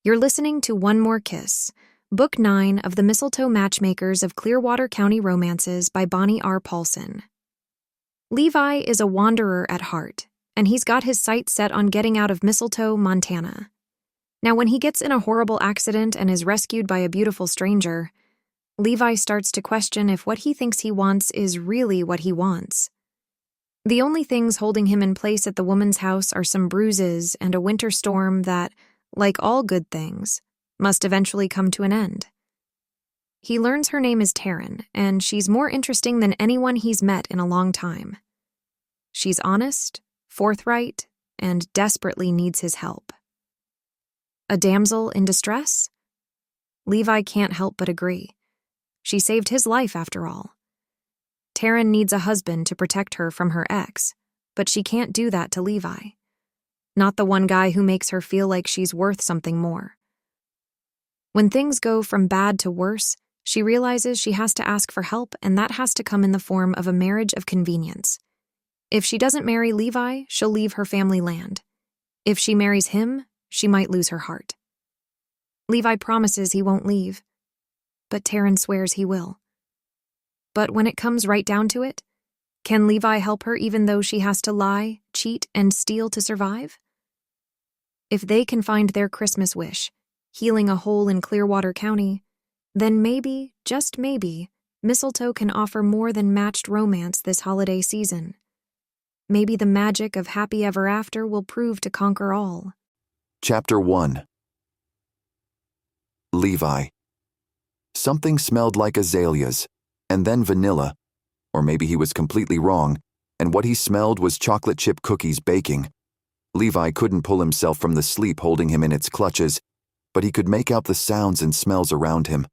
You're listening to One More Kiss, Book 9 of the Mistletoe Matchmakers of Clearwater County Romances by Bonnie R. Paulson. Levi is a wanderer at heart, and he's got his sights set on getting out of Mistletoe, Montana. Now, when he gets in a horrible accident and is rescued by a beautiful stranger, Levi starts to question if what he thinks he wants is really what he wants. The only things holding him in place at the woman's house are some bruises and a winter storm that, like all good things, must eventually come to an end. He learns her name is Tarryn, and she's more interesting than anyone he's met in a long time. She's honest, forthright, and desperately needs his help. A damsel in distress? Levi can't help but agree. She saved his life after all. Tarryn needs a husband to protect her from her ex, but she can't do that to Levi. Not the one guy who makes her feel like she's worth something more. When things go from bad to worse, she realizes she has to ask for help, and that has to come in the form of a marriage of convenience. If she doesn't marry Levi, she'll leave her family land. If she marries him, she might lose her heart. Levi promises he won't leave, but Tarryn swears he will. But when it comes right down to it, can Levi help her even though she has to lie, cheat, and steal to survive? If they can find their Christmas wish, healing a hole in Clearwater County, then maybe, just maybe, Mistletoe can offer more than matched romance this holiday season. Maybe the magic of happy ever after will prove to conquer all. Chapter 1. Levi. Something smelled like azaleas, and then vanilla. Or maybe he was completely wrong, and what he smelled was chocolate chip cookies baking. Levi couldn't pull himself from the sleep holding him in its clutches, but he could make out the sounds and smells around him.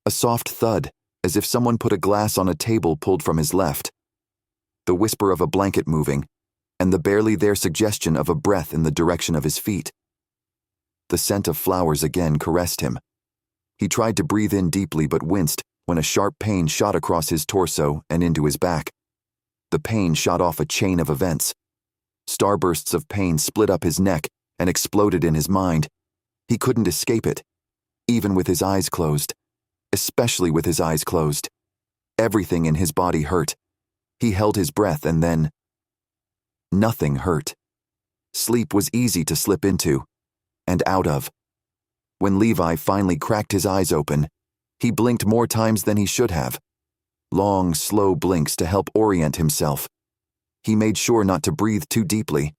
A soft thud, as if someone put a glass on a table pulled from his left. The whisper of a blanket moving, and the barely there suggestion of a breath in the direction of his feet. The scent of flowers again caressed him. He tried to breathe in deeply but winced when a sharp pain shot across his torso and into his back. The pain shot off a chain of events. Starbursts of pain split up his neck and exploded in his mind. He couldn't escape it, even with his eyes closed. Especially with his eyes closed. Everything in his body hurt. He held his breath and then... nothing hurt. Sleep was easy to slip into, and out of. When Levi finally cracked his eyes open, he blinked more times than he should have. Long, slow blinks to help orient himself. He made sure not to breathe too deeply.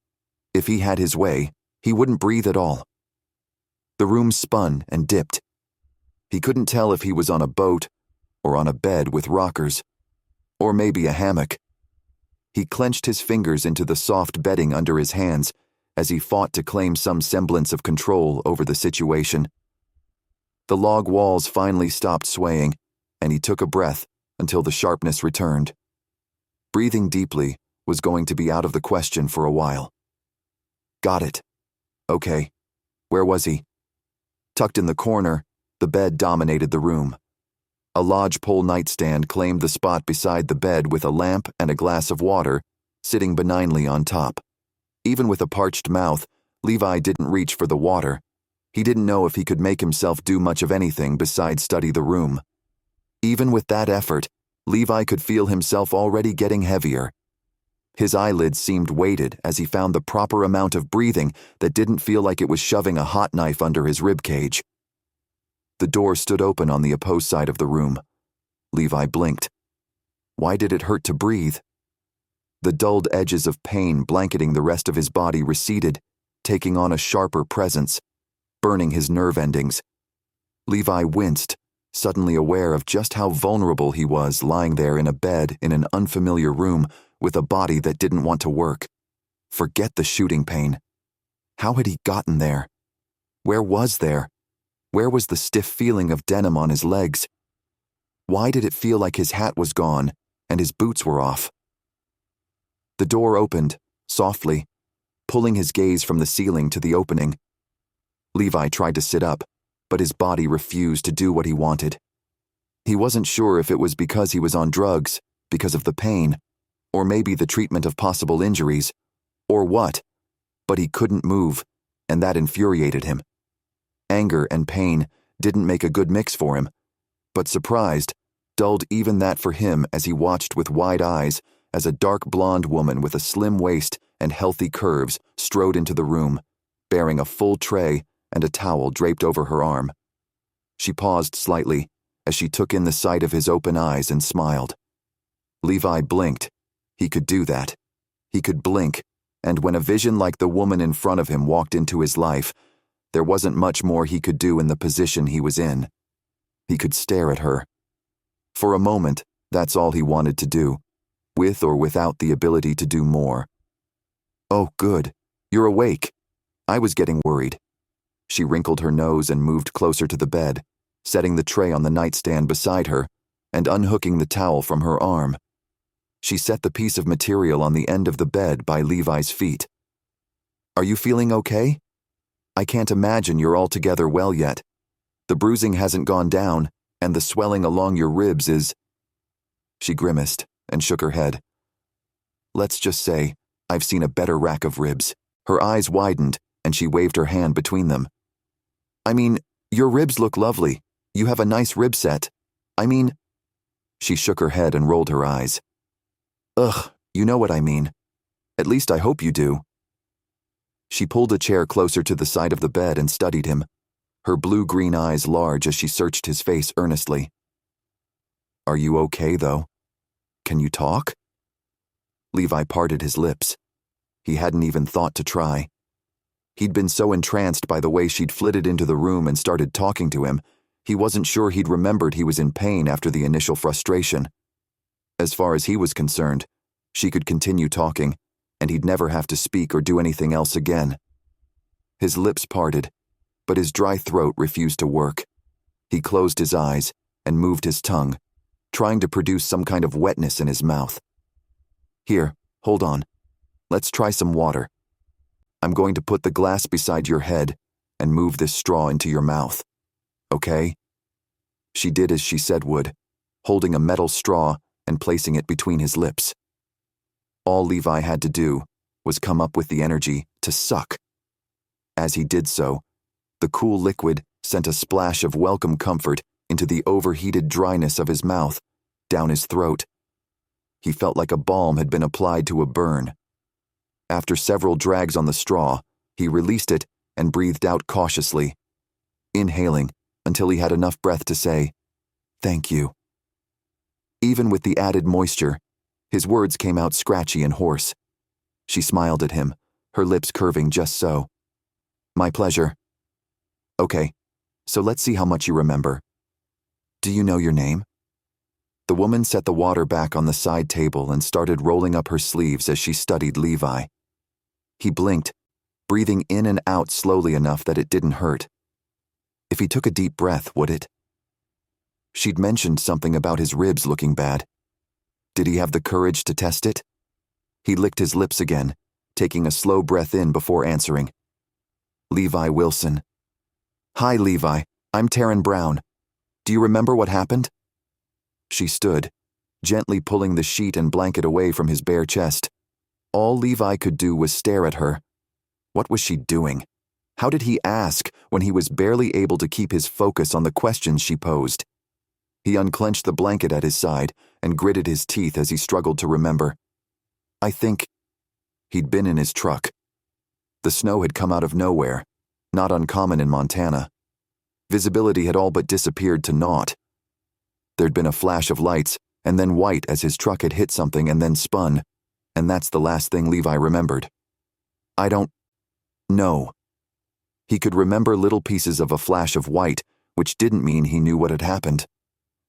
If he had his way, he wouldn't breathe at all. The room spun and dipped. He couldn't tell if he was on a boat, or on a bed with rockers, or maybe a hammock. He clenched his fingers into the soft bedding under his hands as he fought to claim some semblance of control over the situation. The log walls finally stopped swaying, and he took a breath until the sharpness returned. Breathing deeply was going to be out of the question for a while. Got it. Okay. Where was he? Tucked in the corner, the bed dominated the room. A lodgepole nightstand claimed the spot beside the bed with a lamp and a glass of water, sitting benignly on top. Even with a parched mouth, Levi didn't reach for the water. He didn't know if he could make himself do much of anything besides study the room. Even with that effort, Levi could feel himself already getting heavier. His eyelids seemed weighted as he found the proper amount of breathing that didn't feel like it was shoving a hot knife under his ribcage. The door stood open on the opposed side of the room. Levi blinked. Why did it hurt to breathe? The dulled edges of pain blanketing the rest of his body receded, taking on a sharper presence, burning his nerve endings. Levi winced, suddenly aware of just how vulnerable he was lying there in a bed in an unfamiliar room with a body that didn't want to work. Forget the shooting pain. How had he gotten there? Where was there? Where was the stiff feeling of denim on his legs? Why did it feel like his hat was gone and his boots were off? The door opened, softly, pulling his gaze from the ceiling to the opening. Levi tried to sit up, but his body refused to do what he wanted. He wasn't sure if it was because he was on drugs, because of the pain, or maybe the treatment of possible injuries, or what, but he couldn't move, and that infuriated him. anger and pain didn't make a good mix for him, but surprised dulled even that for him as he watched with wide eyes as a dark blonde woman with a slim waist and healthy curves strode into the room, bearing a full tray and a towel draped over her arm. She paused slightly as she took in the sight of his open eyes and smiled. Levi blinked. He could do that. He could blink, and when a vision like the woman in front of him walked into his life, there wasn't much more he could do in the position he was in. He could stare at her. For a moment, that's all he wanted to do, with or without the ability to do more. "Oh, good. You're awake. I was getting worried." She wrinkled her nose and moved closer to the bed, setting the tray on the nightstand beside her and unhooking the towel from her arm. She set the piece of material on the end of the bed by Levi's feet. "Are you feeling okay? I can't imagine you're altogether well yet. The bruising hasn't gone down, and the swelling along your ribs is—" She grimaced and shook her head. "Let's just say I've seen a better rack of ribs." Her eyes widened, and she waved her hand between them. "I mean, your ribs look lovely. You have a nice rib set. I mean—" She shook her head and rolled her eyes. "Ugh, you know what I mean. At least I hope you do." She pulled a chair closer to the side of the bed and studied him, her blue-green eyes large as she searched his face earnestly. "Are you okay, though? Can you talk?" Levi parted his lips. He hadn't even thought to try. He'd been so entranced by the way she'd flitted into the room and started talking to him, he wasn't sure he'd remembered he was in pain after the initial frustration. As far as he was concerned, she could continue talking, and he'd never have to speak or do anything else again. His lips parted, but his dry throat refused to work. He closed his eyes and moved his tongue, trying to produce some kind of wetness in his mouth. "Here, hold on. Let's try some water. I'm going to put the glass beside your head and move this straw into your mouth. Okay?" She did as she said would, holding a metal straw and placing it between his lips. All Levi had to do was come up with the energy to suck. As he did so, the cool liquid sent a splash of welcome comfort into the overheated dryness of his mouth, down his throat. He felt like a balm had been applied to a burn. After several drags on the straw, he released it and breathed out cautiously, inhaling until he had enough breath to say, "Thank you." Even with the added moisture, his words came out scratchy and hoarse. She smiled at him, her lips curving just so. "My pleasure." "Okay, so let's see how much you remember. Do you know your name?" The woman set the water back on the side table and started rolling up her sleeves as she studied Levi. He blinked, breathing in and out slowly enough that it didn't hurt. If he took a deep breath, would it? She'd mentioned something about his ribs looking bad. Did he have the courage to test it? He licked his lips again, taking a slow breath in before answering. "Levi Wilson." "Hi, Levi. I'm Tarryn Brown. Do you remember what happened?" She stood, gently pulling the sheet and blanket away from his bare chest. All Levi could do was stare at her. What was she doing? How did he ask when he was barely able to keep his focus on the questions she posed? He unclenched the blanket at his side and gritted his teeth as he struggled to remember. I think he'd been in his truck. The snow had come out of nowhere, not uncommon in Montana. Visibility had all but disappeared to naught. There'd been a flash of lights, and then white as his truck had hit something and then spun, and that's the last thing Levi remembered. I don't know. He could remember little pieces of a flash of white, which didn't mean he knew what had happened.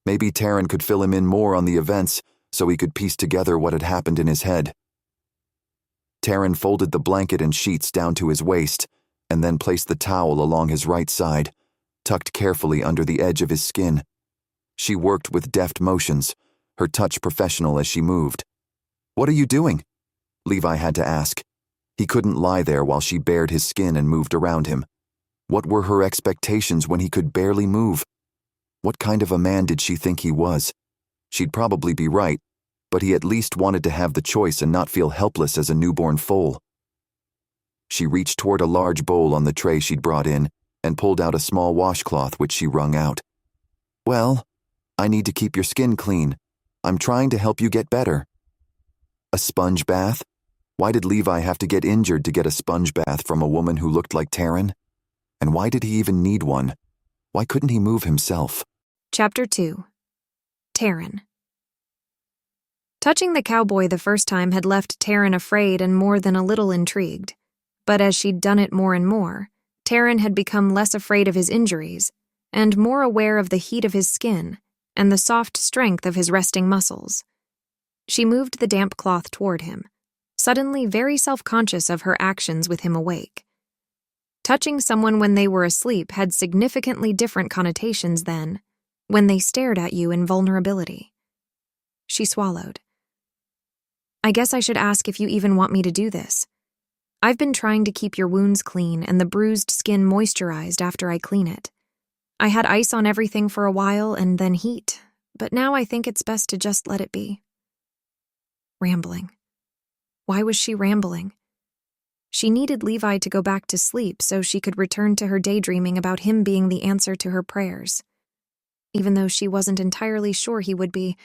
Maybe Tarryn could fill him in more on the events so he could piece together what had happened in his head. Tarryn folded the blanket and sheets down to his waist and then placed the towel along his right side, tucked carefully under the edge of his skin. She worked with deft motions, her touch professional as she moved. "What are you doing?" Levi had to ask. He couldn't lie there while she bared his skin and moved around him. What were her expectations when he could barely move? What kind of a man did she think he was? She'd probably be right, but he at least wanted to have the choice and not feel helpless as a newborn foal. She reached toward a large bowl on the tray she'd brought in and pulled out a small washcloth which she wrung out. "Well, I need to keep your skin clean. I'm trying to help you get better." A sponge bath? Why did Levi have to get injured to get a sponge bath from a woman who looked like Tarryn? And why did he even need one? Why couldn't he move himself? Chapter 2. Tarryn. Touching the cowboy the first time had left Tarryn afraid and more than a little intrigued. But as she'd done it more and more, Tarryn had become less afraid of his injuries and more aware of the heat of his skin and the soft strength of his resting muscles. She moved the damp cloth toward him, suddenly very self-conscious of her actions with him awake. Touching someone when they were asleep had significantly different connotations than when they stared at you in vulnerability. She swallowed. "I guess I should ask if you even want me to do this. I've been trying to keep your wounds clean and the bruised skin moisturized after I clean it. I had ice on everything for a while and then heat, but now I think it's best to just let it be." Rambling. Why was she rambling? She needed Levi to go back to sleep so she could return to her daydreaming about him being the answer to her prayers. Even though she wasn't entirely sure he would be,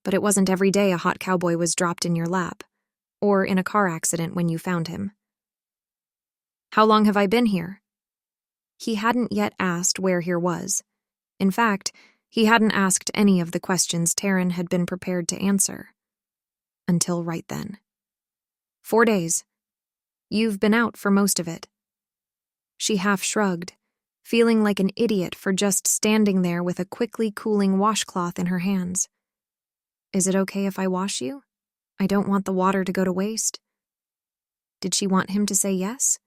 but it wasn't every day a hot cowboy was dropped in your lap, or in a car accident when you found him. "How long have I been here?" He hadn't yet asked where here was. In fact, he hadn't asked any of the questions Tarryn had been prepared to answer. Until right then. 4 days. You've been out for most of it. She half shrugged, feeling like an idiot for just standing there with a quickly cooling washcloth in her hands. "Is it okay if I wash you? I don't want the water to go to waste." Did she want him to say yes?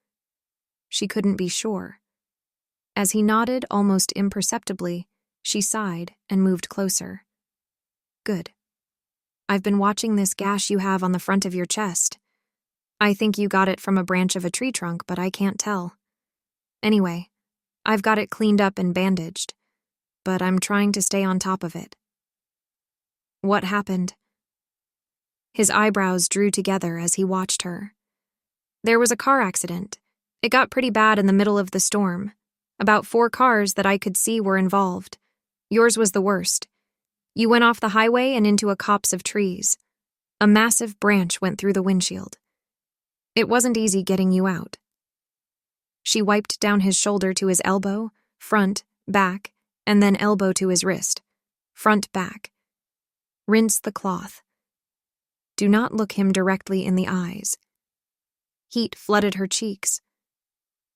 She couldn't be sure. As he nodded almost imperceptibly, she sighed and moved closer. "Good. I've been watching this gash you have on the front of your chest. I think you got it from a branch of a tree trunk, but I can't tell. Anyway, I've got it cleaned up and bandaged, but I'm trying to stay on top of it." "What happened?" His eyebrows drew together as he watched her. "There was a car accident. It got pretty bad in the middle of the storm. About 4 cars that I could see were involved. Yours was the worst. You went off the highway and into a copse of trees. A massive branch went through the windshield. It wasn't easy getting you out." She wiped down his shoulder to his elbow, front, back, and then elbow to his wrist, front, back. Rinse the cloth. Do not look him directly in the eyes. Heat flooded her cheeks.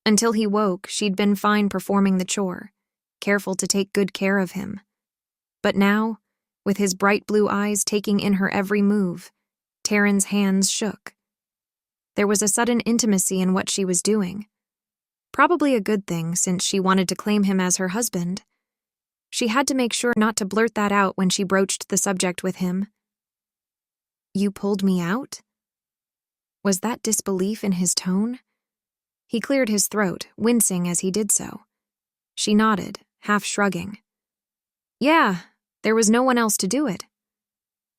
Until he woke, she'd been fine performing the chore, careful to take good care of him. But now, with his bright blue eyes taking in her every move, Tarryn's hands shook. There was a sudden intimacy in what she was doing. Probably a good thing, since she wanted to claim him as her husband. She had to make sure not to blurt that out when she broached the subject with him. "You pulled me out?" Was that disbelief in his tone? He cleared his throat, wincing as he did so. She nodded, half shrugging. "Yeah, there was no one else to do it."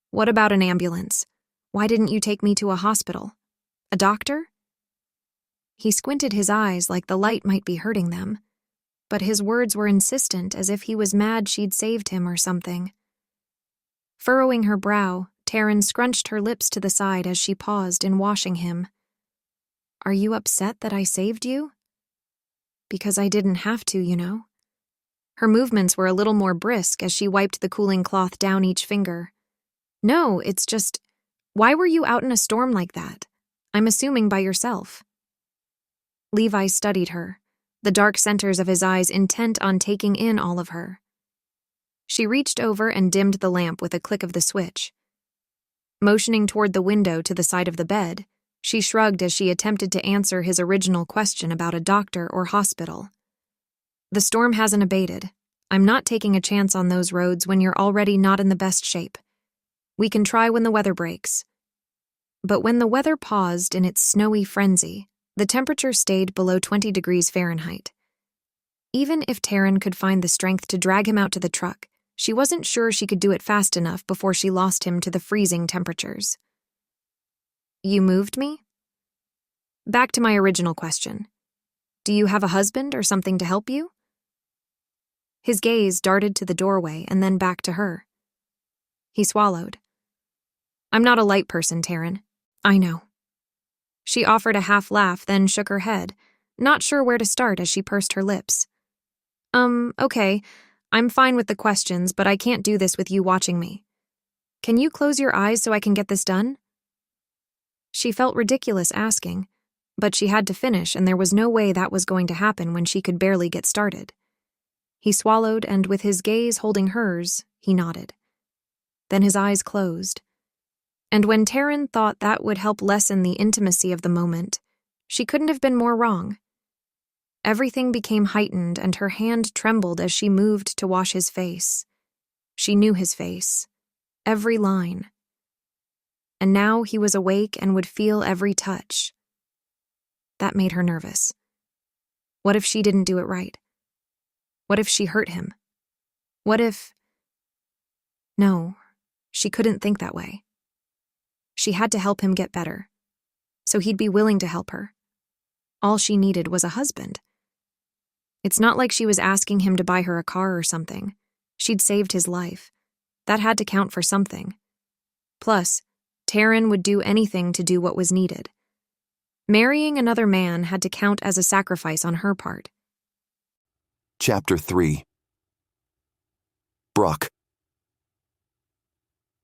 "What about an ambulance? Why didn't you take me to a hospital? A doctor?" He squinted his eyes like the light might be hurting them, but his words were insistent, as if he was mad she'd saved him or something. Furrowing her brow, Tarryn scrunched her lips to the side as she paused in washing him. "Are you upset that I saved you?" "Because I didn't have to, you know." Her movements were a little more brisk as she wiped the cooling cloth down each finger. "No, it's just, why were you out in a storm like that? I'm assuming by yourself." Levi studied her, the dark centers of his eyes intent on taking in all of her. She reached over and dimmed the lamp with a click of the switch. Motioning toward the window to the side of the bed, she shrugged as she attempted to answer his original question about a doctor or hospital. "The storm hasn't abated. I'm not taking a chance on those roads when you're already not in the best shape. We can try when the weather breaks." But when the weather paused in its snowy frenzy, the temperature stayed below 20 degrees Fahrenheit. Even if Tarryn could find the strength to drag him out to the truck, she wasn't sure she could do it fast enough before she lost him to the freezing temperatures. "You moved me?" Back to my original question. Do you have a husband or something to help you? His gaze darted to the doorway and then back to her. He swallowed. I'm not a light person, Tarryn. I know. She offered a half laugh, then shook her head, not sure where to start as she pursed her lips. Okay. I'm fine with the questions, but I can't do this with you watching me. Can you close your eyes so I can get this done? She felt ridiculous asking, but she had to finish, and there was no way that was going to happen when she could barely get started. He swallowed, and with his gaze holding hers, he nodded. Then his eyes closed. And when Tarryn thought that would help lessen the intimacy of the moment, she couldn't have been more wrong. Everything became heightened, and her hand trembled as she moved to wash his face. She knew his face, every line. And now he was awake and would feel every touch. That made her nervous. What if she didn't do it right? What if she hurt him? What if... No, she couldn't think that way. She had to help him get better, so he'd be willing to help her. All she needed was a husband. It's not like she was asking him to buy her a car or something. She'd saved his life. That had to count for something. Plus, Tarryn would do anything to do what was needed. Marrying another man had to count as a sacrifice on her part. Chapter 3. Brock.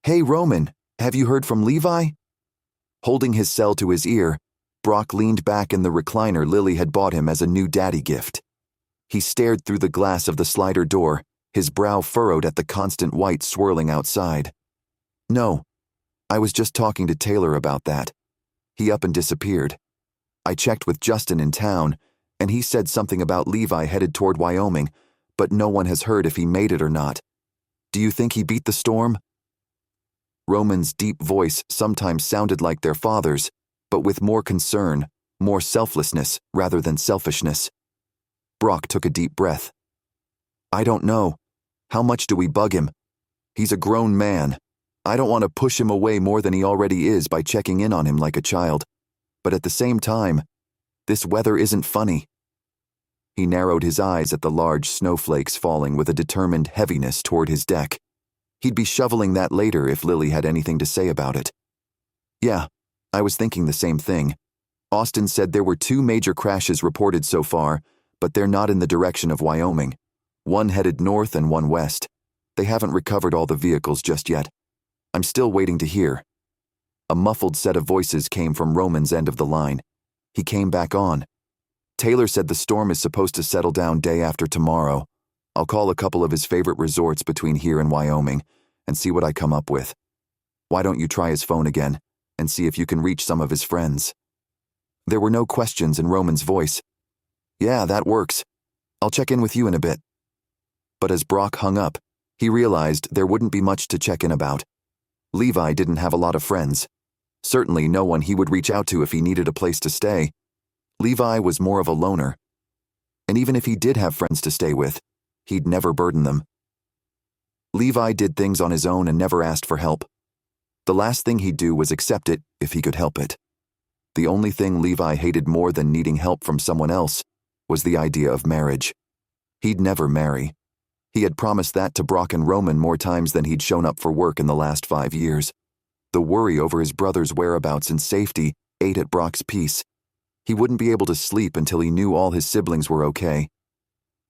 Hey, Roman, have you heard from Levi? Holding his cell to his ear, Brock leaned back in the recliner Lily had bought him as a new daddy gift. He stared through the glass of the slider door, his brow furrowed at the constant white swirling outside. No, I was just talking to Taylor about that. He up and disappeared. I checked with Justin in town, and he said something about Levi headed toward Wyoming, but no one has heard if he made it or not. Do you think he beat the storm? Roman's deep voice sometimes sounded like their father's, but with more concern, more selflessness rather than selfishness. Brock took a deep breath. I don't know. How much do we bug him? He's a grown man. I don't want to push him away more than he already is by checking in on him like a child. But at the same time, this weather isn't funny. He narrowed his eyes at the large snowflakes falling with a determined heaviness toward his deck. He'd be shoveling that later if Lily had anything to say about it. Yeah, I was thinking the same thing. Austin said there were 2 major crashes reported so far, but they're not in the direction of Wyoming. One headed north and one west. They haven't recovered all the vehicles just yet. I'm still waiting to hear. A muffled set of voices came from Roman's end of the line. He came back on. Taylor said the storm is supposed to settle down day after tomorrow. I'll call a couple of his favorite resorts between here and Wyoming and see what I come up with. Why don't you try his phone again and see if you can reach some of his friends? There were no questions in Roman's voice. Yeah, that works. I'll check in with you in a bit. But as Brock hung up, he realized there wouldn't be much to check in about. Levi didn't have a lot of friends. Certainly no one he would reach out to if he needed a place to stay. Levi was more of a loner. And even if he did have friends to stay with, he'd never burden them. Levi did things on his own and never asked for help. The last thing he'd do was accept it if he could help it. The only thing Levi hated more than needing help from someone else was the idea of marriage. He'd never marry. He had promised that to Brock and Roman more times than he'd shown up for work in the last 5 years. The worry over his brother's whereabouts and safety ate at Brock's peace. He wouldn't be able to sleep until he knew all his siblings were okay.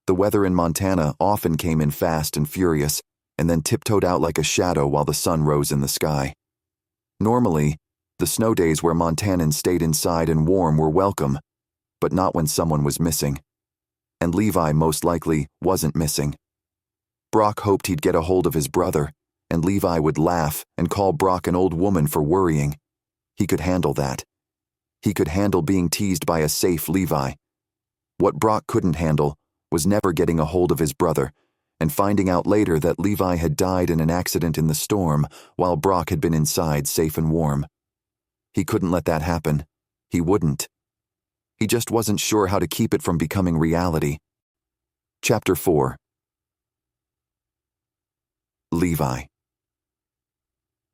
The weather in Montana often came in fast and furious, and then tiptoed out like a shadow while the sun rose in the sky. Normally, the snow days where Montanans stayed inside and warm were welcome, but not when someone was missing. And Levi most likely wasn't missing. Brock hoped he'd get a hold of his brother, and Levi would laugh and call Brock an old woman for worrying. He could handle that. He could handle being teased by a safe Levi. What Brock couldn't handle was never getting a hold of his brother and finding out later that Levi had died in an accident in the storm while Brock had been inside safe and warm. He couldn't let that happen. He wouldn't. He just wasn't sure how to keep it from becoming reality. Chapter 4. Levi.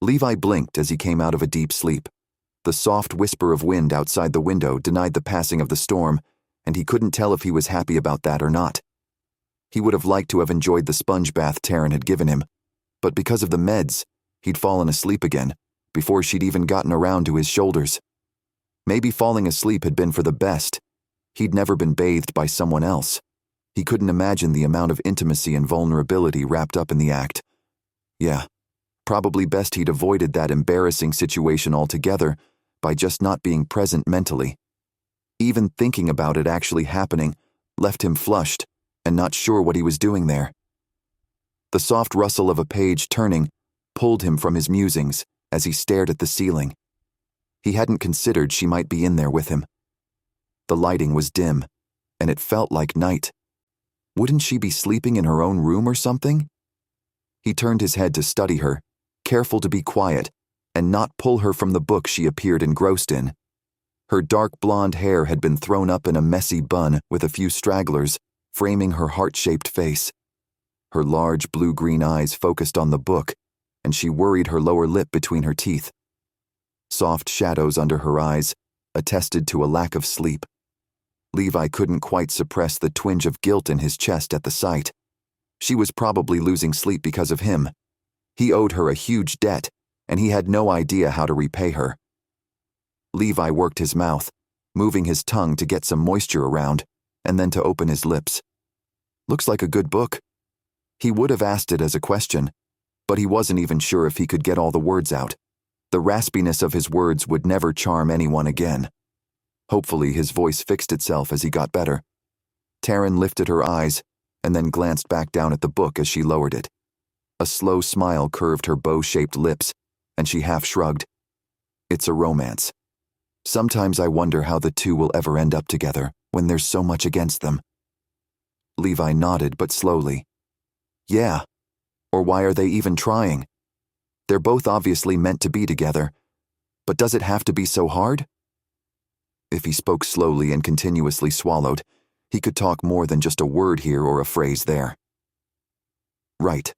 Levi blinked as he came out of a deep sleep. The soft whisper of wind outside the window denied the passing of the storm, and he couldn't tell if he was happy about that or not. He would have liked to have enjoyed the sponge bath Tarryn had given him, but because of the meds, he'd fallen asleep again, before she'd even gotten around to his shoulders. Maybe falling asleep had been for the best. He'd never been bathed by someone else. He couldn't imagine the amount of intimacy and vulnerability wrapped up in the act. Yeah, probably best he'd avoided that embarrassing situation altogether by just not being present mentally. Even thinking about it actually happening left him flushed and not sure what he was doing there. The soft rustle of a page turning pulled him from his musings as he stared at the ceiling. He hadn't considered she might be in there with him. The lighting was dim, and it felt like night. Wouldn't she be sleeping in her own room or something? He turned his head to study her, careful to be quiet and not pull her from the book she appeared engrossed in. Her dark blonde hair had been thrown up in a messy bun with a few stragglers, framing her heart-shaped face. Her large blue-green eyes focused on the book, and she worried her lower lip between her teeth. Soft shadows under her eyes attested to a lack of sleep. Levi couldn't quite suppress the twinge of guilt in his chest at the sight. She was probably losing sleep because of him. He owed her a huge debt, and he had no idea how to repay her. Levi worked his mouth, moving his tongue to get some moisture around, and then to open his lips. Looks like a good book. He would have asked it as a question, but he wasn't even sure if he could get all the words out. The raspiness of his words would never charm anyone again. Hopefully his voice fixed itself as he got better. Tarryn lifted her eyes and then glanced back down at the book as she lowered it. A slow smile curved her bow-shaped lips, and she half shrugged. It's a romance. Sometimes I wonder how the two will ever end up together when there's so much against them. Levi nodded, but slowly. Yeah. Or why are they even trying? They're both obviously meant to be together, but does it have to be so hard? If he spoke slowly and continuously swallowed, he could talk more than just a word here or a phrase there. Right.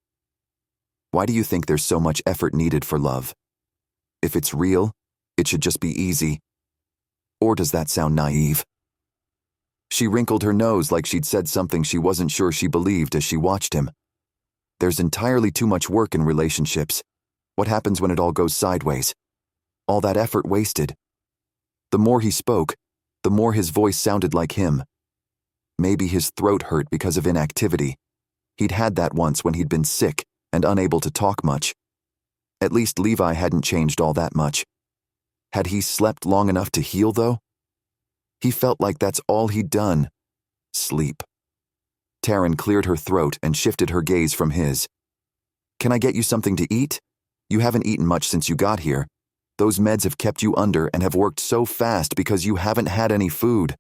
Why do you think there's so much effort needed for love? If it's real, it should just be easy. Or does that sound naive? She wrinkled her nose like she'd said something she wasn't sure she believed as she watched him. There's entirely too much work in relationships. What happens when it all goes sideways? All that effort wasted. The more he spoke, the more his voice sounded like him. Maybe his throat hurt because of inactivity. He'd had that once when he'd been sick and unable to talk much. At least Levi hadn't changed all that much. Had he slept long enough to heal, though? He felt like that's all he'd done. Sleep. Tarryn cleared her throat and shifted her gaze from his. Can I get you something to eat? You haven't eaten much since you got here. Those meds have kept you under and have worked so fast because you haven't had any food.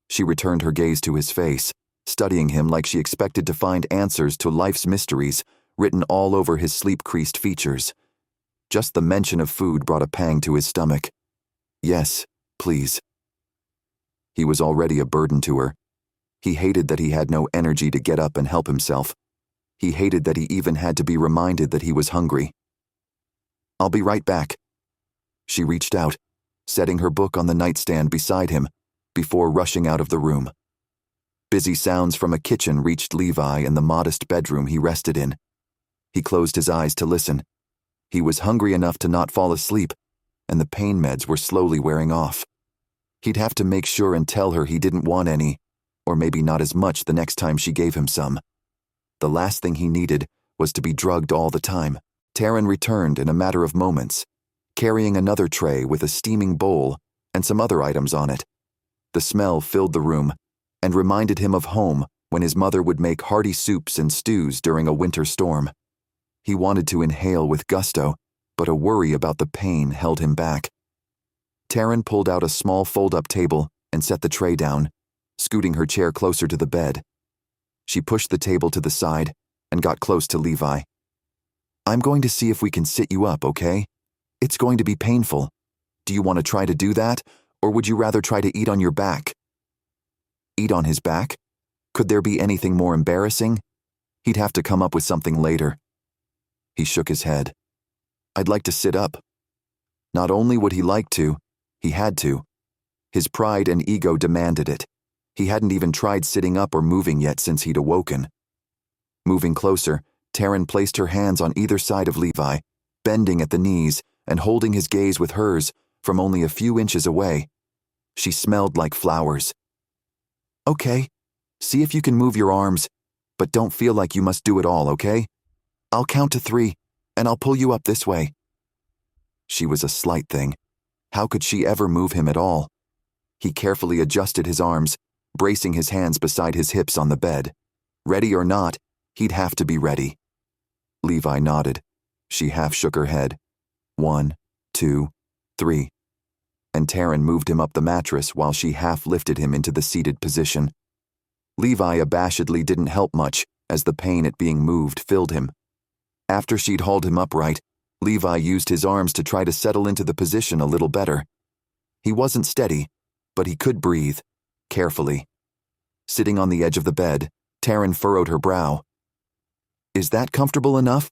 She returned her gaze to his face, studying him like she expected to find answers to life's mysteries written all over his sleep-creased features. Just the mention of food brought a pang to his stomach. Yes, please. He was already a burden to her. He hated that he had no energy to get up and help himself. He hated that he even had to be reminded that he was hungry. I'll be right back. She reached out, setting her book on the nightstand beside him, before rushing out of the room. Busy sounds from a kitchen reached Levi in the modest bedroom he rested in. He closed his eyes to listen. He was hungry enough to not fall asleep, and the pain meds were slowly wearing off. He'd have to make sure and tell her he didn't want any, or maybe not as much the next time she gave him some. The last thing he needed was to be drugged all the time. Tarryn returned in a matter of moments, carrying another tray with a steaming bowl and some other items on it. The smell filled the room and reminded him of home when his mother would make hearty soups and stews during a winter storm. He wanted to inhale with gusto, but a worry about the pain held him back. Tarryn pulled out a small fold-up table and set the tray down, scooting her chair closer to the bed. She pushed the table to the side and got close to Levi. I'm going to see if we can sit you up, okay? It's going to be painful. Do you want to try to do that, or would you rather try to eat on your back? Eat on his back? Could there be anything more embarrassing? He'd have to come up with something later. He shook his head. I'd like to sit up. Not only would he like to, he had to. His pride and ego demanded it. He hadn't even tried sitting up or moving yet since he'd awoken. Moving closer, Tarryn placed her hands on either side of Levi, bending at the knees and holding his gaze with hers from only a few inches away. She smelled like flowers. "Okay, see if you can move your arms, but don't feel like you must do it all, okay? I'll count to 3, and I'll pull you up this way." She was a slight thing. How could she ever move him at all? He carefully adjusted his arms, bracing his hands beside his hips on the bed. Ready or not, he'd have to be ready. Levi nodded. She half shook her head. 1, 2, 3. And Tarryn moved him up the mattress while she half lifted him into the seated position. Levi abashedly didn't help much as the pain at being moved filled him. After she'd hauled him upright, Levi used his arms to try to settle into the position a little better. He wasn't steady, but he could breathe, carefully. Sitting on the edge of the bed, Tarryn furrowed her brow. "Is that comfortable enough?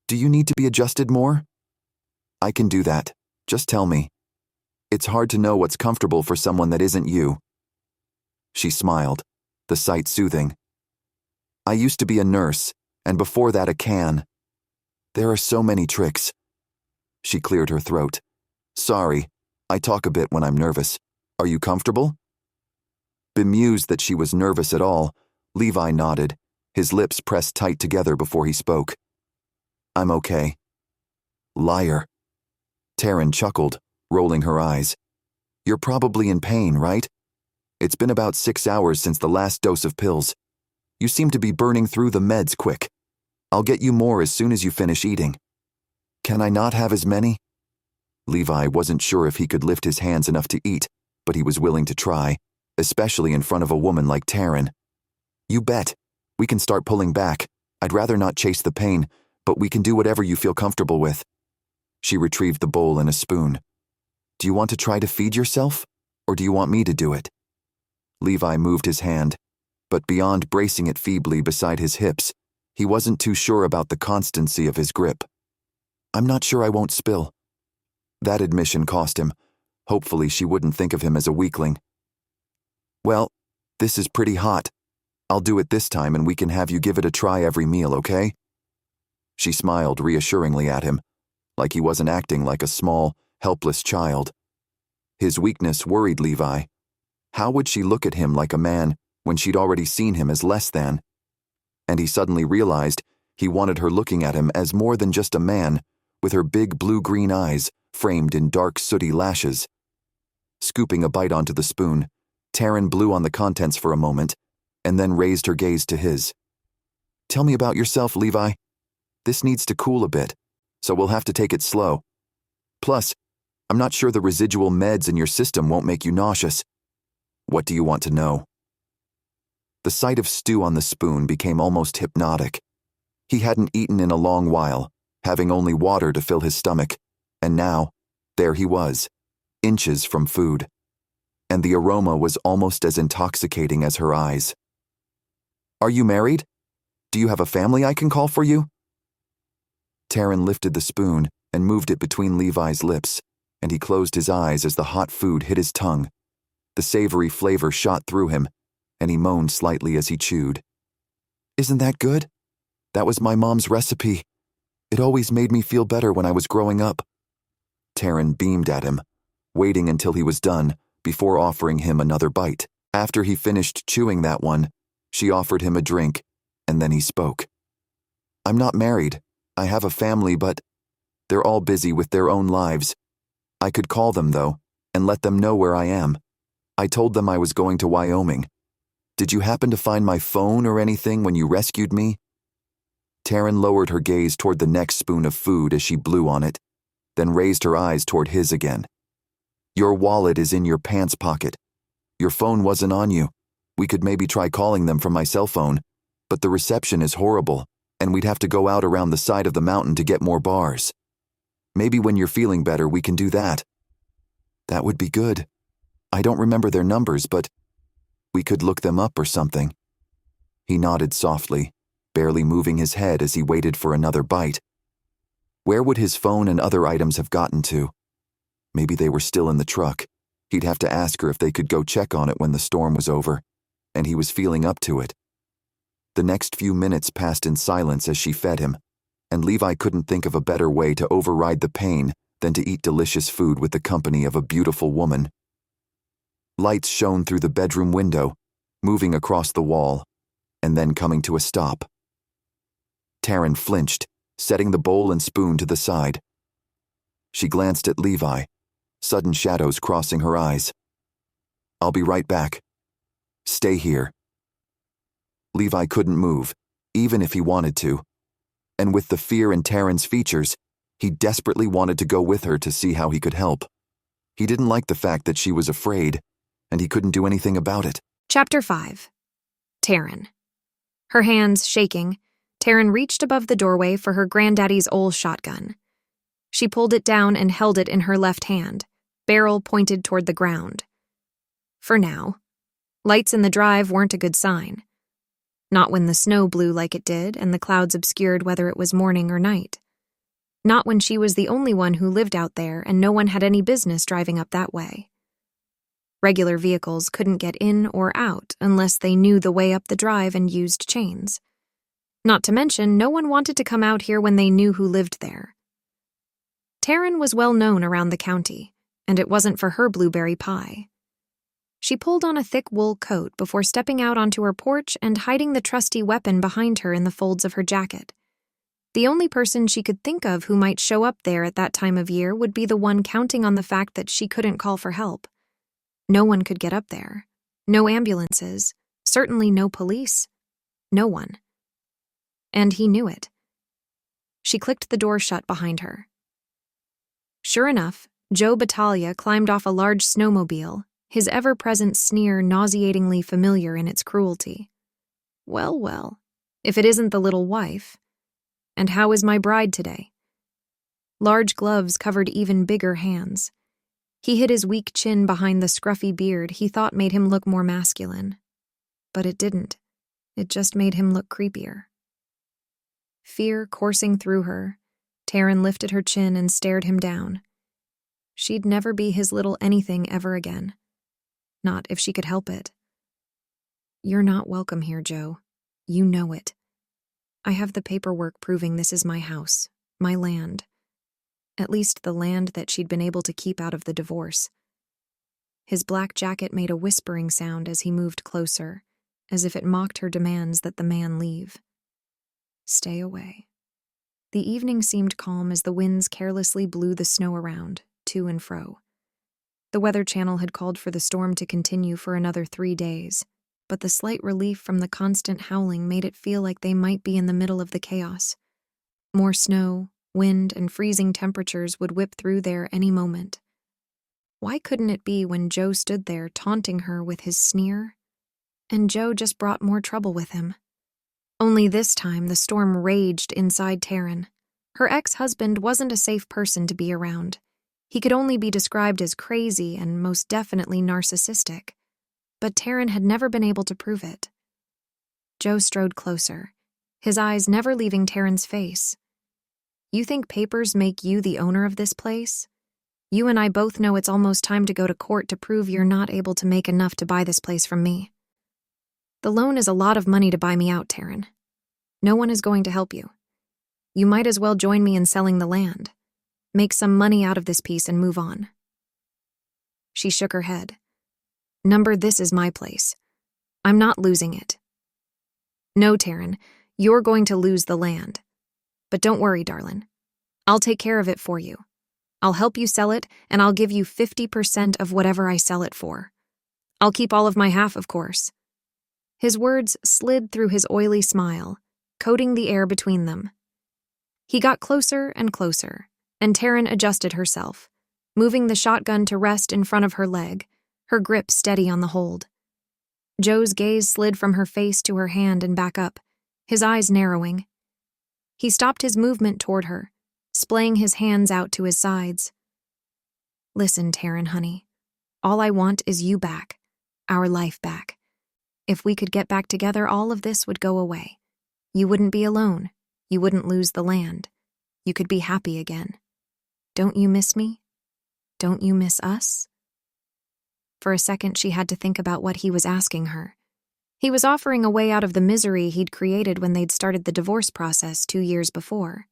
Do you need to be adjusted more?" "I can do that. Just tell me. It's hard to know what's comfortable for someone that isn't you." She smiled, the sight soothing. "I used to be a nurse, and before that a can. There are so many tricks." She cleared her throat. "Sorry, I talk a bit when I'm nervous. Are you comfortable?" Bemused that she was nervous at all, Levi nodded, his lips pressed tight together before he spoke. "I'm okay." "Liar." Tarryn chuckled, rolling her eyes. "You're probably in pain, right? It's been about 6 hours since the last dose of pills. You seem to be burning through the meds quick. I'll get you more as soon as you finish eating." "Can I not have as many?" Levi wasn't sure if he could lift his hands enough to eat, but he was willing to try, especially in front of a woman like Tarryn. "You bet. We can start pulling back. I'd rather not chase the pain, but we can do whatever you feel comfortable with." She retrieved the bowl and a spoon. "Do you want to try to feed yourself, or do you want me to do it?" Levi moved his hand, but beyond bracing it feebly beside his hips, he wasn't too sure about the constancy of his grip. "I'm not sure I won't spill." That admission cost him. Hopefully she wouldn't think of him as a weakling. "Well, this is pretty hot. I'll do it this time and we can have you give it a try every meal, okay?" She smiled reassuringly at him, like he wasn't acting like a small, helpless child. His weakness worried Levi. How would she look at him like a man when she'd already seen him as less than? And he suddenly realized he wanted her looking at him as more than just a man, with her big blue-green eyes framed in dark, sooty lashes. Scooping a bite onto the spoon, Tarryn blew on the contents for a moment, and then raised her gaze to his. "Tell me about yourself, Levi. This needs to cool a bit, so we'll have to take it slow. Plus, I'm not sure the residual meds in your system won't make you nauseous. What do you want to know?" The sight of stew on the spoon became almost hypnotic. He hadn't eaten in a long while, having only water to fill his stomach, and now, there he was, inches from food. And the aroma was almost as intoxicating as her eyes. "Are you married? Do you have a family I can call for you?" Tarryn lifted the spoon and moved it between Levi's lips, and he closed his eyes as the hot food hit his tongue. The savory flavor shot through him, and he moaned slightly as he chewed. "Isn't that good? That was my mom's recipe. It always made me feel better when I was growing up." Tarryn beamed at him, waiting until he was done before offering him another bite. After he finished chewing that one, she offered him a drink, and then he spoke. "I'm not married. I have a family, but they're all busy with their own lives. I could call them, though, and let them know where I am. I told them I was going to Wyoming. Did you happen to find my phone or anything when you rescued me?" Tarryn lowered her gaze toward the next spoon of food as she blew on it, then raised her eyes toward his again. "Your wallet is in your pants pocket. Your phone wasn't on you. We could maybe try calling them from my cell phone, but the reception is horrible, and we'd have to go out around the side of the mountain to get more bars. Maybe when you're feeling better we can do that." "That would be good. I don't remember their numbers, but we could look them up or something." He nodded softly, barely moving his head as he waited for another bite. Where would his phone and other items have gotten to? Maybe they were still in the truck, He'd have to ask her if they could go check on it when the storm was over, and he was feeling up to it. The next few minutes passed in silence as she fed him, and Levi couldn't think of a better way to override the pain than to eat delicious food with the company of a beautiful woman. Lights shone through the bedroom window, moving across the wall, and then coming to a stop. Tarryn flinched, setting the bowl and spoon to the side. She glanced at Levi, sudden shadows crossing her eyes. "I'll be right back. Stay here." Levi couldn't move, even if he wanted to, and with the fear in Tarryn's features, he desperately wanted to go with her to see how he could help. He didn't like the fact that she was afraid, and he couldn't do anything about it. Chapter 5. Tarryn. Her hands shaking, Tarryn reached above the doorway for her granddaddy's old shotgun. She pulled it down and held it in her left hand, barrel pointed toward the ground. For now. Lights in the drive weren't a good sign. Not when the snow blew like it did and the clouds obscured whether it was morning or night. Not when she was the only one who lived out there and no one had any business driving up that way. Regular vehicles couldn't get in or out unless they knew the way up the drive and used chains. Not to mention, no one wanted to come out here when they knew who lived there. Tarryn was well known around the county, and it wasn't for her blueberry pie. She pulled on a thick wool coat before stepping out onto her porch and hiding the trusty weapon behind her in the folds of her jacket. The only person she could think of who might show up there at that time of year would be the one counting on the fact that she couldn't call for help. No one could get up there. No ambulances. Certainly no police. No one. And he knew it. She clicked the door shut behind her. Sure enough, Joe Battaglia climbed off a large snowmobile, his ever-present sneer nauseatingly familiar in its cruelty. Well, well, if it isn't the little wife. And how is my bride today? Large gloves covered even bigger hands. He hid his weak chin behind the scruffy beard he thought made him look more masculine. But it didn't. It just made him look creepier. Fear coursing through her, Tarryn lifted her chin and stared him down. She'd never be his little anything ever again. Not if she could help it. "You're not welcome here, Joe. You know it. I have the paperwork proving this is my house, my land. At least the land that she'd been able to keep out of the divorce." His black jacket made a whispering sound as he moved closer, as if it mocked her demands that the man leave. Stay away. The evening seemed calm as the winds carelessly blew the snow around, to and fro. The Weather Channel had called for the storm to continue for another 3 days, but the slight relief from the constant howling made it feel like they might be in the middle of the chaos. More snow, wind, and freezing temperatures would whip through there any moment. Why couldn't it be when Joe stood there taunting her with his sneer? And Joe just brought more trouble with him. Only this time the storm raged inside Tarryn. Her ex-husband wasn't a safe person to be around. He could only be described as crazy and most definitely narcissistic. But Tarryn had never been able to prove it. Joe strode closer, his eyes never leaving Tarryn's face. "You think papers make you the owner of this place? You and I both know it's almost time to go to court to prove you're not able to make enough to buy this place from me. The loan is a lot of money to buy me out, Tarryn. No one is going to help you. You might as well join me in selling the land. Make some money out of this piece and move on." She shook her head. "This is my place. I'm not losing it." "No, Tarryn, you're going to lose the land. But don't worry, darling. I'll take care of it for you. I'll help you sell it, and I'll give you 50% of whatever I sell it for. I'll keep all of my half, of course." His words slid through his oily smile, coating the air between them. He got closer and closer, and Tarryn adjusted herself, moving the shotgun to rest in front of her leg, her grip steady on the hold. Joe's gaze slid from her face to her hand and back up, his eyes narrowing. He stopped his movement toward her, splaying his hands out to his sides. "Listen, Tarryn, honey. All I want is you back, our life back. If we could get back together, all of this would go away. You wouldn't be alone. You wouldn't lose the land. You could be happy again. Don't you miss me? Don't you miss us?" For a second, she had to think about what he was asking her. He was offering a way out of the misery he'd created when they'd started the divorce process 2 years before.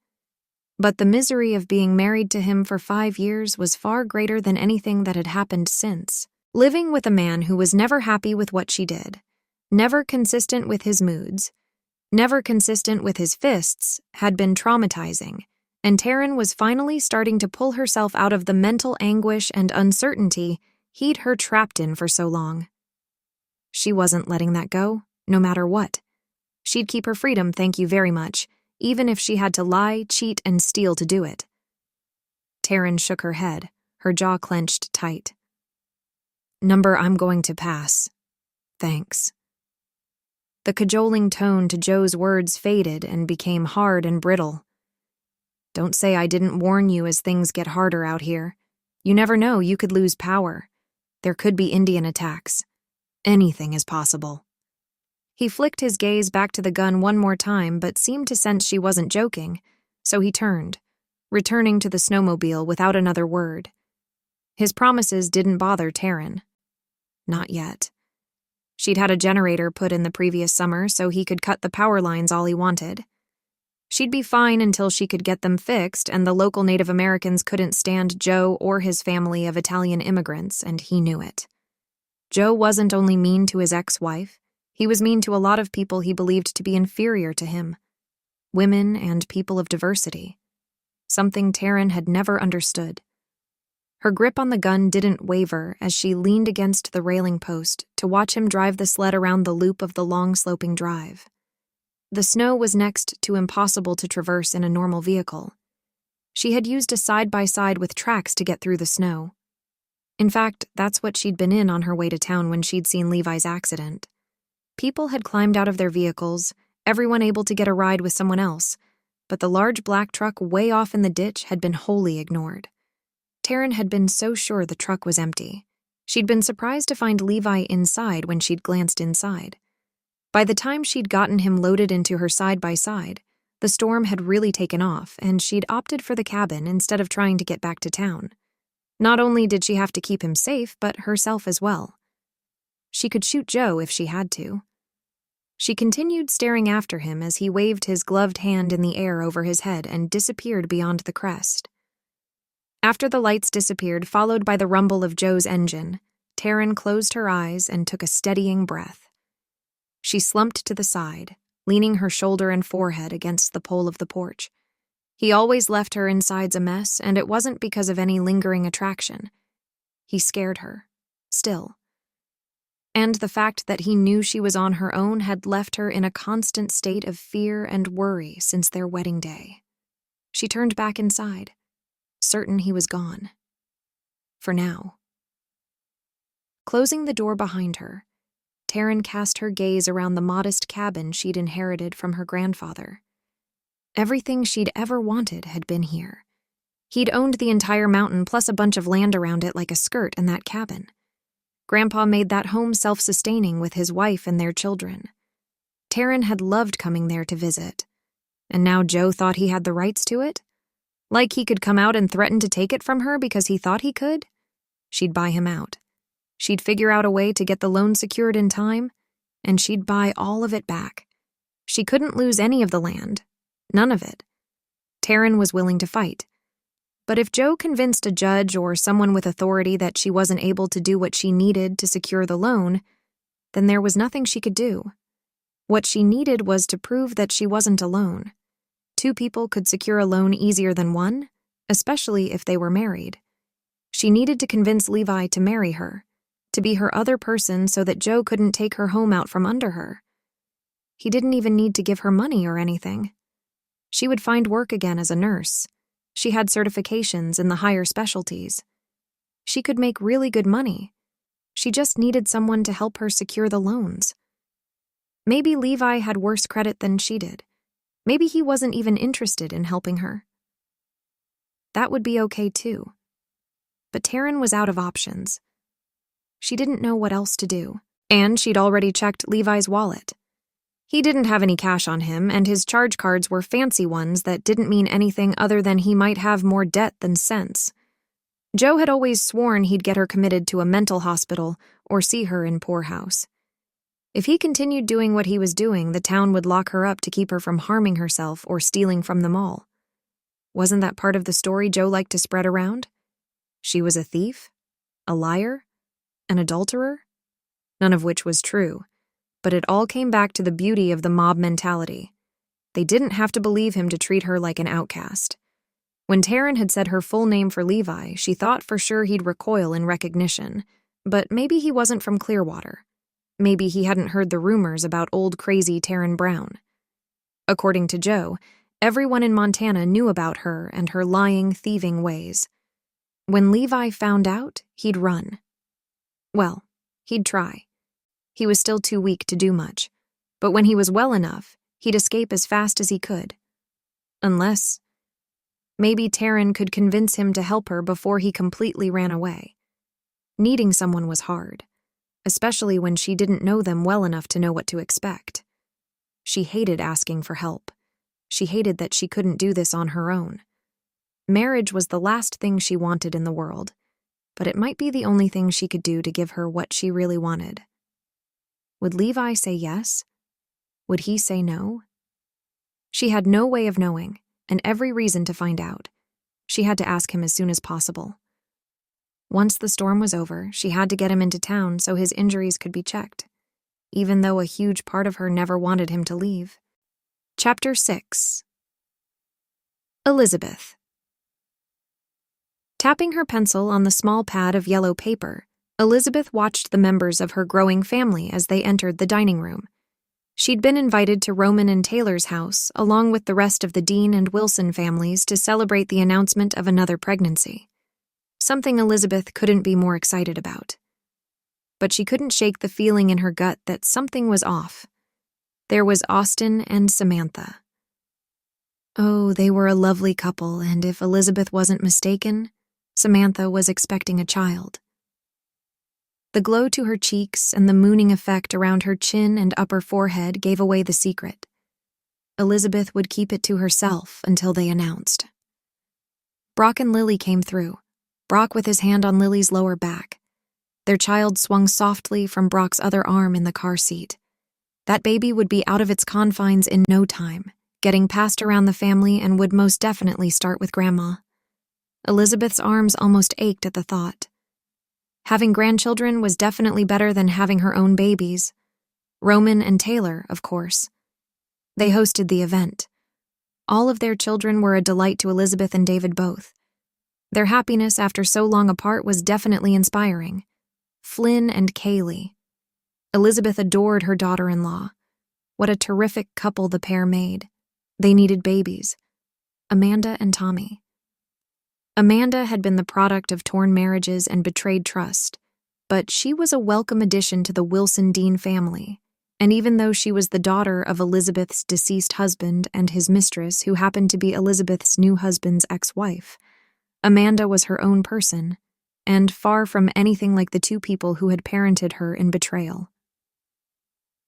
But the misery of being married to him for 5 years was far greater than anything that had happened since. Living with a man who was never happy with what she did, never consistent with his moods, never consistent with his fists, had been traumatizing, and Tarryn was finally starting to pull herself out of the mental anguish and uncertainty he'd her trapped in for so long. She wasn't letting that go, no matter what. She'd keep her freedom, thank you very much, even if she had to lie, cheat, and steal to do it. Tarryn shook her head, her jaw clenched tight. "Number, I'm going to pass. Thanks." The cajoling tone to Joe's words faded and became hard and brittle. "Don't say I didn't warn you as things get harder out here. You never know, you could lose power. There could be Indian attacks. Anything is possible." He flicked his gaze back to the gun one more time but seemed to sense she wasn't joking, so he turned, returning to the snowmobile without another word. His promises didn't bother Tarryn. Not yet. She'd had a generator put in the previous summer so he could cut the power lines all he wanted. She'd be fine until she could get them fixed, and the local Native Americans couldn't stand Joe or his family of Italian immigrants, and he knew it. Joe wasn't only mean to his ex-wife, he was mean to a lot of people he believed to be inferior to him. Women and people of diversity. Something Tarryn had never understood. Her grip on the gun didn't waver as she leaned against the railing post to watch him drive the sled around the loop of the long sloping drive. The snow was next to impossible to traverse in a normal vehicle. She had used a side-by-side with tracks to get through the snow. In fact, that's what she'd been in on her way to town when she'd seen Levi's accident. People had climbed out of their vehicles, everyone able to get a ride with someone else, but the large black truck way off in the ditch had been wholly ignored. Tarryn had been so sure the truck was empty. She'd been surprised to find Levi inside when she'd glanced inside. By the time she'd gotten him loaded into her side-by-side, the storm had really taken off, and she'd opted for the cabin instead of trying to get back to town. Not only did she have to keep him safe, but herself as well. She could shoot Joe if she had to. She continued staring after him as he waved his gloved hand in the air over his head and disappeared beyond the crest. After the lights disappeared, followed by the rumble of Joe's engine, Tarryn closed her eyes and took a steadying breath. She slumped to the side, leaning her shoulder and forehead against the pole of the porch. He always left her insides a mess, and it wasn't because of any lingering attraction. He scared her, still. And the fact that he knew she was on her own had left her in a constant state of fear and worry since their wedding day. She turned back inside, certain he was gone. For now. Closing the door behind her, Tarryn cast her gaze around the modest cabin she'd inherited from her grandfather. Everything she'd ever wanted had been here. He'd owned the entire mountain plus a bunch of land around it like a skirt in that cabin. Grandpa made that home self-sustaining with his wife and their children. Tarryn had loved coming there to visit. And now Joe thought he had the rights to it? Like he could come out and threaten to take it from her because he thought he could? She'd buy him out. She'd figure out a way to get the loan secured in time, and she'd buy all of it back. She couldn't lose any of the land. None of it. Tarryn was willing to fight. But if Joe convinced a judge or someone with authority that she wasn't able to do what she needed to secure the loan, then there was nothing she could do. What she needed was to prove that she wasn't alone. 2 people could secure a loan easier than one, especially if they were married. She needed to convince Levi to marry her, to be her other person so that Joe couldn't take her home out from under her. He didn't even need to give her money or anything. She would find work again as a nurse. She had certifications in the higher specialties. She could make really good money. She just needed someone to help her secure the loans. Maybe Levi had worse credit than she did. Maybe he wasn't even interested in helping her. That would be okay too. But Tarryn was out of options. She didn't know what else to do, and she'd already checked Levi's wallet. He didn't have any cash on him, and his charge cards were fancy ones that didn't mean anything other than he might have more debt than sense. Joe had always sworn he'd get her committed to a mental hospital or see her in poorhouse. If he continued doing what he was doing, the town would lock her up to keep her from harming herself or stealing from them all. Wasn't that part of the story Joe liked to spread around? She was a thief? A liar? An adulterer? None of which was true, but it all came back to the beauty of the mob mentality. They didn't have to believe him to treat her like an outcast. When Tarryn had said her full name for Levi, she thought for sure he'd recoil in recognition, but maybe he wasn't from Clearwater. Maybe he hadn't heard the rumors about old crazy Tarryn Brown. According to Joe, everyone in Montana knew about her and her lying, thieving ways. When Levi found out, he'd run. Well, he'd try. He was still too weak to do much, but when he was well enough, he'd escape as fast as he could. Unless maybe Tarryn could convince him to help her before he completely ran away. Needing someone was hard, especially when she didn't know them well enough to know what to expect. She hated asking for help. She hated that she couldn't do this on her own. Marriage was the last thing she wanted in the world, but it might be the only thing she could do to give her what she really wanted. Would Levi say yes? Would he say no? She had no way of knowing, and every reason to find out. She had to ask him as soon as possible. Once the storm was over, she had to get him into town so his injuries could be checked, even though a huge part of her never wanted him to leave. Chapter 6. Elizabeth. Tapping her pencil on the small pad of yellow paper, Elizabeth watched the members of her growing family as they entered the dining room. She'd been invited to Roman and Taylor's house, along with the rest of the Dean and Wilson families, to celebrate the announcement of another pregnancy. Something Elizabeth couldn't be more excited about. But she couldn't shake the feeling in her gut that something was off. There was Austin and Samantha. Oh, they were a lovely couple, and if Elizabeth wasn't mistaken, Samantha was expecting a child. The glow to her cheeks and the mooning effect around her chin and upper forehead gave away the secret. Elizabeth would keep it to herself until they announced. Brock and Lily came through, Brock with his hand on Lily's lower back. Their child swung softly from Brock's other arm in the car seat. That baby would be out of its confines in no time, getting passed around the family, and would most definitely start with Grandma. Elizabeth's arms almost ached at the thought. Having grandchildren was definitely better than having her own babies. Roman and Taylor, of course. They hosted the event. All of their children were a delight to Elizabeth and David both. Their happiness after so long apart was definitely inspiring. Flynn and Kaylee. Elizabeth adored her daughter-in-law. What a terrific couple the pair made. They needed babies. Amanda and Tommy. Amanda had been the product of torn marriages and betrayed trust, but she was a welcome addition to the Wilson Dean family, and even though she was the daughter of Elizabeth's deceased husband and his mistress, who happened to be Elizabeth's new husband's ex-wife, Amanda was her own person, and far from anything like the two people who had parented her in betrayal.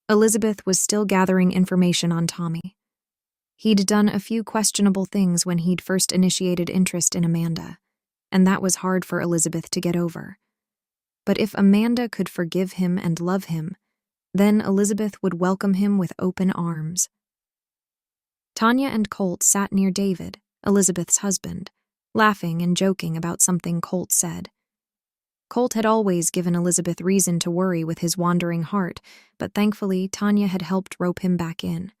Elizabeth was still gathering information on Tommy. He'd done a few questionable things when he'd first initiated interest in Amanda, and that was hard for Elizabeth to get over. But if Amanda could forgive him and love him, then Elizabeth would welcome him with open arms. Tanya and Colt sat near David, Elizabeth's husband, laughing and joking about something Colt said. Colt had always given Elizabeth reason to worry with his wandering heart, but thankfully Tanya had helped rope him back in.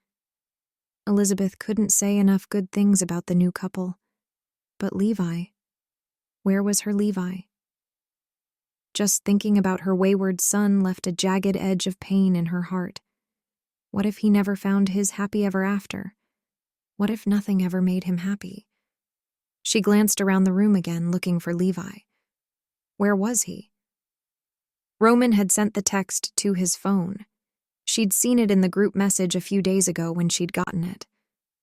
Elizabeth couldn't say enough good things about the new couple. But Levi, where was her Levi? Just thinking about her wayward son left a jagged edge of pain in her heart. What if he never found his happy ever after? What if nothing ever made him happy? She glanced around the room again, looking for Levi. Where was he? Roman had sent the text to his phone. She'd seen it in the group message a few days ago when she'd gotten it.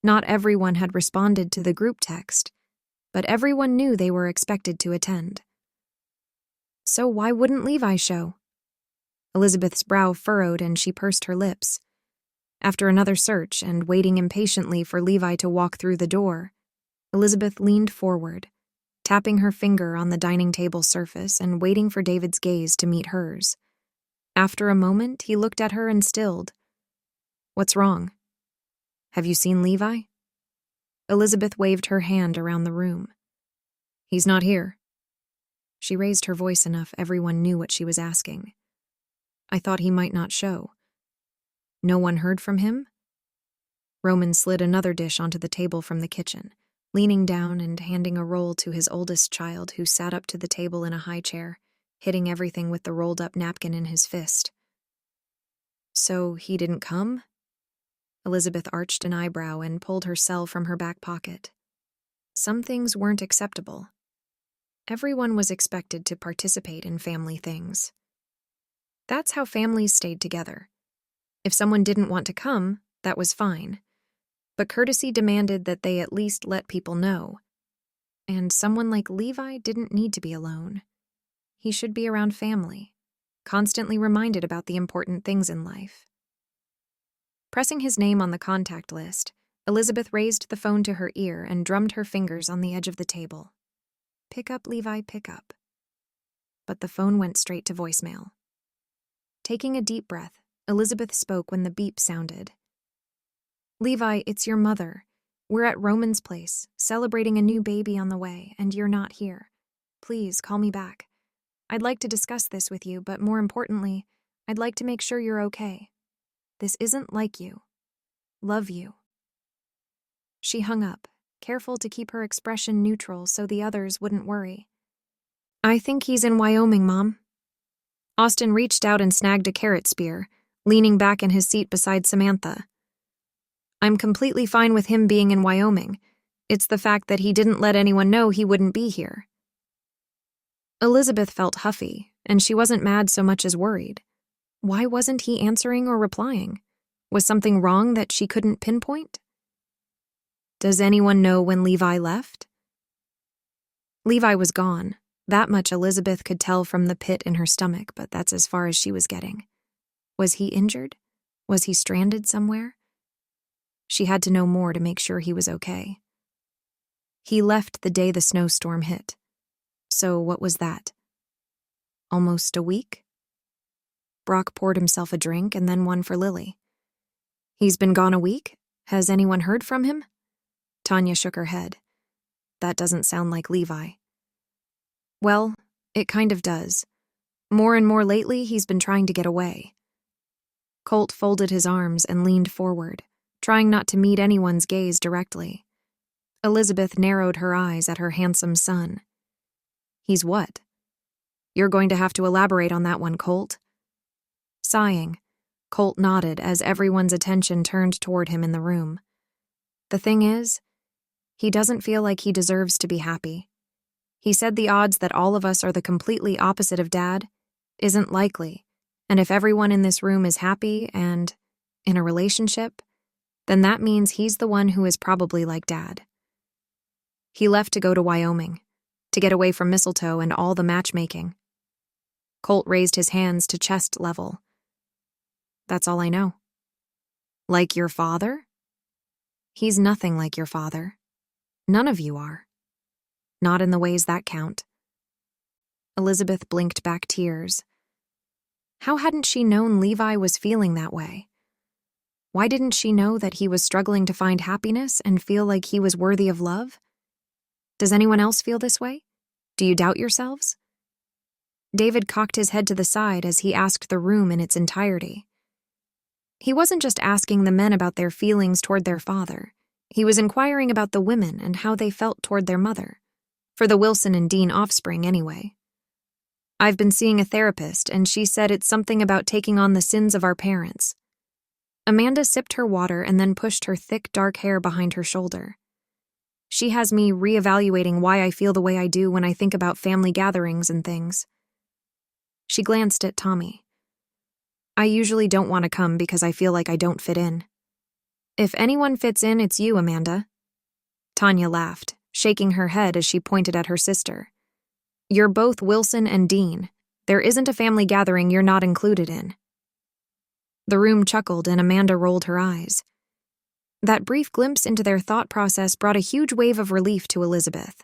Not everyone had responded to the group text, but everyone knew they were expected to attend. So why wouldn't Levi show? Elizabeth's brow furrowed and she pursed her lips. After another search and waiting impatiently for Levi to walk through the door, Elizabeth leaned forward, tapping her finger on the dining table surface and waiting for David's gaze to meet hers. After a moment, he looked at her and stilled. "What's wrong? Have you seen Levi?" Elizabeth waved her hand around the room. "He's not here." She raised her voice enough everyone knew what she was asking. "I thought he might not show." "No one heard from him?" Roman slid another dish onto the table from the kitchen, leaning down and handing a roll to his oldest child, who sat up to the table in a high chair, hitting everything with the rolled-up napkin in his fist. "So he didn't come?" Elizabeth arched an eyebrow and pulled her cell from her back pocket. Some things weren't acceptable. Everyone was expected to participate in family things. That's how families stayed together. If someone didn't want to come, that was fine. But courtesy demanded that they at least let people know. And someone like Levi didn't need to be alone. He should be around family, constantly reminded about the important things in life. Pressing his name on the contact list, Elizabeth raised the phone to her ear and drummed her fingers on the edge of the table. "Pick up, Levi, pick up." But the phone went straight to voicemail. Taking a deep breath, Elizabeth spoke when the beep sounded. "Levi, it's your mother. We're at Roman's place, celebrating a new baby on the way, and you're not here. Please call me back. I'd like to discuss this with you, but more importantly, I'd like to make sure you're okay. This isn't like you. Love you." She hung up, careful to keep her expression neutral so the others wouldn't worry. "I think he's in Wyoming, Mom." Austin reached out and snagged a carrot spear, leaning back in his seat beside Samantha. "I'm completely fine with him being in Wyoming. It's the fact that he didn't let anyone know he wouldn't be here." Elizabeth felt huffy, and she wasn't mad so much as worried. Why wasn't he answering or replying? Was something wrong that she couldn't pinpoint? "Does anyone know when Levi left?" Levi was gone. That much Elizabeth could tell from the pit in her stomach, but that's as far as she was getting. Was he injured? Was he stranded somewhere? She had to know more to make sure he was okay. He left the day the snowstorm hit. So what was that? Almost a week? Brock poured himself a drink and then one for Lily. "He's been gone a week? Has anyone heard from him?" Tanya shook her head. "That doesn't sound like Levi." "Well, it kind of does. More and more lately, he's been trying to get away." Colt folded his arms and leaned forward, trying not to meet anyone's gaze directly. Elizabeth narrowed her eyes at her handsome son. "He's what?" "You're going to have to elaborate on that one, Colt." Sighing, Colt nodded as everyone's attention turned toward him in the room. "The thing is, he doesn't feel like he deserves to be happy. He said the odds that all of us are the completely opposite of Dad isn't likely, and if everyone in this room is happy and in a relationship, then that means he's the one who is probably like Dad. He left to go to Wyoming, to get away from Mistletoe and all the matchmaking." Colt raised his hands to chest level. "That's all I know." "Like your father?" "He's nothing like your father. None of you are. Not in the ways that count." Elizabeth blinked back tears. How hadn't she known Levi was feeling that way? Why didn't she know that he was struggling to find happiness and feel like he was worthy of love? Does anyone else feel this way? Do you doubt yourselves? David cocked his head to the side as he asked the room in its entirety. He wasn't just asking the men about their feelings toward their father. He was inquiring about the women and how they felt toward their mother. For the Wilson and Dean offspring, anyway. "I've been seeing a therapist, and she said it's something about taking on the sins of our parents." Amanda sipped her water and then pushed her thick, dark hair behind her shoulder. "She has me reevaluating why I feel the way I do when I think about family gatherings and things." She glanced at Tommy. "I usually don't want to come because I feel like I don't fit in." "If anyone fits in, it's you, Amanda." Tanya laughed, shaking her head as she pointed at her sister. "You're both Wilson and Dean. There isn't a family gathering you're not included in." The room chuckled and Amanda rolled her eyes. That brief glimpse into their thought process brought a huge wave of relief to Elizabeth.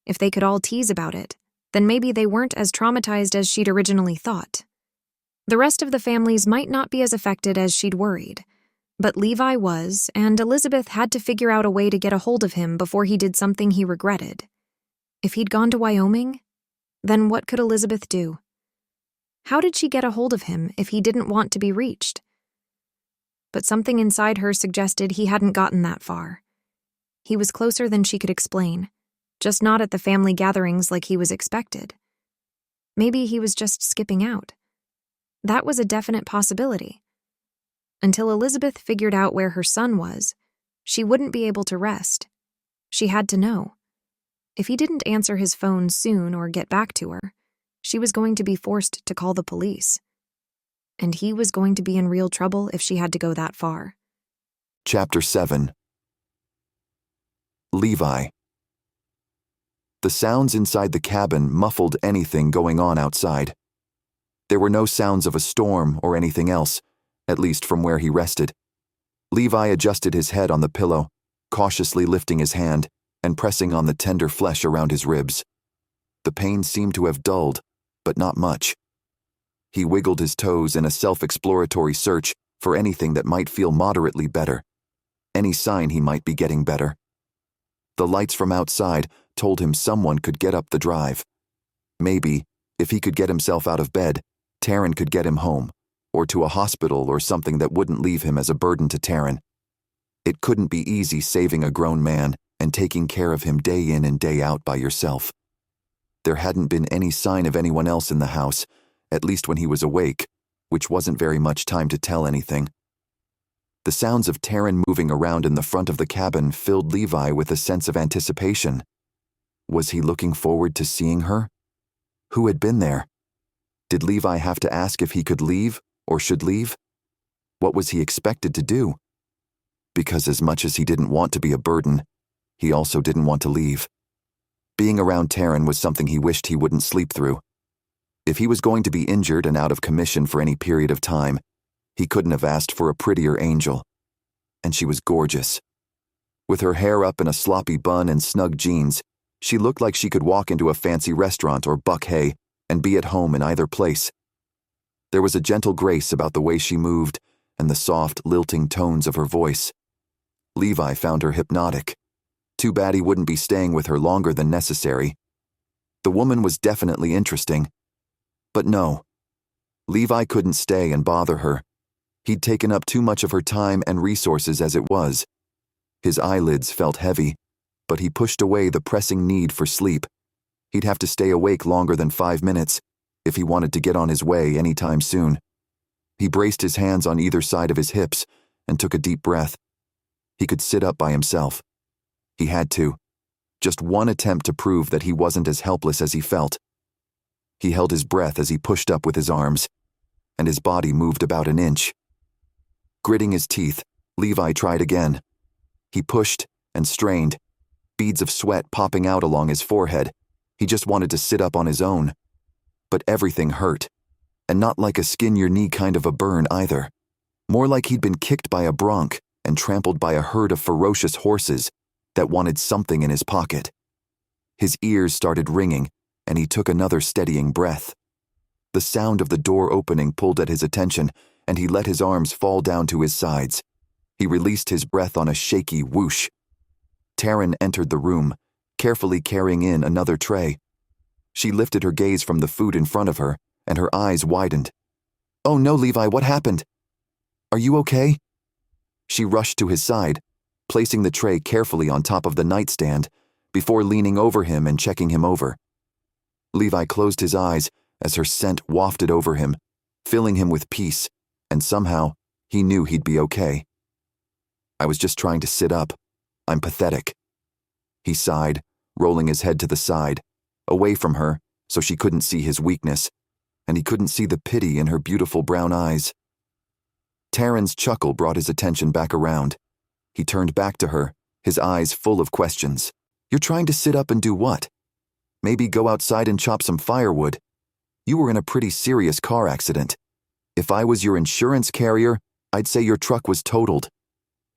If they could all tease about it, then maybe they weren't as traumatized as she'd originally thought. The rest of the families might not be as affected as she'd worried, but Levi was, and Elizabeth had to figure out a way to get a hold of him before he did something he regretted. If he'd gone to Wyoming, then what could Elizabeth do? How did she get a hold of him if he didn't want to be reached? But something inside her suggested he hadn't gotten that far. He was closer than she could explain, just not at the family gatherings like he was expected. Maybe he was just skipping out. That was a definite possibility. Until Elizabeth figured out where her son was, she wouldn't be able to rest. She had to know. If he didn't answer his phone soon or get back to her, she was going to be forced to call the police. And he was going to be in real trouble if she had to go that far. Chapter 7. Levi. The sounds inside the cabin muffled anything going on outside. There were no sounds of a storm or anything else, at least from where he rested. Levi adjusted his head on the pillow, cautiously lifting his hand and pressing on the tender flesh around his ribs. The pain seemed to have dulled, but not much. He wiggled his toes in a self-exploratory search for anything that might feel moderately better, any sign he might be getting better. The lights from outside told him someone could get up the drive. Maybe, if he could get himself out of bed, Tarryn could get him home, or to a hospital or something that wouldn't leave him as a burden to Tarryn. It couldn't be easy saving a grown man and taking care of him day in and day out by yourself. There hadn't been any sign of anyone else in the house, at least when he was awake, which wasn't very much time to tell anything. The sounds of Tarryn moving around in the front of the cabin filled Levi with a sense of anticipation. Was he looking forward to seeing her? Who had been there? Did Levi have to ask if he could leave or should leave? What was he expected to do? Because as much as he didn't want to be a burden, he also didn't want to leave. Being around Tarryn was something he wished he wouldn't sleep through. If he was going to be injured and out of commission for any period of time, he couldn't have asked for a prettier angel. And she was gorgeous. With her hair up in a sloppy bun and snug jeans, she looked like she could walk into a fancy restaurant or buck hay and be at home in either place. There was a gentle grace about the way she moved and the soft, lilting tones of her voice. Levi found her hypnotic. Too bad he wouldn't be staying with her longer than necessary. The woman was definitely interesting. But no, Levi couldn't stay and bother her. He'd taken up too much of her time and resources as it was. His eyelids felt heavy, but he pushed away the pressing need for sleep. He'd have to stay awake longer than 5 minutes if he wanted to get on his way anytime soon. He braced his hands on either side of his hips and took a deep breath. He could sit up by himself. He had to. Just one attempt to prove that he wasn't as helpless as he felt. He held his breath as he pushed up with his arms, and his body moved about an inch. Gritting his teeth, Levi tried again. He pushed and strained, beads of sweat popping out along his forehead. He just wanted to sit up on his own. But everything hurt, and not like a skin-your-knee kind of a burn either. More like he'd been kicked by a bronc and trampled by a herd of ferocious horses that wanted something in his pocket. His ears started ringing, and he took another steadying breath. The sound of the door opening pulled at his attention, and he let his arms fall down to his sides. He released his breath on a shaky whoosh. Tarryn entered the room, carefully carrying in another tray. She lifted her gaze from the food in front of her, and her eyes widened. "Oh no, Levi, what happened? Are you okay?" She rushed to his side, placing the tray carefully on top of the nightstand before leaning over him and checking him over. Levi closed his eyes as her scent wafted over him, filling him with peace, and somehow he knew he'd be okay. "I was just trying to sit up. I'm pathetic." He sighed, rolling his head to the side, away from her so she couldn't see his weakness, and he couldn't see the pity in her beautiful brown eyes. Tarryn's chuckle brought his attention back around. He turned back to her, his eyes full of questions. "You're trying to sit up and do what? Maybe go outside and chop some firewood. You were in a pretty serious car accident. If I was your insurance carrier, I'd say your truck was totaled.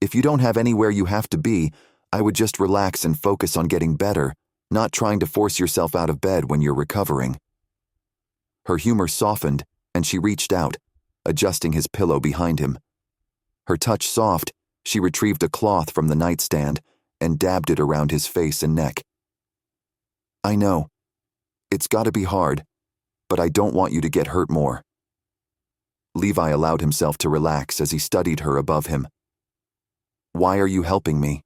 If you don't have anywhere you have to be, I would just relax and focus on getting better, not trying to force yourself out of bed when you're recovering. Her humor softened, and she reached out, adjusting his pillow behind him. Her touch soft, she retrieved a cloth from the nightstand and dabbed it around his face and neck. I know. It's gotta be hard, but I don't want you to get hurt more. Levi allowed himself to relax as he studied her above him. Why are you helping me?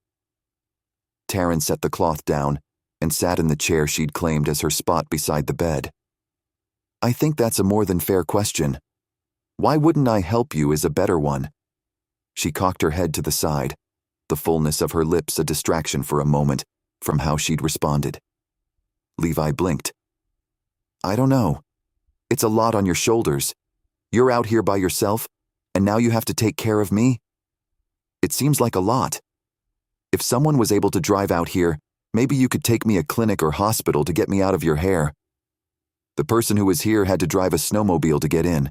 Tarryn set the cloth down and sat in the chair she'd claimed as her spot beside the bed. I think that's a more than fair question. Why wouldn't I help you is a better one. She cocked her head to the side, the fullness of her lips a distraction for a moment from how she'd responded. Levi blinked. I don't know. It's a lot on your shoulders. You're out here by yourself, and now you have to take care of me? It seems like a lot. If someone was able to drive out here, maybe you could take me a clinic or hospital to get me out of your hair. The person who was here had to drive a snowmobile to get in.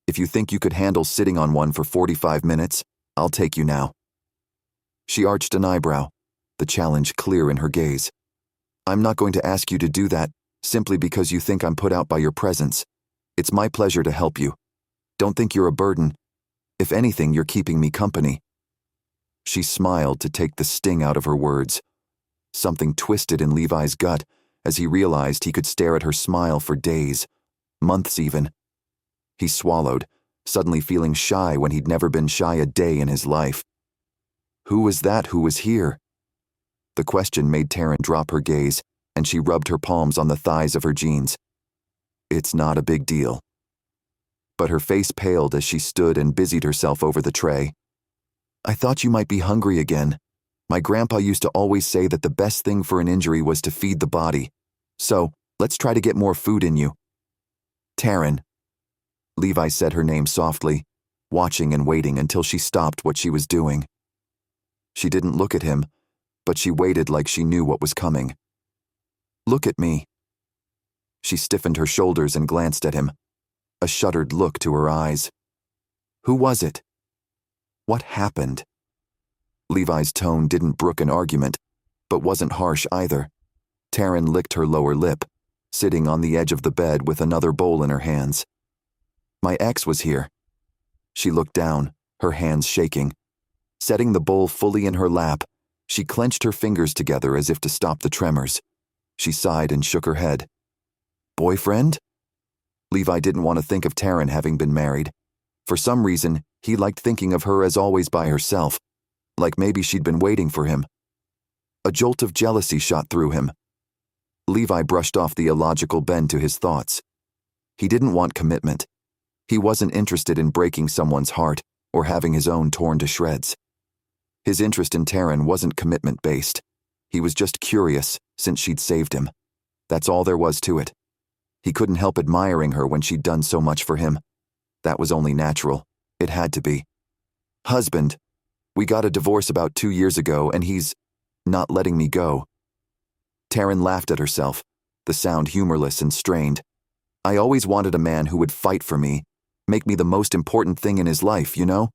If you think you could handle sitting on one for 45 minutes, I'll take you now. She arched an eyebrow, the challenge clear in her gaze. I'm not going to ask you to do that simply because you think I'm put out by your presence. It's my pleasure to help you. Don't think you're a burden. If anything, you're keeping me company. She smiled to take the sting out of her words. Something twisted in Levi's gut as he realized he could stare at her smile for days, months even. He swallowed, suddenly feeling shy when he'd never been shy a day in his life. Who was that who was here? The question made Tarryn drop her gaze, and she rubbed her palms on the thighs of her jeans. It's not a big deal. But her face paled as she stood and busied herself over the tray. I thought you might be hungry again. My grandpa used to always say that the best thing for an injury was to feed the body. So, let's try to get more food in you. Tarryn. Levi said her name softly, watching and waiting until she stopped what she was doing. She didn't look at him, but she waited like she knew what was coming. Look at me. She stiffened her shoulders and glanced at him, a shuddered look to her eyes. Who was it? What happened? Levi's tone didn't brook an argument, but wasn't harsh either. Tarryn licked her lower lip, sitting on the edge of the bed with another bowl in her hands. My ex was here. She looked down, her hands shaking. Setting the bowl fully in her lap, she clenched her fingers together as if to stop the tremors. She sighed and shook her head. Boyfriend? Levi didn't want to think of Tarryn having been married. For some reason, he liked thinking of her as always by herself, like maybe she'd been waiting for him. A jolt of jealousy shot through him. Levi brushed off the illogical bend to his thoughts. He didn't want commitment. He wasn't interested in breaking someone's heart or having his own torn to shreds. His interest in Tarryn wasn't commitment-based. He was just curious since she'd saved him. That's all there was to it. He couldn't help admiring her when she'd done so much for him. That was only natural. It had to be. Husband. We got a divorce about 2 years ago, and he's not letting me go. Tarryn laughed at herself, the sound humorless and strained. I always wanted a man who would fight for me, make me the most important thing in his life, you know?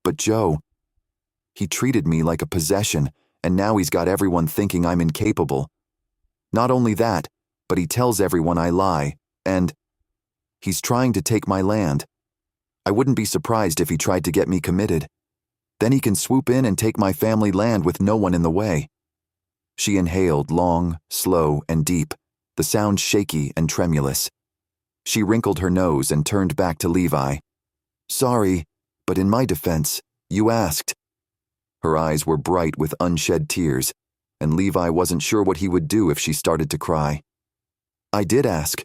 But Joe, he treated me like a possession, and now he's got everyone thinking I'm incapable. Not only that, but he tells everyone I lie, and he's trying to take my land. I wouldn't be surprised if he tried to get me committed. Then he can swoop in and take my family land with no one in the way. She inhaled long, slow, and deep, the sound shaky and tremulous. She wrinkled her nose and turned back to Levi. Sorry, but in my defense, you asked. Her eyes were bright with unshed tears, and Levi wasn't sure what he would do if she started to cry. I did ask.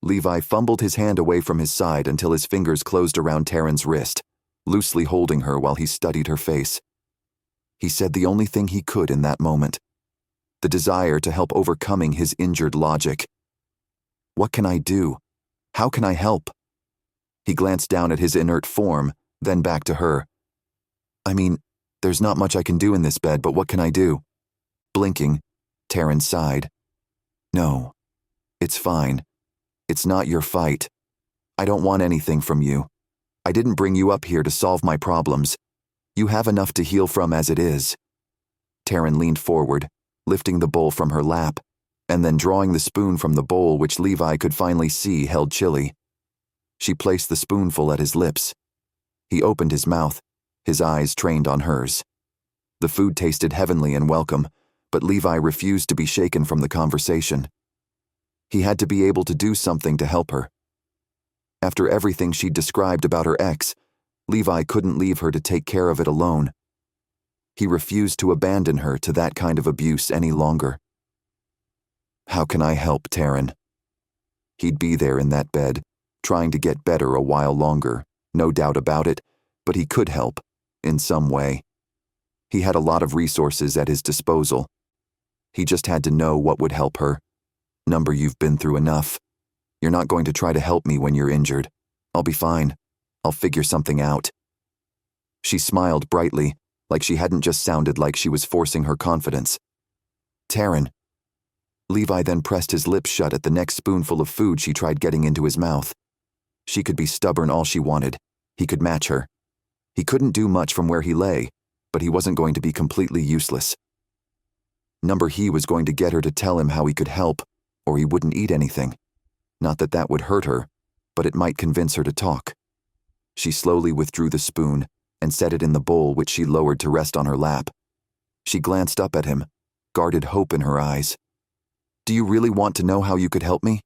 Levi fumbled his hand away from his side until his fingers closed around Tarryn's wrist, loosely holding her while he studied her face. He said the only thing he could in that moment. The desire to help overcoming his injured logic. What can I do? How can I help? He glanced down at his inert form, then back to her. I mean, there's not much I can do in this bed, but what can I do? Blinking, Tarryn sighed. No, it's fine. It's not your fight. I don't want anything from you. I didn't bring you up here to solve my problems. You have enough to heal from as it is. Tarryn leaned forward, lifting the bowl from her lap, and then drawing the spoon from the bowl which Levi could finally see held chili. She placed the spoonful at his lips. He opened his mouth, his eyes trained on hers. The food tasted heavenly and welcome, but Levi refused to be shaken from the conversation. He had to be able to do something to help her. After everything she'd described about her ex, Levi couldn't leave her to take care of it alone. He refused to abandon her to that kind of abuse any longer. How can I help, Tarryn? He'd be there in that bed, trying to get better a while longer, no doubt about it, but he could help, in some way. He had a lot of resources at his disposal. He just had to know what would help her. Number, you've been through enough. You're not going to try to help me when you're injured. I'll be fine. I'll figure something out. She smiled brightly, like she hadn't just sounded like she was forcing her confidence. Tarryn. Levi then pressed his lips shut at the next spoonful of food she tried getting into his mouth. She could be stubborn all she wanted. He could match her. He couldn't do much from where he lay, but he wasn't going to be completely useless. Number, he was going to get her to tell him how he could help, or he wouldn't eat anything. Not that that would hurt her, but it might convince her to talk. She slowly withdrew the spoon and set it in the bowl which she lowered to rest on her lap. She glanced up at him, guarded hope in her eyes. Do you really want to know how you could help me?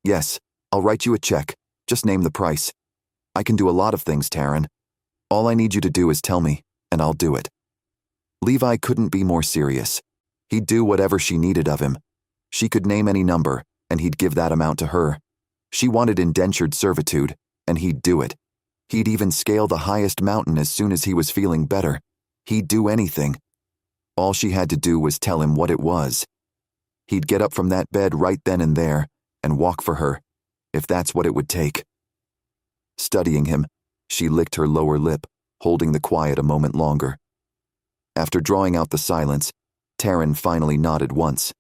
Yes, I'll write you a check. Just name the price. I can do a lot of things, Tarryn. All I need you to do is tell me, and I'll do it. Levi couldn't be more serious. He'd do whatever she needed of him. She could name any number, and he'd give that amount to her. She wanted indentured servitude, and he'd do it. He'd even scale the highest mountain as soon as he was feeling better. He'd do anything. All she had to do was tell him what it was. He'd get up from that bed right then and there and walk for her, if that's what it would take. Studying him, she licked her lower lip, holding the quiet a moment longer. After drawing out the silence, Tarryn finally nodded once.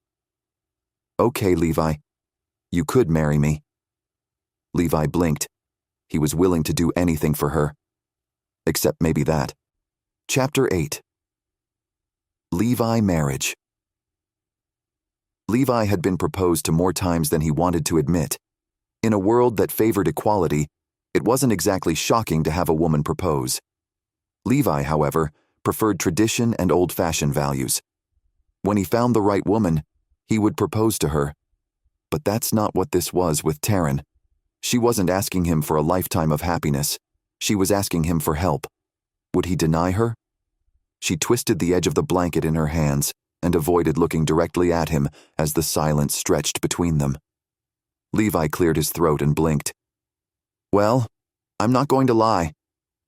Okay, Levi. You could marry me. Levi blinked. He was willing to do anything for her. Except maybe that. Chapter 8. Levi marriage. Levi had been proposed to more times than he wanted to admit. In a world that favored equality, it wasn't exactly shocking to have a woman propose. Levi, however, preferred tradition and old-fashioned values. When he found the right woman, he would propose to her. But that's not what this was with Tarryn. She wasn't asking him for a lifetime of happiness. She was asking him for help. Would he deny her? She twisted the edge of the blanket in her hands and avoided looking directly at him as the silence stretched between them. Levi cleared his throat and blinked. Well, I'm not going to lie.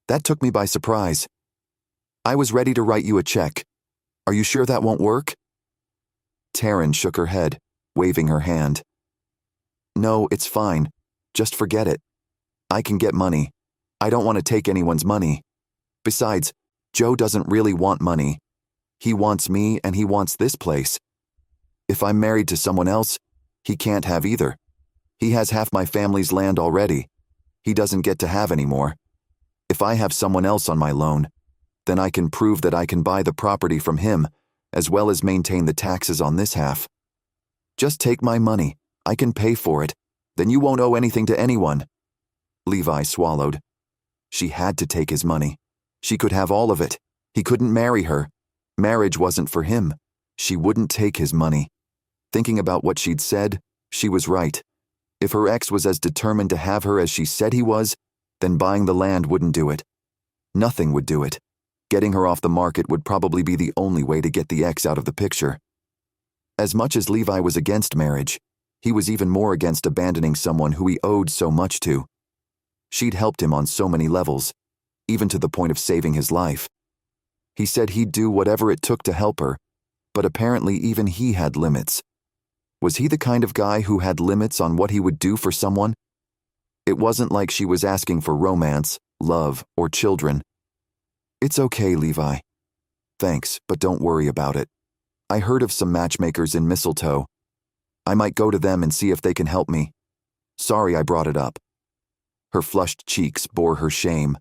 That took me by surprise. I was ready to write you a check. Are you sure that won't work? Tarryn shook her head, waving her hand. No, it's fine. Just forget it. I can get money. I don't want to take anyone's money. Besides, Joe doesn't really want money. He wants me and he wants this place. If I'm married to someone else, he can't have either. He has half my family's land already. He doesn't get to have any more. If I have someone else on my loan, then I can prove that I can buy the property from him, as well as maintain the taxes on this half. Just take my money. I can pay for it. Then you won't owe anything to anyone. Levi swallowed. She had to take his money. She could have all of it. He couldn't marry her. Marriage wasn't for him. She wouldn't take his money. Thinking about what she'd said, she was right. If her ex was as determined to have her as she said he was, then buying the land wouldn't do it. Nothing would do it. Getting her off the market would probably be the only way to get the ex out of the picture. As much as Levi was against marriage, he was even more against abandoning someone who he owed so much to. She'd helped him on so many levels, even to the point of saving his life. He said he'd do whatever it took to help her, but apparently even he had limits. Was he the kind of guy who had limits on what he would do for someone? It wasn't like she was asking for romance, love, or children. It's okay, Levi. Thanks, but don't worry about it. I heard of some matchmakers in Mistletoe. I might go to them and see if they can help me. Sorry I brought it up. Her flushed cheeks bore her shame.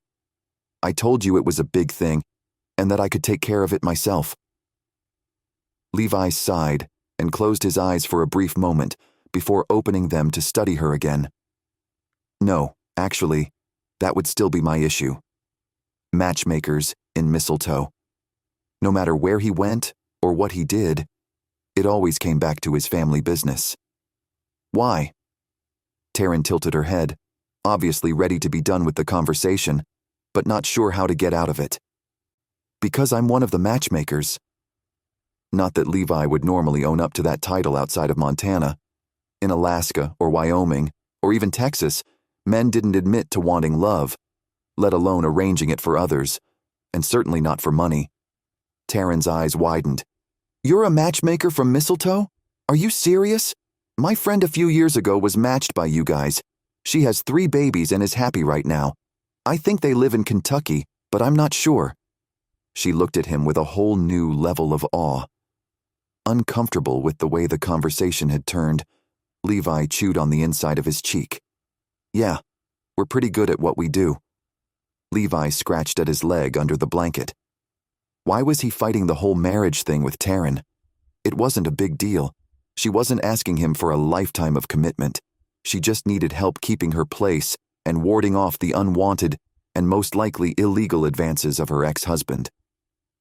I told you it was a big thing, and that I could take care of it myself. Levi sighed and closed his eyes for a brief moment before opening them to study her again. No, actually, that would still be my issue. Matchmakers in Mistletoe. No matter where he went or what he did, it always came back to his family business. Why? Tarryn tilted her head, obviously ready to be done with the conversation, but not sure how to get out of it. Because I'm one of the matchmakers. Not that Levi would normally own up to that title outside of Montana. In Alaska or Wyoming or even Texas, men didn't admit to wanting love, let alone arranging it for others, and certainly not for money. Tarryn's eyes widened. You're a matchmaker from Mistletoe? Are you serious? My friend a few years ago was matched by you guys. She has 3 babies and is happy right now. I think they live in Kentucky, but I'm not sure. She looked at him with a whole new level of awe. Uncomfortable with the way the conversation had turned, Levi chewed on the inside of his cheek. Yeah, we're pretty good at what we do. Levi scratched at his leg under the blanket. Why was he fighting the whole marriage thing with Tarryn? It wasn't a big deal. She wasn't asking him for a lifetime of commitment. She just needed help keeping her place and warding off the unwanted and most likely illegal advances of her ex-husband.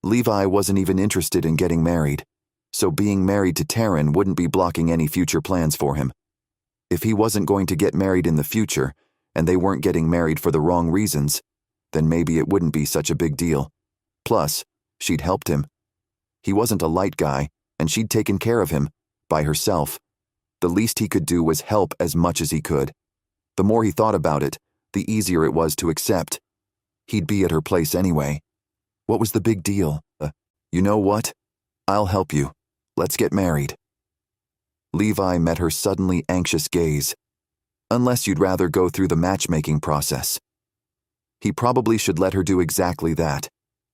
Levi wasn't even interested in getting married, so being married to Tarryn wouldn't be blocking any future plans for him. If he wasn't going to get married in the future, and they weren't getting married for the wrong reasons, then maybe it wouldn't be such a big deal. Plus, she'd helped him. He wasn't a light guy, and she'd taken care of him, by herself. The least he could do was help as much as he could. The more he thought about it, the easier it was to accept. He'd be at her place anyway. What was the big deal? You know what? I'll help you. Let's get married. Levi met her suddenly anxious gaze. Unless you'd rather go through the matchmaking process. He probably should let her do exactly that.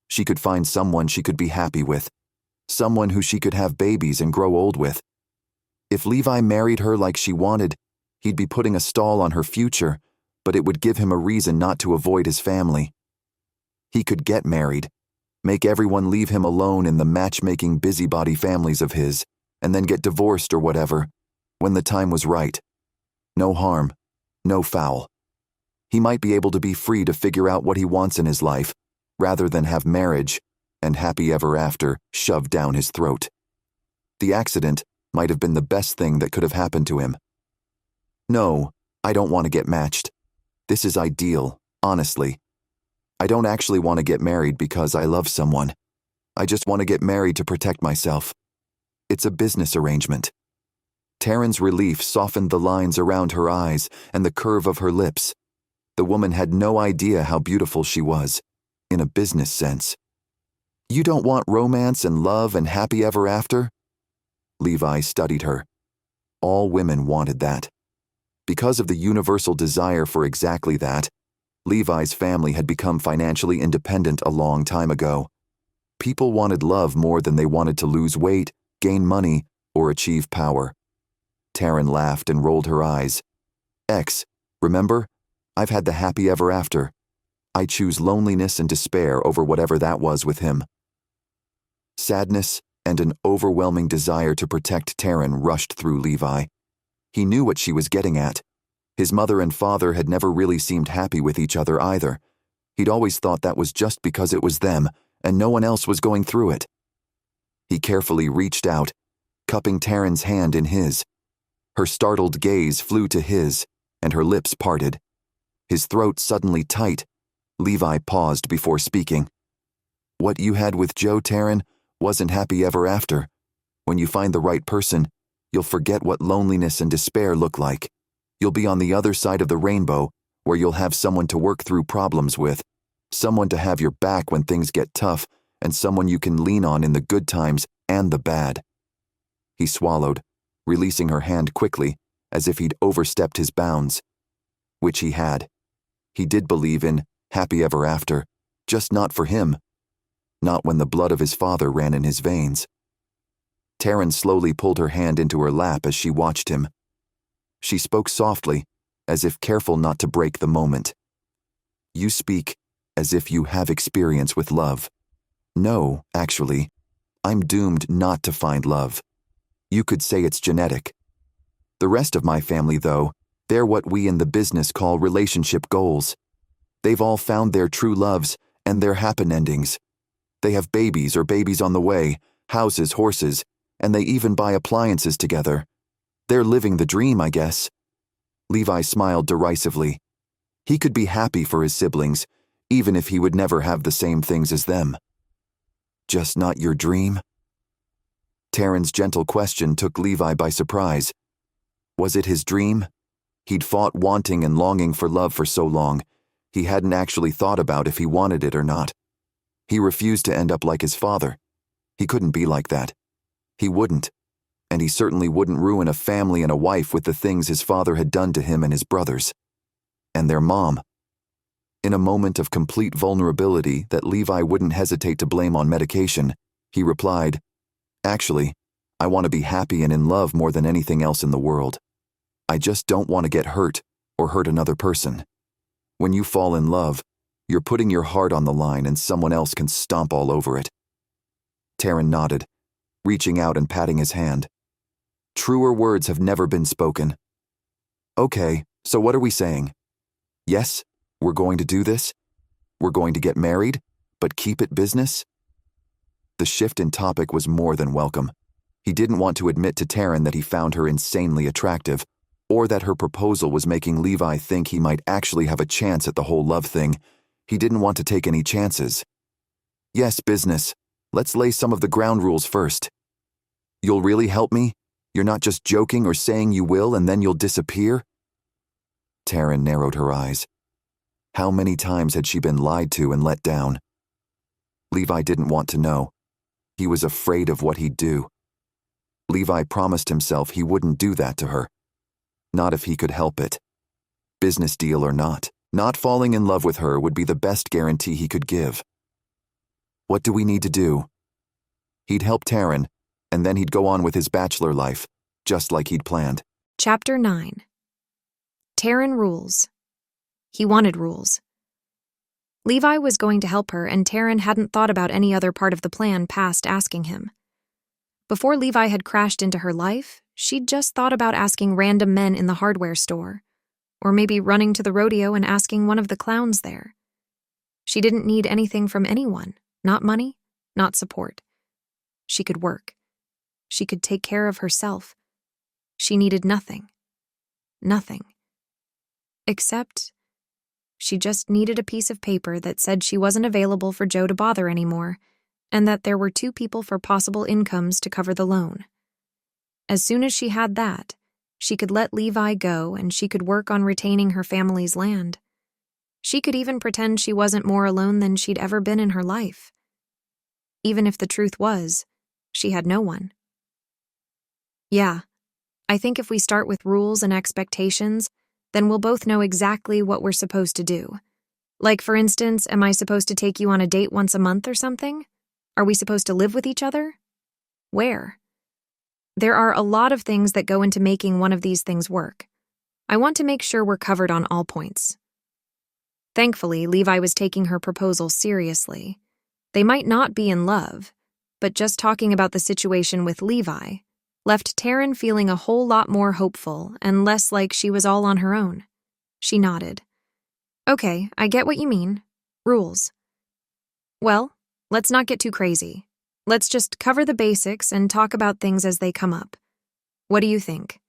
She could find someone she could be happy with. Someone who she could have babies and grow old with. If Levi married her like she wanted, he'd be putting a stall on her future, but it would give him a reason not to avoid his family. He could get married, make everyone leave him alone in the matchmaking busybody families of his, and then get divorced or whatever, when the time was right. No harm, no foul. He might be able to be free to figure out what he wants in his life, rather than have marriage and happy ever after shoved down his throat. The accident might have been the best thing that could have happened to him. No, I don't want to get matched. This is ideal, honestly. I don't actually want to get married because I love someone. I just want to get married to protect myself. It's a business arrangement. Tarryn's relief softened the lines around her eyes and the curve of her lips. The woman had no idea how beautiful she was, in a business sense. You don't want romance and love and happy ever after? Levi studied her. All women wanted that. Because of the universal desire for exactly that, Levi's family had become financially independent a long time ago. People wanted love more than they wanted to lose weight, gain money, or achieve power. Tarryn laughed and rolled her eyes. Remember? I've had the happy ever after. I choose loneliness and despair over whatever that was with him. Sadness and an overwhelming desire to protect Tarryn rushed through Levi. He knew what she was getting at. His mother and father had never really seemed happy with each other either. He'd always thought that was just because it was them, and no one else was going through it. He carefully reached out, cupping Tarryn's hand in his. Her startled gaze flew to his, and her lips parted. His throat suddenly tight. Levi paused before speaking. What you had with Joe, Tarryn, wasn't happy ever after. When you find the right person, you'll forget what loneliness and despair look like. You'll be on the other side of the rainbow, where you'll have someone to work through problems with, someone to have your back when things get tough, and someone you can lean on in the good times and the bad. He swallowed, releasing her hand quickly, as if he'd overstepped his bounds. Which he had. He did believe in happy ever after, just not for him. Not when the blood of his father ran in his veins. Tarryn slowly pulled her hand into her lap as she watched him. She spoke softly, as if careful not to break the moment. You speak as if you have experience with love. No, actually. I'm doomed not to find love. You could say it's genetic. The rest of my family, though, they're what we in the business call relationship goals. They've all found their true loves and their happy endings. They have babies or babies on the way, houses, horses, and they even buy appliances together. They're living the dream, I guess. Levi smiled derisively. He could be happy for his siblings, even if he would never have the same things as them. Just not your dream? Tarryn's gentle question took Levi by surprise. Was it his dream? He'd fought wanting and longing for love for so long, he hadn't actually thought about if he wanted it or not. He refused to end up like his father. He couldn't be like that. He wouldn't. And he certainly wouldn't ruin a family and a wife with the things his father had done to him and his brothers. And their mom. In a moment of complete vulnerability that Levi wouldn't hesitate to blame on medication, he replied, "Actually, I want to be happy and in love more than anything else in the world. I just don't want to get hurt or hurt another person. When you fall in love, you're putting your heart on the line and someone else can stomp all over it." Tarryn nodded, reaching out and patting his hand. Truer words have never been spoken. "Okay, so what are we saying? Yes, we're going to do this? We're going to get married, but keep it business?" The shift in topic was more than welcome. He didn't want to admit to Tarryn that he found her insanely attractive, or that her proposal was making Levi think he might actually have a chance at the whole love thing. He didn't want to take any chances. "Yes, business. Let's lay some of the ground rules first. You'll really help me? You're not just joking or saying you will and then you'll disappear?" Tarryn narrowed her eyes. How many times had she been lied to and let down? Levi didn't want to know. He was afraid of what he'd do. Levi promised himself he wouldn't do that to her. Not if he could help it. Business deal or not falling in love with her would be the best guarantee he could give. What do we need to do? He'd help Tarryn, and then he'd go on with his bachelor life, just like he'd planned. Chapter 9. Tarryn rules. He wanted rules. Levi was going to help her, and Tarryn hadn't thought about any other part of the plan past asking him. Before Levi had crashed into her life, she'd just thought about asking random men in the hardware store, or maybe running to the rodeo and asking one of the clowns there. She didn't need anything from anyone, not money, not support. She could work. She could take care of herself. She needed nothing. Nothing. Except she just needed a piece of paper that said she wasn't available for Joe to bother anymore, and that there were 2 people for possible incomes to cover the loan. As soon as she had that, she could let Levi go and she could work on retaining her family's land. She could even pretend she wasn't more alone than she'd ever been in her life. Even if the truth was, she had no one. Yeah, I think if we start with rules and expectations, then we'll both know exactly what we're supposed to do. Like, for instance, am I supposed to take you on a date once a month or something? Are we supposed to live with each other? Where? There are a lot of things that go into making one of these things work. I want to make sure we're covered on all points. Thankfully, Levi was taking her proposal seriously. They might not be in love, but just talking about the situation with Levi left Tarryn feeling a whole lot more hopeful and less like she was all on her own. She nodded. Okay, I get what you mean. Rules. Well, let's not get too crazy. Let's just cover the basics and talk about things as they come up. What do you think?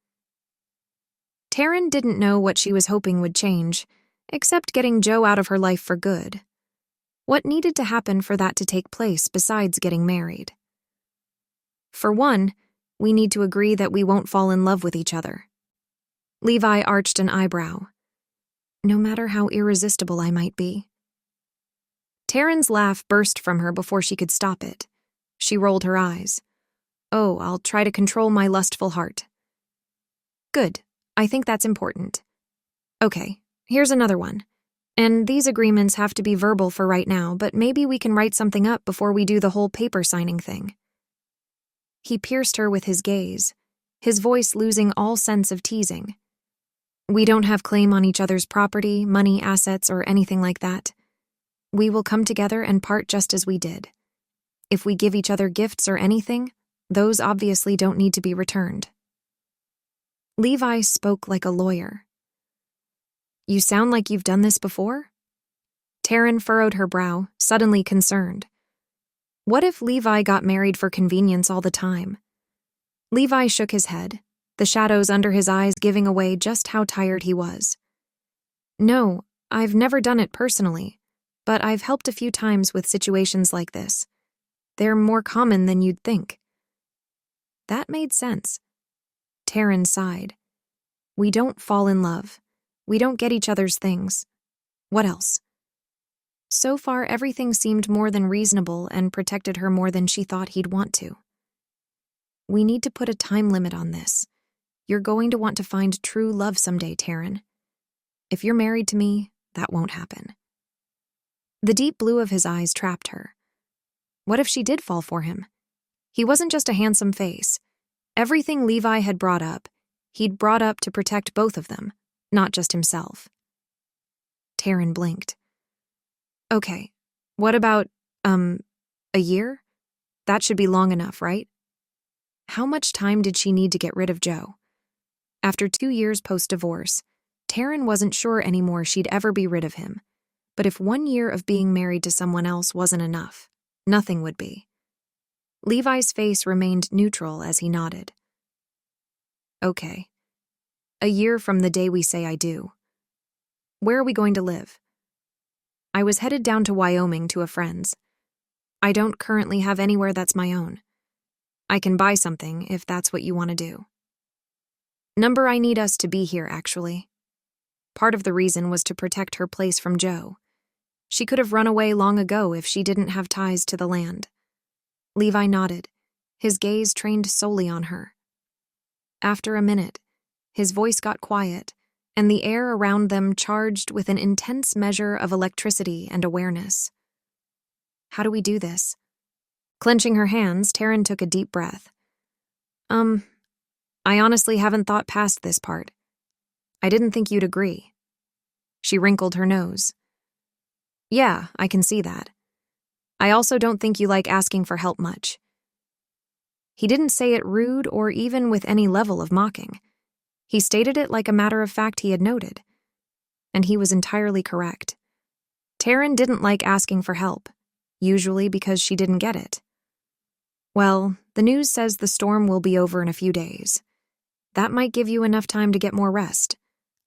Tarryn didn't know what she was hoping would change, except getting Joe out of her life for good. What needed to happen for that to take place besides getting married? For one, we need to agree that we won't fall in love with each other. Levi arched an eyebrow. No matter how irresistible I might be. Tarryn's laugh burst from her before she could stop it. She rolled her eyes. Oh, I'll try to control my lustful heart. Good. I think that's important. Okay, here's another one. And these agreements have to be verbal for right now, but maybe we can write something up before we do the whole paper signing thing. He pierced her with his gaze, his voice losing all sense of teasing. We don't have claim on each other's property, money, assets, or anything like that. We will come together and part just as we did. If we give each other gifts or anything, those obviously don't need to be returned. Levi spoke like a lawyer. You sound like you've done this before? Tarryn furrowed her brow, suddenly concerned. What if Levi got married for convenience all the time? Levi shook his head, the shadows under his eyes giving away just how tired he was. No, I've never done it personally, but I've helped a few times with situations like this. They're more common than you'd think. That made sense. Tarryn sighed. We don't fall in love. We don't get each other's things. What else? So far, everything seemed more than reasonable and protected her more than she thought he'd want to. We need to put a time limit on this. You're going to want to find true love someday, Tarryn. If you're married to me, that won't happen. The deep blue of his eyes trapped her. What if she did fall for him? He wasn't just a handsome face. Everything Levi had brought up, he'd brought up to protect both of them, not just himself. Tarryn blinked. Okay, what about, a year? That should be long enough, right? How much time did she need to get rid of Joe? After 2 years post-divorce, Tarryn wasn't sure anymore she'd ever be rid of him. But if 1 year of being married to someone else wasn't enough, nothing would be. Levi's face remained neutral as he nodded. Okay. A year from the day we say I do. Where are we going to live? I was headed down to Wyoming to a friend's. I don't currently have anywhere that's my own. I can buy something if that's what you want to do. Number I need us to be here, actually. Part of the reason was to protect her place from Joe. She could have run away long ago if she didn't have ties to the land. Levi nodded, his gaze trained solely on her. After a minute, his voice got quiet, and the air around them charged with an intense measure of electricity and awareness. How do we do this? Clenching her hands, Tarryn took a deep breath. I honestly haven't thought past this part. I didn't think you'd agree. She wrinkled her nose. Yeah, I can see that. I also don't think you like asking for help much. He didn't say it rude or even with any level of mocking. He stated it like a matter of fact he had noted. And he was entirely correct. Tarryn didn't like asking for help, usually because she didn't get it. Well, the news says the storm will be over in a few days. That might give you enough time to get more rest.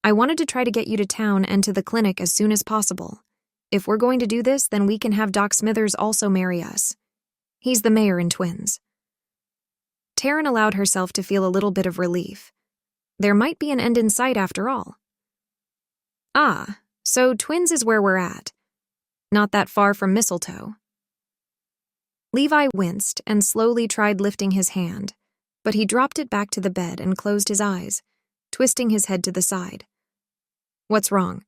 I wanted to try to get you to town and to the clinic as soon as possible. If we're going to do this, then we can have Doc Smithers also marry us. He's the mayor in Twins. Tarryn allowed herself to feel a little bit of relief. There might be an end in sight after all. Ah, so Twins is where we're at. Not that far from Mistletoe. Levi winced and slowly tried lifting his hand, but he dropped it back to the bed and closed his eyes, twisting his head to the side. What's wrong?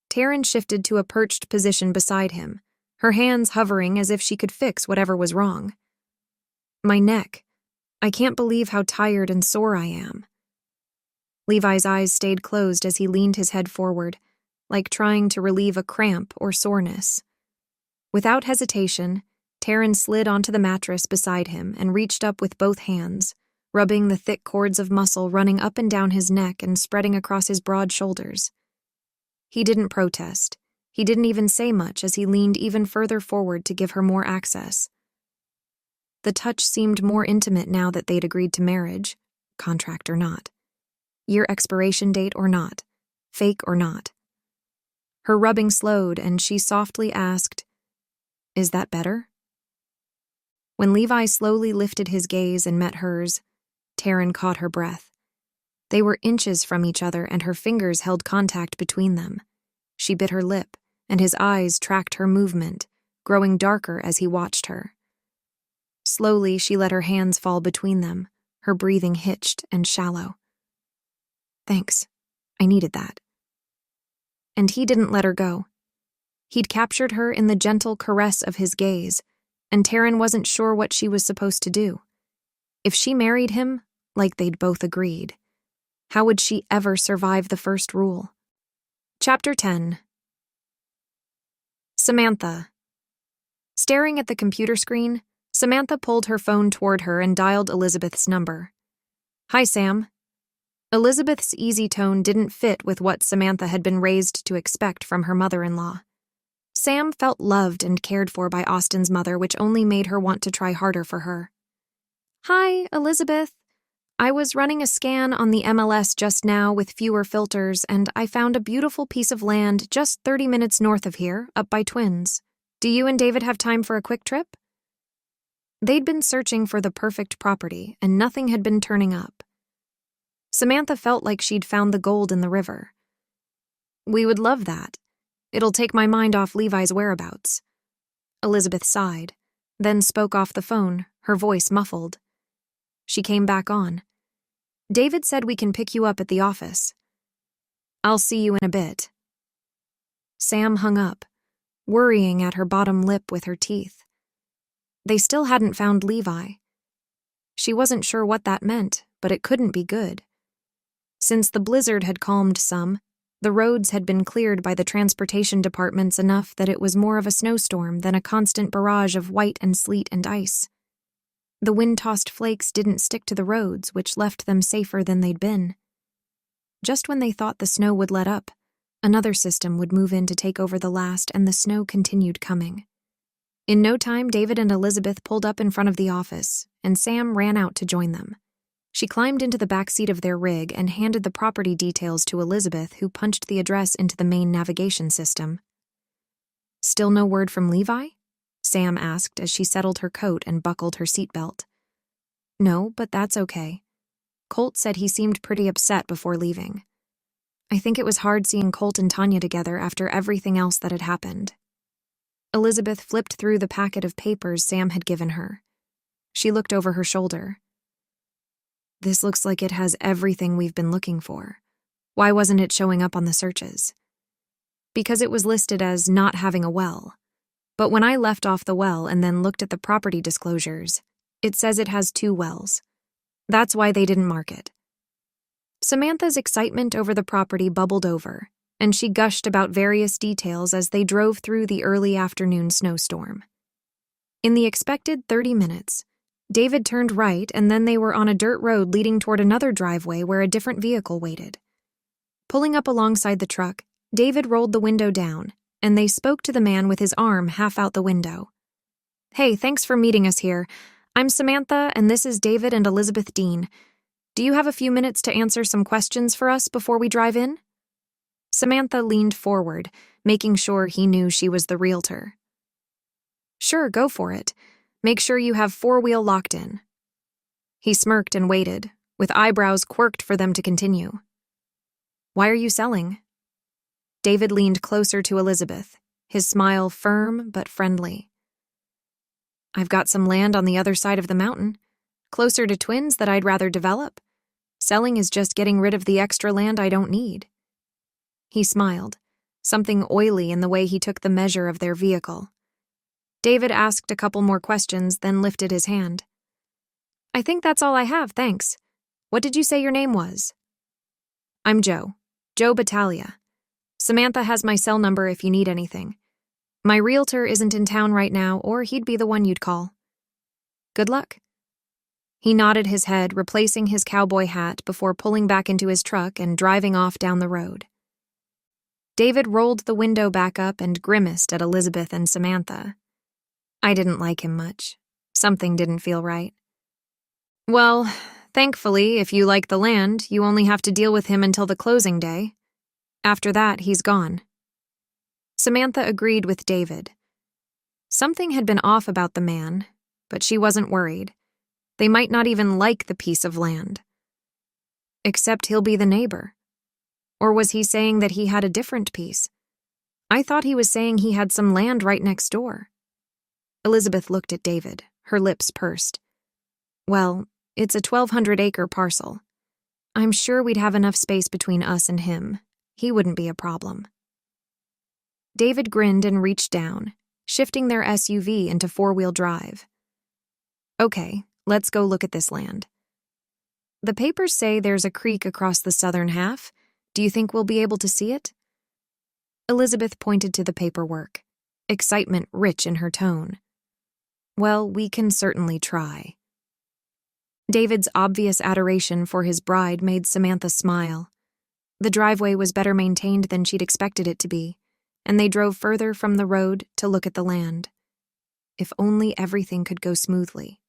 Tarryn shifted to a perched position beside him, her hands hovering as if she could fix whatever was wrong. My neck. I can't believe how tired and sore I am. Levi's eyes stayed closed as he leaned his head forward, like trying to relieve a cramp or soreness. Without hesitation, Tarryn slid onto the mattress beside him and reached up with both hands, rubbing the thick cords of muscle running up and down his neck and spreading across his broad shoulders. He didn't protest. He didn't even say much as he leaned even further forward to give her more access. The touch seemed more intimate now that they'd agreed to marriage, contract or not. Year expiration date or not, fake or not. Her rubbing slowed and she softly asked, "Is that better?" When Levi slowly lifted his gaze and met hers, Tarryn caught her breath. They were inches from each other and her fingers held contact between them. She bit her lip, and his eyes tracked her movement, growing darker as he watched her. Slowly, she let her hands fall between them, her breathing hitched and shallow. Thanks. I needed that. And he didn't let her go. He'd captured her in the gentle caress of his gaze, and Tarryn wasn't sure what she was supposed to do. If she married him, like they'd both agreed, how would she ever survive the first rule? Chapter 10. Samantha. Staring at the computer screen, Samantha pulled her phone toward her and dialed Elizabeth's number. "Hi, Sam." Elizabeth's easy tone didn't fit with what Samantha had been raised to expect from her mother-in-law. Sam felt loved and cared for by Austin's mother, which only made her want to try harder for her. "Hi, Elizabeth. I was running a scan on the MLS just now with fewer filters, and I found a beautiful piece of land just 30 minutes north of here, up by Twins. Do you and David have time for a quick trip?" They'd been searching for the perfect property, and nothing had been turning up. Samantha felt like she'd found the gold in the river. "We would love that. It'll take my mind off Levi's whereabouts." Elizabeth sighed, then spoke off the phone, her voice muffled. She came back on. "David said we can pick you up at the office. I'll see you in a bit." Sam hung up, worrying at her bottom lip with her teeth. They still hadn't found Levi. She wasn't sure what that meant, but it couldn't be good. Since the blizzard had calmed some, the roads had been cleared by the transportation departments enough that it was more of a snowstorm than a constant barrage of white and sleet and ice. The wind-tossed flakes didn't stick to the roads, which left them safer than they'd been. Just when they thought the snow would let up, another system would move in to take over the last, and the snow continued coming. In no time, David and Elizabeth pulled up in front of the office, and Sam ran out to join them. She climbed into the back seat of their rig and handed the property details to Elizabeth, who punched the address into the main navigation system. "Still no word from Levi?" Sam asked as she settled her coat and buckled her seatbelt. "No, but that's okay. Colt said he seemed pretty upset before leaving. I think it was hard seeing Colt and Tanya together after everything else that had happened." Elizabeth flipped through the packet of papers Sam had given her. She looked over her shoulder. "This looks like it has everything we've been looking for. Why wasn't it showing up on the searches?" "Because it was listed as not having a well. But when I left off the well and then looked at the property disclosures, it says it has 2 wells. That's why they didn't mark it." Samantha's excitement over the property bubbled over, and she gushed about various details as they drove through the early afternoon snowstorm. In the expected 30 minutes, David turned right, and then they were on a dirt road leading toward another driveway where a different vehicle waited. Pulling up alongside the truck, David rolled the window down, and they spoke to the man with his arm half out the window. "Hey, thanks for meeting us here. I'm Samantha, and this is David and Elizabeth Dean. Do you have a few minutes to answer some questions for us before we drive in?" Samantha leaned forward, making sure he knew she was the realtor. "Sure, go for it. Make sure you have 4-wheel locked in." He smirked and waited, with eyebrows quirked for them to continue. "Why are you selling?" David leaned closer to Elizabeth, his smile firm but friendly. "I've got some land on the other side of the mountain, closer to Twins, that I'd rather develop. Selling is just getting rid of the extra land I don't need." He smiled, something oily in the way he took the measure of their vehicle. David asked a couple more questions, then lifted his hand. "I think that's all I have, thanks. What did you say your name was?" "I'm Joe Battaglia. Samantha has my cell number if you need anything. My realtor isn't in town right now, or he'd be the one you'd call. Good luck." He nodded his head, replacing his cowboy hat before pulling back into his truck and driving off down the road. David rolled the window back up and grimaced at Elizabeth and Samantha. I didn't like him much. Something didn't feel right. "Well, thankfully, if you like the land, you only have to deal with him until the closing day. After that, he's gone." Samantha agreed with David. Something had been off about the man, but she wasn't worried. They might not even like the piece of land. Except he'll be the neighbor. Or was he saying that he had a different piece? I thought he was saying he had some land right next door. Elizabeth looked at David, her lips pursed. "Well, it's a 1,200-acre parcel. I'm sure we'd have enough space between us and him. He wouldn't be a problem." David grinned and reached down, shifting their SUV into 4-wheel drive. "Okay, let's go look at this land. The papers say there's a creek across the southern half. Do you think we'll be able to see it?" Elizabeth pointed to the paperwork, excitement rich in her tone. Well, we can certainly try. David's obvious adoration for his bride made Samantha smile. The driveway was better maintained than she'd expected it to be, and they drove further from the road to look at the land. If only everything could go smoothly.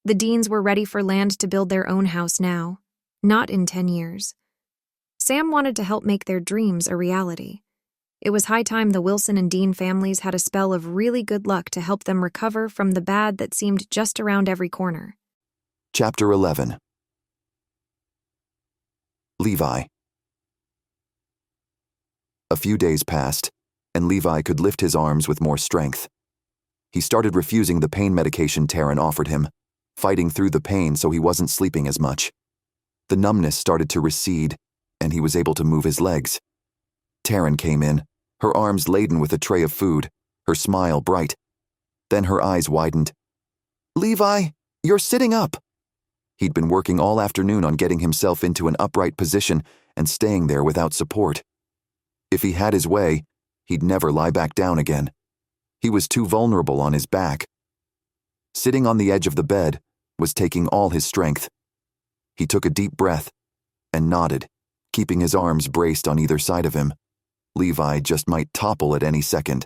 The Deans were ready for land to build their own house now, not in 10 years. Sam wanted to help make their dreams a reality. It was high time the Wilson and Dean families had a spell of really good luck to help them recover from the bad that seemed just around every corner. Chapter 11. Levi. A few days passed, and Levi could lift his arms with more strength. He started refusing the pain medication Tarryn offered him, fighting through the pain so he wasn't sleeping as much. The numbness started to recede, and he was able to move his legs. Tarryn came in, her arms laden with a tray of food, her smile bright. Then her eyes widened. "Levi, you're sitting up." He'd been working all afternoon on getting himself into an upright position and staying there without support. If he had his way, he'd never lie back down again. He was too vulnerable on his back. Sitting on the edge of the bed was taking all his strength. He took a deep breath and nodded, keeping his arms braced on either side of him. Levi just might topple at any second.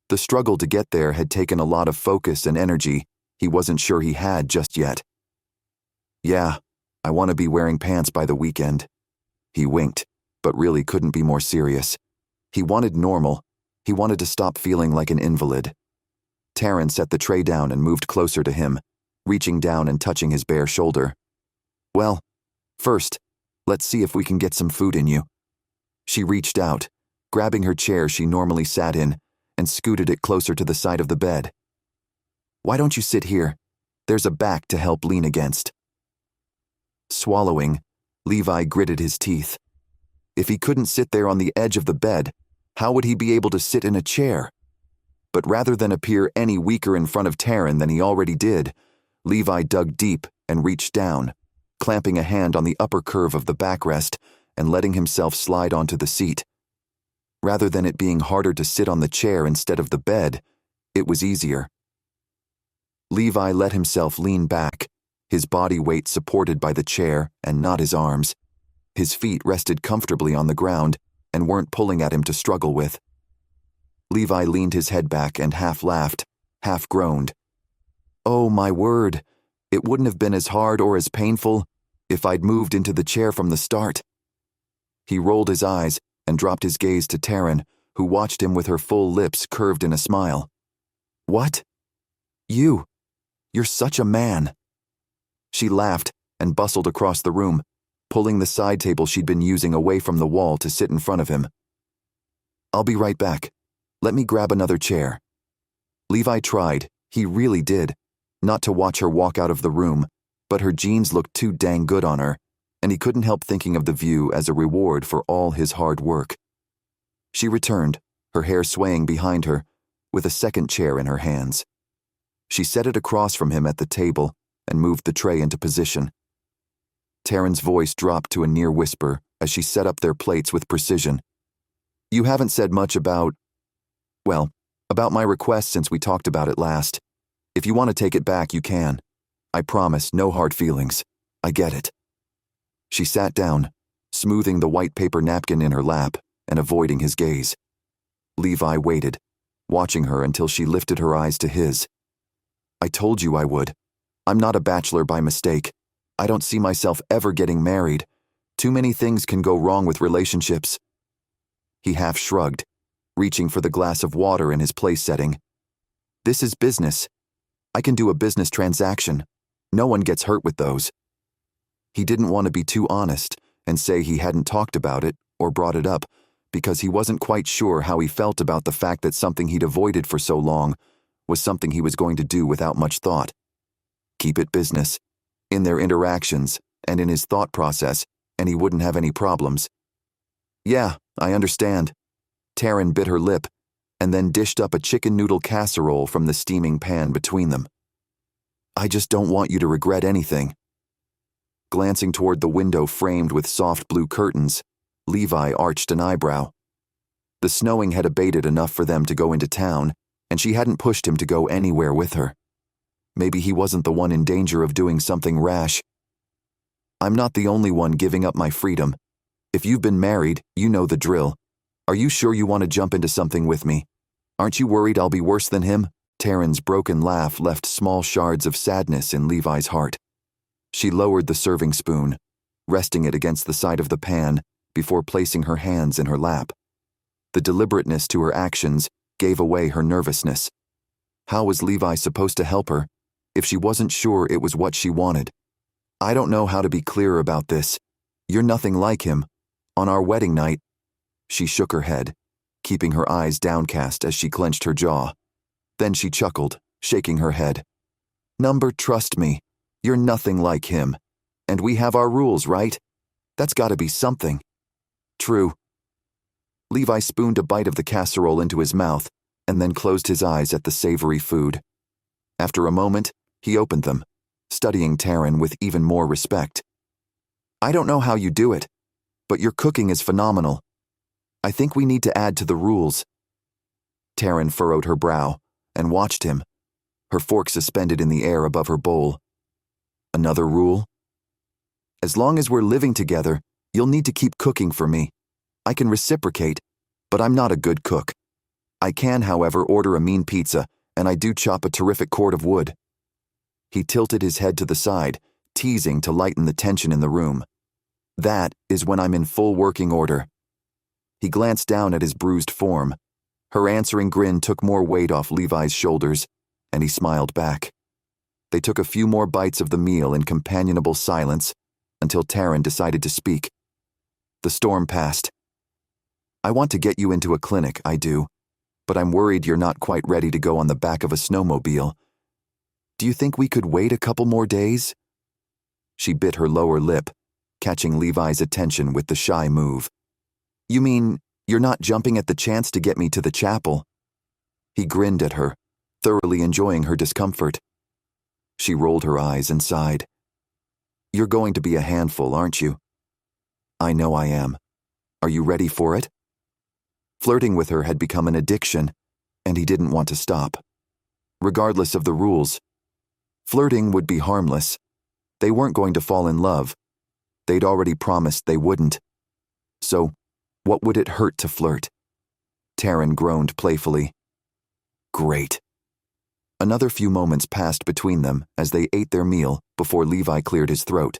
The struggle to get there had taken a lot of focus and energy he wasn't sure he had just yet. "Yeah, I want to be wearing pants by the weekend." He winked, but really couldn't be more serious. He wanted normal. He wanted to stop feeling like an invalid. Tarryn set the tray down and moved closer to him, reaching down and touching his bare shoulder. "Well, first, let's see if we can get some food in you." She reached out, grabbing her chair she normally sat in, and scooted it closer to the side of the bed. "Why don't you sit here? There's a back to help lean against." Swallowing, Levi gritted his teeth. If he couldn't sit there on the edge of the bed, how would he be able to sit in a chair? But rather than appear any weaker in front of Tarryn than he already did, Levi dug deep and reached down, clamping a hand on the upper curve of the backrest and letting himself slide onto the seat. Rather than it being harder to sit on the chair instead of the bed, it was easier. Levi let himself lean back, his body weight supported by the chair and not his arms. His feet rested comfortably on the ground and weren't pulling at him to struggle with. Levi leaned his head back and half laughed, half groaned. "Oh, my word, it wouldn't have been as hard or as painful if I'd moved into the chair from the start." He rolled his eyes and dropped his gaze to Tarryn, who watched him with her full lips curved in a smile. "What? You're such a man." She laughed and bustled across the room, pulling the side table she'd been using away from the wall to sit in front of him. "I'll be right back. Let me grab another chair." Levi tried, he really did, not to watch her walk out of the room, but her jeans looked too dang good on her, and he couldn't help thinking of the view as a reward for all his hard work. She returned, her hair swaying behind her, with a second chair in her hands. She set it across from him at the table and moved the tray into position. Tarryn's voice dropped to a near whisper as she set up their plates with precision. "You haven't said much about my request since we talked about it last. If you want to take it back, you can. I promise, no hard feelings. I get it." She sat down, smoothing the white paper napkin in her lap and avoiding his gaze. Levi waited, watching her until she lifted her eyes to his. "I told you I would. I'm not a bachelor by mistake. I don't see myself ever getting married. Too many things can go wrong with relationships." He half shrugged, reaching for the glass of water in his place setting. "This is business. I can do a business transaction. No one gets hurt with those." He didn't want to be too honest and say he hadn't talked about it or brought it up, because he wasn't quite sure how he felt about the fact that something he'd avoided for so long was something he was going to do without much thought. Keep it business, in their interactions and in his thought process, and he wouldn't have any problems. "Yeah, I understand." Tarryn bit her lip and then dished up a chicken noodle casserole from the steaming pan between them. "I just don't want you to regret anything." Glancing toward the window framed with soft blue curtains, Levi arched an eyebrow. The snowing had abated enough for them to go into town, and she hadn't pushed him to go anywhere with her. Maybe he wasn't the one in danger of doing something rash. I'm not the only one giving up my freedom. If you've been married, you know the drill. Are you sure you want to jump into something with me? Aren't you worried I'll be worse than him? Tarryn's broken laugh left small shards of sadness in Levi's heart. She lowered the serving spoon, resting it against the side of the pan before placing her hands in her lap. The deliberateness to her actions gave away her nervousness. How was Levi supposed to help her if she wasn't sure it was what she wanted? I don't know how to be clear about this. You're nothing like him. On our wedding night, she shook her head, keeping her eyes downcast as she clenched her jaw. Then she chuckled, shaking her head. Number, trust me, you're nothing like him. And we have our rules, right? That's gotta be something. True. Levi spooned a bite of the casserole into his mouth and then closed his eyes at the savory food. After a moment, he opened them, studying Tarryn with even more respect. I don't know how you do it, but your cooking is phenomenal. I think we need to add to the rules. Tarryn furrowed her brow and watched him, her fork suspended in the air above her bowl. Another rule? As long as we're living together, you'll need to keep cooking for me. I can reciprocate, but I'm not a good cook. I can, however, order a mean pizza, and I do chop a terrific cord of wood. He tilted his head to the side, teasing to lighten the tension in the room. That is when I'm in full working order. He glanced down at his bruised form. Her answering grin took more weight off Levi's shoulders, and he smiled back. They took a few more bites of the meal in companionable silence until Tarryn decided to speak. The storm passed. I want to get you into a clinic, I do, but I'm worried you're not quite ready to go on the back of a snowmobile. Do you think we could wait a couple more days? She bit her lower lip, catching Levi's attention with the shy move. You mean you're not jumping at the chance to get me to the chapel? He grinned at her, thoroughly enjoying her discomfort. She rolled her eyes and sighed. You're going to be a handful, aren't you? I know I am. Are you ready for it? Flirting with her had become an addiction, and he didn't want to stop. Regardless of the rules, flirting would be harmless. They weren't going to fall in love. They'd already promised they wouldn't. So, what would it hurt to flirt? Tarryn groaned playfully. Great. Another few moments passed between them as they ate their meal before Levi cleared his throat.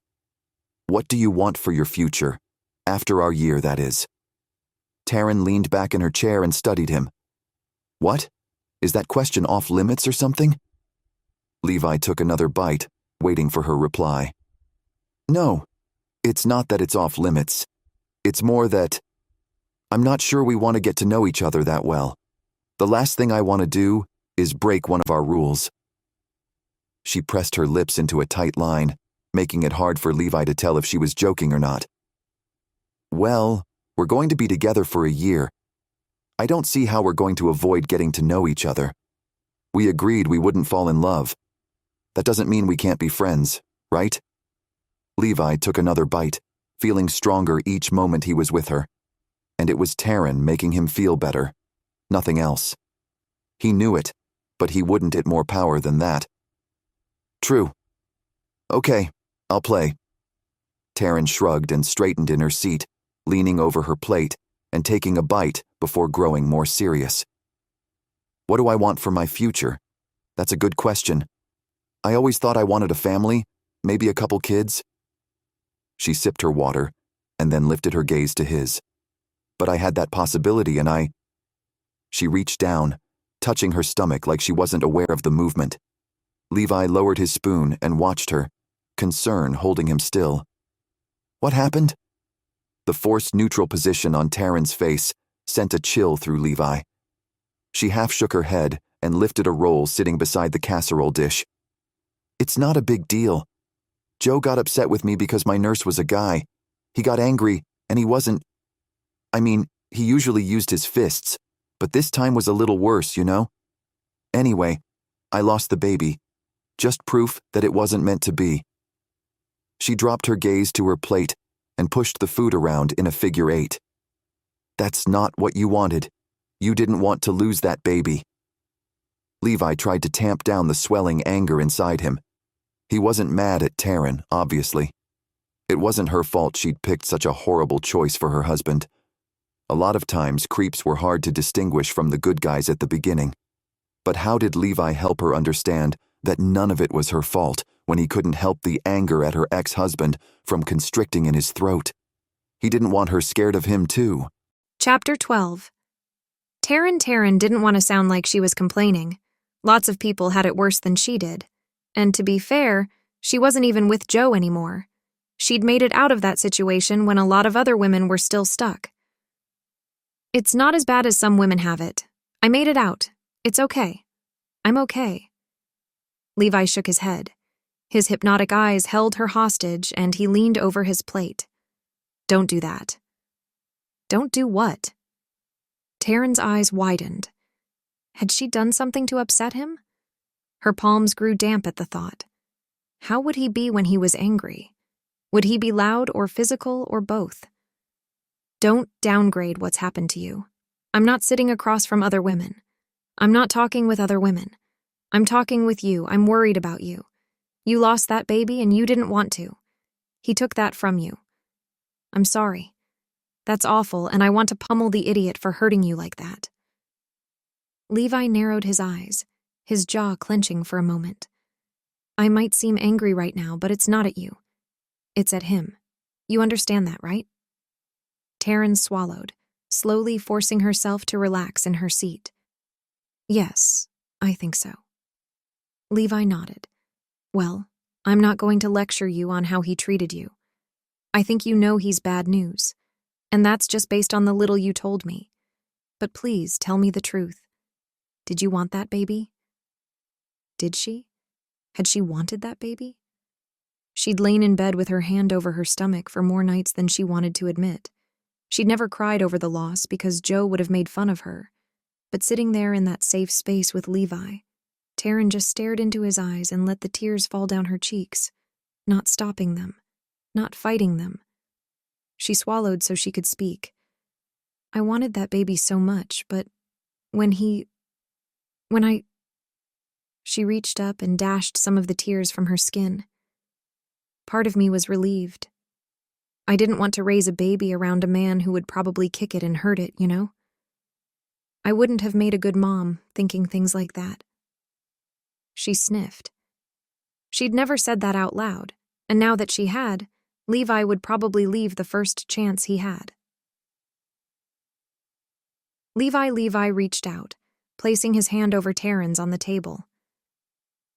What do you want for your future? After our year, that is. Tarryn leaned back in her chair and studied him. What? Is that question off limits or something? Levi took another bite, waiting for her reply. No, it's not that it's off limits. It's more that I'm not sure we want to get to know each other that well. The last thing I want to do is break one of our rules. She pressed her lips into a tight line, making it hard for Levi to tell if she was joking or not. Well, we're going to be together for a year. I don't see how we're going to avoid getting to know each other. We agreed we wouldn't fall in love. That doesn't mean we can't be friends, right? Levi took another bite, feeling stronger each moment he was with her. And it was Tarryn making him feel better. Nothing else. He knew it, but he wouldn't it more power than that. True. Okay, I'll play. Tarryn shrugged and straightened in her seat, leaning over her plate and taking a bite before growing more serious. What do I want for my future? That's a good question. I always thought I wanted a family, maybe a couple kids. She sipped her water and then lifted her gaze to his. But I had that possibility and She reached down, touching her stomach like she wasn't aware of the movement. Levi lowered his spoon and watched her, concern holding him still. What happened? The forced neutral position on Tarryn's face sent a chill through Levi. She half shook her head and lifted a roll sitting beside the casserole dish. It's not a big deal. Joe got upset with me because my nurse was a guy. He got angry, and he wasn't... he usually used his fists, but this time was a little worse, you know? Anyway, I lost the baby. Just proof that it wasn't meant to be. She dropped her gaze to her plate and pushed the food around in a figure 8. That's not what you wanted. You didn't want to lose that baby. Levi tried to tamp down the swelling anger inside him. He wasn't mad at Tarryn, obviously. It wasn't her fault she'd picked such a horrible choice for her husband. A lot of times, creeps were hard to distinguish from the good guys at the beginning. But how did Levi help her understand that none of it was her fault when he couldn't help the anger at her ex-husband from constricting in his throat? He didn't want her scared of him, too. Chapter 12. Tarryn didn't want to sound like she was complaining. Lots of people had it worse than she did. And to be fair, she wasn't even with Joe anymore. She'd made it out of that situation when a lot of other women were still stuck. It's not as bad as some women have it. I made it out. It's okay. I'm okay. Levi shook his head. His hypnotic eyes held her hostage, and he leaned over his plate. Don't do that. Don't do what? Tarryn's eyes widened. Had she done something to upset him? Her palms grew damp at the thought. How would he be when he was angry? Would he be loud or physical or both? Don't downgrade what's happened to you. I'm not sitting across from other women. I'm not talking with other women. I'm talking with you. I'm worried about you. You lost that baby and you didn't want to. He took that from you. I'm sorry. That's awful, and I want to pummel the idiot for hurting you like that. Levi narrowed his eyes, his jaw clenching for a moment. I might seem angry right now, but it's not at you. It's at him. You understand that, right? Tarryn swallowed, slowly forcing herself to relax in her seat. Yes, I think so. Levi nodded. Well, I'm not going to lecture you on how he treated you. I think you know he's bad news, and that's just based on the little you told me. But please tell me the truth. Did you want that baby? Did she? Had she wanted that baby? She'd lain in bed with her hand over her stomach for more nights than she wanted to admit. She'd never cried over the loss because Joe would have made fun of her. But sitting there in that safe space with Levi, Tarryn just stared into his eyes and let the tears fall down her cheeks, not stopping them, not fighting them. She swallowed so she could speak. I wanted that baby so much, but when She reached up and dashed some of the tears from her skin. Part of me was relieved. I didn't want to raise a baby around a man who would probably kick it and hurt it, you know? I wouldn't have made a good mom thinking things like that. She sniffed. She'd never said that out loud, and now that she had, Levi would probably leave the first chance he had. Levi reached out, placing his hand over Tarryn's on the table.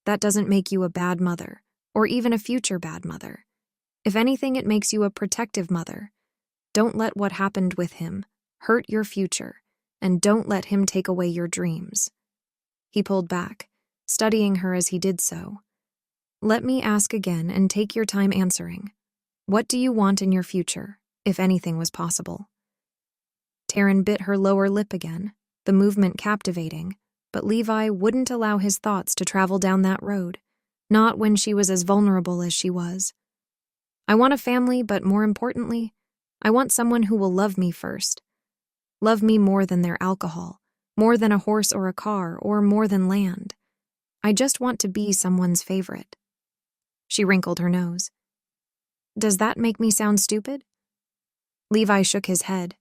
That doesn't make you a bad mother, or even a future bad mother. If anything, it makes you a protective mother. Don't let what happened with him hurt your future, and don't let him take away your dreams. He pulled back, studying her as he did so. Let me ask again and take your time answering. What do you want in your future, if anything was possible? Tarryn bit her lower lip again, the movement captivating, but Levi wouldn't allow his thoughts to travel down that road, not when she was as vulnerable as she was. I want a family, but more importantly, I want someone who will love me first. Love me more than their alcohol, more than a horse or a car, or more than land. I just want to be someone's favorite. She wrinkled her nose. Does that make me sound stupid? Levi shook his head.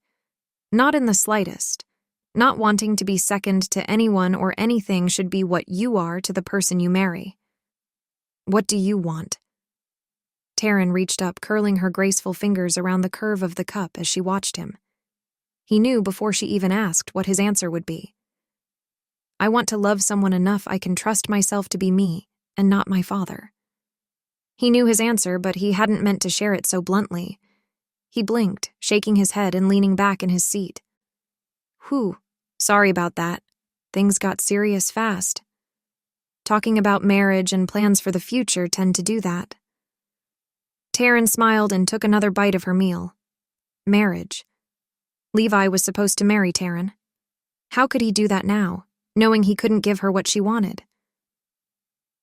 Not in the slightest. Not wanting to be second to anyone or anything should be what you are to the person you marry. What do you want? Tarryn reached up, curling her graceful fingers around the curve of the cup as she watched him. He knew before she even asked what his answer would be. I want to love someone enough I can trust myself to be me and not my father. He knew his answer, but he hadn't meant to share it so bluntly. He blinked, shaking his head and leaning back in his seat. Whew, sorry about that. Things got serious fast. Talking about marriage and plans for the future tend to do that. Tarryn smiled and took another bite of her meal. Marriage. Levi was supposed to marry Tarryn. How could he do that now, knowing he couldn't give her what she wanted?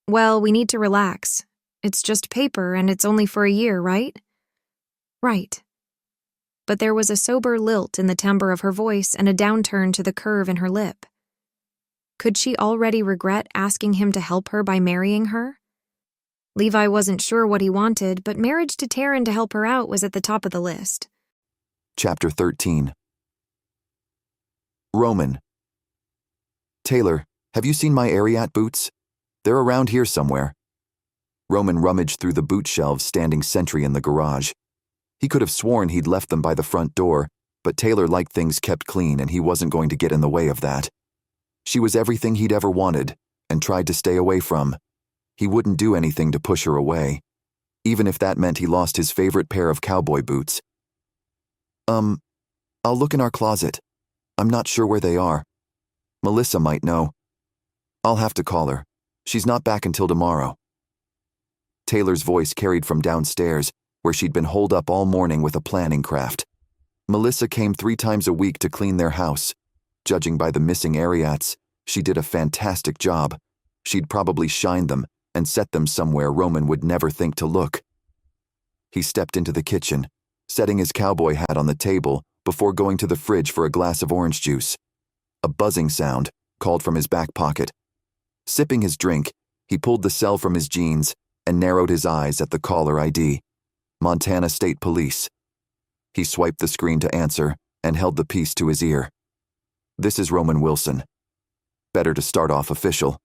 Well, we need to relax. It's just paper and it's only for a year, right? Right. But there was a sober lilt in the timbre of her voice and a downturn to the curve in her lip. Could she already regret asking him to help her by marrying her? Levi wasn't sure what he wanted, but marriage to Tarryn to help her out was at the top of the list. Chapter 13. Roman. Taylor, have you seen my Ariat boots? They're around here somewhere. Roman rummaged through the boot shelves standing sentry in the garage. He could have sworn he'd left them by the front door, but Taylor liked things kept clean and he wasn't going to get in the way of that. She was everything he'd ever wanted and tried to stay away from. He wouldn't do anything to push her away, even if that meant he lost his favorite pair of cowboy boots. I'll look in our closet. I'm not sure where they are. Melissa might know. I'll have to call her. She's not back until tomorrow. Taylor's voice carried from downstairs, where she'd been holed up all morning with a planning craft. Melissa came 3 times a week to clean their house. Judging by the missing Ariats, she did a fantastic job. She'd probably shined them and set them somewhere Roman would never think to look. He stepped into the kitchen, setting his cowboy hat on the table before going to the fridge for a glass of orange juice. A buzzing sound called from his back pocket. Sipping his drink, he pulled the cell from his jeans and narrowed his eyes at the caller ID. Montana State Police. He swiped the screen to answer and held the piece to his ear. This is Roman Wilson. Better to start off official.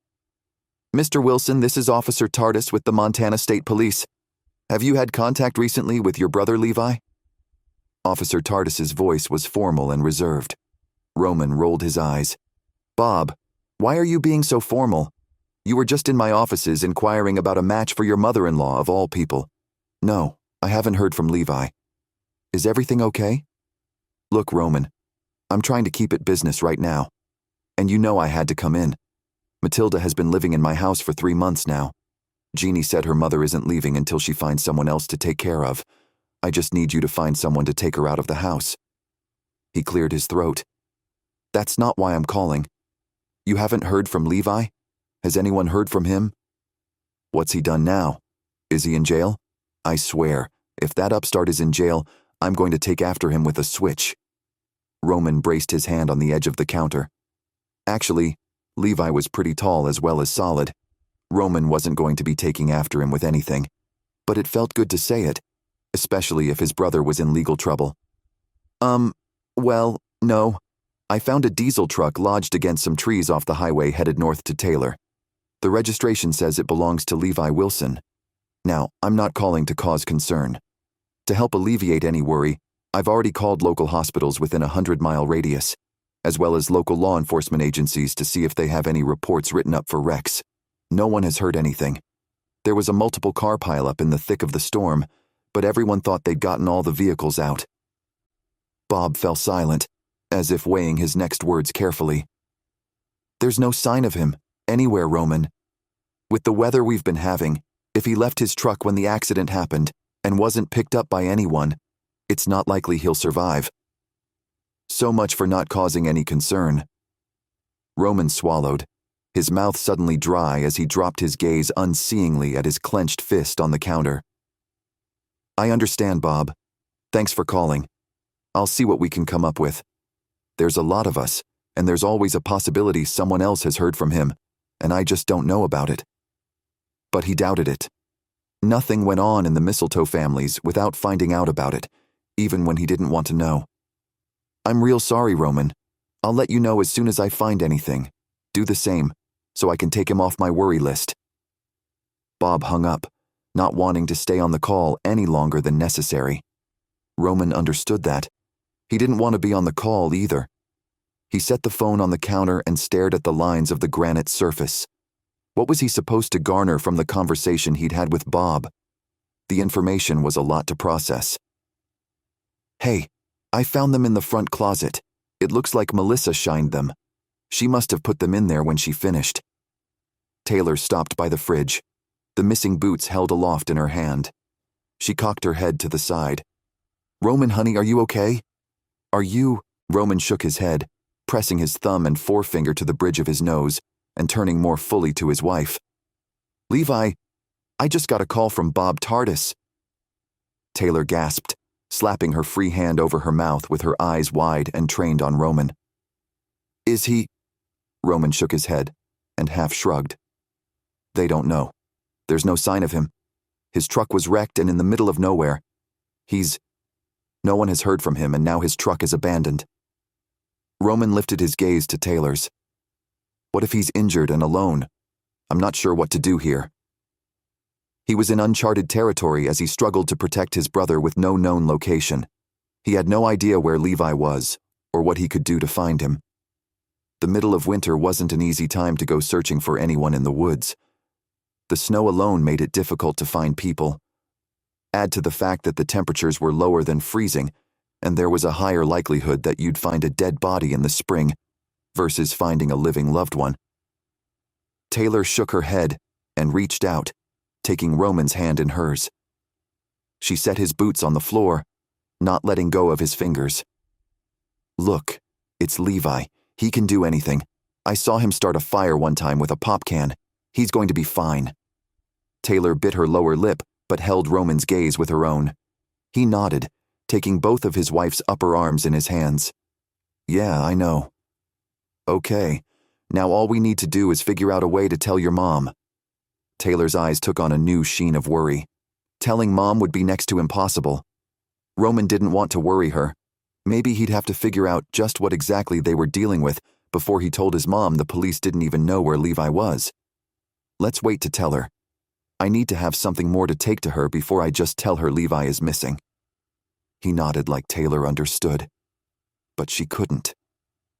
Mr. Wilson, this is Officer Tardis with the Montana State Police. Have you had contact recently with your brother Levi? Officer Tardis's voice was formal and reserved. Roman rolled his eyes. Bob, why are you being so formal? You were just in my offices inquiring about a match for your mother-in-law of all people. No, I haven't heard from Levi. Is everything okay? Look, Roman, I'm trying to keep it business right now. And you know I had to come in. Matilda has been living in my house for 3 months now. Jeannie said her mother isn't leaving until she finds someone else to take care of. I just need you to find someone to take her out of the house. He cleared his throat. That's not why I'm calling. You haven't heard from Levi? Has anyone heard from him? What's he done now? Is he in jail? I swear, if that upstart is in jail, I'm going to take after him with a switch. Roman braced his hand on the edge of the counter. Actually, Levi was pretty tall as well as solid. Roman wasn't going to be taking after him with anything. But it felt good to say it, especially if his brother was in legal trouble. Well, no. I found a diesel truck lodged against some trees off the highway headed north to Taylor. The registration says it belongs to Levi Wilson. Now, I'm not calling to cause concern. To help alleviate any worry, I've already called local hospitals within a 100-mile radius, as well as local law enforcement agencies to see if they have any reports written up for wrecks. No one has heard anything. There was a multiple car pileup in the thick of the storm, but everyone thought they'd gotten all the vehicles out. Bob fell silent, as if weighing his next words carefully. There's no sign of him, anywhere, Roman. With the weather we've been having, if he left his truck when the accident happened and wasn't picked up by anyone, it's not likely he'll survive. So much for not causing any concern. Roman swallowed, his mouth suddenly dry as he dropped his gaze unseeingly at his clenched fist on the counter. I understand, Bob. Thanks for calling. I'll see what we can come up with. There's a lot of us, and there's always a possibility someone else has heard from him, and I just don't know about it. But he doubted it. Nothing went on in the Mistletoe families without finding out about it, even when he didn't want to know. I'm real sorry, Roman. I'll let you know as soon as I find anything. Do the same, so I can take him off my worry list. Bob hung up, not wanting to stay on the call any longer than necessary. Roman understood that. He didn't want to be on the call either. He set the phone on the counter and stared at the lines of the granite surface. What was he supposed to garner from the conversation he'd had with Bob? The information was a lot to process. Hey, I found them in the front closet. It looks like Melissa shined them. She must have put them in there when she finished. Taylor stopped by the fridge, the missing boots held aloft in her hand. She cocked her head to the side. Roman, honey, are you okay? Are you? Roman shook his head, pressing his thumb and forefinger to the bridge of his nose and turning more fully to his wife. Levi, I just got a call from Bob Tardis. Taylor gasped, slapping her free hand over her mouth with her eyes wide and trained on Roman. Is he? Roman shook his head and half shrugged. They don't know. There's no sign of him. His truck was wrecked and in the middle of nowhere. No one has heard from him and now his truck is abandoned. Roman lifted his gaze to Taylor's. What if he's injured and alone? I'm not sure what to do here. He was in uncharted territory as he struggled to protect his brother with no known location. He had no idea where Levi was or what he could do to find him. The middle of winter wasn't an easy time to go searching for anyone in the woods. The snow alone made it difficult to find people. Add to the fact that the temperatures were lower than freezing, and there was a higher likelihood that you'd find a dead body in the spring versus finding a living loved one. Taylor shook her head and reached out, taking Roman's hand in hers. She set his boots on the floor, not letting go of his fingers. Look, it's Levi. He can do anything. I saw him start a fire one time with a pop can. He's going to be fine. Taylor bit her lower lip, but held Roman's gaze with her own. He nodded, taking both of his wife's upper arms in his hands. Yeah, I know. Okay, now all we need to do is figure out a way to tell your mom. Taylor's eyes took on a new sheen of worry. Telling mom would be next to impossible. Roman didn't want to worry her. Maybe he'd have to figure out just what exactly they were dealing with before he told his mom the police didn't even know where Levi was. Let's wait to tell her. I need to have something more to take to her before I just tell her Levi is missing. He nodded like Taylor understood. But she couldn't.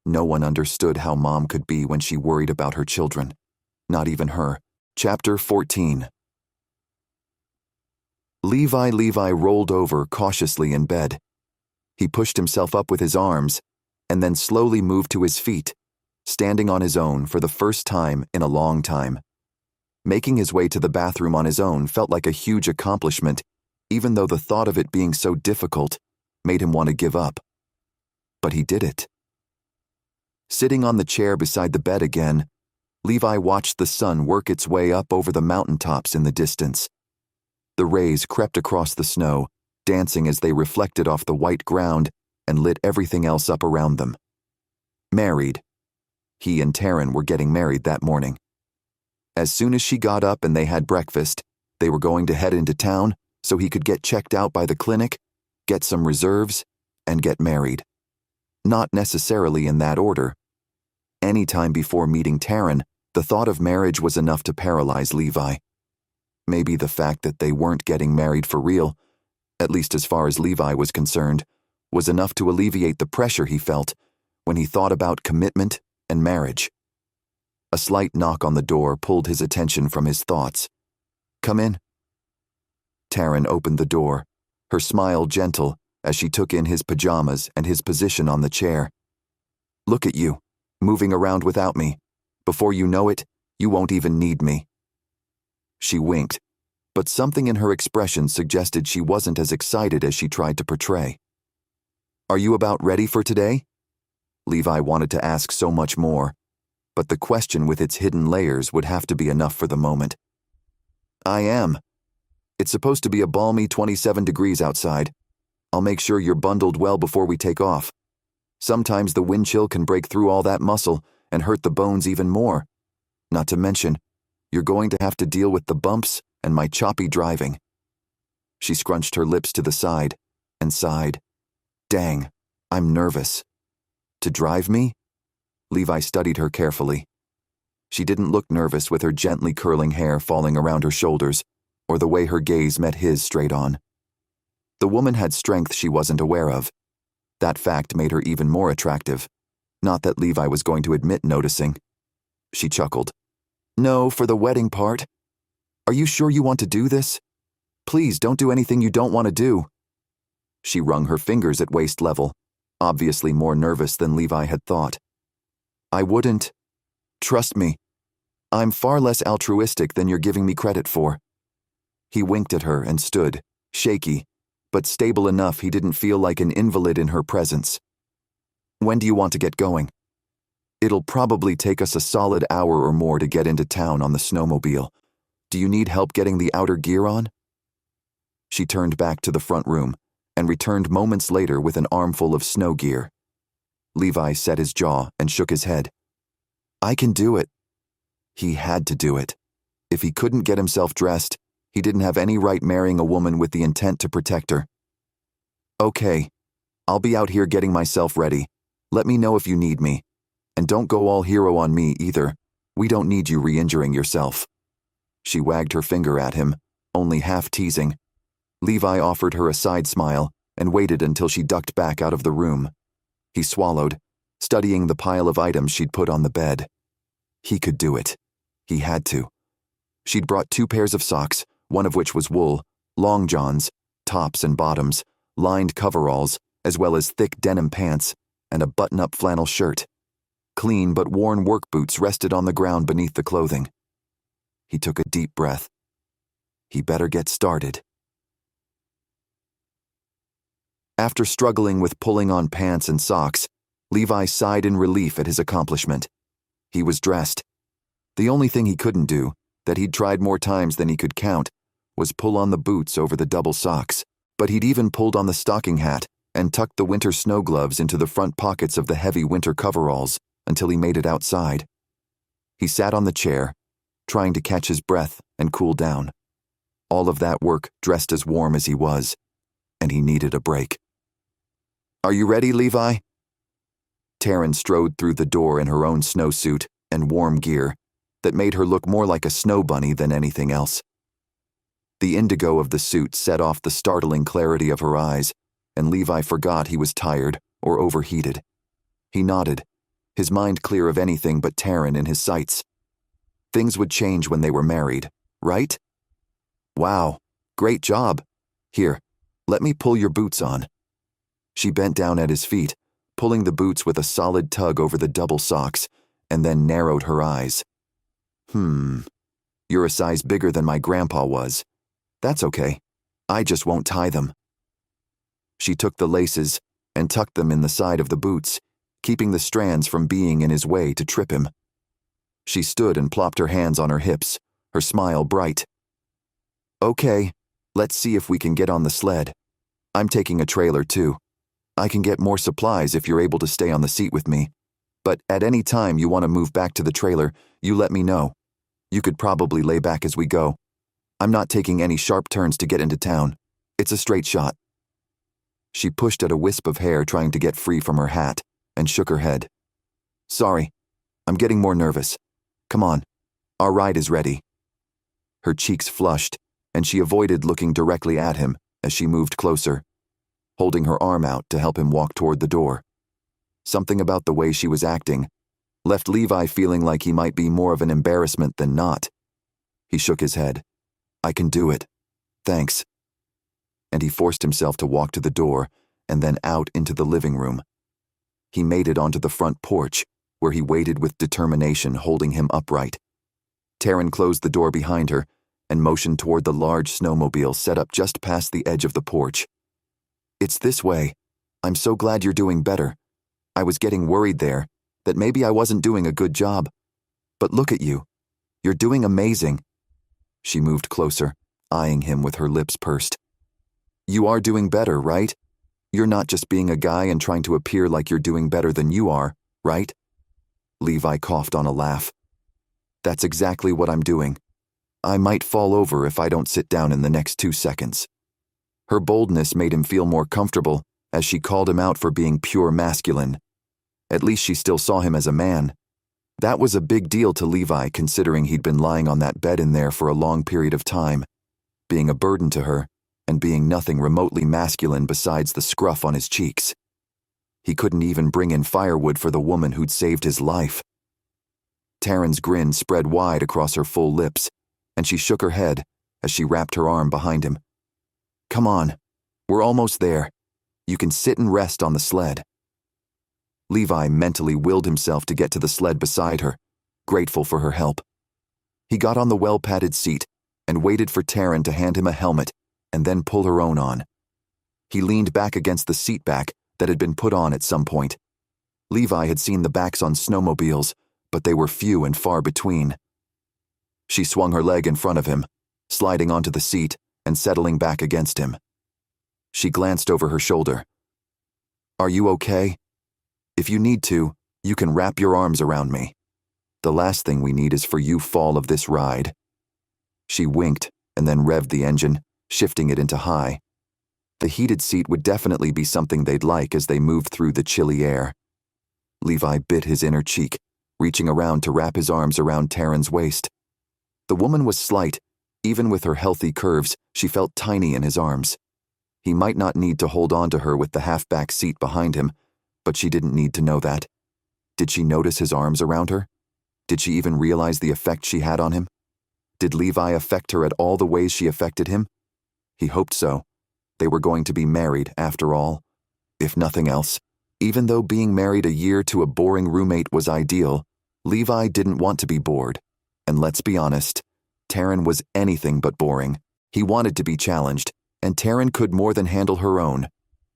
No one understood how mom could be when she worried about her children. Not even her. Chapter 14. Levi rolled over cautiously in bed. He pushed himself up with his arms, and then slowly moved to his feet, standing on his own for the first time in a long time. Making his way to the bathroom on his own felt like a huge accomplishment, even though the thought of it being so difficult made him want to give up. But he did it. Sitting on the chair beside the bed again, Levi watched the sun work its way up over the mountaintops in the distance. The rays crept across the snow, dancing as they reflected off the white ground and lit everything else up around them. Married. He and Tarryn were getting married that morning. As soon as she got up and they had breakfast, they were going to head into town so he could get checked out by the clinic, get some reserves, and get married. Not necessarily in that order. Any time before meeting Tarryn, the thought of marriage was enough to paralyze Levi. Maybe the fact that they weren't getting married for real, at least as far as Levi was concerned, was enough to alleviate the pressure he felt when he thought about commitment and marriage. A slight knock on the door pulled his attention from his thoughts. Come in. Tarryn opened the door, her smile gentle as she took in his pajamas and his position on the chair. Look at you, moving around without me. Before you know it, you won't even need me. She winked, but something in her expression suggested she wasn't as excited as she tried to portray. Are you about ready for today? Levi wanted to ask so much more, but the question with its hidden layers would have to be enough for the moment. I am. It's supposed to be a balmy 27 degrees outside. I'll make sure you're bundled well before we take off. Sometimes the wind chill can break through all that muscle and hurt the bones even more. Not to mention, you're going to have to deal with the bumps and my choppy driving. She scrunched her lips to the side and sighed. Dang, I'm nervous. To drive me? Levi studied her carefully. She didn't look nervous with her gently curling hair falling around her shoulders, or the way her gaze met his straight on. The woman had strength she wasn't aware of. That fact made her even more attractive. Not that Levi was going to admit noticing. She chuckled. No, for the wedding part. Are you sure you want to do this? Please don't do anything you don't want to do. She wrung her fingers at waist level, obviously more nervous than Levi had thought. I wouldn't. Trust me. I'm far less altruistic than you're giving me credit for. He winked at her and stood, shaky, but stable enough he didn't feel like an invalid in her presence. When do you want to get going? It'll probably take us a solid hour or more to get into town on the snowmobile. Do you need help getting the outer gear on? She turned back to the front room and returned moments later with an armful of snow gear. Levi set his jaw and shook his head. I can do it. He had to do it. If he couldn't get himself dressed, he didn't have any right marrying a woman with the intent to protect her. Okay, I'll be out here getting myself ready. Let me know if you need me. And don't go all hero on me either. We don't need you re-injuring yourself. She wagged her finger at him, only half teasing. Levi offered her a side smile and waited until she ducked back out of the room. He swallowed, studying the pile of items she'd put on the bed. He could do it. He had to. She'd brought 2 pairs of socks, one of which was wool, long johns, tops and bottoms, lined coveralls, as well as thick denim pants, and a button-up flannel shirt. Clean but worn work boots rested on the ground beneath the clothing. He took a deep breath. He better get started. After struggling with pulling on pants and socks, Levi sighed in relief at his accomplishment. He was dressed. The only thing he couldn't do, that he'd tried more times than he could count, was pull on the boots over the double socks. But he'd even pulled on the stocking hat and tucked the winter snow gloves into the front pockets of the heavy winter coveralls until he made it outside. He sat on the chair, trying to catch his breath and cool down. All of that work dressed as warm as he was, and he needed a break. Are you ready, Levi? Tarryn strode through the door in her own snowsuit and warm gear that made her look more like a snow bunny than anything else. The indigo of the suit set off the startling clarity of her eyes, and Levi forgot he was tired or overheated. He nodded, his mind clear of anything but Tarryn in his sights. Things would change when they were married, right? Wow, great job. Here, let me pull your boots on. She bent down at his feet, pulling the boots with a solid tug over the double socks, and then narrowed her eyes. You're a size bigger than my grandpa was. That's okay. I just won't tie them. She took the laces and tucked them in the side of the boots, keeping the strands from being in his way to trip him. She stood and plopped her hands on her hips, her smile bright. Okay, let's see if we can get on the sled. I'm taking a trailer too. I can get more supplies if you're able to stay on the seat with me. But at any time you want to move back to the trailer, you let me know. You could probably lay back as we go. I'm not taking any sharp turns to get into town. It's a straight shot. She pushed at a wisp of hair trying to get free from her hat and shook her head. Sorry, I'm getting more nervous. Come on, our ride is ready. Her cheeks flushed, and she avoided looking directly at him as she moved closer, holding her arm out to help him walk toward the door. Something about the way she was acting left Levi feeling like he might be more of an embarrassment than not. He shook his head. I can do it. Thanks. And he forced himself to walk to the door and then out into the living room. He made it onto the front porch, where he waited with determination, holding him upright. Tarryn closed the door behind her and motioned toward the large snowmobile set up just past the edge of the porch. It's this way. I'm so glad you're doing better. I was getting worried there, that maybe I wasn't doing a good job. But look at you. You're doing amazing. She moved closer, eyeing him with her lips pursed. You are doing better, right? You're not just being a guy and trying to appear like you're doing better than you are, right? Levi coughed on a laugh. That's exactly what I'm doing. I might fall over if I don't sit down in the next 2 seconds. Her boldness made him feel more comfortable as she called him out for being pure masculine. At least she still saw him as a man. That was a big deal to Levi, considering he'd been lying on that bed in there for a long period of time, being a burden to her and being nothing remotely masculine besides the scruff on his cheeks. He couldn't even bring in firewood for the woman who'd saved his life. Tarryn's grin spread wide across her full lips, and she shook her head as she wrapped her arm behind him. Come on, we're almost there. You can sit and rest on the sled. Levi mentally willed himself to get to the sled beside her, grateful for her help. He got on the well-padded seat and waited for Tarryn to hand him a helmet and then pull her own on. He leaned back against the seat back that had been put on at some point. Levi had seen the backs on snowmobiles, but they were few and far between. She swung her leg in front of him, sliding onto the seat and settling back against him. She glanced over her shoulder. Are you okay? If you need to, you can wrap your arms around me. The last thing we need is for you fall of this ride." She winked and then revved the engine, shifting it into high. The heated seat would definitely be something they'd like as they moved through the chilly air. Levi bit his inner cheek, reaching around to wrap his arms around Tarryn's waist. The woman was slight. Even with her healthy curves, she felt tiny in his arms. He might not need to hold on to her with the half-back seat behind him, but she didn't need to know that. Did she notice his arms around her? Did she even realize the effect she had on him? Did Levi affect her at all the ways she affected him? He hoped so. They were going to be married, after all. If nothing else, even though being married a year to a boring roommate was ideal, Levi didn't want to be bored. And let's be honest, Tarryn was anything but boring. He wanted to be challenged, and Tarryn could more than handle her own.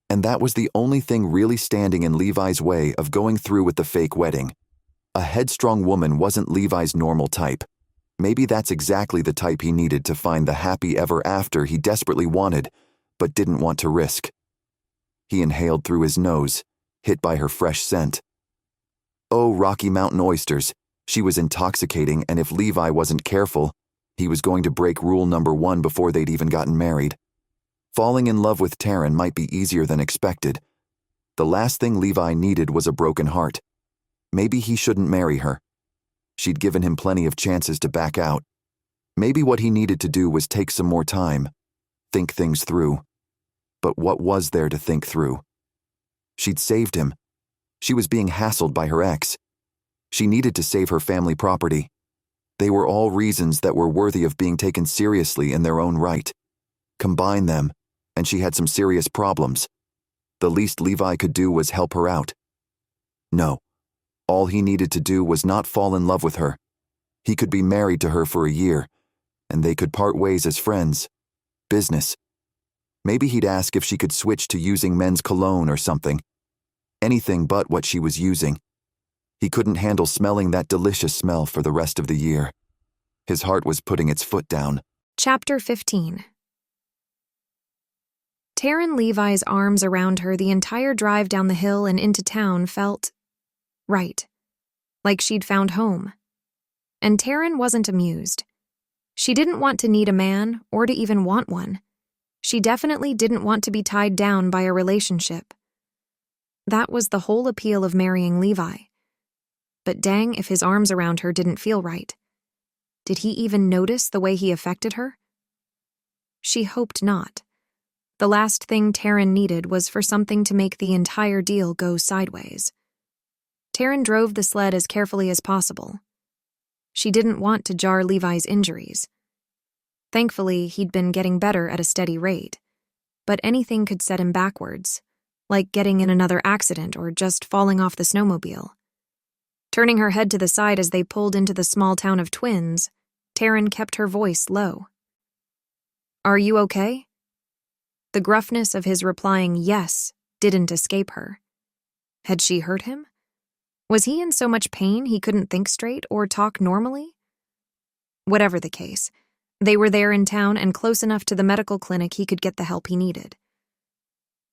And that was the only thing really standing in Levi's way of going through with the fake wedding. A headstrong woman wasn't Levi's normal type. Maybe that's exactly the type he needed to find the happy ever after he desperately wanted, but didn't want to risk. He inhaled through his nose, hit by her fresh scent. Oh, Rocky Mountain oysters. She was intoxicating, and if Levi wasn't careful, he was going to break rule number 1 before they'd even gotten married. Falling in love with Tarryn might be easier than expected. The last thing Levi needed was a broken heart. Maybe he shouldn't marry her. She'd given him plenty of chances to back out. Maybe what he needed to do was take some more time, think things through. But what was there to think through? She'd saved him. She was being hassled by her ex. She needed to save her family property. They were all reasons that were worthy of being taken seriously in their own right. Combine them, and she had some serious problems. The least Levi could do was help her out. No, all he needed to do was not fall in love with her. He could be married to her for a year, and they could part ways as friends. Business. Maybe he'd ask if she could switch to using men's cologne or something. Anything but what she was using. He couldn't handle smelling that delicious smell for the rest of the year. His heart was putting its foot down. Chapter 15. Tarryn Levi's arms around her the entire drive down the hill and into town felt right, like she'd found home. And Tarryn wasn't amused. She didn't want to need a man or to even want one. She definitely didn't want to be tied down by a relationship. That was the whole appeal of marrying Levi. But dang if his arms around her didn't feel right. Did he even notice the way he affected her? She hoped not. The last thing Tarryn needed was for something to make the entire deal go sideways. Tarryn drove the sled as carefully as possible. She didn't want to jar Levi's injuries. Thankfully, he'd been getting better at a steady rate. But anything could set him backwards, like getting in another accident or just falling off the snowmobile. Turning her head to the side as they pulled into the small town of Twins, Tarryn kept her voice low. "Are you okay?" The gruffness of his replying yes didn't escape her. Had she hurt him? Was he in so much pain he couldn't think straight or talk normally? Whatever the case, they were there in town and close enough to the medical clinic he could get the help he needed.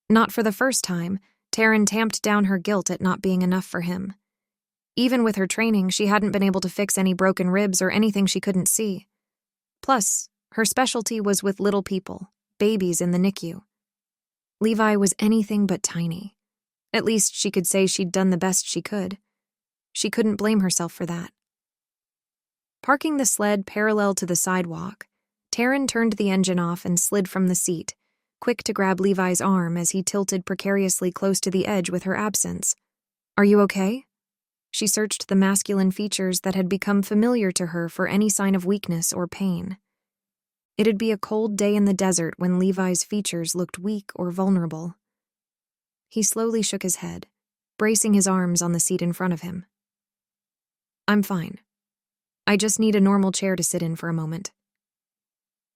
Not for the first time, Tarryn tamped down her guilt at not being enough for him. Even with her training, she hadn't been able to fix any broken ribs or anything she couldn't see. Plus, her specialty was with little people, babies in the NICU. Levi was anything but tiny. At least she could say she'd done the best she could. She couldn't blame herself for that. Parking the sled parallel to the sidewalk, Tarryn turned the engine off and slid from the seat, quick to grab Levi's arm as he tilted precariously close to the edge with her absence. "Are you okay?" She searched the masculine features that had become familiar to her for any sign of weakness or pain. It'd be a cold day in the desert when Levi's features looked weak or vulnerable. He slowly shook his head, bracing his arms on the seat in front of him. "I'm fine. I just need a normal chair to sit in for a moment."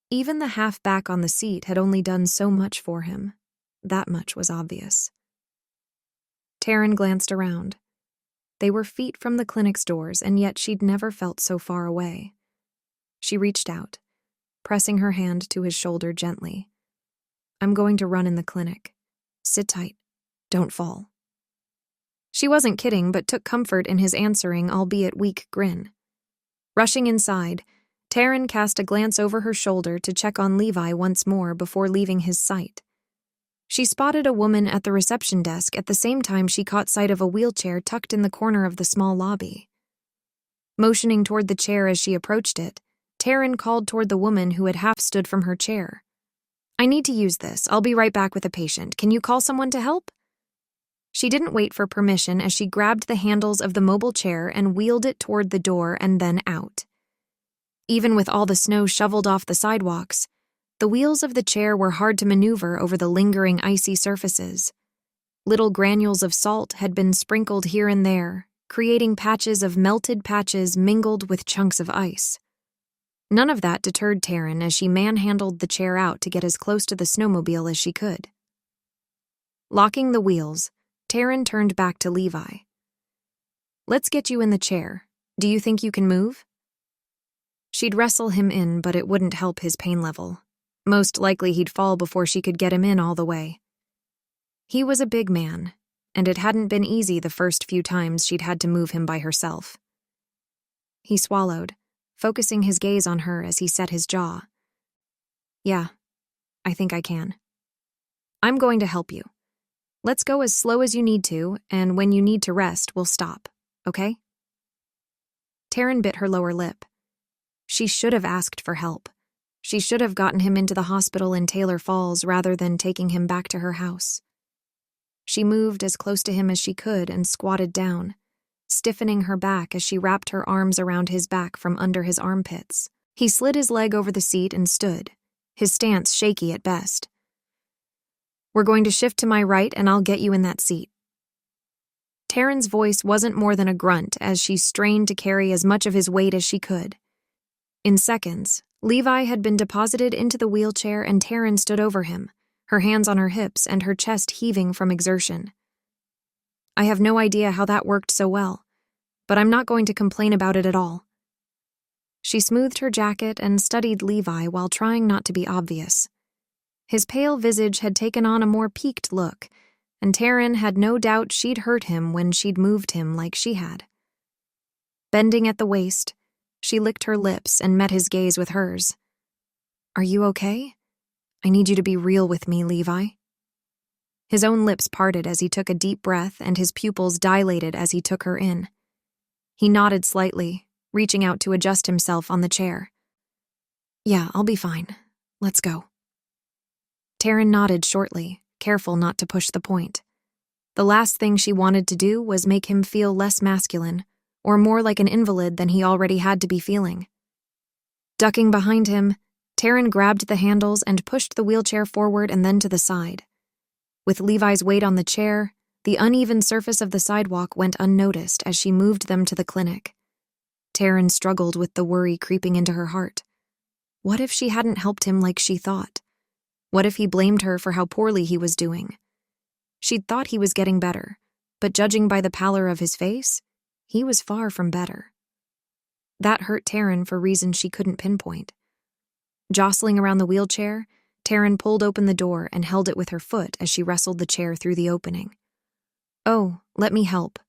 Even the half back on the seat had only done so much for him. That much was obvious. Tarryn glanced around. They were feet from the clinic's doors, and yet she'd never felt so far away. She reached out, pressing her hand to his shoulder gently. "I'm going to run in the clinic. Sit tight. Don't fall." She wasn't kidding, but took comfort in his answering, albeit weak, grin. Rushing inside, Tarryn cast a glance over her shoulder to check on Levi once more before leaving his sight. She spotted a woman at the reception desk at the same time she caught sight of a wheelchair tucked in the corner of the small lobby. Motioning toward the chair as she approached it, Tarryn called toward the woman who had half stood from her chair. "I need to use this. I'll be right back with a patient. Can you call someone to help?" She didn't wait for permission as she grabbed the handles of the mobile chair and wheeled it toward the door and then out. Even with all the snow shoveled off the sidewalks, the wheels of the chair were hard to maneuver over the lingering icy surfaces. Little granules of salt had been sprinkled here and there, creating patches of melted patches mingled with chunks of ice. None of that deterred Tarryn as she manhandled the chair out to get as close to the snowmobile as she could. Locking the wheels, Tarryn turned back to Levi. "Let's get you in the chair. Do you think you can move?" She'd wrestle him in, but it wouldn't help his pain level. Most likely he'd fall before she could get him in all the way. He was a big man, and it hadn't been easy the first few times she'd had to move him by herself. He swallowed, focusing his gaze on her as he set his jaw. "Yeah, I think I can. I'm going to help you. Let's go as slow as you need to, and when you need to rest, we'll stop, okay?" Tarryn bit her lower lip. She should have asked for help. She should have gotten him into the hospital in Taylor Falls rather than taking him back to her house. She moved as close to him as she could and squatted down, stiffening her back as she wrapped her arms around his back from under his armpits. He slid his leg over the seat and stood, his stance shaky at best. "We're going to shift to my right and I'll get you in that seat." Tarryn's voice wasn't more than a grunt as she strained to carry as much of his weight as she could. In seconds, Levi had been deposited into the wheelchair and Tarryn stood over him, her hands on her hips and her chest heaving from exertion. "I have no idea how that worked so well, but I'm not going to complain about it at all." She smoothed her jacket and studied Levi while trying not to be obvious. His pale visage had taken on a more peaked look, and Tarryn had no doubt she'd hurt him when she'd moved him like she had. Bending at the waist, she licked her lips and met his gaze with hers. "Are you okay? I need you to be real with me, Levi." His own lips parted as he took a deep breath and his pupils dilated as he took her in. He nodded slightly, reaching out to adjust himself on the chair. "Yeah, I'll be fine. Let's go." Tarryn nodded shortly, careful not to push the point. The last thing she wanted to do was make him feel less masculine, or more like an invalid than he already had to be feeling. Ducking behind him, Tarryn grabbed the handles and pushed the wheelchair forward and then to the side. With Levi's weight on the chair, the uneven surface of the sidewalk went unnoticed as she moved them to the clinic. Tarryn struggled with the worry creeping into her heart. What if she hadn't helped him like she thought? What if he blamed her for how poorly he was doing? She'd thought he was getting better, but judging by the pallor of his face, he was far from better. That hurt Tarryn for reasons she couldn't pinpoint. Jostling around the wheelchair, Tarryn pulled open the door and held it with her foot as she wrestled the chair through the opening. "Oh, let me help."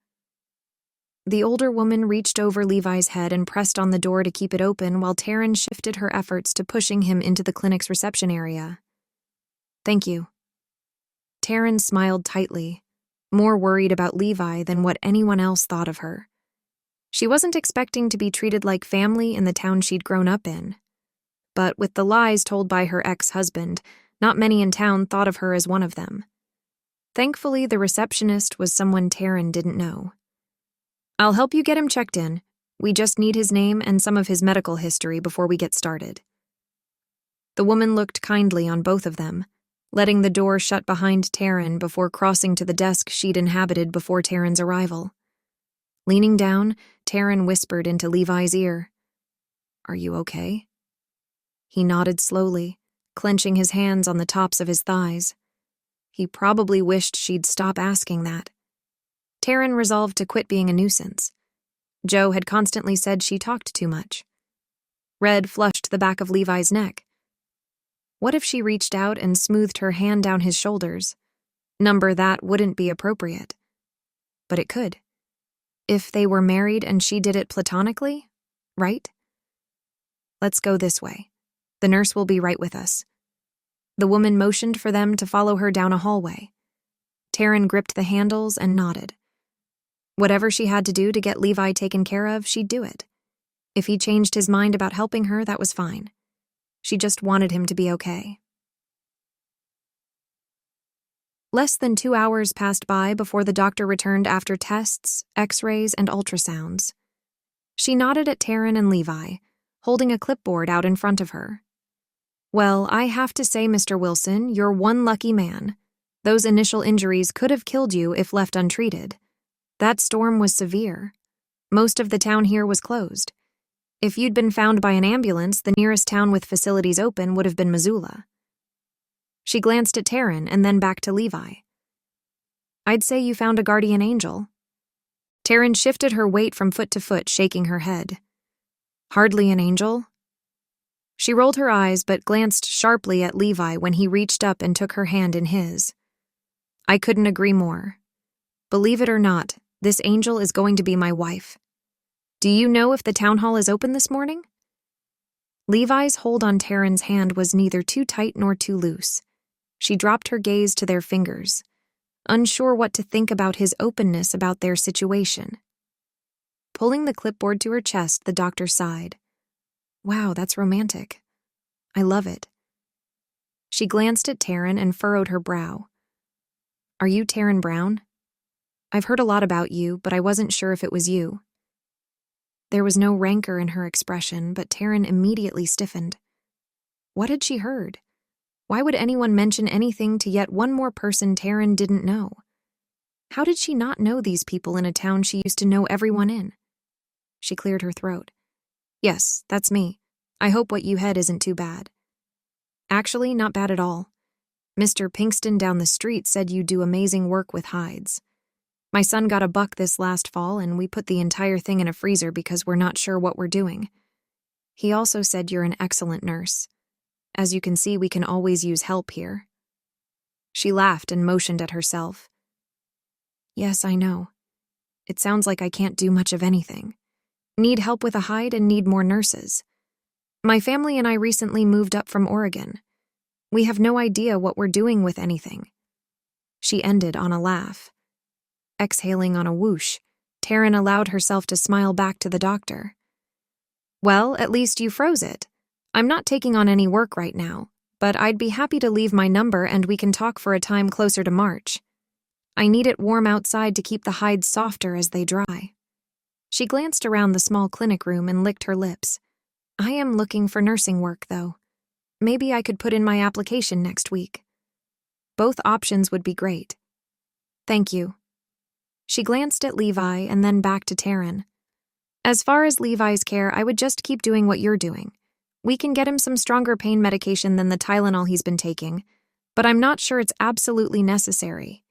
The older woman reached over Levi's head and pressed on the door to keep it open while Tarryn shifted her efforts to pushing him into the clinic's reception area. "Thank you." Tarryn smiled tightly, more worried about Levi than what anyone else thought of her. She wasn't expecting to be treated like family in the town she'd grown up in. But with the lies told by her ex-husband, not many in town thought of her as one of them. Thankfully, the receptionist was someone Tarryn didn't know. "I'll help you get him checked in. We just need his name and some of his medical history before we get started." The woman looked kindly on both of them, letting the door shut behind Tarryn before crossing to the desk she'd inhabited before Tarryn's arrival. Leaning down, Tarryn whispered into Levi's ear, "Are you okay?" He nodded slowly, clenching his hands on the tops of his thighs. He probably wished she'd stop asking that. Tarryn resolved to quit being a nuisance. Joe had constantly said she talked too much. Red flushed the back of Levi's neck. What if she reached out and smoothed her hand down his shoulders? Number that wouldn't be appropriate. but it could. If they were married and she did it platonically, right? Let's go this way. The nurse will be right with us. The woman motioned for them to follow her down a hallway. Tarryn gripped the handles and nodded. Whatever she had to do to get Levi taken care of, she'd do it. If he changed his mind about helping her, that was fine. She just wanted him to be okay. Less than 2 hours passed by before the doctor returned after tests, x-rays, and ultrasounds. She nodded at Tarryn and Levi, holding a clipboard out in front of her. Well, I have to say, Mr. Wilson, you're one lucky man. Those initial injuries could have killed you if left untreated. That storm was severe. Most of the town here was closed. If you'd been found by an ambulance, the nearest town with facilities open would have been Missoula. She glanced at Tarryn and then back to Levi. I'd say you found a guardian angel. Tarryn shifted her weight from foot to foot, shaking her head. Hardly an angel. She rolled her eyes but glanced sharply at Levi when he reached up and took her hand in his. I couldn't agree more. Believe it or not, this angel is going to be my wife. Do you know if the town hall is open this morning? Levi's hold on Tarryn's hand was neither too tight nor too loose. She dropped her gaze to their fingers, unsure what to think about his openness about their situation. Pulling the clipboard to her chest, the doctor sighed. Wow, that's romantic. I love it. She glanced at Tarryn and furrowed her brow. Are you Tarryn Brown? I've heard a lot about you, but I wasn't sure if it was you. There was no rancor in her expression, but Tarryn immediately stiffened. What had she heard? Why would anyone mention anything to yet one more person Tarryn didn't know? How did she not know these people in a town she used to know everyone in? She cleared her throat. Yes, that's me. I hope what you had isn't too bad. Actually, not bad at all. Mr. Pinkston down the street said you do amazing work with hides. My son got a buck this last fall, and we put the entire thing in a freezer because we're not sure what we're doing. He also said you're an excellent nurse. As you can see, we can always use help here. She laughed and motioned at herself. Yes, I know. It sounds like I can't do much of anything. Need help with a hide and need more nurses. My family and I recently moved up from Oregon. We have no idea what we're doing with anything. She ended on a laugh. Exhaling on a whoosh, Tarryn allowed herself to smile back to the doctor. Well, at least you froze it. I'm not taking on any work right now, but I'd be happy to leave my number and we can talk for a time closer to March. I need it warm outside to keep the hides softer as they dry. She glanced around the small clinic room and licked her lips. I am looking for nursing work, though. Maybe I could put in my application next week. Both options would be great. Thank you. She glanced at Levi and then back to Tarryn. As far as Levi's care, I would just keep doing what you're doing. We can get him some stronger pain medication than the Tylenol he's been taking, but I'm not sure it's absolutely necessary.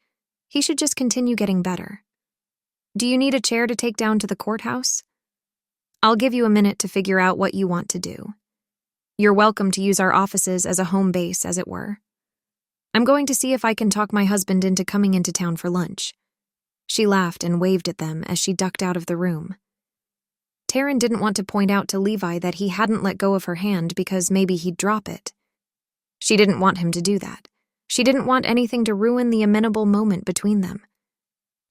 He should just continue getting better. Do you need a chair to take down to the courthouse? I'll give you a minute to figure out what you want to do. You're welcome to use our offices as a home base, as it were. I'm going to see if I can talk my husband into coming into town for lunch. She laughed and waved at them as she ducked out of the room. Tarryn didn't want to point out to Levi that he hadn't let go of her hand because maybe he'd drop it. She didn't want him to do that. She didn't want anything to ruin the amenable moment between them.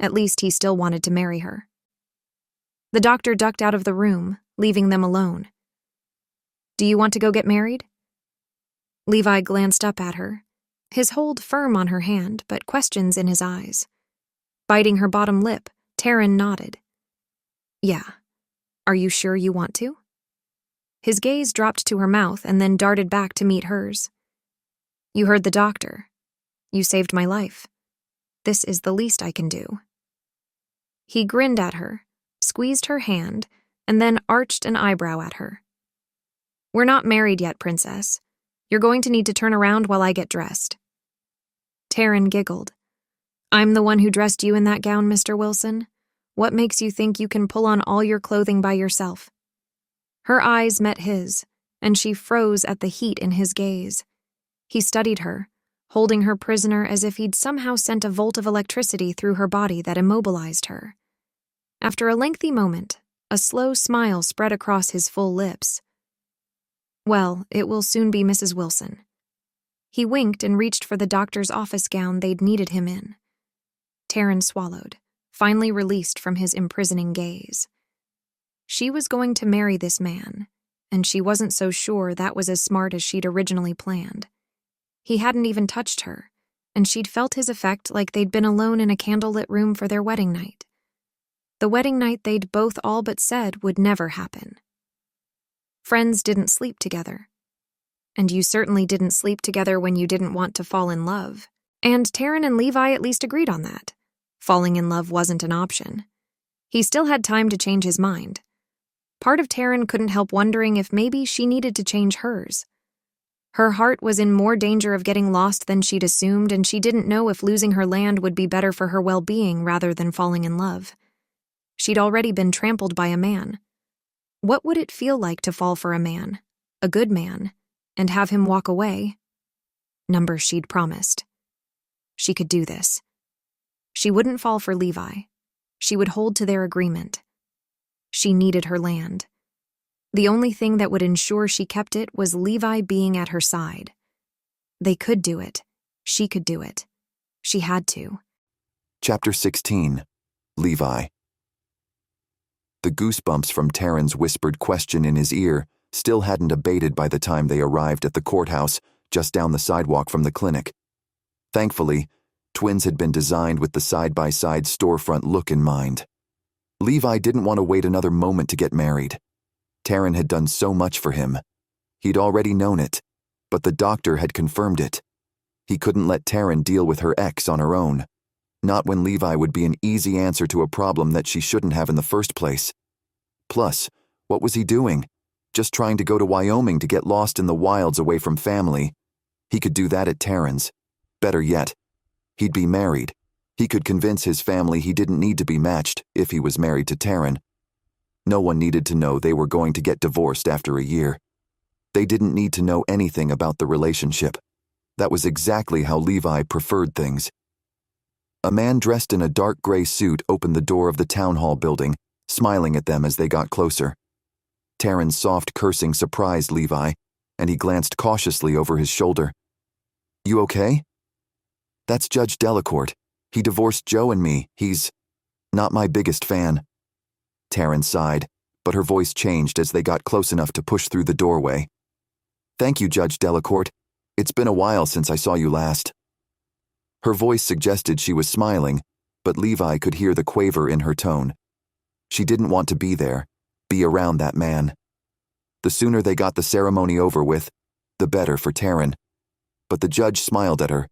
At least he still wanted to marry her. The doctor ducked out of the room, leaving them alone. Do you want to go get married? Levi glanced up at her, his hold firm on her hand, but questions in his eyes. Biting her bottom lip, Tarryn nodded. Yeah. Are you sure you want to? His gaze dropped to her mouth and then darted back to meet hers. You heard the doctor. You saved my life. This is the least I can do. He grinned at her, squeezed her hand, and then arched an eyebrow at her. We're not married yet, Princess. You're going to need to turn around while I get dressed. Tarryn giggled. I'm the one who dressed you in that gown, Mr. Wilson. What makes you think you can pull on all your clothing by yourself? Her eyes met his, and she froze at the heat in his gaze. He studied her, holding her prisoner as if he'd somehow sent a volt of electricity through her body that immobilized her. After a lengthy moment, a slow smile spread across his full lips. "Well, it will soon be Mrs. Wilson." He winked and reached for the doctor's office gown they'd needed him in. Tarryn swallowed, finally released from his imprisoning gaze. She was going to marry this man, and she wasn't so sure that was as smart as she'd originally planned. He hadn't even touched her, and she'd felt his effect like they'd been alone in a candlelit room for their wedding night. The wedding night they'd both all but said would never happen. Friends didn't sleep together. And you certainly didn't sleep together when you didn't want to fall in love. And Tarryn and Levi at least agreed on that. Falling in love wasn't an option. He still had time to change his mind. Part of Tarryn couldn't help wondering if maybe she needed to change hers. Her heart was in more danger of getting lost than she'd assumed, and she didn't know if losing her land would be better for her well-being rather than falling in love. She'd already been trampled by a man. What would it feel like to fall for a man, a good man, and have him walk away? Numbers she'd promised. She could do this. She wouldn't fall for Levi. She would hold to their agreement. She needed her land. The only thing that would ensure she kept it was Levi being at her side. They could do it. She could do it. She had to. Chapter 16. Levi. The goosebumps from Tarryn's whispered question in his ear still hadn't abated by the time they arrived at the courthouse just down the sidewalk from the clinic. Thankfully, twins had been designed with the side-by-side storefront look in mind. Levi didn't want to wait another moment to get married. Tarryn had done so much for him. He'd already known it, but the doctor had confirmed it. He couldn't let Tarryn deal with her ex on her own, not when Levi would be an easy answer to a problem that she shouldn't have in the first place. Plus, what was he doing? Just trying to go to Wyoming to get lost in the wilds away from family. He could do that at Tarryn's. Better yet, he'd be married. He could convince his family he didn't need to be matched if he was married to Tarryn. No one needed to know they were going to get divorced after a year. They didn't need to know anything about the relationship. That was exactly how Levi preferred things. A man dressed in a dark gray suit opened the door of the town hall building, smiling at them as they got closer. Tarryn's soft cursing surprised Levi, and he glanced cautiously over his shoulder. "You okay?" "That's Judge Delacourt. He divorced Joe and me. He's not my biggest fan." Tarryn sighed, but her voice changed as they got close enough to push through the doorway. "Thank you, Judge Delacourt. It's been a while since I saw you last." Her voice suggested she was smiling, but Levi could hear the quaver in her tone. She didn't want to be there, be around that man. The sooner they got the ceremony over with, the better for Tarryn. But the judge smiled at her,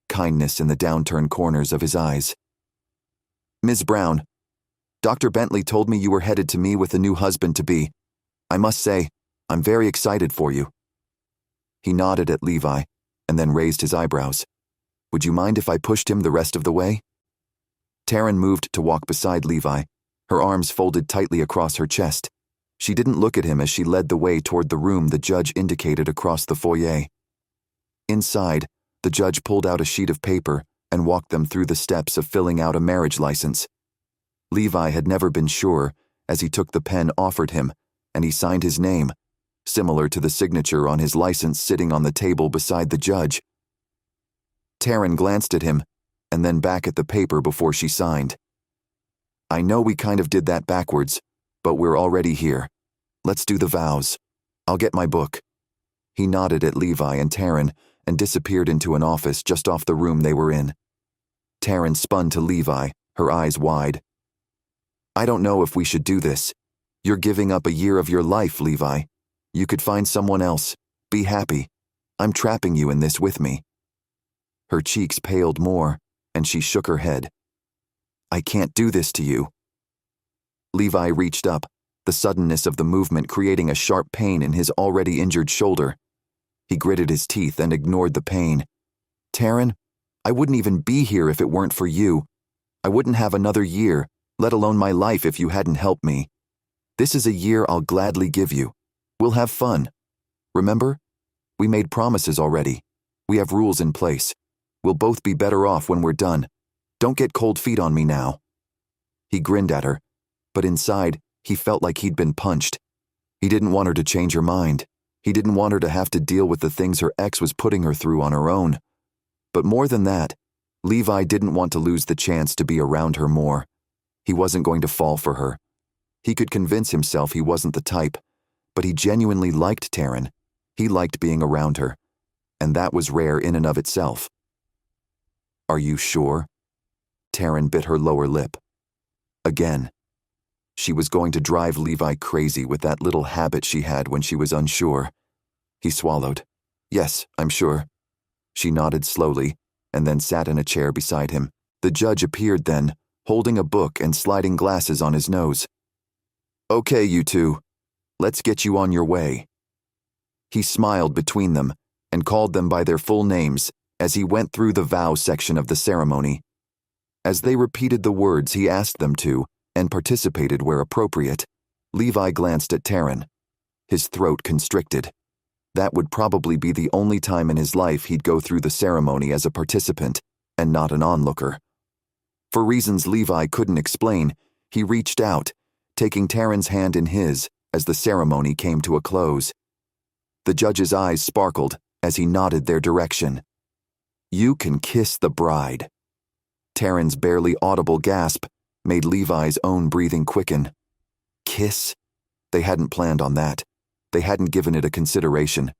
kindness in the downturned corners of his eyes. "Ms. Brown, Dr. Bentley told me you were headed to me with a new husband-to-be. I must say, I'm very excited for you." He nodded at Levi, and then raised his eyebrows. "Would you mind if I pushed him the rest of the way?" Tarryn moved to walk beside Levi, her arms folded tightly across her chest. She didn't look at him as she led the way toward the room the judge indicated across the foyer. Inside, the judge pulled out a sheet of paper and walked them through the steps of filling out a marriage license. Levi had never been sure as he took the pen offered him, and he signed his name, similar to the signature on his license sitting on the table beside the judge. Tarryn glanced at him, and then back at the paper before she signed. "I know we kind of did that backwards, but we're already here. Let's do the vows. I'll get my book." He nodded at Levi and Tarryn and disappeared into an office just off the room they were in. Tarryn spun to Levi, her eyes wide. "I don't know if we should do this. You're giving up a year of your life, Levi. You could find someone else. Be happy. I'm trapping you in this with me." Her cheeks paled more, and she shook her head. "I can't do this to you." Levi reached up, the suddenness of the movement creating a sharp pain in his already injured shoulder. He gritted his teeth and ignored the pain. "Tarryn, I wouldn't even be here if it weren't for you. I wouldn't have another year, let alone my life, if you hadn't helped me. This is a year I'll gladly give you. We'll have fun. Remember? We made promises already. We have rules in place. We'll both be better off when we're done. Don't get cold feet on me now." He grinned at her, but inside, he felt like he'd been punched. He didn't want her to change her mind. He didn't want her to have to deal with the things her ex was putting her through on her own. But more than that, Levi didn't want to lose the chance to be around her more. He wasn't going to fall for her. He could convince himself he wasn't the type, but he genuinely liked Tarryn. He liked being around her, and that was rare in and of itself. "Are you sure?" Tarryn bit her lower lip. Again. She was going to drive Levi crazy with that little habit she had when she was unsure. He swallowed. "Yes, I'm sure." She nodded slowly, and then sat in a chair beside him. The judge appeared then, holding a book and sliding glasses on his nose. "Okay, you two. Let's get you on your way." He smiled between them and called them by their full names as he went through the vow section of the ceremony. As they repeated the words he asked them to and participated where appropriate, Levi glanced at Tarryn. His throat constricted. That would probably be the only time in his life he'd go through the ceremony as a participant and not an onlooker. For reasons Levi couldn't explain, he reached out, taking Tarryn's hand in his as the ceremony came to a close. The judge's eyes sparkled as he nodded their direction. "You can kiss the bride." Tarryn's barely audible gasp made Levi's own breathing quicken. Kiss? They hadn't planned on that. They hadn't given it a consideration.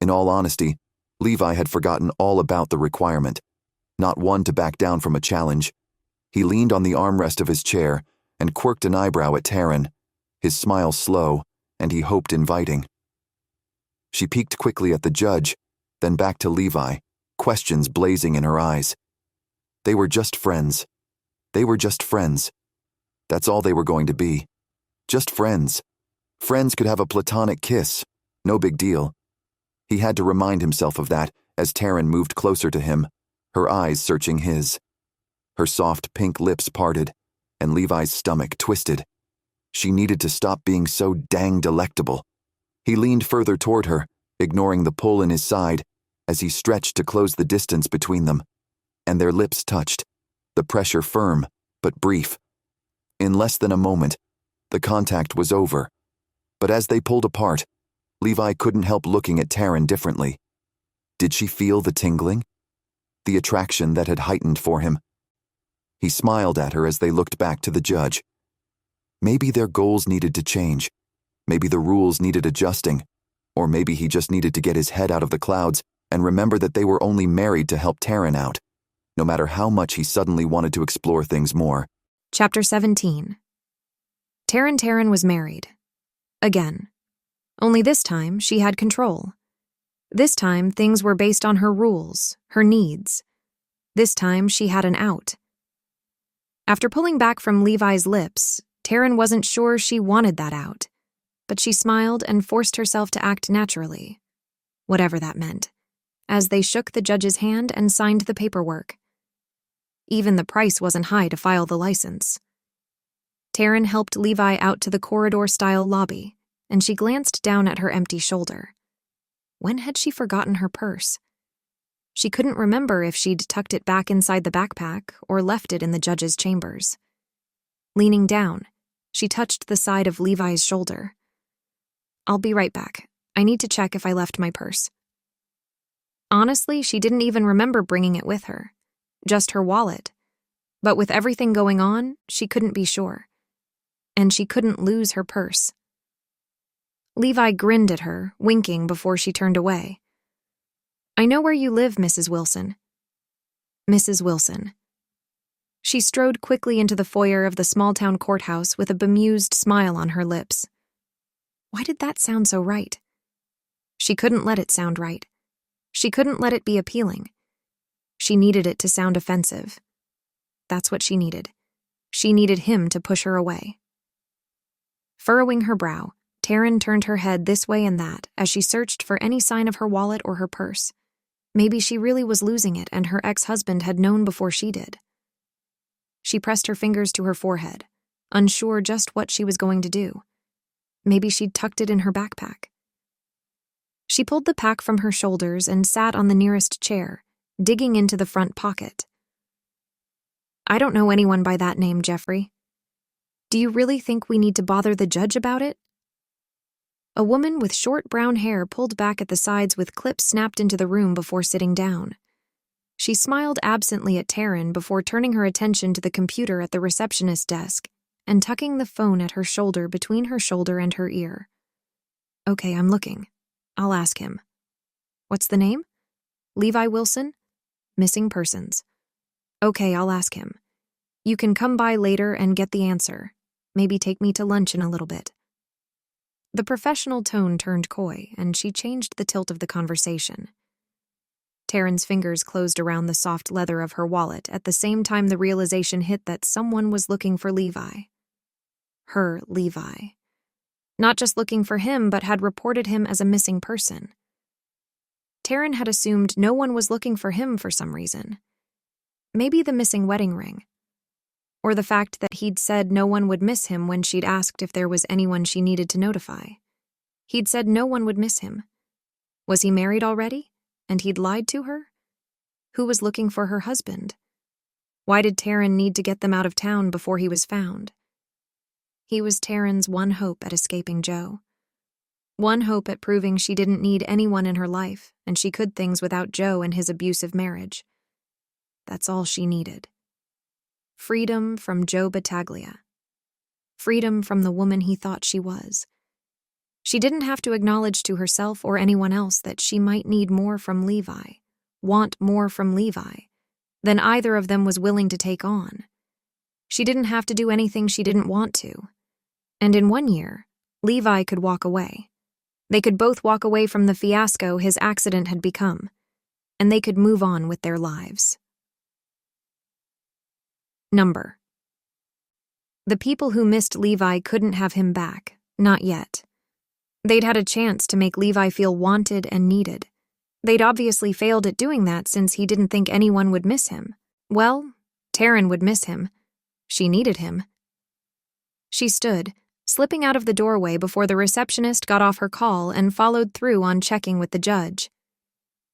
In all honesty, Levi had forgotten all about the requirement, not one to back down from a challenge. He leaned on the armrest of his chair and quirked an eyebrow at Tarryn, his smile slow, and he hoped inviting. She peeked quickly at the judge, then back to Levi, questions blazing in her eyes. They were just friends. They were just friends. That's all they were going to be. Just friends. Friends could have a platonic kiss. No big deal. He had to remind himself of that as Tarryn moved closer to him, her eyes searching his. Her soft pink lips parted, and Levi's stomach twisted. She needed to stop being so dang delectable. He leaned further toward her, ignoring the pull in his side, as he stretched to close the distance between them. And their lips touched, the pressure firm, but brief. In less than a moment, the contact was over. But as they pulled apart, Levi couldn't help looking at Tarryn differently. Did she feel the tingling? The attraction that had heightened for him? He smiled at her as they looked back to the judge. Maybe their goals needed to change. Maybe the rules needed adjusting. Or maybe he just needed to get his head out of the clouds and remember that they were only married to help Tarryn out, no matter how much he suddenly wanted to explore things more. Chapter 17. Tarryn was married. Again. Only this time, she had control. This time, things were based on her rules, her needs. This time, she had an out. After pulling back from Levi's lips, Tarryn wasn't sure she wanted that out, but she smiled and forced herself to act naturally, whatever that meant, as they shook the judge's hand and signed the paperwork. Even the price wasn't high to file the license. Tarryn helped Levi out to the corridor-style lobby, and she glanced down at her empty shoulder. When had she forgotten her purse? She couldn't remember if she'd tucked it back inside the backpack or left it in the judge's chambers. Leaning down, she touched the side of Levi's shoulder. "I'll be right back. I need to check if I left my purse." Honestly, she didn't even remember bringing it with her. Just her wallet. But with everything going on, she couldn't be sure. And she couldn't lose her purse. Levi grinned at her, winking before she turned away. "I know where you live, Mrs. Wilson." Mrs. Wilson. She strode quickly into the foyer of the small-town courthouse with a bemused smile on her lips. Why did that sound so right? She couldn't let it sound right. She couldn't let it be appealing. She needed it to sound offensive. That's what she needed. She needed him to push her away. Furrowing her brow, Tarryn turned her head this way and that as she searched for any sign of her wallet or her purse. Maybe she really was losing it and her ex-husband had known before she did. She pressed her fingers to her forehead, unsure just what she was going to do. Maybe she'd tucked it in her backpack. She pulled the pack from her shoulders and sat on the nearest chair, digging into the front pocket. "I don't know anyone by that name, Jeffrey. Do you really think we need to bother the judge about it?" A woman with short brown hair pulled back at the sides with clips snapped into the room before sitting down. She smiled absently at Tarryn before turning her attention to the computer at the receptionist's desk and tucking the phone at her shoulder between her shoulder and her ear. "Okay, I'm looking. I'll ask him." "What's the name?" "Levi Wilson? Missing persons." "Okay, I'll ask him. You can come by later and get the answer. Maybe take me to lunch in a little bit." The professional tone turned coy, and she changed the tilt of the conversation. Tarryn's fingers closed around the soft leather of her wallet at the same time the realization hit that someone was looking for Levi. Her Levi. Not just looking for him, but had reported him as a missing person. Tarryn had assumed no one was looking for him for some reason. Maybe the missing wedding ring. Or the fact that he'd said no one would miss him when she'd asked if there was anyone she needed to notify. He'd said no one would miss him. Was he married already? And he'd lied to her? Who was looking for her husband? Why did Tarryn need to get them out of town before he was found? He was Tarryn's one hope at escaping Joe. One hope at proving she didn't need anyone in her life and she could things without Joe and his abusive marriage. That's all she needed. Freedom from Joe Battaglia. Freedom from the woman he thought she was. She didn't have to acknowledge to herself or anyone else that she might need more from Levi, want more from Levi, than either of them was willing to take on. She didn't have to do anything she didn't want to. And in 1 year, Levi could walk away. They could both walk away from the fiasco his accident had become, and they could move on with their lives. Number. The people who missed Levi couldn't have him back, not yet. They'd had a chance to make Levi feel wanted and needed. They'd obviously failed at doing that since he didn't think anyone would miss him. Well, Tarryn would miss him. She needed him. She stood, slipping out of the doorway before the receptionist got off her call and followed through on checking with the judge.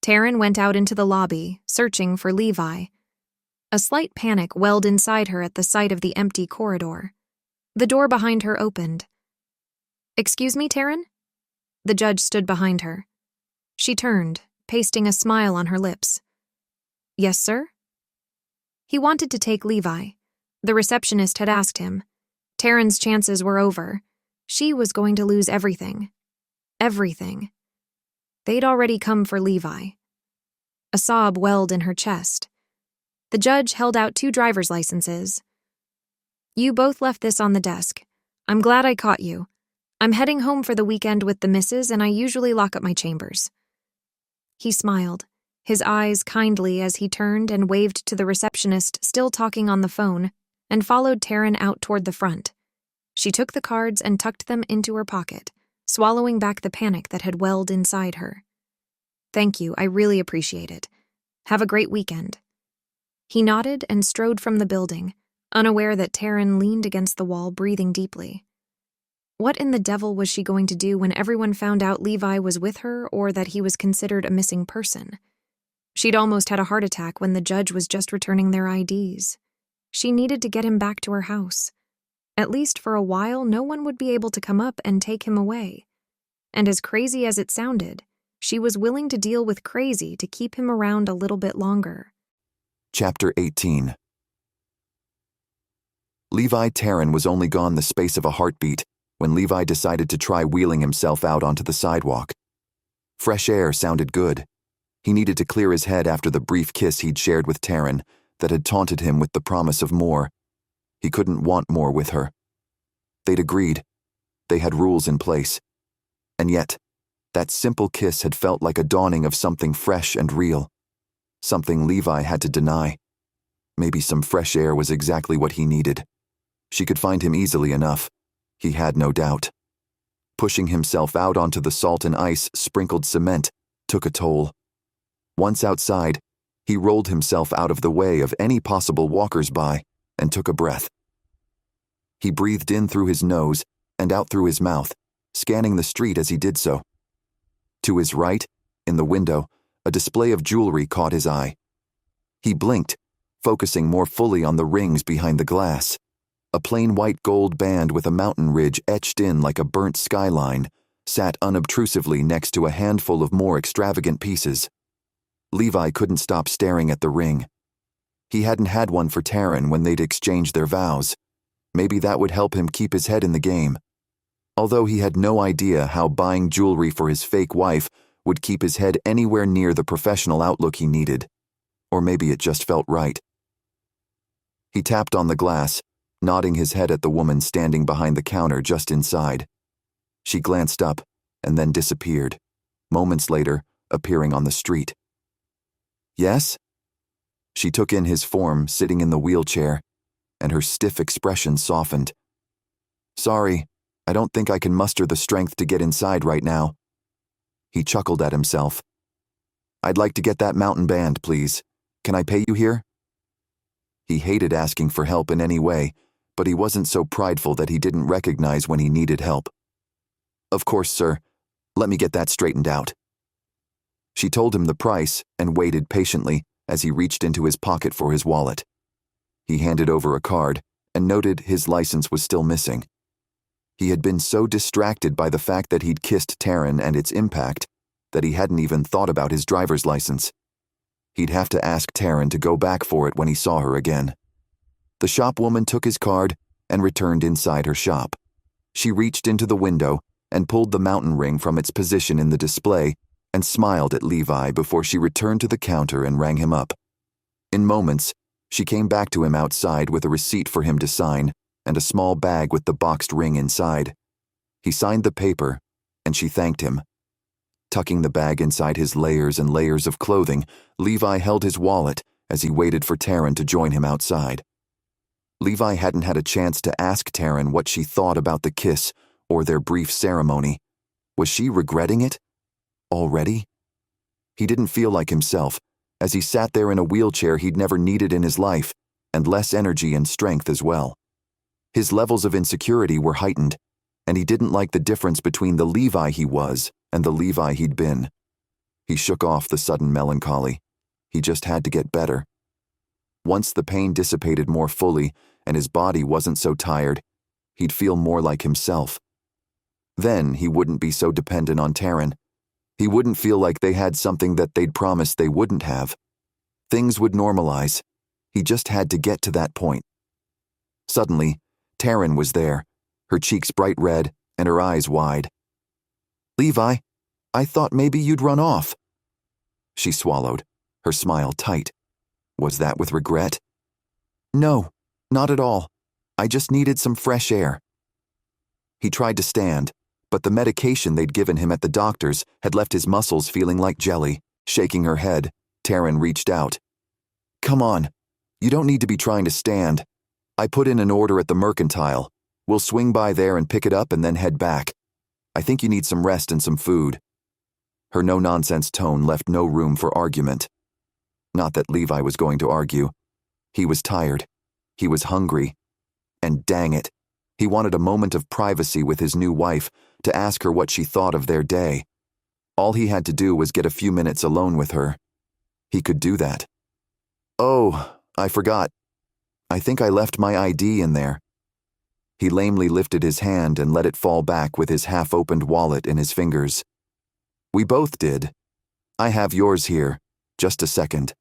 Tarryn went out into the lobby, searching for Levi. A slight panic welled inside her at the sight of the empty corridor. The door behind her opened. "Excuse me, Tarryn?" The judge stood behind her. She turned, pasting a smile on her lips. "Yes, sir?" He wanted to take Levi. The receptionist had asked him. Tarryn's chances were over. She was going to lose everything. Everything. They'd already come for Levi. A sob welled in her chest. The judge held out 2 driver's licenses. "You both left this on the desk. I'm glad I caught you. I'm heading home for the weekend with the missus, and I usually lock up my chambers." He smiled, his eyes kindly as he turned and waved to the receptionist still talking on the phone, and followed Tarryn out toward the front. She took the cards and tucked them into her pocket, swallowing back the panic that had welled inside her. "Thank you, I really appreciate it. Have a great weekend." He nodded and strode from the building, unaware that Tarryn leaned against the wall, breathing deeply. What in the devil was she going to do when everyone found out Levi was with her or that he was considered a missing person? She'd almost had a heart attack when the judge was just returning their IDs. She needed to get him back to her house. At least for a while, no one would be able to come up and take him away. And as crazy as it sounded, she was willing to deal with crazy to keep him around a little bit longer. Chapter 18. Levi Tarryn was only gone the space of a heartbeat when Levi decided to try wheeling himself out onto the sidewalk. Fresh air sounded good. He needed to clear his head after the brief kiss he'd shared with Tarryn that had taunted him with the promise of more. He couldn't want more with her. They'd agreed. They had rules in place. And yet, that simple kiss had felt like a dawning of something fresh and real. Something Levi had to deny. Maybe some fresh air was exactly what he needed. She could find him easily enough. He had no doubt. Pushing himself out onto the salt and ice sprinkled cement took a toll. Once outside, he rolled himself out of the way of any possible walkers-by and took a breath. He breathed in through his nose and out through his mouth, scanning the street as he did so. To his right, in the window, a display of jewelry caught his eye. He blinked, focusing more fully on the rings behind the glass. A plain white gold band with a mountain ridge etched in like a burnt skyline sat unobtrusively next to a handful of more extravagant pieces. Levi couldn't stop staring at the ring. He hadn't had one for Tarryn when they'd exchanged their vows. Maybe that would help him keep his head in the game. Although he had no idea how buying jewelry for his fake wife would keep his head anywhere near the professional outlook he needed. Or maybe it just felt right. He tapped on the glass, nodding his head at the woman standing behind the counter just inside. She glanced up and then disappeared, moments later appearing on the street. Yes? She took in his form sitting in the wheelchair, and her stiff expression softened. Sorry, I don't think I can muster the strength to get inside right now. He chuckled at himself. I'd like to get that mountain band, please. Can I pay you here? He hated asking for help in any way, but he wasn't so prideful that he didn't recognize when he needed help. Of course, sir. Let me get that straightened out. She told him the price and waited patiently as he reached into his pocket for his wallet. He handed over a card and noted his license was still missing. He had been so distracted by the fact that he'd kissed Tarryn and its impact that he hadn't even thought about his driver's license. He'd have to ask Tarryn to go back for it when he saw her again. The shopwoman took his card and returned inside her shop. She reached into the window and pulled the mountain ring from its position in the display and smiled at Levi before she returned to the counter and rang him up. In moments, she came back to him outside with a receipt for him to sign and a small bag with the boxed ring inside. He signed the paper, and she thanked him. Tucking the bag inside his layers and layers of clothing, Levi held his wallet as he waited for Tarryn to join him outside. Levi hadn't had a chance to ask Tarryn what she thought about the kiss or their brief ceremony. Was she regretting it? Already? He didn't feel like himself, as he sat there in a wheelchair he'd never needed in his life, and less energy and strength as well. His levels of insecurity were heightened, and he didn't like the difference between the Levi he was and the Levi he'd been. He shook off the sudden melancholy. He just had to get better. Once the pain dissipated more fully and his body wasn't so tired, he'd feel more like himself. Then he wouldn't be so dependent on Tarryn. He wouldn't feel like they had something that they'd promised they wouldn't have. Things would normalize. He just had to get to that point. Suddenly, Tarryn was there, her cheeks bright red and her eyes wide. Levi, I thought maybe you'd run off. She swallowed, her smile tight. Was that with regret? No, not at all. I just needed some fresh air. He tried to stand, but the medication they'd given him at the doctor's had left his muscles feeling like jelly. Shaking her head, Tarryn reached out. Come on, you don't need to be trying to stand. I put in an order at the mercantile. We'll swing by there and pick it up and then head back. I think you need some rest and some food. Her no-nonsense tone left no room for argument. Not that Levi was going to argue. He was tired. He was hungry. And dang it, he wanted a moment of privacy with his new wife to ask her what she thought of their day. All he had to do was get a few minutes alone with her. He could do that. Oh, I forgot. I think I left my ID in there. He lamely lifted his hand and let it fall back with his half-opened wallet in his fingers. We both did. I have yours here. Just a second.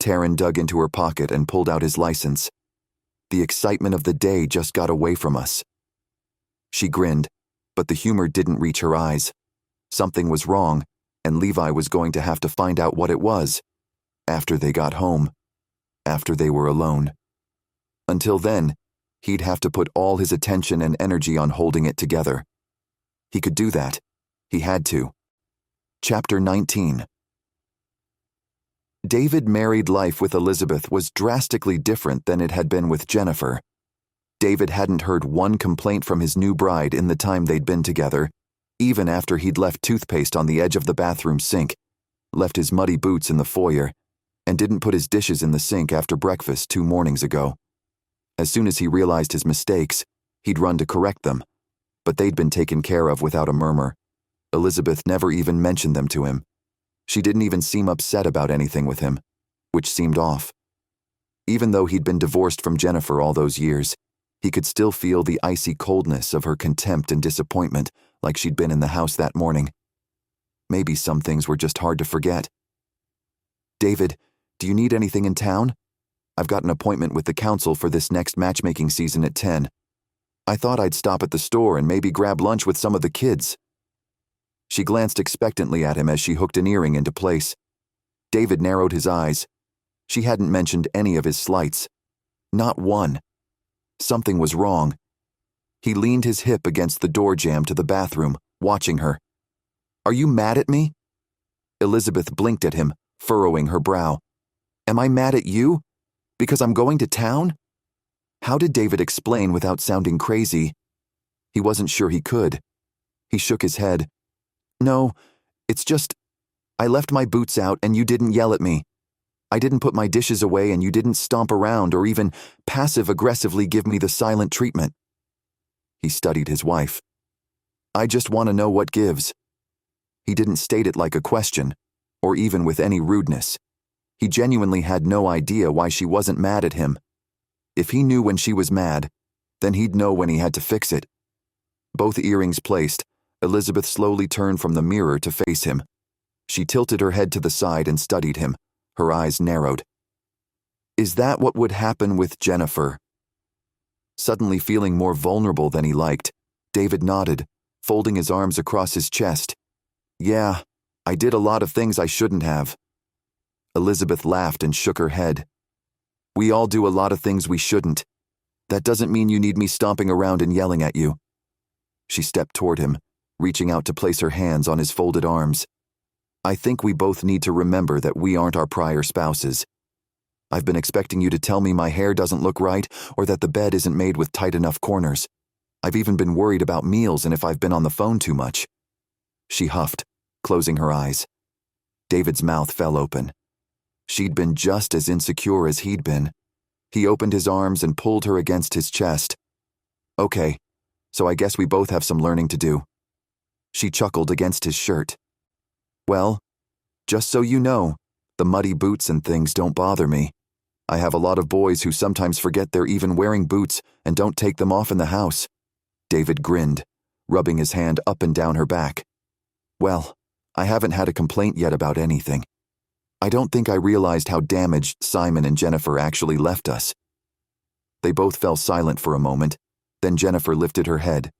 Tarryn dug into her pocket and pulled out his license. The excitement of the day just got away from us. She grinned, but the humor didn't reach her eyes. Something was wrong, and Levi was going to have to find out what it was. After they got home. After they were alone. Until then, he'd have to put all his attention and energy on holding it together. He could do that. He had to. Chapter 19. David's married life with Elizabeth was drastically different than it had been with Jennifer. David hadn't heard one complaint from his new bride in the time they'd been together, even after he'd left toothpaste on the edge of the bathroom sink, left his muddy boots in the foyer, and didn't put his dishes in the sink after breakfast 2 mornings ago. As soon as he realized his mistakes, he'd run to correct them, but they'd been taken care of without a murmur. Elizabeth never even mentioned them to him. She didn't even seem upset about anything with him. which seemed off. Even though he'd been divorced from Jennifer all those years, he could still feel the icy coldness of her contempt and disappointment like she'd been in the house that morning. Maybe some things were just hard to forget. "David, do you need anything in town? I've got an appointment with the council for this next matchmaking season at 10. I thought I'd stop at the store and maybe grab lunch with some of the kids." She glanced expectantly at him as she hooked an earring into place. David narrowed his eyes. She hadn't mentioned any of his slights. Not one. Something was wrong. He leaned his hip against the door jamb to the bathroom, watching her. "Are you mad at me?" Elizabeth blinked at him, furrowing her brow. "Am I mad at you? Because I'm going to town?" How did David explain without sounding crazy? He wasn't sure he could. He shook his head. "No, it's just, I left my boots out and you didn't yell at me. I didn't put my dishes away and you didn't stomp around or even passive-aggressively give me the silent treatment." He studied his wife. "I just want to know what gives." He didn't state it like a question, or even with any rudeness. He genuinely had no idea why she wasn't mad at him. If he knew when she was mad, then he'd know when he had to fix it. Both earrings placed, Elizabeth slowly turned from the mirror to face him. She tilted her head to the side and studied him, her eyes narrowed. "Is that what would happen with Jennifer?" Suddenly feeling more vulnerable than he liked, David nodded, folding his arms across his chest. "Yeah, I did a lot of things I shouldn't have." Elizabeth laughed and shook her head. "We all do a lot of things we shouldn't. That doesn't mean you need me stomping around and yelling at you." She stepped toward him, reaching out to place her hands on his folded arms. "I think we both need to remember that we aren't our prior spouses. I've been expecting you to tell me my hair doesn't look right or that the bed isn't made with tight enough corners. I've even been worried about meals and if I've been on the phone too much." She huffed, closing her eyes. David's mouth fell open. She'd been just as insecure as he'd been. He opened his arms and pulled her against his chest. "Okay, so I guess we both have some learning to do." She chuckled against his shirt. "Well, just so you know, the muddy boots and things don't bother me. I have a lot of boys who sometimes forget they're even wearing boots and don't take them off in the house." David grinned, rubbing his hand up and down her back. "Well, I haven't had a complaint yet about anything. I don't think I realized how damaged Simon and Jennifer actually left us." They both fell silent for a moment, then Jennifer lifted her head.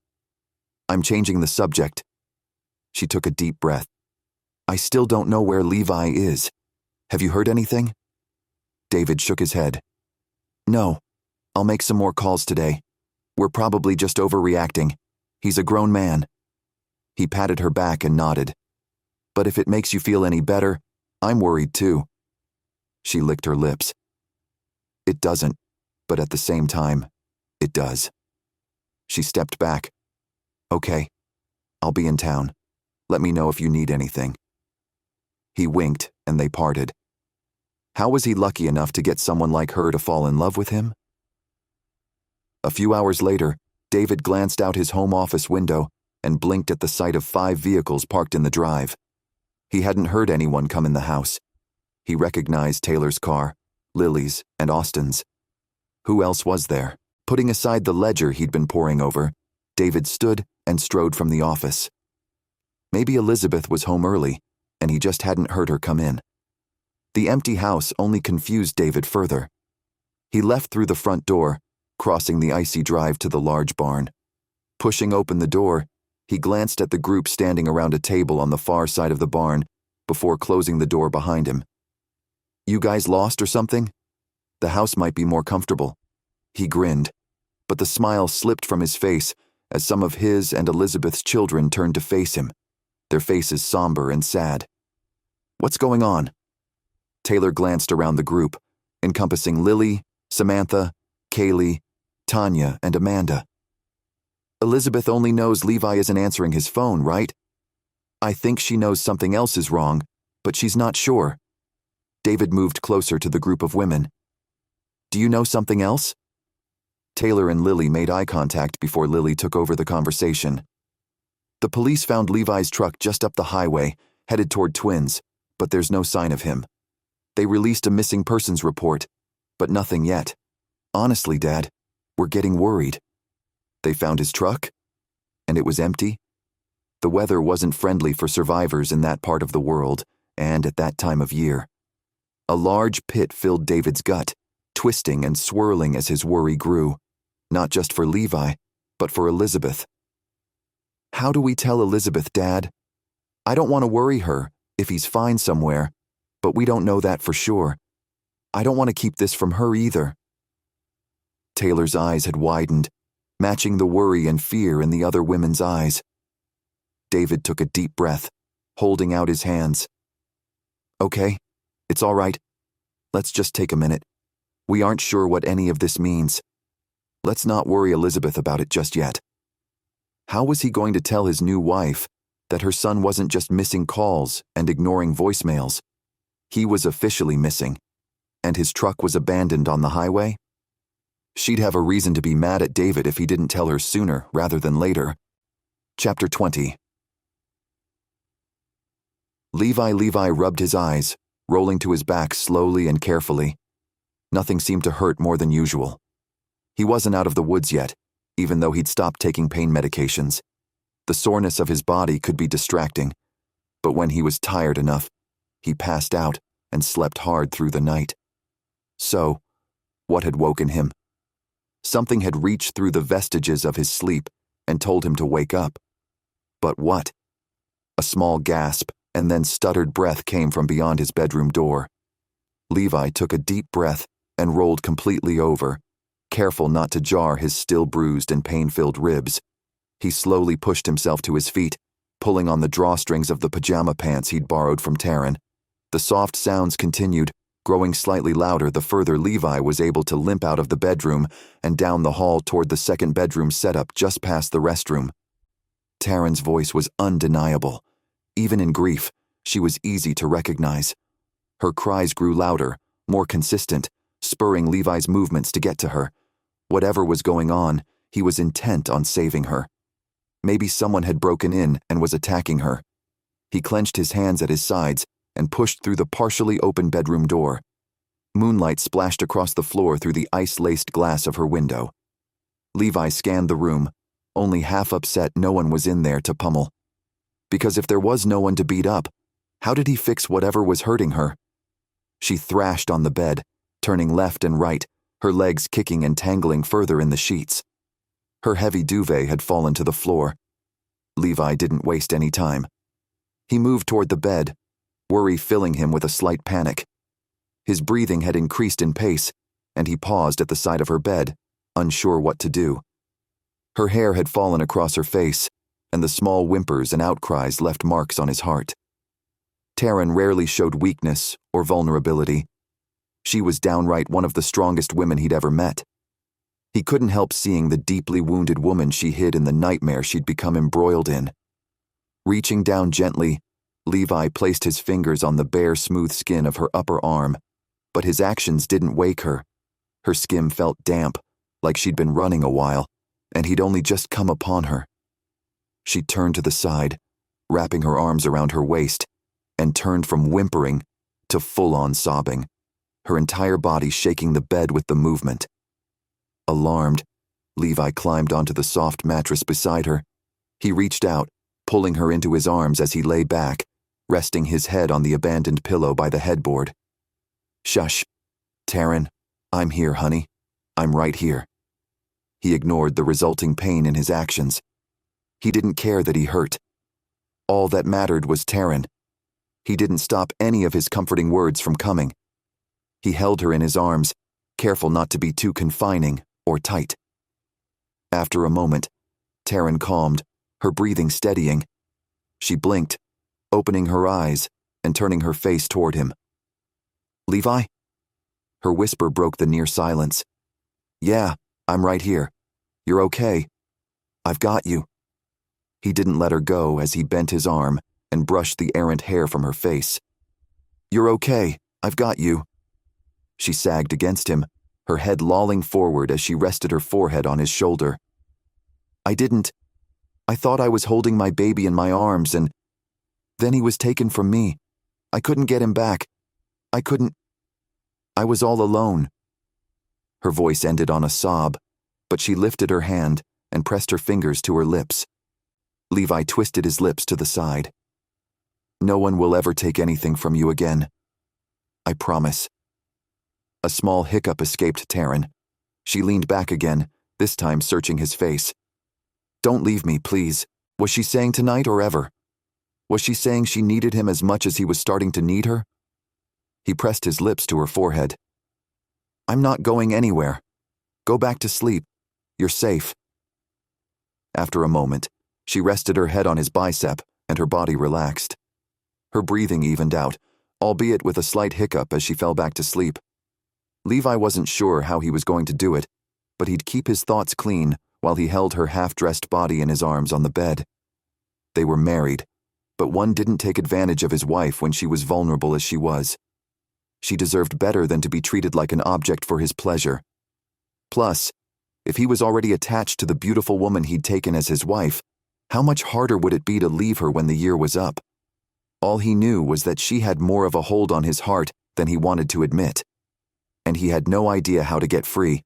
"I'm changing the subject." She took a deep breath. "I still don't know where Levi is. Have you heard anything?" David shook his head. "No, I'll make some more calls today. We're probably just overreacting. He's a grown man." He patted her back and nodded. "But if it makes you feel any better, I'm worried too." She licked her lips. "It doesn't, but at the same time, it does." She stepped back. "Okay, I'll be in town. Let me know if you need anything." He winked and they parted. How was he lucky enough to get someone like her to fall in love with him? A few hours later, David glanced out his home office window and blinked at the sight of 5 vehicles parked in the drive. He hadn't heard anyone come in the house. He recognized Taylor's car, Lily's, and Austin's. Who else was there? Putting aside the ledger he'd been poring over, David stood and strode from the office. Maybe Elizabeth was home early, and he just hadn't heard her come in. The empty house only confused David further. He left through the front door, crossing the icy drive to the large barn. Pushing open the door, he glanced at the group standing around a table on the far side of the barn before closing the door behind him. "You guys lost or something? The house might be more comfortable." He grinned, but the smile slipped from his face as some of his and Elizabeth's children turned to face him, their faces somber and sad. "What's going on?" Taylor glanced around the group, encompassing Lily, Samantha, Kaylee, Tanya, and Amanda. "Elizabeth only knows Levi isn't answering his phone, right? I think she knows something else is wrong, but she's not sure." David moved closer to the group of women. "Do you know something else?" Taylor and Lily made eye contact before Lily took over the conversation. "The police found Levi's truck just up the highway, headed toward Twins, but there's no sign of him. They released a missing persons report, but nothing yet. Honestly, Dad, we're getting worried. They found his truck, and it was empty. The weather wasn't friendly for survivors in that part of the world, and at that time of year. A large pit filled David's gut, twisting and swirling as his worry grew, not just for Levi, but for Elizabeth. How do we tell Elizabeth, Dad? I don't want to worry her if he's fine somewhere, but we don't know that for sure. I don't want to keep this from her either. Taylor's eyes had widened, matching the worry and fear in the other women's eyes. David took a deep breath, holding out his hands. Okay, it's all right. Let's just take a minute. We aren't sure what any of this means. Let's not worry Elizabeth about it just yet. How was he going to tell his new wife that her son wasn't just missing calls and ignoring voicemails? He was officially missing, and his truck was abandoned on the highway? She'd have a reason to be mad at David if he didn't tell her sooner rather than later. Chapter 20. Levi rubbed his eyes, rolling to his back slowly and carefully. Nothing seemed to hurt more than usual. He wasn't out of the woods yet, even though he'd stopped taking pain medications. The soreness of his body could be distracting, but when he was tired enough, he passed out and slept hard through the night. So, what had woken him? Something had reached through the vestiges of his sleep and told him to wake up. But what? A small gasp and then stuttered breath came from beyond his bedroom door. Levi took a deep breath and rolled completely over, careful not to jar his still bruised and pain-filled ribs. He slowly pushed himself to his feet, pulling on the drawstrings of the pajama pants he'd borrowed from Tarryn. The soft sounds continued, growing slightly louder the further Levi was able to limp out of the bedroom and down the hall toward the second bedroom setup just past the restroom. Tarryn's voice was undeniable. Even in grief, she was easy to recognize. Her cries grew louder, more consistent, spurring Levi's movements to get to her. Whatever was going on, he was intent on saving her. Maybe someone had broken in and was attacking her. He clenched his hands at his sides and pushed through the partially open bedroom door. Moonlight splashed across the floor through the ice-laced glass of her window. Levi scanned the room, only half upset no one was in there to pummel. Because if there was no one to beat up, how did he fix whatever was hurting her? She thrashed on the bed, turning left and right, her legs kicking and tangling further in the sheets. Her heavy duvet had fallen to the floor. Levi didn't waste any time. He moved toward the bed, worry filling him with a slight panic. His breathing had increased in pace, and he paused at the side of her bed, unsure what to do. Her hair had fallen across her face, and the small whimpers and outcries left marks on his heart. Tarryn rarely showed weakness or vulnerability. She was downright one of the strongest women he'd ever met. He couldn't help seeing the deeply wounded woman she hid in the nightmare she'd become embroiled in. Reaching down gently, Levi placed his fingers on the bare, smooth skin of her upper arm, but his actions didn't wake her. Her skin felt damp, like she'd been running a while, and he'd only just come upon her. She turned to the side, wrapping her arms around her waist, and turned from whimpering to full-on sobbing, her entire body shaking the bed with the movement. Alarmed, Levi climbed onto the soft mattress beside her. He reached out, pulling her into his arms as he lay back, resting his head on the abandoned pillow by the headboard. Shush. Tarryn, I'm here, honey. I'm right here. He ignored the resulting pain in his actions. He didn't care that he hurt. All that mattered was Tarryn. He didn't stop any of his comforting words from coming. He held her in his arms, careful not to be too confining or tight. After a moment, Tarryn calmed, her breathing steadying. She blinked, opening her eyes and turning her face toward him. Levi? Her whisper broke the near silence. Yeah, I'm right here. You're okay. I've got you. He didn't let her go as he bent his arm and brushed the errant hair from her face. You're okay. I've got you. She sagged against him, her head lolling forward as she rested her forehead on his shoulder. I thought I was holding my baby in my arms, and then he was taken from me. I couldn't get him back. I couldn't. I was all alone." Her voice ended on a sob, but she lifted her hand and pressed her fingers to her lips. Levi twisted his lips to the side. "No one will ever take anything from you again. I promise." A small hiccup escaped Tarryn. She leaned back again, this time searching his face. "Don't leave me, please." Was she saying tonight or ever? Was she saying she needed him as much as he was starting to need her? He pressed his lips to her forehead. "I'm not going anywhere. Go back to sleep. You're safe." After a moment, she rested her head on his bicep and her body relaxed. Her breathing evened out, albeit with a slight hiccup as she fell back to sleep. Levi wasn't sure how he was going to do it, but he'd keep his thoughts clean while he held her half-dressed body in his arms on the bed. They were married, but one didn't take advantage of his wife when she was vulnerable as she was. She deserved better than to be treated like an object for his pleasure. Plus, if he was already attached to the beautiful woman he'd taken as his wife, how much harder would it be to leave her when the year was up? All he knew was that she had more of a hold on his heart than he wanted to admit. And he had no idea how to get free,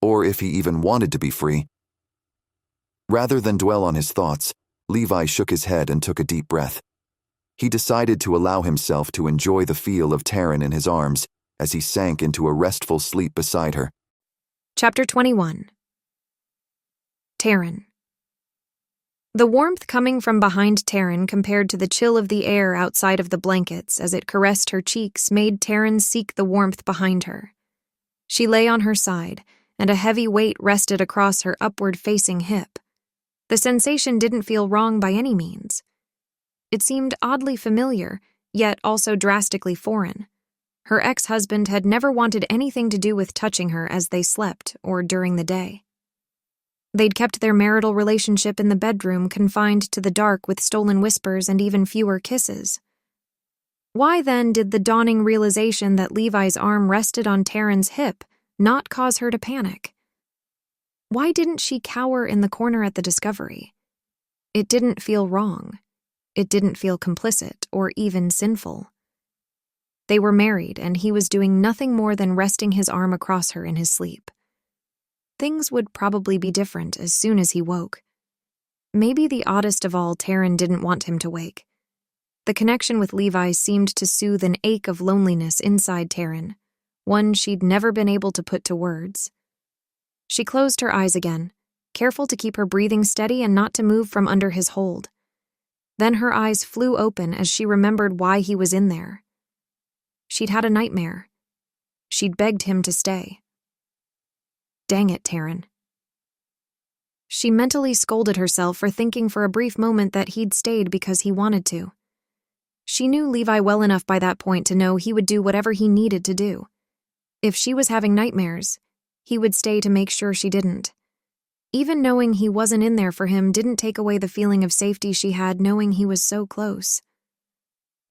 or if he even wanted to be free. Rather than dwell on his thoughts, Levi shook his head and took a deep breath. He decided to allow himself to enjoy the feel of Tarryn in his arms as he sank into a restful sleep beside her. Chapter 21. Tarryn. The warmth coming from behind Tarryn compared to the chill of the air outside of the blankets as it caressed her cheeks made Tarryn seek the warmth behind her. She lay on her side, and a heavy weight rested across her upward-facing hip. The sensation didn't feel wrong by any means. It seemed oddly familiar, yet also drastically foreign. Her ex-husband had never wanted anything to do with touching her as they slept or during the day. They'd kept their marital relationship in the bedroom confined to the dark with stolen whispers and even fewer kisses. Why then did the dawning realization that Levi's arm rested on Tarryn's hip not cause her to panic? Why didn't she cower in the corner at the discovery? It didn't feel wrong. It didn't feel complicit or even sinful. They were married, and he was doing nothing more than resting his arm across her in his sleep. Things would probably be different as soon as he woke. Maybe the oddest of all, Tarryn didn't want him to wake. The connection with Levi seemed to soothe an ache of loneliness inside Tarryn, one she'd never been able to put to words. She closed her eyes again, careful to keep her breathing steady and not to move from under his hold. Then her eyes flew open as she remembered why he was in there. She'd had a nightmare. She'd begged him to stay. Dang it, Tarryn. She mentally scolded herself for thinking for a brief moment that he'd stayed because he wanted to. She knew Levi well enough by that point to know he would do whatever he needed to do. If she was having nightmares, he would stay to make sure she didn't. Even knowing he wasn't in there for him didn't take away the feeling of safety she had knowing he was so close.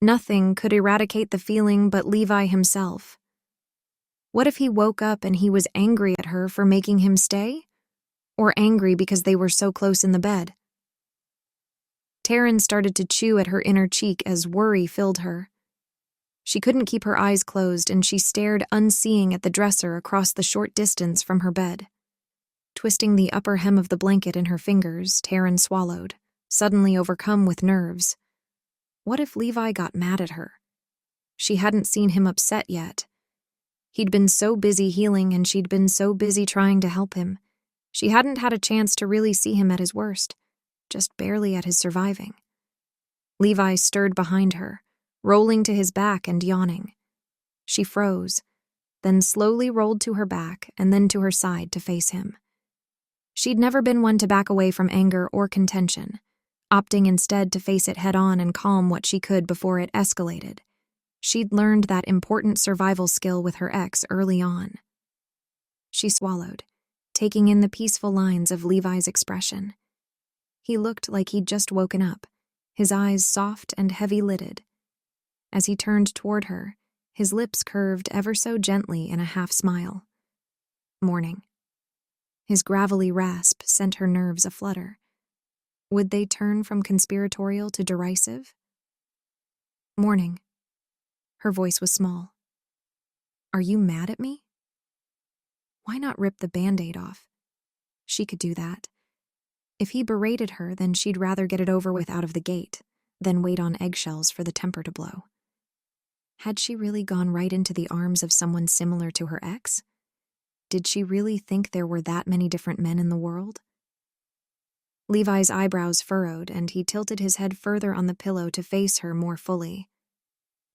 Nothing could eradicate the feeling but Levi himself. What if he woke up and he was angry at her for making him stay? Or angry because they were so close in the bed? Tarryn started to chew at her inner cheek as worry filled her. She couldn't keep her eyes closed, and she stared unseeing at the dresser across the short distance from her bed. Twisting the upper hem of the blanket in her fingers, Tarryn swallowed, suddenly overcome with nerves. What if Levi got mad at her? She hadn't seen him upset yet. He'd been so busy healing, and she'd been so busy trying to help him. She hadn't had a chance to really see him at his worst, just barely at his surviving. Levi stirred behind her, rolling to his back and yawning. She froze, then slowly rolled to her back and then to her side to face him. She'd never been one to back away from anger or contention, opting instead to face it head-on and calm what she could before it escalated. She'd learned that important survival skill with her ex early on. She swallowed, taking in the peaceful lines of Levi's expression. He looked like he'd just woken up, his eyes soft and heavy-lidded. As he turned toward her, his lips curved ever so gently in a half-smile. Morning. His gravelly rasp sent her nerves aflutter. Would they turn from conspiratorial to derisive? Morning. Her voice was small. Are you mad at me? Why not rip the Band-Aid off? She could do that. If he berated her, then she'd rather get it over with out of the gate than wait on eggshells for the temper to blow. Had she really gone right into the arms of someone similar to her ex? Did she really think there were that many different men in the world? Levi's eyebrows furrowed, and he tilted his head further on the pillow to face her more fully.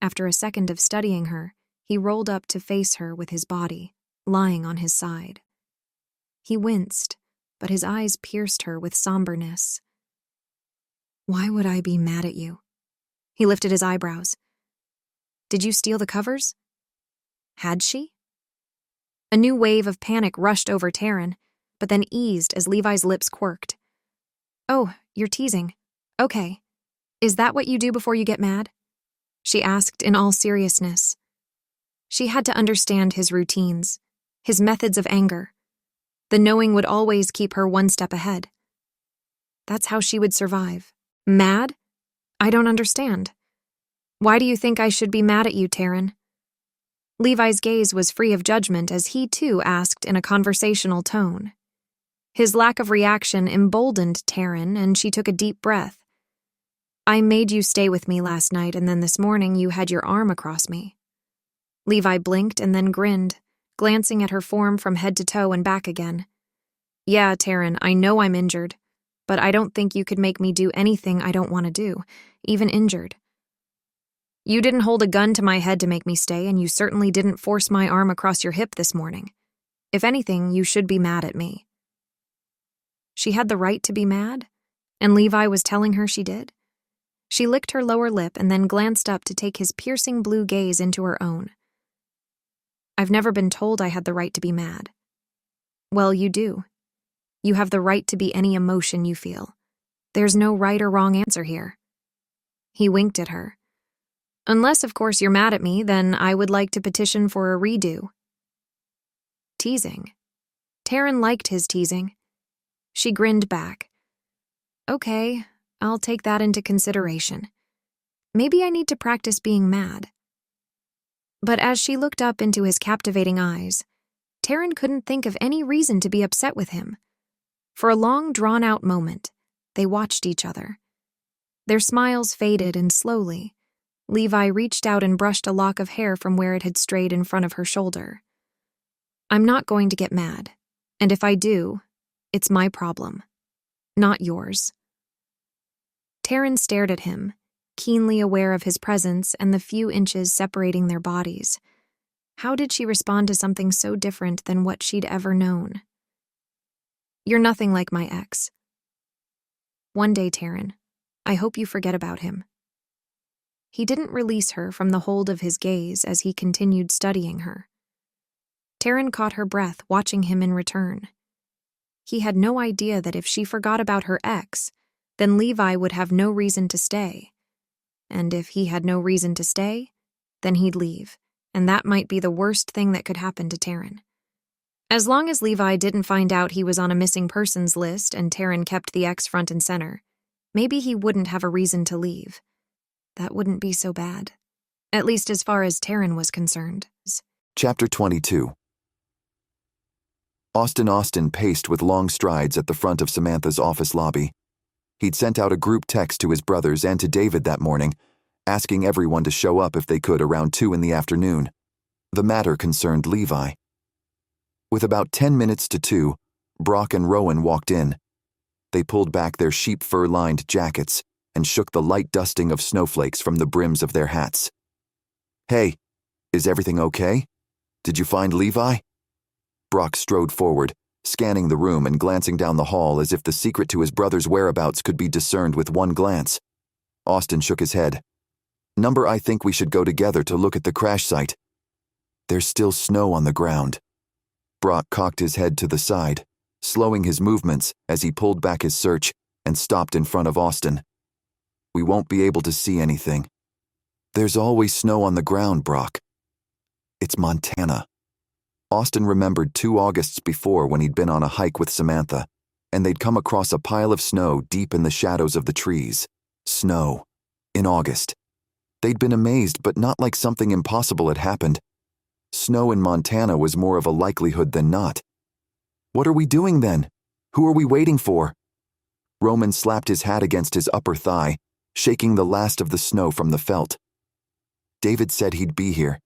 After a second of studying her, he rolled up to face her with his body, lying on his side. He winced, but his eyes pierced her with somberness. Why would I be mad at you? He lifted his eyebrows. Did you steal the covers? Had she? A new wave of panic rushed over Tarryn, but then eased as Levi's lips quirked. Oh, you're teasing. Okay. Is that what you do before you get mad? She asked in all seriousness. She had to understand his routines, his methods of anger. The knowing would always keep her one step ahead. That's how she would survive. Mad? I don't understand. Why do you think I should be mad at you, Tarryn? Levi's gaze was free of judgment as he too asked in a conversational tone. His lack of reaction emboldened Tarryn, and she took a deep breath. I made you stay with me last night, and then this morning you had your arm across me. Levi blinked and then grinned, glancing at her form from head to toe and back again. Yeah, Tarryn, I know I'm injured, but I don't think you could make me do anything I don't want to do, even injured. You didn't hold a gun to my head to make me stay, and you certainly didn't force my arm across your hip this morning. If anything, you should be mad at me. She had the right to be mad, and Levi was telling her she did. She licked her lower lip and then glanced up to take his piercing blue gaze into her own. I've never been told I had the right to be mad. Well, you do. You have the right to be any emotion you feel. There's no right or wrong answer here. He winked at her. Unless, of course, you're mad at me, then I would like to petition for a redo. Teasing. Tarryn liked his teasing. She grinned back. Okay, I'll take that into consideration. Maybe I need to practice being mad. But as she looked up into his captivating eyes, Tarryn couldn't think of any reason to be upset with him. For a long, drawn-out moment, they watched each other. Their smiles faded, and slowly, Levi reached out and brushed a lock of hair from where it had strayed in front of her shoulder. I'm not going to get mad, and if I do, it's my problem, not yours. Tarryn stared at him, keenly aware of his presence and the few inches separating their bodies. How did she respond to something so different than what she'd ever known? You're nothing like my ex. One day, Tarryn, I hope you forget about him. He didn't release her from the hold of his gaze as he continued studying her. Tarryn caught her breath, watching him in return. He had no idea that if she forgot about her ex, then Levi would have no reason to stay. And if he had no reason to stay, then he'd leave, and that might be the worst thing that could happen to Tarryn. As long as Levi didn't find out he was on a missing persons list and Tarryn kept the ex front and center, maybe he wouldn't have a reason to leave. That wouldn't be so bad, at least as far as Tarryn was concerned. Chapter 22. Austin paced with long strides at the front of Samantha's office lobby. He'd sent out a group text to his brothers and to David that morning, asking everyone to show up if they could around 2 in the afternoon. The matter concerned Levi. With about 10 minutes to 2, Brock and Rowan walked in. They pulled back their sheep fur-lined jackets and shook the light dusting of snowflakes from the brims of their hats. Hey, is everything okay? Did you find Levi? Brock strode forward, scanning the room and glancing down the hall as if the secret to his brother's whereabouts could be discerned with one glance. Austin shook his head. Number, I think we should go together to look at the crash site. There's still snow on the ground. Brock cocked his head to the side, slowing his movements as he pulled back his search and stopped in front of Austin. We won't be able to see anything. There's always snow on the ground, Brock. It's Montana. Austin remembered 2 Augusts before when he'd been on a hike with Samantha, and they'd come across a pile of snow deep in the shadows of the trees. Snow. In August. They'd been amazed, but not like something impossible had happened. Snow in Montana was more of a likelihood than not. What are we doing then? Who are we waiting for? Roman slapped his hat against his upper thigh, shaking the last of the snow from the felt. David said he'd be here.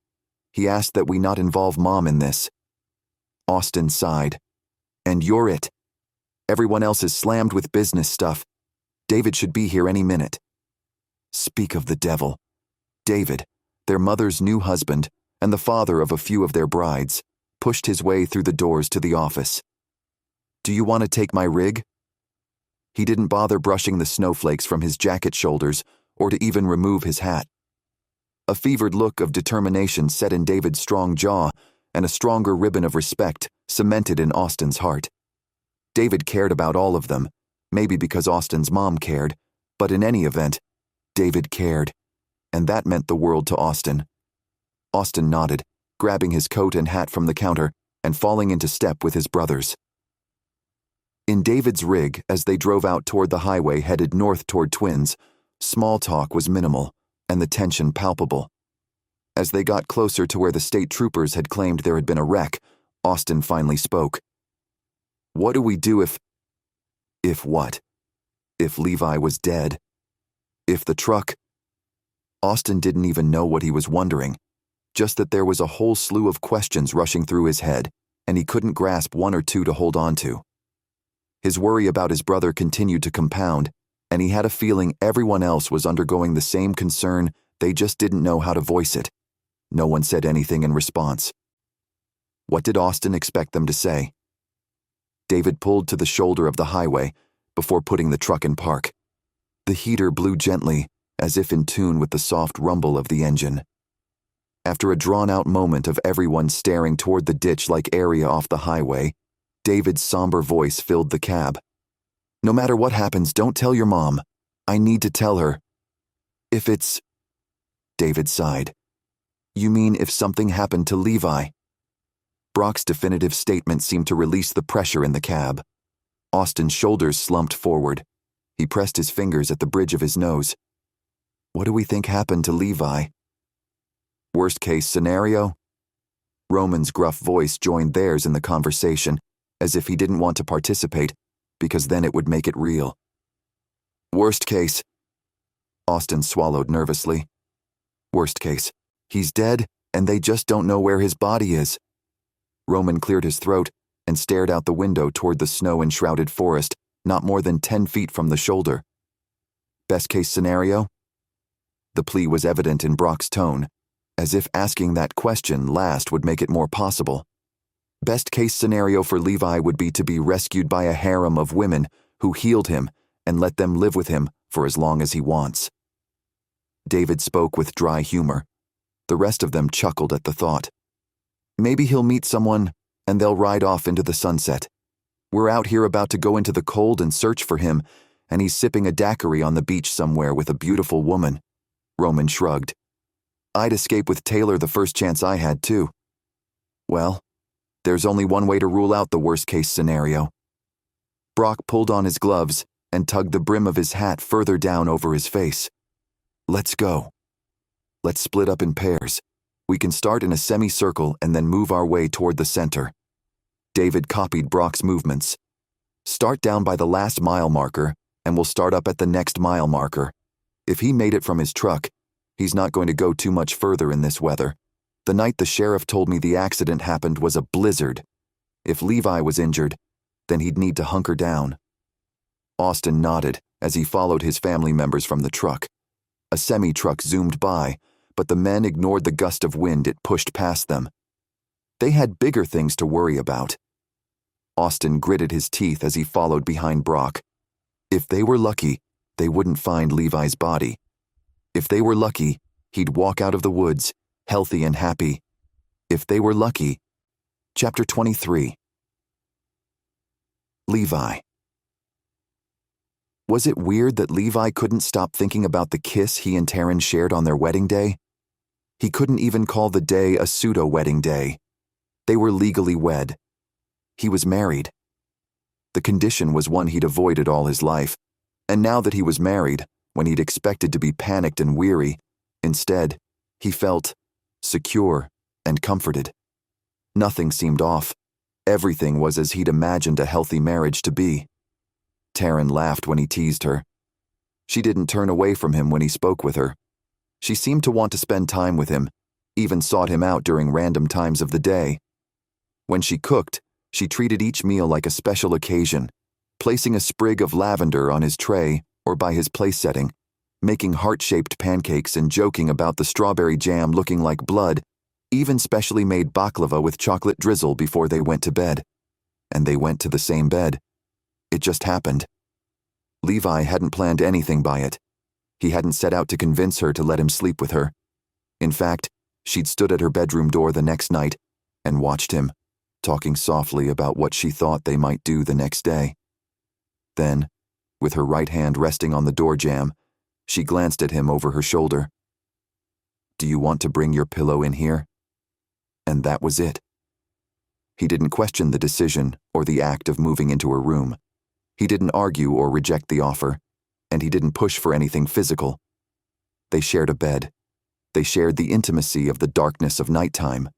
He asked that we not involve Mom in this. Austin sighed. And you're it. Everyone else is slammed with business stuff. David should be here any minute. Speak of the devil. David, their mother's new husband, and the father of a few of their brides, pushed his way through the doors to the office. Do you want to take my rig? He didn't bother brushing the snowflakes from his jacket shoulders or to even remove his hat. A fevered look of determination set in David's strong jaw, and a stronger ribbon of respect cemented in Austin's heart. David cared about all of them, maybe because Austin's mom cared, but in any event, David cared, and that meant the world to Austin. Austin nodded, grabbing his coat and hat from the counter and falling into step with his brothers. In David's rig, as they drove out toward the highway headed north toward Twins, small talk was minimal and the tension palpable. As they got closer to where the state troopers had claimed there had been a wreck, Austin finally spoke. What do we do if... If what? If Levi was dead? If the truck... Austin didn't even know what he was wondering, just that there was a whole slew of questions rushing through his head, and he couldn't grasp one or two to hold on to. His worry about his brother continued to compound, and he had a feeling everyone else was undergoing the same concern, they just didn't know how to voice it. No one said anything in response. What did Austin expect them to say? David pulled to the shoulder of the highway before putting the truck in park. The heater blew gently, as if in tune with the soft rumble of the engine. After a drawn-out moment of everyone staring toward the ditch-like area off the highway, David's somber voice filled the cab. No matter what happens, don't tell your mom. I need to tell her. If it's... David sighed. You mean if something happened to Levi? Brock's definitive statement seemed to release the pressure in the cab. Austin's shoulders slumped forward. He pressed his fingers at the bridge of his nose. What do we think happened to Levi? Worst case scenario? Roman's gruff voice joined theirs in the conversation, as if he didn't want to participate, because then it would make it real. Worst case. Austin swallowed nervously. Worst case. He's dead, and they just don't know where his body is. Roman cleared his throat and stared out the window toward the snow-enshrouded forest, not more than 10 feet from the shoulder. Best case scenario? The plea was evident in Brock's tone, as if asking that question last would make it more possible. Best case scenario for Levi would be to be rescued by a harem of women who healed him and let them live with him for as long as he wants. David spoke with dry humor. The rest of them chuckled at the thought. Maybe he'll meet someone, and they'll ride off into the sunset. We're out here about to go into the cold and search for him, and he's sipping a daiquiri on the beach somewhere with a beautiful woman. Roman shrugged. I'd escape with Taylor the first chance I had, too. Well, there's only one way to rule out the worst-case scenario. Brock pulled on his gloves and tugged the brim of his hat further down over his face. Let's go. Let's split up in pairs. We can start in a semicircle and then move our way toward the center. David copied Brock's movements. Start down by the last mile marker, and we'll start up at the next mile marker. If he made it from his truck, he's not going to go too much further in this weather. The night the sheriff told me the accident happened was a blizzard. If Levi was injured, then he'd need to hunker down. Austin nodded as he followed his family members from the truck. A semi-truck zoomed by, but the men ignored the gust of wind it pushed past them. They had bigger things to worry about. Austin gritted his teeth as he followed behind Brock. If they were lucky, they wouldn't find Levi's body. If they were lucky, he'd walk out of the woods, healthy and happy. If they were lucky. Chapter 23. Levi. Was it weird that Levi couldn't stop thinking about the kiss he and Tarryn shared on their wedding day? He couldn't even call the day a pseudo-wedding day. They were legally wed. He was married. The condition was one he'd avoided all his life, and now that he was married, when he'd expected to be panicked and weary, instead, he felt secure and comforted. Nothing seemed off. Everything was as he'd imagined a healthy marriage to be. Tarryn laughed when he teased her. She didn't turn away from him when he spoke with her. She seemed to want to spend time with him, even sought him out during random times of the day. When she cooked, she treated each meal like a special occasion, placing a sprig of lavender on his tray or by his place setting, making heart-shaped pancakes and joking about the strawberry jam looking like blood, even specially made baklava with chocolate drizzle before they went to bed. And they went to the same bed. It just happened. Levi hadn't planned anything by it. He hadn't set out to convince her to let him sleep with her. In fact, she'd stood at her bedroom door the next night and watched him, talking softly about what she thought they might do the next day. Then, with her right hand resting on the door jamb, she glanced at him over her shoulder. "Do you want to bring your pillow in here?" And that was it. He didn't question the decision or the act of moving into her room. He didn't argue or reject the offer, and he didn't push for anything physical. They shared a bed. They shared the intimacy of the darkness of nighttime.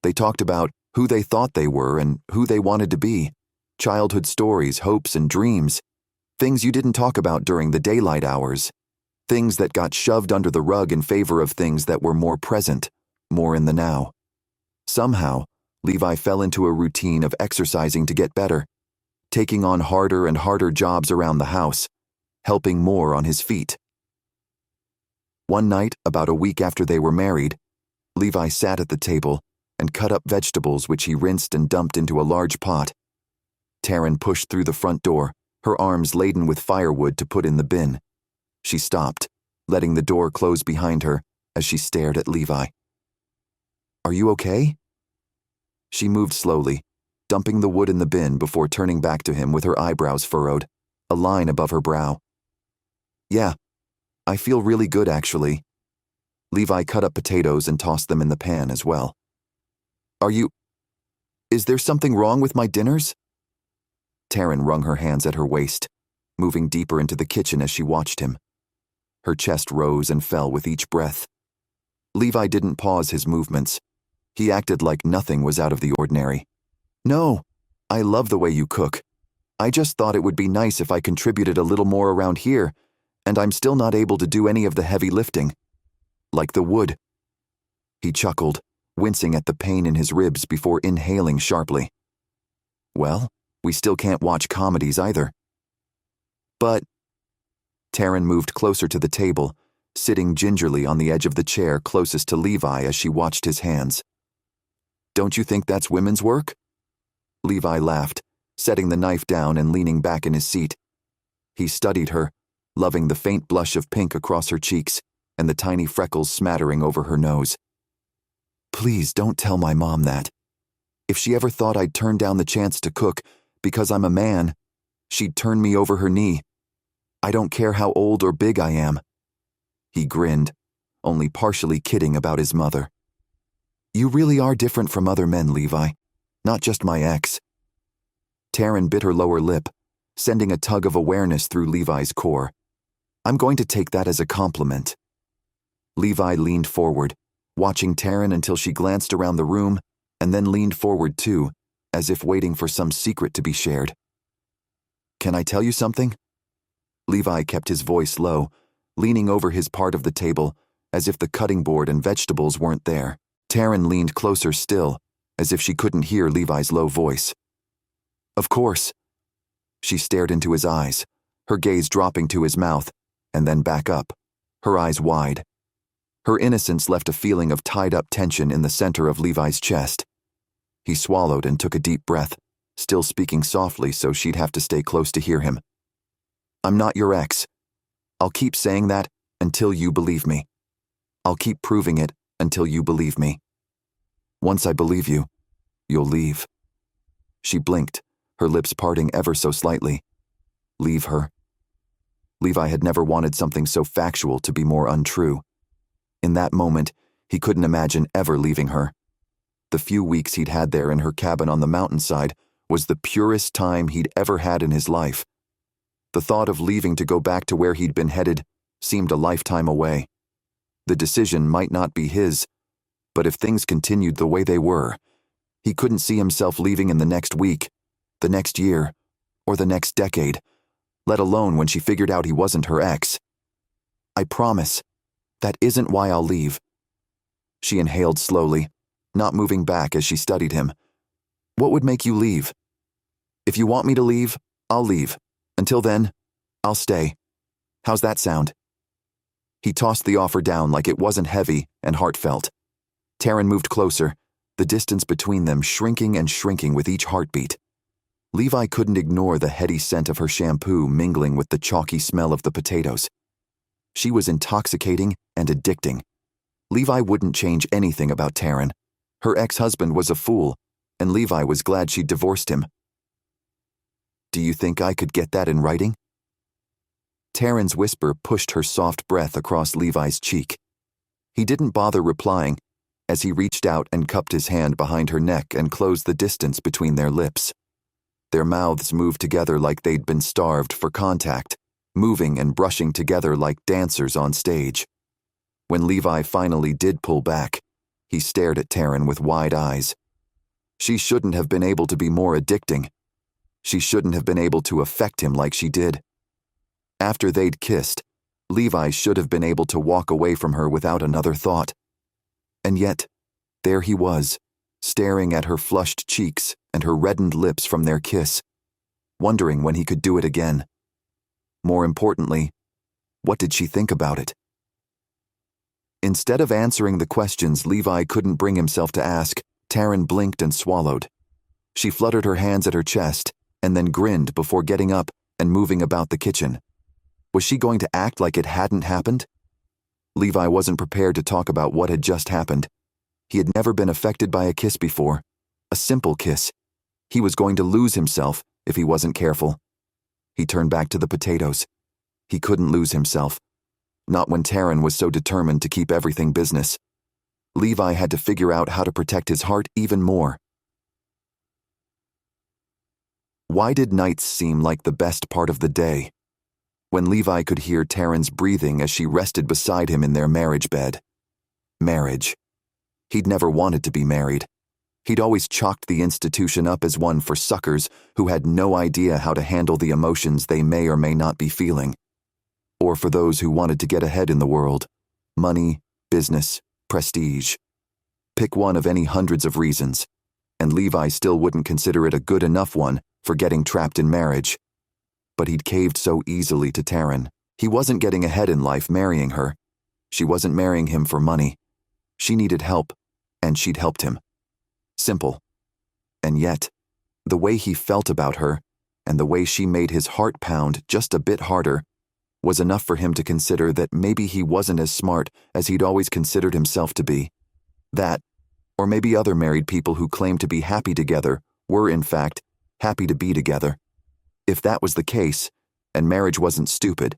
They talked about who they thought they were and who they wanted to be, childhood stories, hopes, and dreams, things you didn't talk about during the daylight hours, things that got shoved under the rug in favor of things that were more present, more in the now. Somehow, Levi fell into a routine of exercising to get better, taking on harder and harder jobs around the house, helping more on his feet. One night, about a week after they were married, Levi sat at the table and cut up vegetables which he rinsed and dumped into a large pot. Tarryn pushed through the front door, her arms laden with firewood to put in the bin. She stopped, letting the door close behind her as she stared at Levi. "Are you okay?" She moved slowly, dumping the wood in the bin before turning back to him with her eyebrows furrowed, a line above her brow. "Yeah, I feel really good actually." Levi cut up potatoes and tossed them in the pan as well. Is there something wrong with my dinners?" Tarryn wrung her hands at her waist, moving deeper into the kitchen as she watched him. Her chest rose and fell with each breath. Levi didn't pause his movements. He acted like nothing was out of the ordinary. "No, I love the way you cook. I just thought it would be nice if I contributed a little more around here, and I'm still not able to do any of the heavy lifting. Like the wood." He chuckled, wincing at the pain in his ribs before inhaling sharply. "Well, we still can't watch comedies either." "But..." Tarryn moved closer to the table, sitting gingerly on the edge of the chair closest to Levi as she watched his hands. "Don't you think that's women's work?" Levi laughed, setting the knife down and leaning back in his seat. He studied her, loving the faint blush of pink across her cheeks and the tiny freckles smattering over her nose. "Please don't tell my mom that. If she ever thought I'd turn down the chance to cook because I'm a man, she'd turn me over her knee. I don't care how old or big I am." He grinned, only partially kidding about his mother. "You really are different from other men, Levi, not just my ex." Tarryn bit her lower lip, sending a tug of awareness through Levi's core. "I'm going to take that as a compliment." Levi leaned forward, watching Tarryn until she glanced around the room and then leaned forward too, as if waiting for some secret to be shared. "Can I tell you something?" Levi kept his voice low, leaning over his part of the table as if the cutting board and vegetables weren't there. Tarryn leaned closer still, as if she couldn't hear Levi's low voice. "Of course." She stared into his eyes, her gaze dropping to his mouth, and then back up, her eyes wide. Her innocence left a feeling of tied-up tension in the center of Levi's chest. He swallowed and took a deep breath, still speaking softly so she'd have to stay close to hear him. "I'm not your ex. I'll keep saying that until you believe me. I'll keep proving it until you believe me. Once I believe you, you'll leave." She blinked, her lips parting ever so slightly. Leave her? Levi had never wanted something so factual to be more untrue. In that moment, he couldn't imagine ever leaving her. The few weeks he'd had there in her cabin on the mountainside was the purest time he'd ever had in his life. The thought of leaving to go back to where he'd been headed seemed a lifetime away. The decision might not be his, But if things continued the way they were, he couldn't see himself leaving in the next week, the next year, or the next decade, let alone when she figured out he wasn't her ex. "I promise, that isn't why I'll leave." She inhaled slowly, not moving back as she studied him. "What would make you leave?" "If you want me to leave, I'll leave. Until then, I'll stay. How's that sound?" He tossed the offer down like it wasn't heavy and heartfelt. Tarryn moved closer, the distance between them shrinking and shrinking with each heartbeat. Levi couldn't ignore the heady scent of her shampoo mingling with the chalky smell of the potatoes. She was intoxicating and addicting. Levi wouldn't change anything about Tarryn. Her ex-husband was a fool, and Levi was glad she'd divorced him. "Do you think I could get that in writing?" Tarryn's whisper pushed her soft breath across Levi's cheek. He didn't bother replying, as he reached out and cupped his hand behind her neck and closed the distance between their lips. Their mouths moved together like they'd been starved for contact, moving and brushing together like dancers on stage. When Levi finally did pull back, he stared at Tarryn with wide eyes. She shouldn't have been able to be more addicting. She shouldn't have been able to affect him like she did. After they'd kissed, Levi should have been able to walk away from her without another thought. And yet, there he was, staring at her flushed cheeks and her reddened lips from their kiss, wondering when he could do it again. More importantly, what did she think about it? Instead of answering the questions Levi couldn't bring himself to ask, Tarryn blinked and swallowed. She fluttered her hands at her chest and then grinned before getting up and moving about the kitchen. Was she going to act like it hadn't happened? Levi wasn't prepared to talk about what had just happened. He had never been affected by a kiss before. A simple kiss. He was going to lose himself if he wasn't careful. He turned back to the potatoes. He couldn't lose himself. Not when Tarryn was so determined to keep everything business. Levi had to figure out how to protect his heart even more. Why did nights seem like the best part of the day? When Levi could hear Tarryn's breathing as she rested beside him in their marriage bed. Marriage. He'd never wanted to be married. He'd always chalked the institution up as one for suckers who had no idea how to handle the emotions they may or may not be feeling. Or for those who wanted to get ahead in the world. Money, business, prestige. Pick one of any hundreds of reasons, and Levi still wouldn't consider it a good enough one for getting trapped in marriage. But he'd caved so easily to Tarryn. He wasn't getting ahead in life marrying her. She wasn't marrying him for money. She needed help, and she'd helped him. Simple. And yet, the way he felt about her, and the way she made his heart pound just a bit harder, was enough for him to consider that maybe he wasn't as smart as he'd always considered himself to be. That, or maybe other married people who claimed to be happy together were, in fact, happy to be together. If that was the case, and marriage wasn't stupid,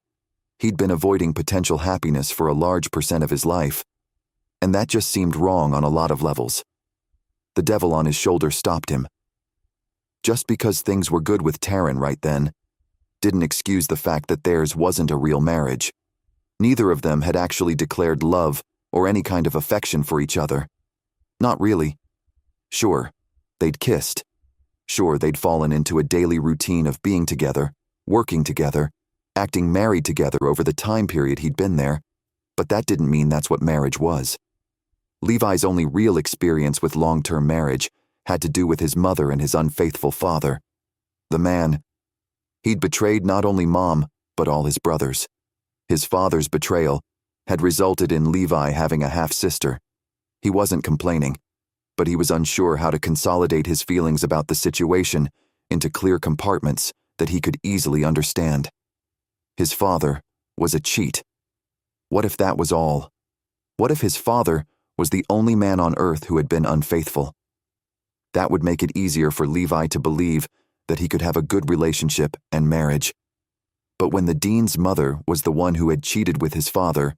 he'd been avoiding potential happiness for a large percent of his life. And that just seemed wrong on a lot of levels. The devil on his shoulder stopped him. Just because things were good with Tarryn right then, didn't excuse the fact that theirs wasn't a real marriage. Neither of them had actually declared love or any kind of affection for each other. Not really. Sure, they'd kissed. Sure, they'd fallen into a daily routine of being together, working together, acting married together over the time period he'd been there, but that didn't mean that's what marriage was. Levi's only real experience with long-term marriage had to do with his mother and his unfaithful father. The man. He'd betrayed not only Mom, but all his brothers. His father's betrayal had resulted in Levi having a half-sister. He wasn't complaining, but he was unsure how to consolidate his feelings about the situation into clear compartments that he could easily understand. His father was a cheat. What if that was all? What if his father was the only man on earth who had been unfaithful? That would make it easier for Levi to believe that he could have a good relationship and marriage. But when the dean's mother was the one who had cheated with his father,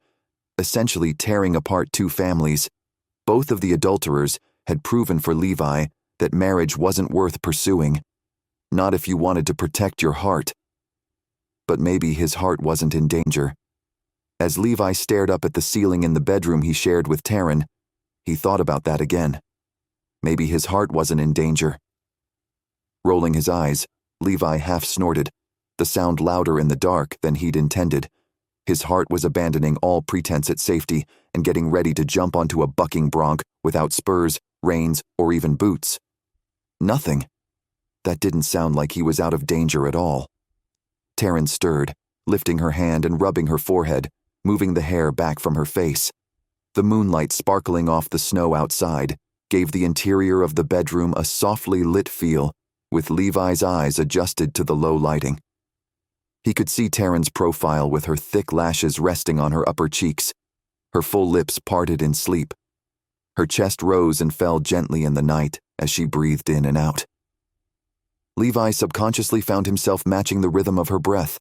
essentially tearing apart two families, both of the adulterers had proven for Levi that marriage wasn't worth pursuing, not if you wanted to protect your heart. But maybe his heart wasn't in danger. As Levi stared up at the ceiling in the bedroom he shared with Tarryn, He thought about that again. Maybe his heart wasn't in danger. Rolling his eyes, Levi half snorted, the sound louder in the dark than he'd intended. His heart was abandoning all pretense at safety and getting ready to jump onto a bucking bronc without spurs, reins, or even boots. Nothing. That didn't sound like he was out of danger at all. Tarryn stirred, lifting her hand and rubbing her forehead, moving the hair back from her face. The moonlight sparkling off the snow outside gave the interior of the bedroom a softly lit feel, with Levi's eyes adjusted to the low lighting. He could see Tarryn's profile with her thick lashes resting on her upper cheeks, her full lips parted in sleep. Her chest rose and fell gently in the night as she breathed in and out. Levi subconsciously found himself matching the rhythm of her breath.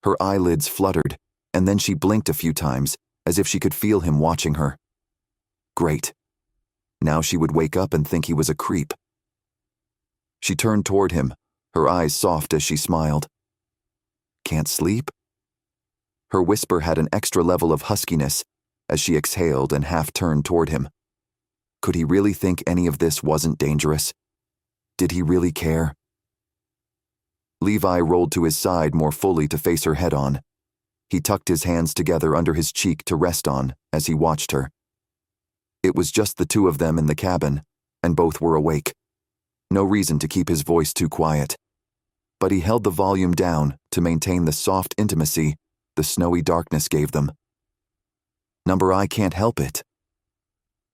Her eyelids fluttered, and then she blinked a few times, as if she could feel him watching her. Great. Now she would wake up and think he was a creep. She turned toward him, her eyes soft as she smiled. Can't sleep? Her whisper had an extra level of huskiness as she exhaled and half turned toward him. Could he really think any of this wasn't dangerous? Did he really care? Levi rolled to his side more fully to face her head on. He tucked his hands together under his cheek to rest on as he watched her. It was just the two of them in the cabin, and both were awake. No reason to keep his voice too quiet. But he held the volume down to maintain the soft intimacy the snowy darkness gave them. Number I can't help it.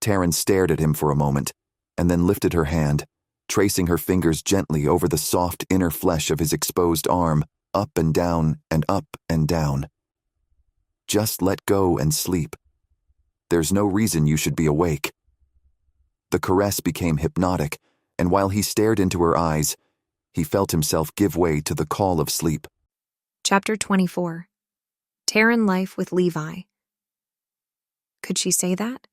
Tarryn stared at him for a moment, and then lifted her hand, tracing her fingers gently over the soft inner flesh of his exposed arm, up and down and up and down. Just let go and sleep. There's no reason you should be awake. The caress became hypnotic, and while he stared into her eyes, he felt himself give way to the call of sleep. Chapter 24. Tarryn Life with Levi. Could she say that?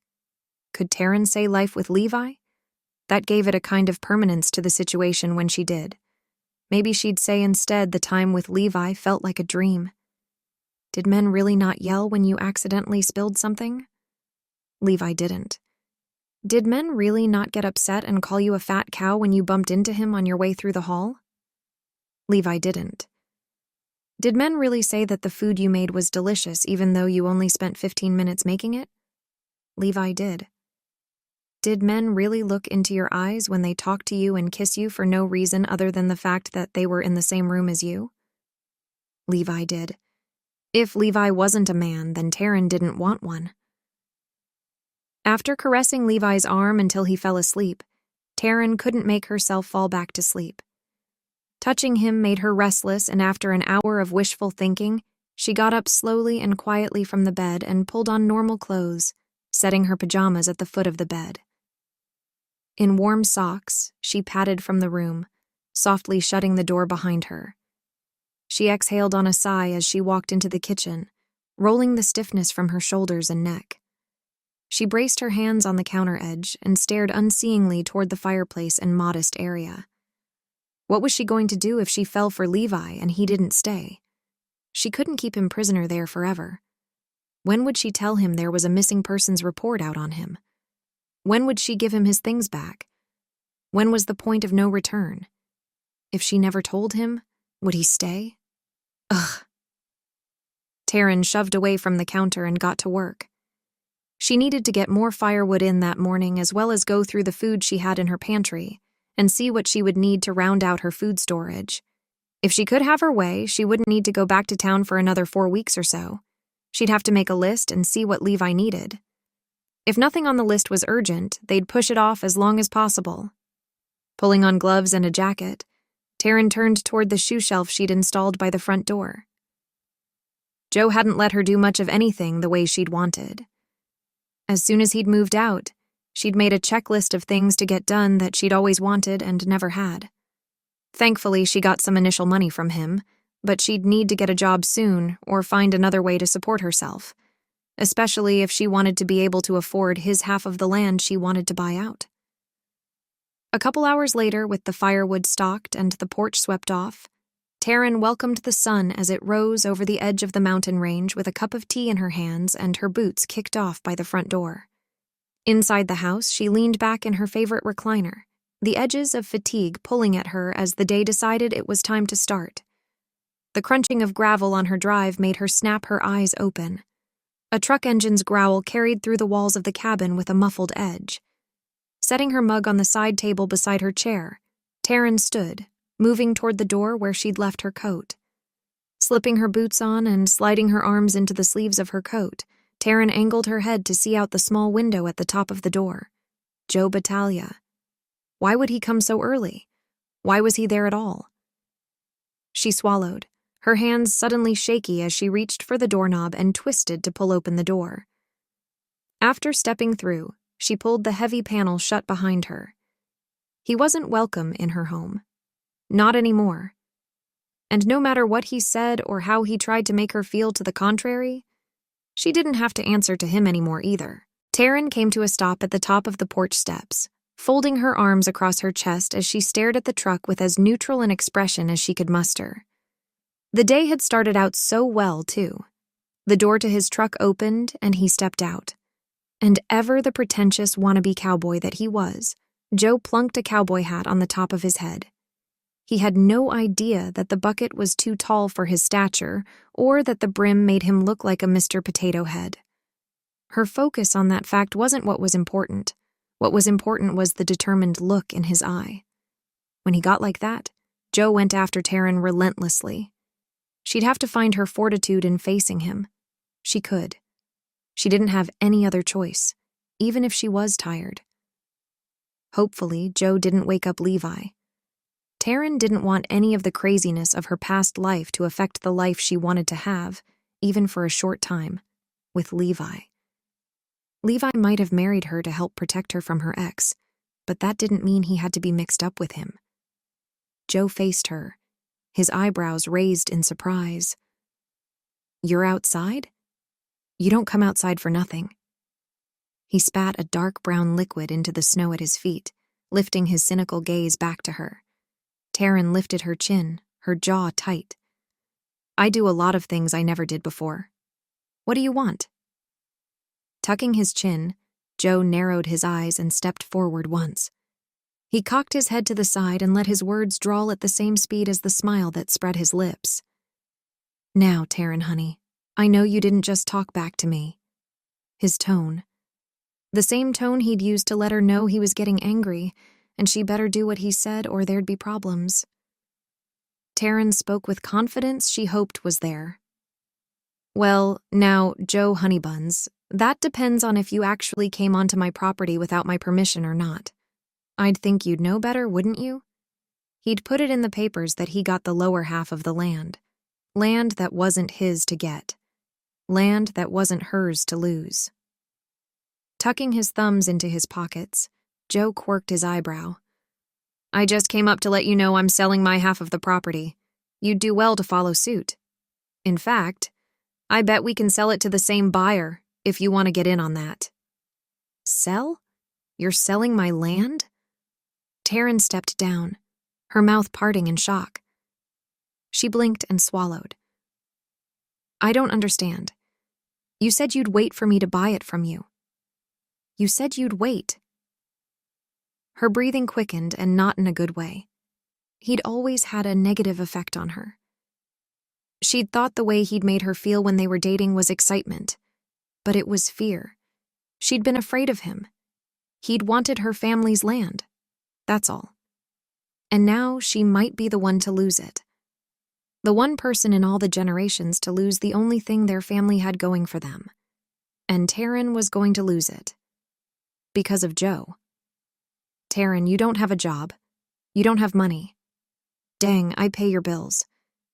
Could Tarryn say life with Levi? That gave it a kind of permanence to the situation when she did. Maybe she'd say instead the time with Levi felt like a dream. Did men really not yell when you accidentally spilled something? Levi didn't. Did men really not get upset and call you a fat cow when you bumped into him on your way through the hall? Levi didn't. Did men really say that the food you made was delicious even though you only spent 15 minutes making it? Levi did. Did men really look into your eyes when they talk to you and kiss you for no reason other than the fact that they were in the same room as you? Levi did. If Levi wasn't a man, then Tarryn didn't want one. After caressing Levi's arm until he fell asleep, Tarryn couldn't make herself fall back to sleep. Touching him made her restless, and after an hour of wishful thinking, she got up slowly and quietly from the bed and pulled on normal clothes, setting her pajamas at the foot of the bed. In warm socks, she padded from the room, softly shutting the door behind her. She exhaled on a sigh as she walked into the kitchen, rolling the stiffness from her shoulders and neck. She braced her hands on the counter edge and stared unseeingly toward the fireplace and modest area. What was she going to do if she fell for Levi and he didn't stay? She couldn't keep him prisoner there forever. When would she tell him there was a missing persons report out on him? When would she give him his things back? When was the point of no return? If she never told him, would he stay? Ugh. Tarryn shoved away from the counter and got to work. She needed to get more firewood in that morning, as well as go through the food she had in her pantry and see what she would need to round out her food storage. If she could have her way, she wouldn't need to go back to town for another 4 weeks or so. She'd have to make a list and see what Levi needed. If nothing on the list was urgent, they'd push it off as long as possible. Pulling on gloves and a jacket, Tarryn turned toward the shoe shelf she'd installed by the front door. Joe hadn't let her do much of anything the way she'd wanted. As soon as he'd moved out, she'd made a checklist of things to get done that she'd always wanted and never had. Thankfully, she got some initial money from him, but she'd need to get a job soon or find another way to support herself, especially if she wanted to be able to afford his half of the land she wanted to buy out. A couple hours later, with the firewood stocked and the porch swept off, Tarryn welcomed the sun as it rose over the edge of the mountain range with a cup of tea in her hands and her boots kicked off by the front door. Inside the house, she leaned back in her favorite recliner, the edges of fatigue pulling at her as the day decided it was time to start. The crunching of gravel on her drive made her snap her eyes open. A truck engine's growl carried through the walls of the cabin with a muffled edge. Setting her mug on the side table beside her chair, Tarryn stood, moving toward the door where she'd left her coat. Slipping her boots on and sliding her arms into the sleeves of her coat, Tarryn angled her head to see out the small window at the top of the door. Joe Battaglia. Why would he come so early? Why was he there at all? She swallowed, her hands suddenly shaky as she reached for the doorknob and twisted to pull open the door. After stepping through, she pulled the heavy panel shut behind her. He wasn't welcome in her home. Not anymore. And no matter what he said or how he tried to make her feel to the contrary, she didn't have to answer to him anymore either. Tarryn came to a stop at the top of the porch steps, folding her arms across her chest as she stared at the truck with as neutral an expression as she could muster. The day had started out so well, too. The door to his truck opened and he stepped out. And ever the pretentious wannabe cowboy that he was, Joe plunked a cowboy hat on the top of his head. He had no idea that the bucket was too tall for his stature or that the brim made him look like a Mr. Potato Head. Her focus on that fact wasn't what was important. What was important was the determined look in his eye. When he got like that, Joe went after Tarryn relentlessly. She'd have to find her fortitude in facing him. She could. She didn't have any other choice, even if she was tired. Hopefully, Joe didn't wake up Levi. Tarryn didn't want any of the craziness of her past life to affect the life she wanted to have, even for a short time, with Levi. Levi might have married her to help protect her from her ex, but that didn't mean he had to be mixed up with him. Joe faced her, his eyebrows raised in surprise. "You're outside? You don't come outside for nothing." He spat a dark brown liquid into the snow at his feet, lifting his cynical gaze back to her. Tarryn lifted her chin, her jaw tight. "I do a lot of things I never did before. What do you want?" Tucking his chin, Joe narrowed his eyes and stepped forward once. He cocked his head to the side and let his words drawl at the same speed as the smile that spread his lips. "Now, Tarryn, honey, I know you didn't just talk back to me." His tone. The same tone he'd used to let her know he was getting angry, and she better do what he said or there'd be problems. Tarryn spoke with confidence she hoped was there. "Well, now, Joe Honeybuns, that depends on if you actually came onto my property without my permission or not. I'd think you'd know better, wouldn't you?" He'd put it in the papers that he got the lower half of the land. Land that wasn't his to get. Land that wasn't hers to lose. Tucking his thumbs into his pockets, Joe quirked his eyebrow. "I just came up to let you know I'm selling my half of the property. You'd do well to follow suit. In fact, I bet we can sell it to the same buyer if you want to get in on that." "Sell? You're selling my land?" Tarryn stepped down, her mouth parting in shock. She blinked and swallowed. "I don't understand. You said you'd wait for me to buy it from you. You said you'd wait." Her breathing quickened, and not in a good way. He'd always had a negative effect on her. She'd thought the way he'd made her feel when they were dating was excitement, but it was fear. She'd been afraid of him. He'd wanted her family's land. That's all. And now she might be the one to lose it. The one person in all the generations to lose the only thing their family had going for them. And Tarryn was going to lose it. Because of Joe. "Tarryn, you don't have a job. You don't have money. Dang, I pay your bills.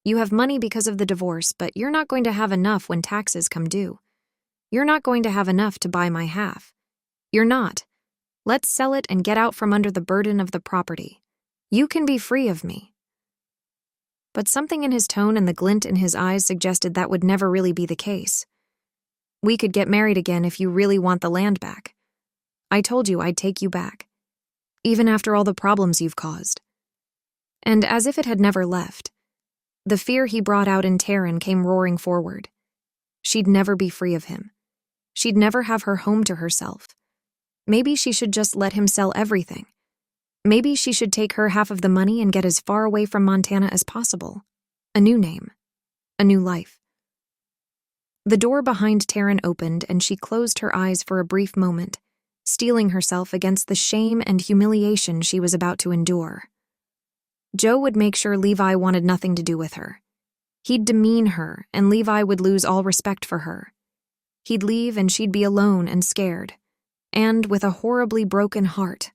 You have money because of the divorce, but you're not going to have enough when taxes come due. You're not going to have enough to buy my half. You're not. Let's sell it and get out from under the burden of the property. You can be free of me." But something in his tone and the glint in his eyes suggested that would never really be the case. "We could get married again if you really want the land back. I told you I'd take you back, even after all the problems you've caused." And as if it had never left, the fear he brought out in Tarryn came roaring forward. She'd never be free of him. She'd never have her home to herself. Maybe she should just let him sell everything. Maybe she should take her half of the money and get as far away from Montana as possible. A new name. A new life. The door behind Tarryn opened and she closed her eyes for a brief moment, steeling herself against the shame and humiliation she was about to endure. Joe would make sure Levi wanted nothing to do with her. He'd demean her, and Levi would lose all respect for her. He'd leave and she'd be alone and scared, and with a horribly broken heart.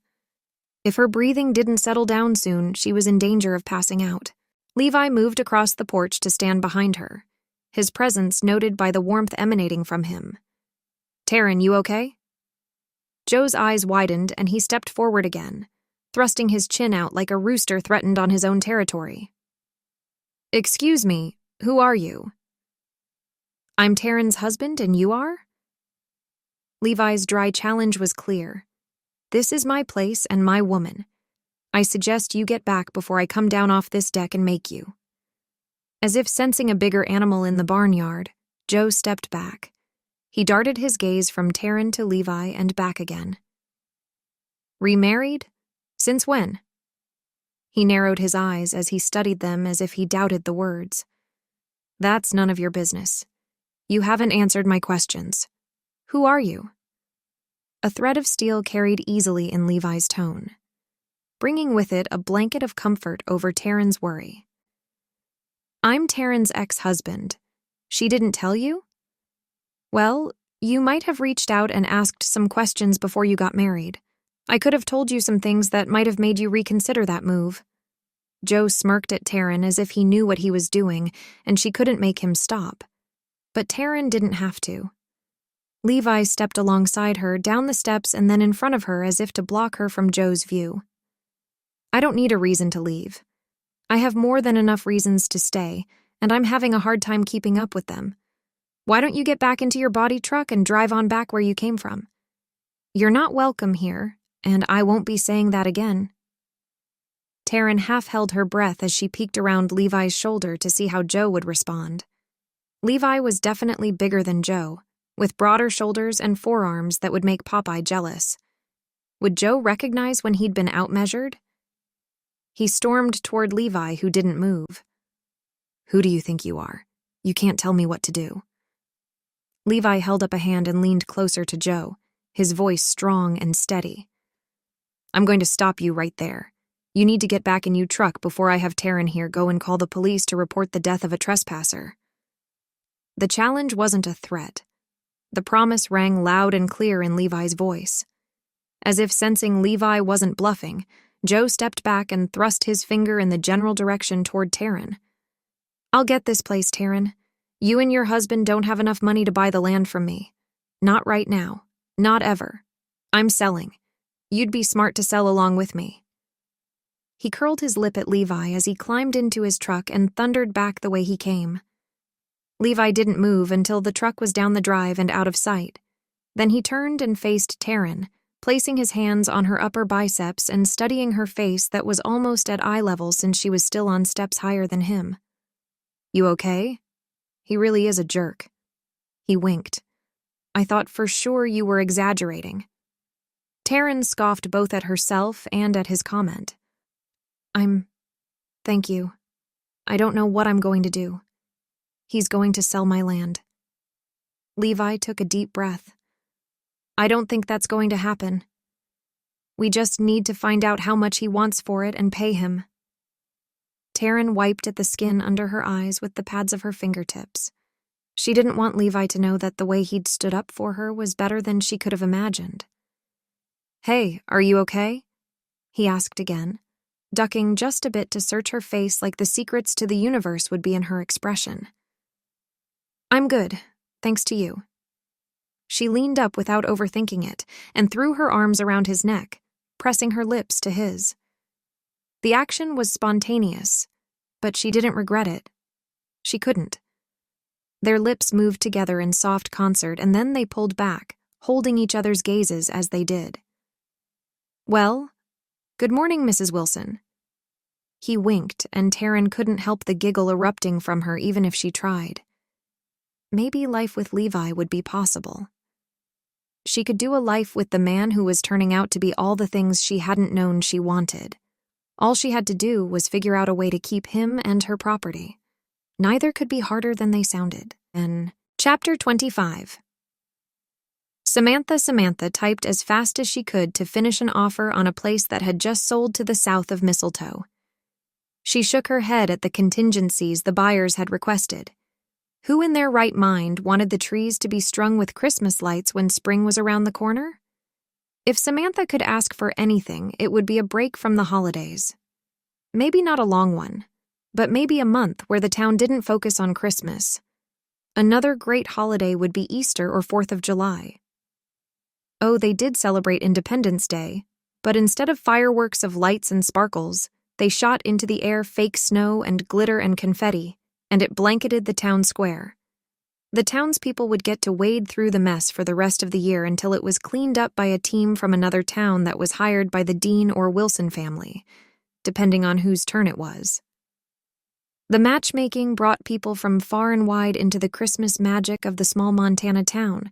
If her breathing didn't settle down soon, she was in danger of passing out. Levi moved across the porch to stand behind her, his presence noted by the warmth emanating from him. "Tarryn, you okay?" Joe's eyes widened and he stepped forward again, thrusting his chin out like a rooster threatened on his own territory. "Excuse me, who are you?" "I'm Tarryn's husband and you are?" Levi's dry challenge was clear. "This is my place and my woman. I suggest you get back before I come down off this deck and make you." As if sensing a bigger animal in the barnyard, Joe stepped back. He darted his gaze from Tarryn to Levi and back again. "Remarried? Since when?" He narrowed his eyes as he studied them as if he doubted the words. "That's none of your business. You haven't answered my questions. Who are you?" A thread of steel carried easily in Levi's tone, bringing with it a blanket of comfort over Tarryn's worry. "I'm Tarryn's ex-husband. She didn't tell you? Well, you might have reached out and asked some questions before you got married. I could have told you some things that might have made you reconsider that move." Joe smirked at Tarryn as if he knew what he was doing and she couldn't make him stop. But Tarryn didn't have to. Levi stepped alongside her, down the steps and then in front of her as if to block her from Joe's view. "I don't need a reason to leave. I have more than enough reasons to stay, and I'm having a hard time keeping up with them. Why don't you get back into your body truck and drive on back where you came from? You're not welcome here, and I won't be saying that again." Tarryn half held her breath as she peeked around Levi's shoulder to see how Joe would respond. Levi was definitely bigger than Joe, with broader shoulders and forearms that would make Popeye jealous. Would Joe recognize when he'd been outmeasured? He stormed toward Levi, who didn't move. "Who do you think you are? You can't tell me what to do." Levi held up a hand and leaned closer to Joe, his voice strong and steady. "I'm going to stop you right there. You need to get back in your truck before I have Tarryn here go and call the police to report the death of a trespasser." The challenge wasn't a threat. The promise rang loud and clear in Levi's voice. As if sensing Levi wasn't bluffing, Joe stepped back and thrust his finger in the general direction toward Tarryn. "I'll get this place, Tarryn. You and your husband don't have enough money to buy the land from me. Not right now. Not ever. I'm selling. You'd be smart to sell along with me." He curled his lip at Levi as he climbed into his truck and thundered back the way he came. Levi didn't move until the truck was down the drive and out of sight. Then he turned and faced Tarryn, placing his hands on her upper biceps and studying her face that was almost at eye level since she was still on steps higher than him. "You okay? He really is a jerk." He winked. "I thought for sure you were exaggerating." Tarryn scoffed both at herself and at his comment. Thank you. I don't know what I'm going to do. He's going to sell my land." Levi took a deep breath. "I don't think that's going to happen. We just need to find out how much he wants for it and pay him." Tarryn wiped at the skin under her eyes with the pads of her fingertips. She didn't want Levi to know that the way he'd stood up for her was better than she could have imagined. "Hey, are you okay?" he asked again, ducking just a bit to search her face like the secrets to the universe would be in her expression. "I'm good, thanks to you." She leaned up without overthinking it and threw her arms around his neck, pressing her lips to his. The action was spontaneous, but she didn't regret it. She couldn't. Their lips moved together in soft concert and then they pulled back, holding each other's gazes as they did. "Well, good morning, Mrs. Wilson." He winked, and Tarryn couldn't help the giggle erupting from her even if she tried. Maybe life with Levi would be possible. she could do a life with the man who was turning out to be all the things she hadn't known she wanted. All she had to do was figure out a way to keep him and her property. Neither could be harder than they sounded. And Chapter 25. Samantha typed as fast as she could to finish an offer on a place that had just sold to the south of Mistletoe. She shook her head at the contingencies the buyers had requested. Who in their right mind wanted the trees to be strung with Christmas lights when spring was around the corner? If Samantha could ask for anything, it would be a break from the holidays. Maybe not a long one, but maybe a month where the town didn't focus on Christmas. Another great holiday would be Easter or 4th of July. Oh, they did celebrate Independence Day, but instead of fireworks of lights and sparkles, they shot into the air fake snow and glitter and confetti, and it blanketed the town square. The townspeople would get to wade through the mess for the rest of the year until it was cleaned up by a team from another town that was hired by the Dean or Wilson family, depending on whose turn it was. The matchmaking brought people from far and wide into the Christmas magic of the small Montana town,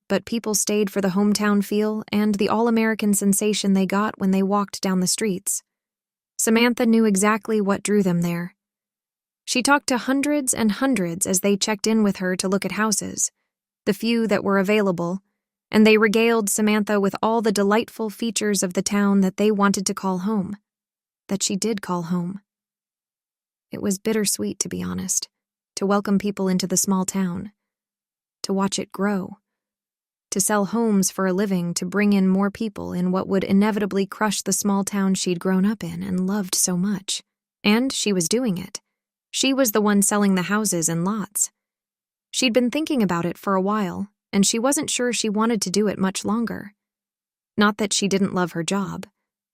but people stayed for the hometown feel and the all-American sensation they got when they walked down the streets. Samantha knew exactly what drew them there. She talked to hundreds and hundreds as they checked in with her to look at houses, the few that were available, and they regaled Samantha with all the delightful features of the town that they wanted to call home, that she did call home. It was bittersweet, to be honest, to welcome people into the small town, to watch it grow, to sell homes for a living, to bring in more people in what would inevitably crush the small town she'd grown up in and loved so much. And she was doing it. She was the one selling the houses and lots. She'd been thinking about it for a while, and she wasn't sure she wanted to do it much longer. Not that she didn't love her job,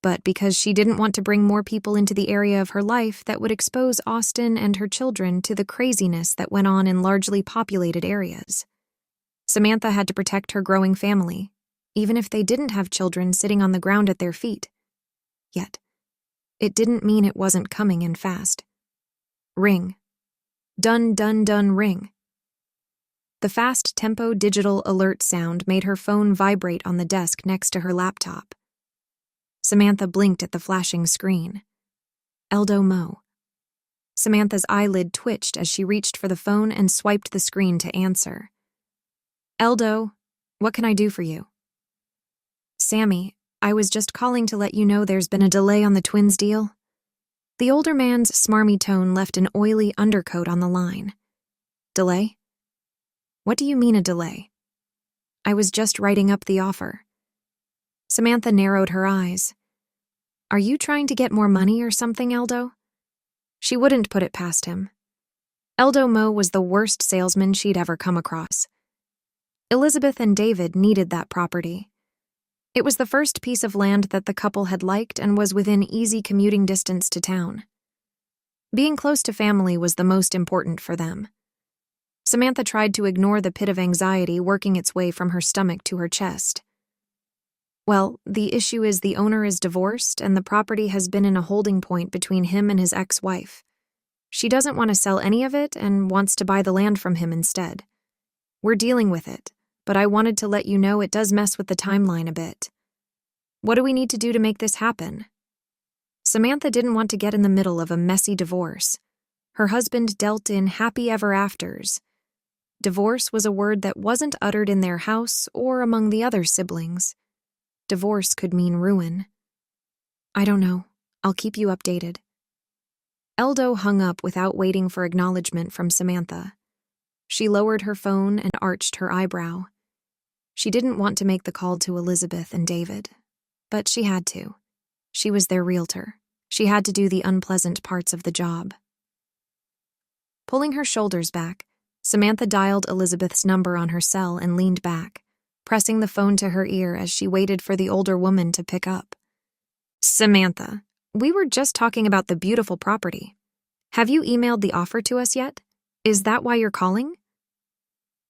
but because she didn't want to bring more people into the area of her life that would expose Austin and her children to the craziness that went on in largely populated areas. Samantha had to protect her growing family, even if they didn't have children sitting on the ground at their feet. Yet, it didn't mean it wasn't coming in fast. Ring. Dun dun dun ring. The fast-tempo digital alert sound made her phone vibrate on the desk next to her laptop. Samantha blinked at the flashing screen. Eldo Mo. Samantha's eyelid twitched as she reached for the phone and swiped the screen to answer. Eldo, what can I do for you? Sammy, I was just calling to let you know there's been a delay on the twins deal. The older man's smarmy tone left an oily undercoat on the line. Delay? What do you mean a delay? I was just writing up the offer. Samantha narrowed her eyes. Are you trying to get more money or something, Eldo? She wouldn't put it past him. Eldo Mo was the worst salesman she'd ever come across. Elizabeth and David needed that property. It was the first piece of land that the couple had liked and was within easy commuting distance to town. Being close to family was the most important for them. Samantha tried to ignore the pit of anxiety working its way from her stomach to her chest. Well, the issue is the owner is divorced and the property has been in a holding point between him and his ex-wife. She doesn't want to sell any of it and wants to buy the land from him instead. We're dealing with it, but I wanted to let you know it does mess with the timeline a bit. What do we need to do to make this happen? Samantha didn't want to get in the middle of a messy divorce. Her husband dealt in happy ever afters. Divorce was a word that wasn't uttered in their house or among the other siblings. Divorce could mean ruin. I don't know. I'll keep you updated. Eldo hung up without waiting for acknowledgement from Samantha. She lowered her phone and arched her eyebrow. She didn't want to make the call to Elizabeth and David, but she had to. She was their realtor. She had to do the unpleasant parts of the job. Pulling her shoulders back, Samantha dialed Elizabeth's number on her cell and leaned back, pressing the phone to her ear as she waited for the older woman to pick up. Samantha, we were just talking about the beautiful property. Have you emailed the offer to us yet? Is that why you're calling?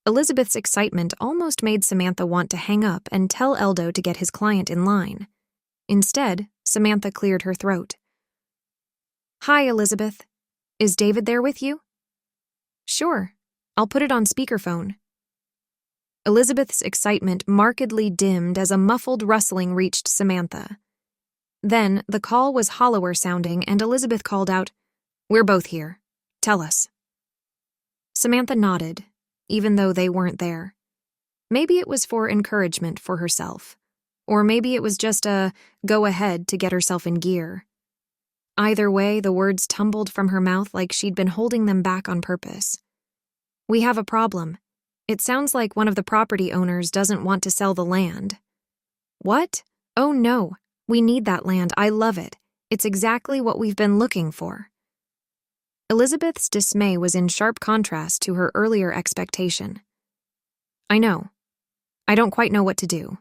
Elizabeth's excitement almost made Samantha want to hang up and tell Eldo to get his client in line. Instead, Samantha cleared her throat. Hi, Elizabeth. Is David there with you? Sure. I'll put it on speakerphone. Elizabeth's excitement markedly dimmed as a muffled rustling reached Samantha. Then the call was hollower sounding, and Elizabeth called out, "We're both here. Tell us." Samantha nodded, even though they weren't there. Maybe it was for encouragement for herself, or maybe it was just a go ahead to get herself in gear. Either way, the words tumbled from her mouth like she'd been holding them back on purpose. "We have a problem. It sounds like one of the property owners doesn't want to sell the land." "What? Oh no, we need that land. I love it. It's exactly what we've been looking for." Elizabeth's dismay was in sharp contrast to her earlier expectation. "I know. I don't quite know what to do.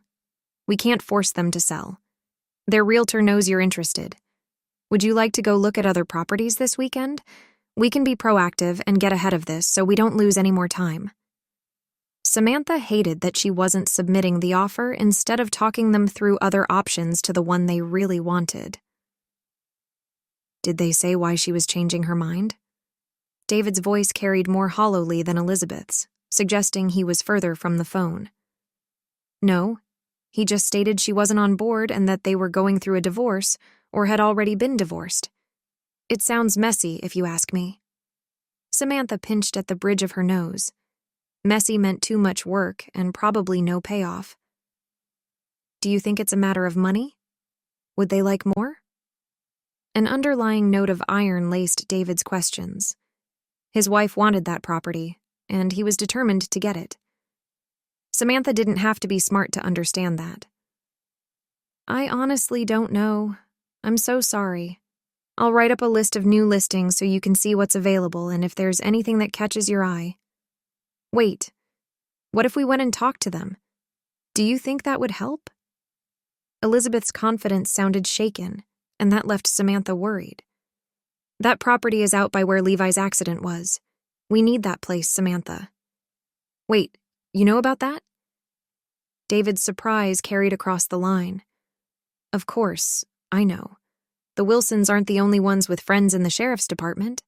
We can't force them to sell. Their realtor knows you're interested. Would you like to go look at other properties this weekend? We can be proactive and get ahead of this so we don't lose any more time." Samantha hated that she wasn't submitting the offer instead of talking them through other options to the one they really wanted. Did they say why she was changing her mind? David's voice carried more hollowly than Elizabeth's, suggesting he was further from the phone. No, he just stated she wasn't on board and that they were going through a divorce or had already been divorced. It sounds messy, if you ask me. Samantha pinched at the bridge of her nose. Messy meant too much work and probably no payoff. Do you think it's a matter of money? Would they like more? An underlying note of iron laced David's questions. His wife wanted that property, and he was determined to get it. Samantha didn't have to be smart to understand that. "I honestly don't know. I'm so sorry. I'll write up a list of new listings so you can see what's available and if there's anything that catches your eye." "Wait, what if we went and talked to them? Do you think that would help?" Elizabeth's confidence sounded shaken, and that left Samantha worried. "That property is out by where Levi's accident was. We need that place, Samantha." "Wait, you know about that?" David's surprise carried across the line. "Of course, I know. The Wilsons aren't the only ones with friends in the sheriff's department.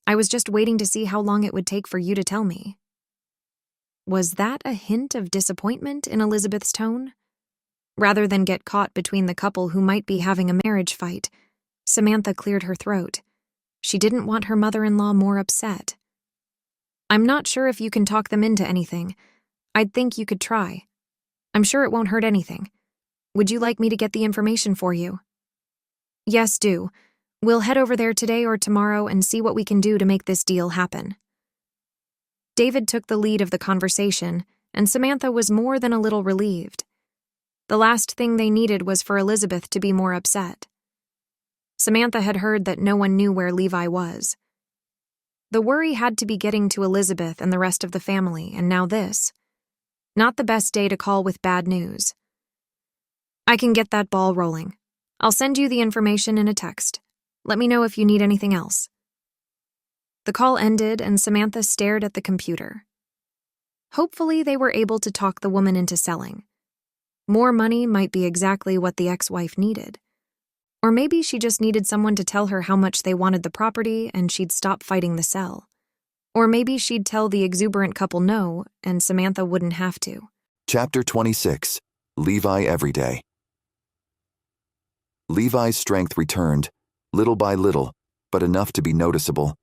I was just waiting to see how long it would take for you to tell me." Was that a hint of disappointment in Elizabeth's tone? Rather than get caught between the couple who might be having a marriage fight, Samantha cleared her throat. She didn't want her mother-in-law more upset. "I'm not sure if you can talk them into anything. I'd think you could try. I'm sure it won't hurt anything. Would you like me to get the information for you?" "Yes, do. We'll head over there today or tomorrow and see what we can do to make this deal happen." David took the lead of the conversation, and Samantha was more than a little relieved. The last thing they needed was for Elizabeth to be more upset. Samantha had heard that no one knew where Levi was. The worry had to be getting to Elizabeth and the rest of the family, and now this. Not the best day to call with bad news. "I can get that ball rolling. I'll send you the information in a text. Let me know if you need anything else." The call ended, and Samantha stared at the computer. Hopefully they were able to talk the woman into selling. More money might be exactly what the ex-wife needed. Or maybe she just needed someone to tell her how much they wanted the property and she'd stop fighting the sell. Or maybe she'd tell the exuberant couple no, and Samantha wouldn't have to. Chapter 26. Levi Everyday. Levi's strength returned, little by little, but enough to be noticeable.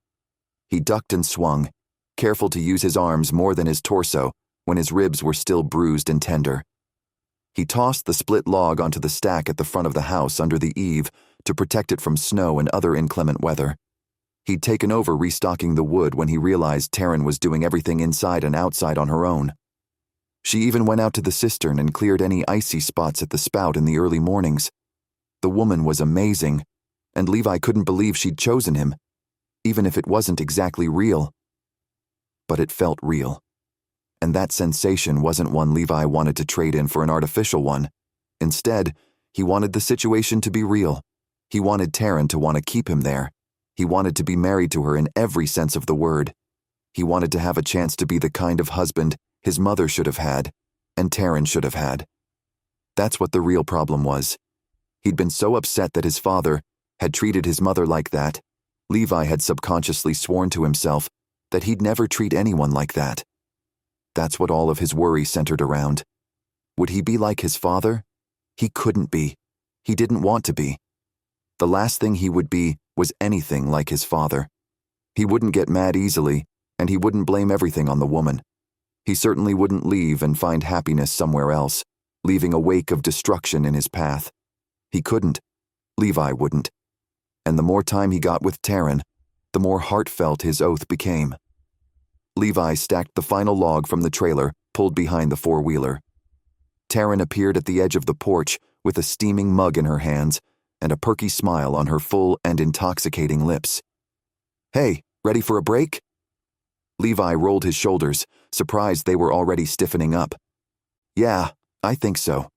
He ducked and swung, careful to use his arms more than his torso when his ribs were still bruised and tender. He tossed the split log onto the stack at the front of the house under the eave to protect it from snow and other inclement weather. He'd taken over restocking the wood when he realized Tarryn was doing everything inside and outside on her own. She even went out to the cistern and cleared any icy spots at the spout in the early mornings. The woman was amazing, and Levi couldn't believe she'd chosen him, even if it wasn't exactly real. But it felt real. And that sensation wasn't one Levi wanted to trade in for an artificial one. Instead, he wanted the situation to be real. He wanted Tarryn to want to keep him there. He wanted to be married to her in every sense of the word. He wanted to have a chance to be the kind of husband his mother should have had, and Tarryn should have had. That's what the real problem was. He'd been so upset that his father had treated his mother like that. Levi had subconsciously sworn to himself that he'd never treat anyone like that. That's what all of his worry centered around. Would he be like his father? He couldn't be. He didn't want to be. The last thing he would be was anything like his father. He wouldn't get mad easily, and he wouldn't blame everything on the woman. He certainly wouldn't leave and find happiness somewhere else, leaving a wake of destruction in his path. He couldn't. Levi wouldn't. And the more time he got with Tarryn, the more heartfelt his oath became. Levi stacked the final log from the trailer, pulled behind the four-wheeler. Tarryn appeared at the edge of the porch with a steaming mug in her hands and a perky smile on her full and intoxicating lips. "Hey, ready for a break?" Levi rolled his shoulders, surprised they were already stiffening up. "Yeah, I think so.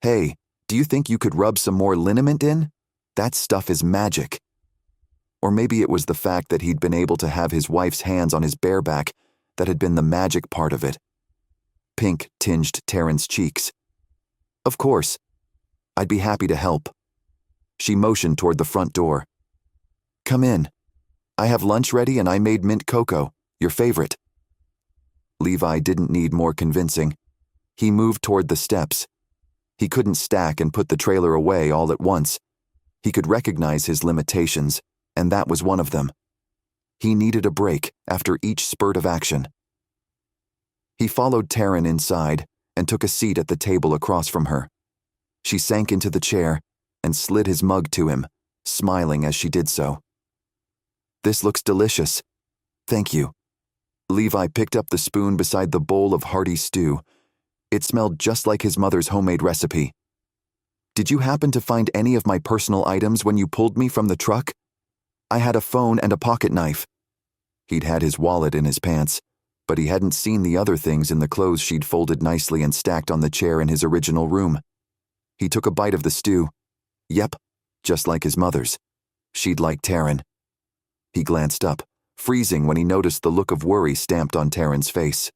Hey, do you think you could rub some more liniment in? That stuff is magic." Or maybe it was the fact that he'd been able to have his wife's hands on his bare back that had been the magic part of it. Pink tinged Tarryn's cheeks. "Of course. I'd be happy to help." She motioned toward the front door. "Come in. I have lunch ready and I made mint cocoa, your favorite." Levi didn't need more convincing. He moved toward the steps. He couldn't stack and put the trailer away all at once. He could recognize his limitations, and that was one of them. He needed a break after each spurt of action. He followed Tarryn inside and took a seat at the table across from her. She sank into the chair and slid his mug to him, smiling as she did so. "This looks delicious. Thank you." Levi picked up the spoon beside the bowl of hearty stew. It smelled just like his mother's homemade recipe. "Did you happen to find any of my personal items when you pulled me from the truck? I had a phone and a pocket knife." He'd had his wallet in his pants, but he hadn't seen the other things in the clothes she'd folded nicely and stacked on the chair in his original room. He took a bite of the stew. Yep, just like his mother's. She'd like Tarryn. He glanced up, freezing when he noticed the look of worry stamped on Tarryn's face.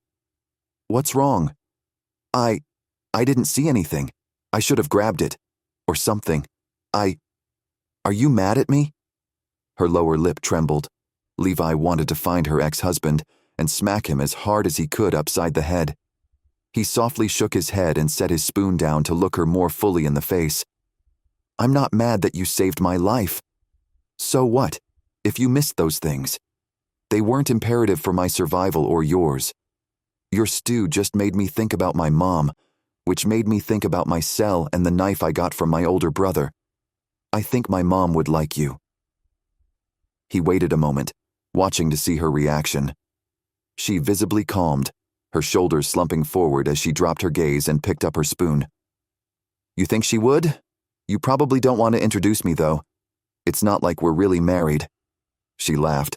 "What's wrong?" I didn't see anything. I should have grabbed it. Or something. Are you mad at me?" Her lower lip trembled. Levi wanted to find her ex-husband and smack him as hard as he could upside the head. He softly shook his head and set his spoon down to look her more fully in the face. "I'm not mad that you saved my life. So what, if you missed those things? They weren't imperative for my survival or yours. Your stew just made me think about my mom, which made me think about my cell and the knife I got from my older brother. I think my mom would like you." He waited a moment, watching to see her reaction. She visibly calmed, her shoulders slumping forward as she dropped her gaze and picked up her spoon. "You think she would? You probably don't want to introduce me, though. It's not like we're really married." She laughed,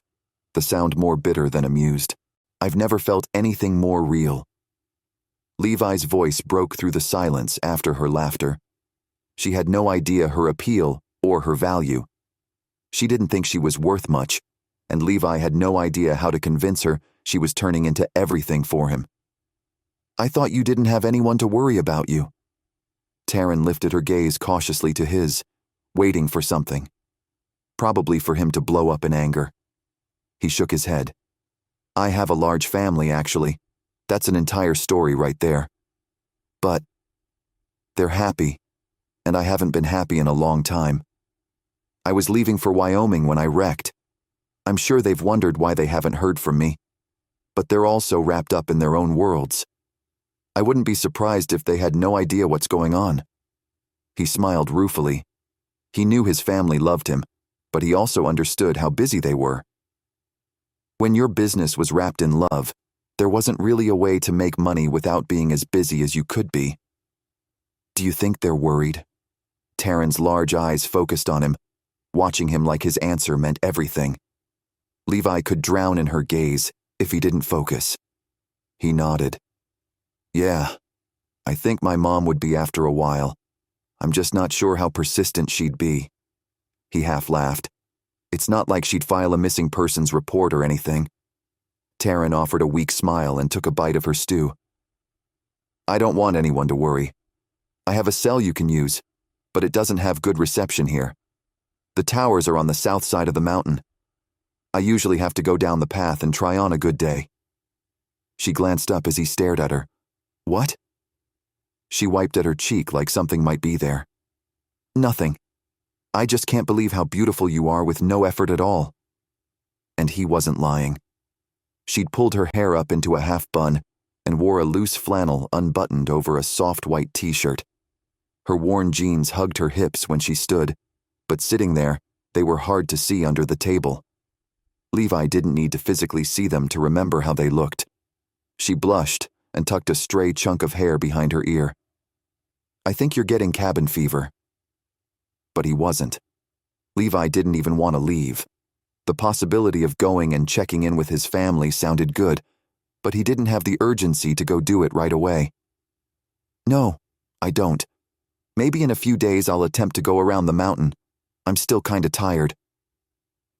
the sound more bitter than amused. "I've never felt anything more real." Levi's voice broke through the silence after her laughter. She had no idea her appeal or her value. She didn't think she was worth much, and Levi had no idea how to convince her she was turning into everything for him. "I thought you didn't have anyone to worry about you." Tarryn lifted her gaze cautiously to his, waiting for something. Probably for him to blow up in anger. He shook his head. "I have a large family, actually. That's an entire story right there. But they're happy, and I haven't been happy in a long time. I was leaving for Wyoming when I wrecked. I'm sure they've wondered why they haven't heard from me. But they're also wrapped up in their own worlds. I wouldn't be surprised if they had no idea what's going on." He smiled ruefully. He knew his family loved him, but he also understood how busy they were. When your business was wrapped in love, there wasn't really a way to make money without being as busy as you could be. "Do you think they're worried?" Tarryn's large eyes focused on him, watching him like his answer meant everything. Levi could drown in her gaze if he didn't focus. He nodded. "Yeah, I think my mom would be after a while. I'm just not sure how persistent she'd be." He half laughed. "It's not like she'd file a missing persons report or anything." Tarryn offered a weak smile and took a bite of her stew. "I don't want anyone to worry. I have a cell you can use, but it doesn't have good reception here. The towers are on the south side of the mountain. I usually have to go down the path and try on a good day." She glanced up as he stared at her. What? She wiped at her cheek like something might be there. Nothing. I just can't believe how beautiful you are with no effort at all. And he wasn't lying. She'd pulled her hair up into a half bun and wore a loose flannel unbuttoned over a soft white t-shirt. Her worn jeans hugged her hips when she stood, but sitting there, they were hard to see under the table. Levi didn't need to physically see them to remember how they looked. She blushed and tucked a stray chunk of hair behind her ear. I think you're getting cabin fever. But he wasn't. Levi didn't even want to leave. The possibility of going and checking in with his family sounded good, but he didn't have the urgency to go do it right away. No, I don't. Maybe in a few days I'll attempt to go around the mountain. I'm still kinda tired.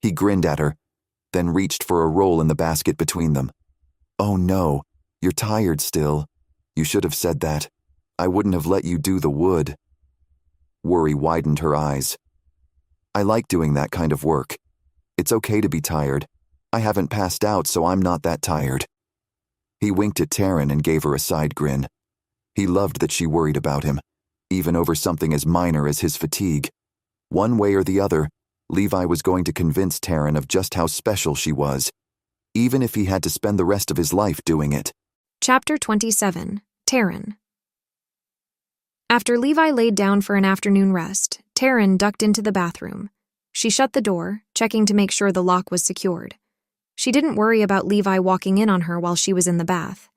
He grinned at her, then reached for a roll in the basket between them. Oh no, you're tired still. You should have said that. I wouldn't have let you do the wood. Worry widened her eyes. I like doing that kind of work. It's okay to be tired. I haven't passed out, so I'm not that tired. He winked at Tarryn and gave her a side grin. He loved that she worried about him, even over something as minor as his fatigue. One way or the other, Levi was going to convince Tarryn of just how special she was, even if he had to spend the rest of his life doing it. Chapter 27. Tarryn. After Levi laid down for an afternoon rest, Tarryn ducked into the bathroom. She shut the door, checking to make sure the lock was secured. She didn't worry about Levi walking in on her while she was in the bath.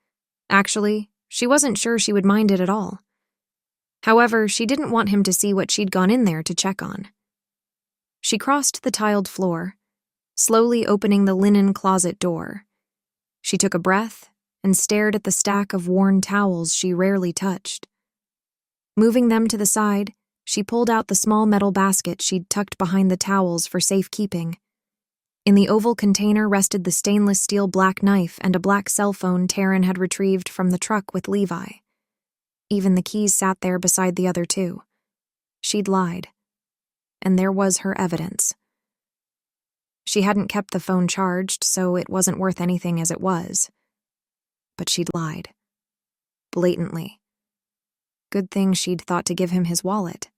Actually, she wasn't sure she would mind it at all. However, she didn't want him to see what she'd gone in there to check on. She crossed the tiled floor, slowly opening the linen closet door. She took a breath and stared at the stack of worn towels she rarely touched. Moving them to the side, she pulled out the small metal basket she'd tucked behind the towels for safekeeping. In the oval container rested the stainless steel black knife and a black cell phone Tarryn had retrieved from the truck with Levi. Even the keys sat there beside the other two. She'd lied. And there was her evidence. She hadn't kept the phone charged, so it wasn't worth anything as it was. But she'd lied. Blatantly. Good thing she'd thought to give him his wallet.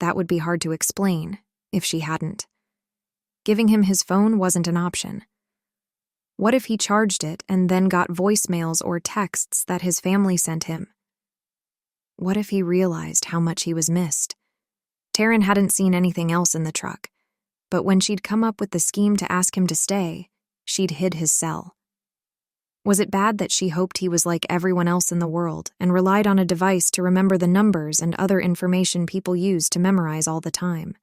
That would be hard to explain, if she hadn't. Giving him his phone wasn't an option. What if he charged it and then got voicemails or texts that his family sent him? What if he realized how much he was missed? Tarryn hadn't seen anything else in the truck, but when she'd come up with the scheme to ask him to stay, she'd hid his cell. Was it bad that she hoped he was like everyone else in the world and relied on a device to remember the numbers and other information people use to memorize all the time?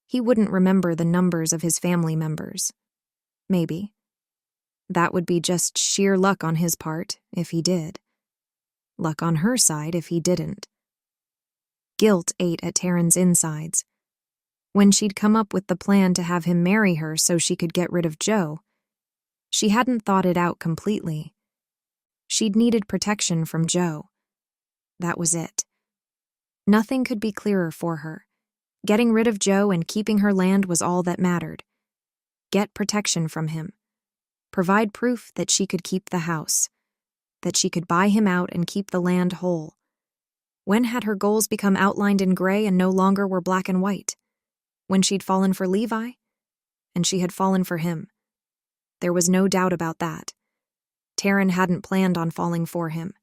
He wouldn't remember the numbers of his family members. Maybe. That would be just sheer luck on his part, if he did. Luck on her side if he didn't. Guilt ate at Tarryn's insides. When she'd come up with the plan to have him marry her so she could get rid of Joe, she hadn't thought it out completely. She'd needed protection from Joe. That was it. Nothing could be clearer for her. Getting rid of Joe and keeping her land was all that mattered. Get protection from him. Provide proof that she could keep the house. That she could buy him out and keep the land whole. When had her goals become outlined in gray and no longer were black and white? When she'd fallen for Levi? And she had fallen for him. There was no doubt about that. Tarryn hadn't planned on falling for him.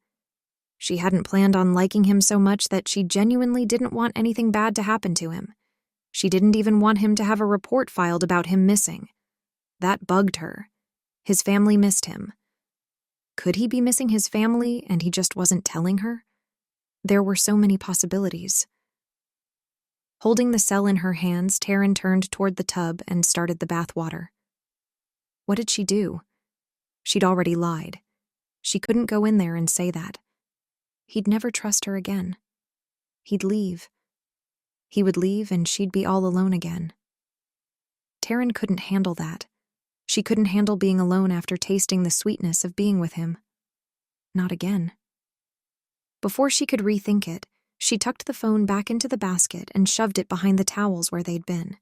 She hadn't planned on liking him so much that she genuinely didn't want anything bad to happen to him. She didn't even want him to have a report filed about him missing. That bugged her. His family missed him. Could he be missing his family and he just wasn't telling her? There were so many possibilities. Holding the cell in her hands, Tarryn turned toward the tub and started the bath water. What did she do? She'd already lied. She couldn't go in there and say that. He'd never trust her again. He'd leave. He would leave and she'd be all alone again. Tarryn couldn't handle that. She couldn't handle being alone after tasting the sweetness of being with him. Not again. Before she could rethink it, she tucked the phone back into the basket and shoved it behind the towels where they'd been.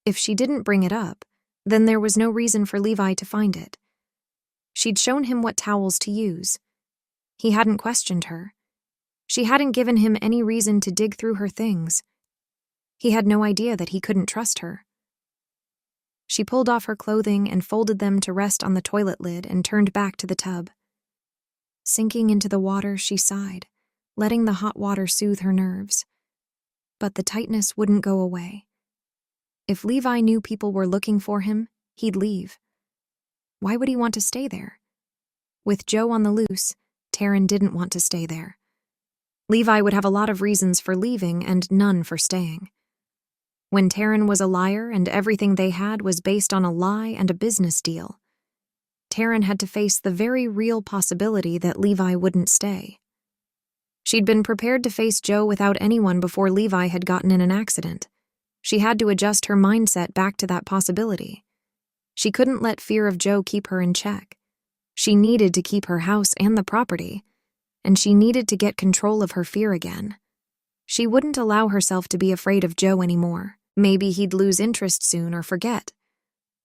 If she didn't bring it up, then there was no reason for Levi to find it. She'd shown him what towels to use. He hadn't questioned her. She hadn't given him any reason to dig through her things. He had no idea that he couldn't trust her. She pulled off her clothing and folded them to rest on the toilet lid and turned back to the tub. Sinking into the water, she sighed, letting the hot water soothe her nerves. But the tightness wouldn't go away. If Levi knew people were looking for him, he'd leave. Why would he want to stay there? With Joe on the loose, Tarryn didn't want to stay there. Levi would have a lot of reasons for leaving and none for staying. When Tarryn was a liar and everything they had was based on a lie and a business deal, Tarryn had to face the very real possibility that Levi wouldn't stay. She'd been prepared to face Joe without anyone before Levi had gotten in an accident. She had to adjust her mindset back to that possibility. She couldn't let fear of Joe keep her in check. She needed to keep her house and the property, and she needed to get control of her fear again. She wouldn't allow herself to be afraid of Joe anymore. Maybe he'd lose interest soon or forget.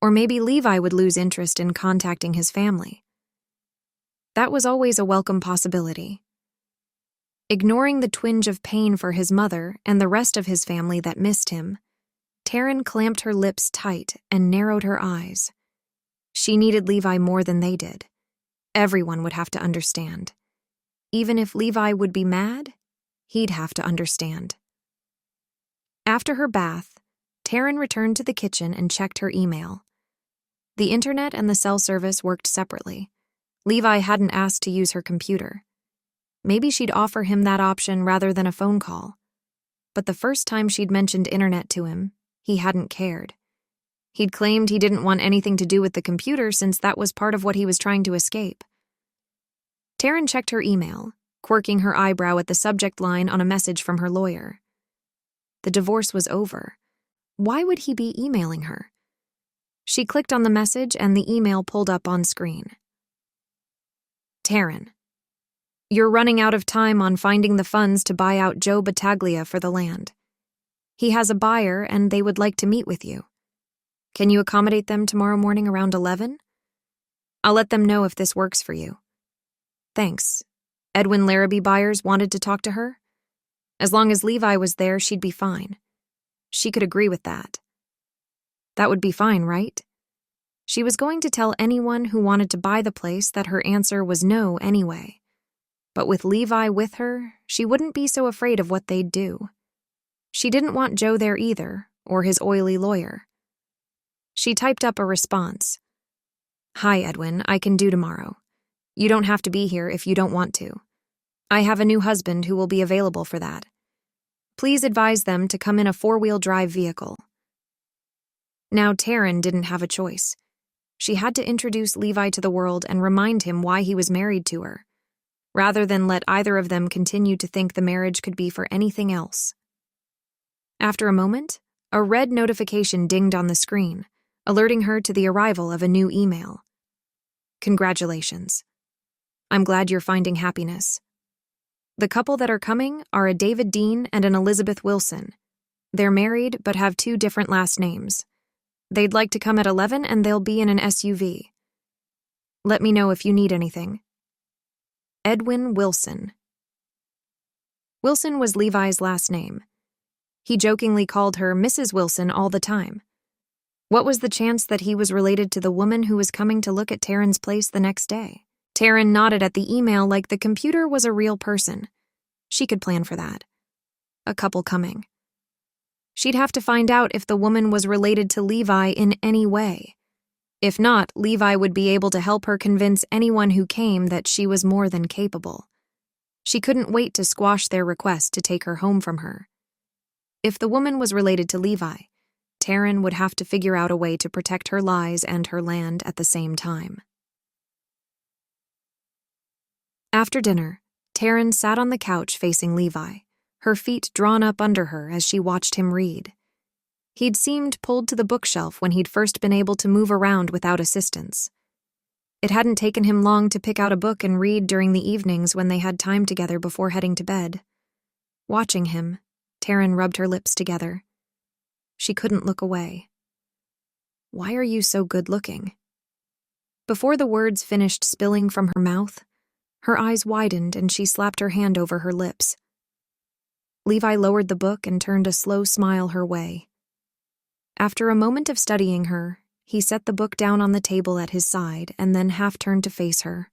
Or maybe Levi would lose interest in contacting his family. That was always a welcome possibility. Ignoring the twinge of pain for his mother and the rest of his family that missed him, Tarryn clamped her lips tight and narrowed her eyes. She needed Levi more than they did. Everyone would have to understand. Even if Levi would be mad, he'd have to understand. After her bath, Tarryn returned to the kitchen and checked her email. The internet and the cell service worked separately. Levi hadn't asked to use her computer. Maybe she'd offer him that option rather than a phone call. But the first time she'd mentioned internet to him, he hadn't cared. He'd claimed he didn't want anything to do with the computer since that was part of what he was trying to escape. Tarryn checked her email, quirking her eyebrow at the subject line on a message from her lawyer. The divorce was over. Why would he be emailing her? She clicked on the message and the email pulled up on screen. Tarryn, you're running out of time on finding the funds to buy out Joe Battaglia for the land. He has a buyer and they would like to meet with you. Can you accommodate them tomorrow morning around 11? I'll let them know if this works for you. Thanks. Edwin Larrabee Byers wanted to talk to her. As long as Levi was there, she'd be fine. She could agree with that. That would be fine, right? She was going to tell anyone who wanted to buy the place that her answer was no anyway. But with Levi with her, she wouldn't be so afraid of what they'd do. She didn't want Joe there either, or his oily lawyer. She typed up a response. Hi, Edwin, I can do tomorrow. You don't have to be here if you don't want to. I have a new husband who will be available for that. Please advise them to come in a 4-wheel drive vehicle. Now Tarryn didn't have a choice. She had to introduce Levi to the world and remind him why he was married to her, rather than let either of them continue to think the marriage could be for anything else. After a moment, a red notification dinged on the screen, alerting her to the arrival of a new email. Congratulations. I'm glad you're finding happiness. The couple that are coming are a David Dean and an Elizabeth Wilson. They're married but have 2 different last names. They'd like to come at 11 and they'll be in an SUV. Let me know if you need anything. Edwin Wilson. Wilson was Levi's last name. He jokingly called her Mrs. Wilson all the time. What was the chance that he was related to the woman who was coming to look at Tarryn's place the next day? Tarryn nodded at the email like the computer was a real person. She could plan for that. A couple coming. She'd have to find out if the woman was related to Levi in any way. If not, Levi would be able to help her convince anyone who came that she was more than capable. She couldn't wait to squash their request to take her home from her. If the woman was related to Levi, Tarryn would have to figure out a way to protect her lies and her land at the same time. After dinner, Tarryn sat on the couch facing Levi, her feet drawn up under her as she watched him read. He'd seemed pulled to the bookshelf when he'd first been able to move around without assistance. It hadn't taken him long to pick out a book and read during the evenings when they had time together before heading to bed. Watching him, Tarryn rubbed her lips together. She couldn't look away. Why are you so good-looking? Before the words finished spilling from her mouth, her eyes widened and she slapped her hand over her lips. Levi lowered the book and turned a slow smile her way. After a moment of studying her, he set the book down on the table at his side and then half-turned to face her,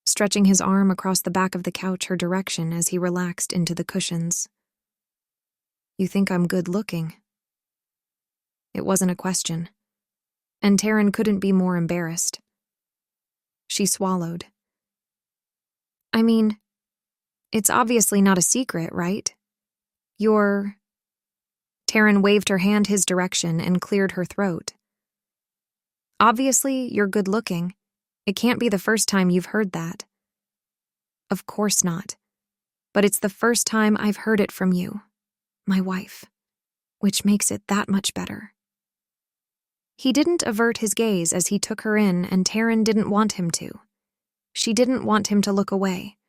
stretching his arm across the back of the couch her direction as he relaxed into the cushions. "You think I'm good-looking?" It wasn't a question, and Tarryn couldn't be more embarrassed. She swallowed. "I mean, it's obviously not a secret, right? You're..." Tarryn waved her hand his direction and cleared her throat. "Obviously, you're good-looking. It can't be the first time you've heard that." "Of course not. But it's the first time I've heard it from you, my wife, which makes it that much better." He didn't avert his gaze as he took her in, and Tarryn didn't want him to. She didn't want him to look away.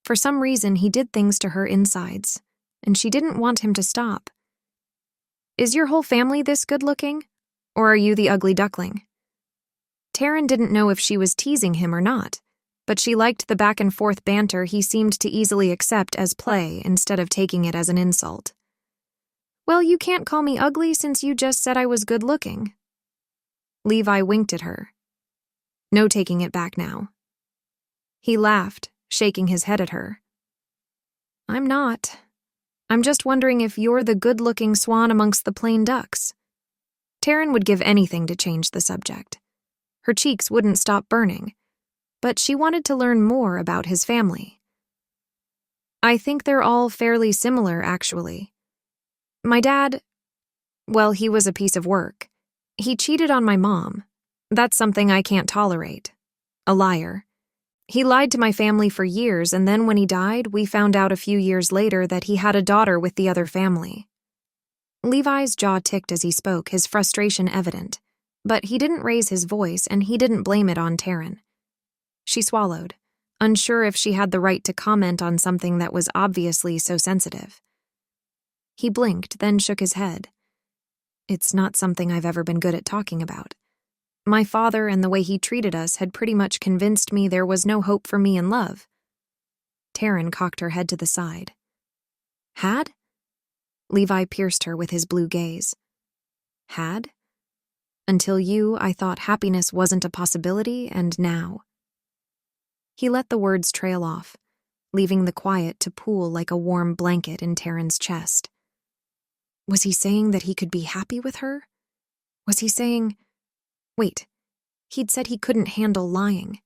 For some reason, he did things to her insides, and she didn't want him to stop. "Is your whole family this good-looking? Or are you the ugly duckling?" Tarryn didn't know if she was teasing him or not, but she liked the back-and-forth banter he seemed to easily accept as play instead of taking it as an insult. "Well, you can't call me ugly since you just said I was good-looking." Levi winked at her. No taking it back now. He laughed, shaking his head at her. "I'm not. I'm just wondering if you're the good-looking swan amongst the plain ducks." Tarryn would give anything to change the subject. Her cheeks wouldn't stop burning, but she wanted to learn more about his family. "I think they're all fairly similar, actually. My dad, well, he was a piece of work. He cheated on my mom. That's something I can't tolerate. A liar. He lied to my family for years, and then when he died, we found out a few years later that he had a daughter with the other family." Levi's jaw ticked as he spoke, his frustration evident, but he didn't raise his voice and he didn't blame it on Tarryn. She swallowed, unsure if she had the right to comment on something that was obviously so sensitive. He blinked, then shook his head. "It's not something I've ever been good at talking about. My father and the way he treated us had pretty much convinced me there was no hope for me in love." Tarryn cocked her head to the side. "Had?" Levi pierced her with his blue gaze. "Had? Until you, I thought happiness wasn't a possibility, and now." He let the words trail off, leaving the quiet to pool like a warm blanket in Tarryn's chest. Was he saying that he could be happy with her? Was he saying... Wait, he'd said he couldn't handle lying.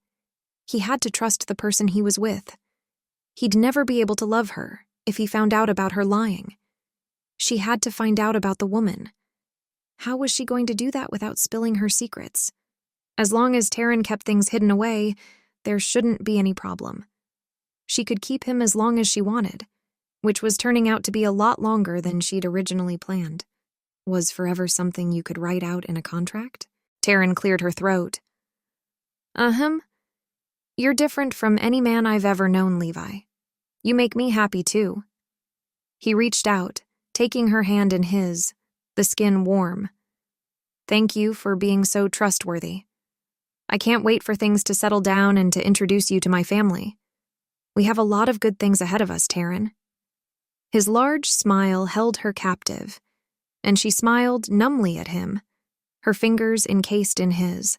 He had to trust the person he was with. He'd never be able to love her if he found out about her lying. She had to find out about the woman. How was she going to do that without spilling her secrets? As long as Tarryn kept things hidden away, there shouldn't be any problem. She could keep him as long as she wanted, which was turning out to be a lot longer than she'd originally planned. Was forever something you could write out in a contract? Tarryn cleared her throat. You're different from any man I've ever known, Levi. You make me happy, too." He reached out, taking her hand in his, the skin warm. "Thank you for being so trustworthy. I can't wait for things to settle down and to introduce you to my family. We have a lot of good things ahead of us, Tarryn." His large smile held her captive, and she smiled numbly at him, her fingers encased in his.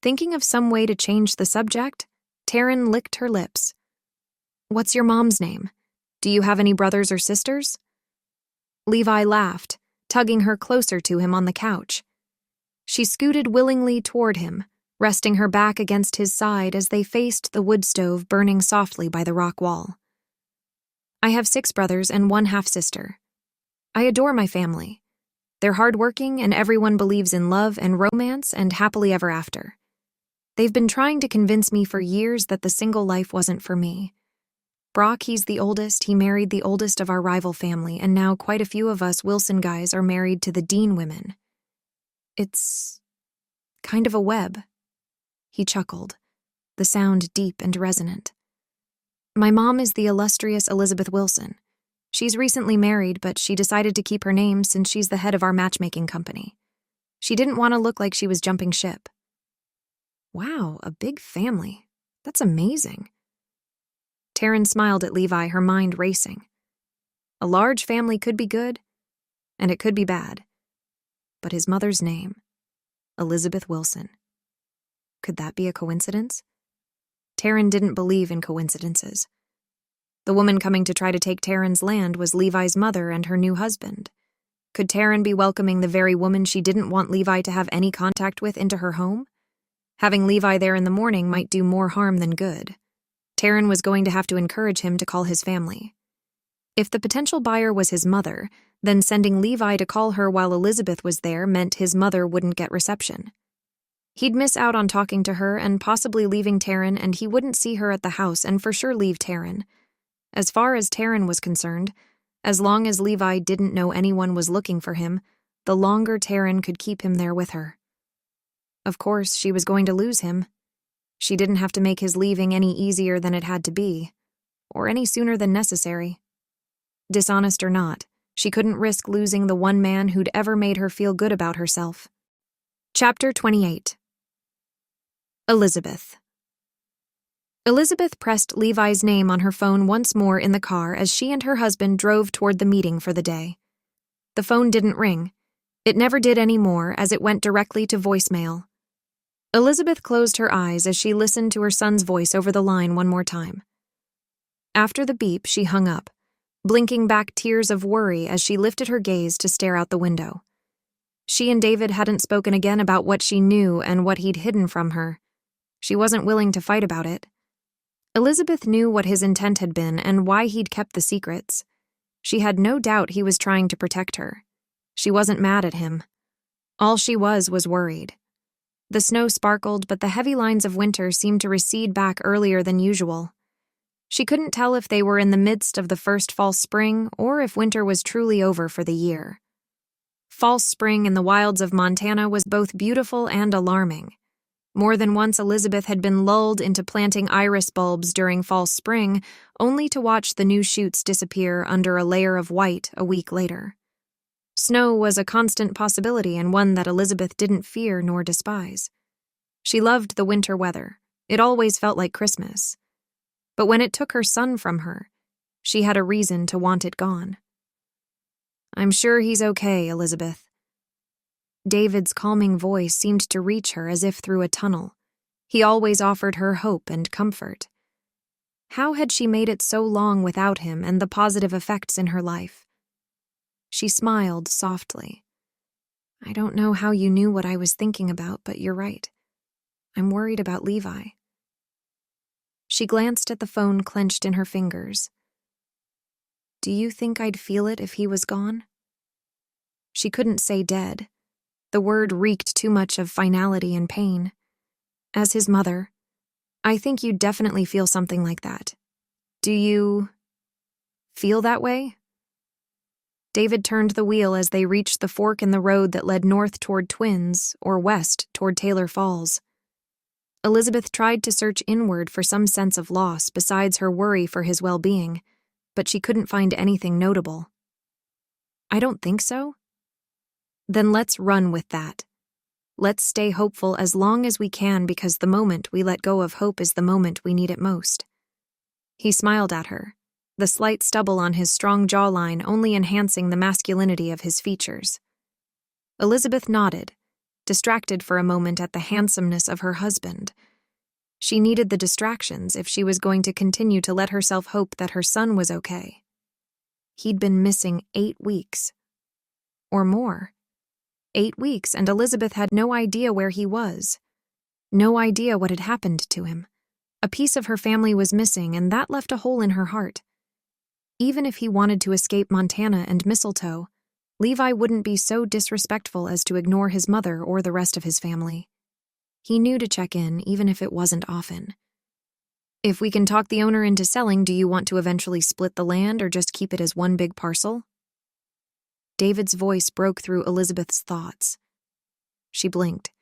Thinking of some way to change the subject, Tarryn licked her lips. "What's your mom's name? Do you have any brothers or sisters?" Levi laughed, tugging her closer to him on the couch. She scooted willingly toward him, resting her back against his side as they faced the wood stove burning softly by the rock wall. "I have 6 brothers and 1 half-sister. I adore my family. They're hardworking and everyone believes in love and romance and happily ever after. They've been trying to convince me for years that the single life wasn't for me. Brock, he's the oldest, he married the oldest of our rival family, and now quite a few of us Wilson guys are married to the Dean women. It's kind of a web." He chuckled, the sound deep and resonant. "My mom is the illustrious Elizabeth Wilson. She's recently married, but she decided to keep her name since she's the head of our matchmaking company. She didn't want to look like she was jumping ship." Wow, a big family. That's amazing. Tarryn smiled at Levi, her mind racing. A large family could be good, and it could be bad. But his mother's name, Elizabeth Wilson. Could that be a coincidence? Tarryn didn't believe in coincidences. The woman coming to try to take Tarryn's land was Levi's mother and her new husband. Could Tarryn be welcoming the very woman she didn't want Levi to have any contact with into her home? Having Levi there in the morning might do more harm than good. Tarryn was going to have to encourage him to call his family. If the potential buyer was his mother, then sending Levi to call her while Elizabeth was there meant his mother wouldn't get reception. He'd miss out on talking to her and possibly leaving Tarryn, and he wouldn't see her at the house and for sure leave Tarryn. As far as Tarryn was concerned, as long as Levi didn't know anyone was looking for him, the longer Tarryn could keep him there with her. Of course, she was going to lose him. She didn't have to make his leaving any easier than it had to be, or any sooner than necessary. Dishonest or not, she couldn't risk losing the one man who'd ever made her feel good about herself. Chapter 28. Elizabeth. Elizabeth pressed Levi's name on her phone once more in the car as she and her husband drove toward the meeting for the day. The phone didn't ring. It never did any more, as it went directly to voicemail. Elizabeth closed her eyes as she listened to her son's voice over the line one more time. After the beep, she hung up, blinking back tears of worry as she lifted her gaze to stare out the window. She and David hadn't spoken again about what she knew and what he'd hidden from her. She wasn't willing to fight about it. Elizabeth knew what his intent had been and why he'd kept the secrets. She had no doubt he was trying to protect her. She wasn't mad at him. All she was worried. The snow sparkled, but the heavy lines of winter seemed to recede back earlier than usual. She couldn't tell if they were in the midst of the first false spring or if winter was truly over for the year. False spring in the wilds of Montana was both beautiful and alarming. More than once Elizabeth had been lulled into planting iris bulbs during false spring, only to watch the new shoots disappear under a layer of white a week later. Snow was a constant possibility and one that Elizabeth didn't fear nor despise. She loved the winter weather. It always felt like Christmas. But when it took her son from her, she had a reason to want it gone. "I'm sure he's okay, Elizabeth." David's calming voice seemed to reach her as if through a tunnel. He always offered her hope and comfort. How had she made it so long without him and the positive effects in her life? She smiled softly. "I don't know how you knew what I was thinking about, but you're right. I'm worried about Levi." She glanced at the phone clenched in her fingers. "Do you think I'd feel it if he was gone?" She couldn't say dead. The word reeked too much of finality and pain. As his mother, I think you'd definitely feel something like that. Do you feel that way? David turned the wheel as they reached the fork in the road that led north toward Twins or west toward Taylor Falls. Elizabeth tried to search inward for some sense of loss besides her worry for his well-being, but she couldn't find anything notable. "I don't think so." "Then let's run with that. Let's stay hopeful as long as we can because the moment we let go of hope is the moment we need it most." He smiled at her, the slight stubble on his strong jawline only enhancing the masculinity of his features. Elizabeth nodded, distracted for a moment at the handsomeness of her husband. She needed the distractions if she was going to continue to let herself hope that her son was okay. He'd been missing 8 weeks. Or more. 8 weeks, and Elizabeth had no idea where he was. No idea what had happened to him. A piece of her family was missing, and that left a hole in her heart. Even if he wanted to escape Montana and Mistletoe, Levi wouldn't be so disrespectful as to ignore his mother or the rest of his family. He knew to check in, even if it wasn't often. "If we can talk the owner into selling, do you want to eventually split the land or just keep it as one big parcel?" David's voice broke through Elizabeth's thoughts. She blinked.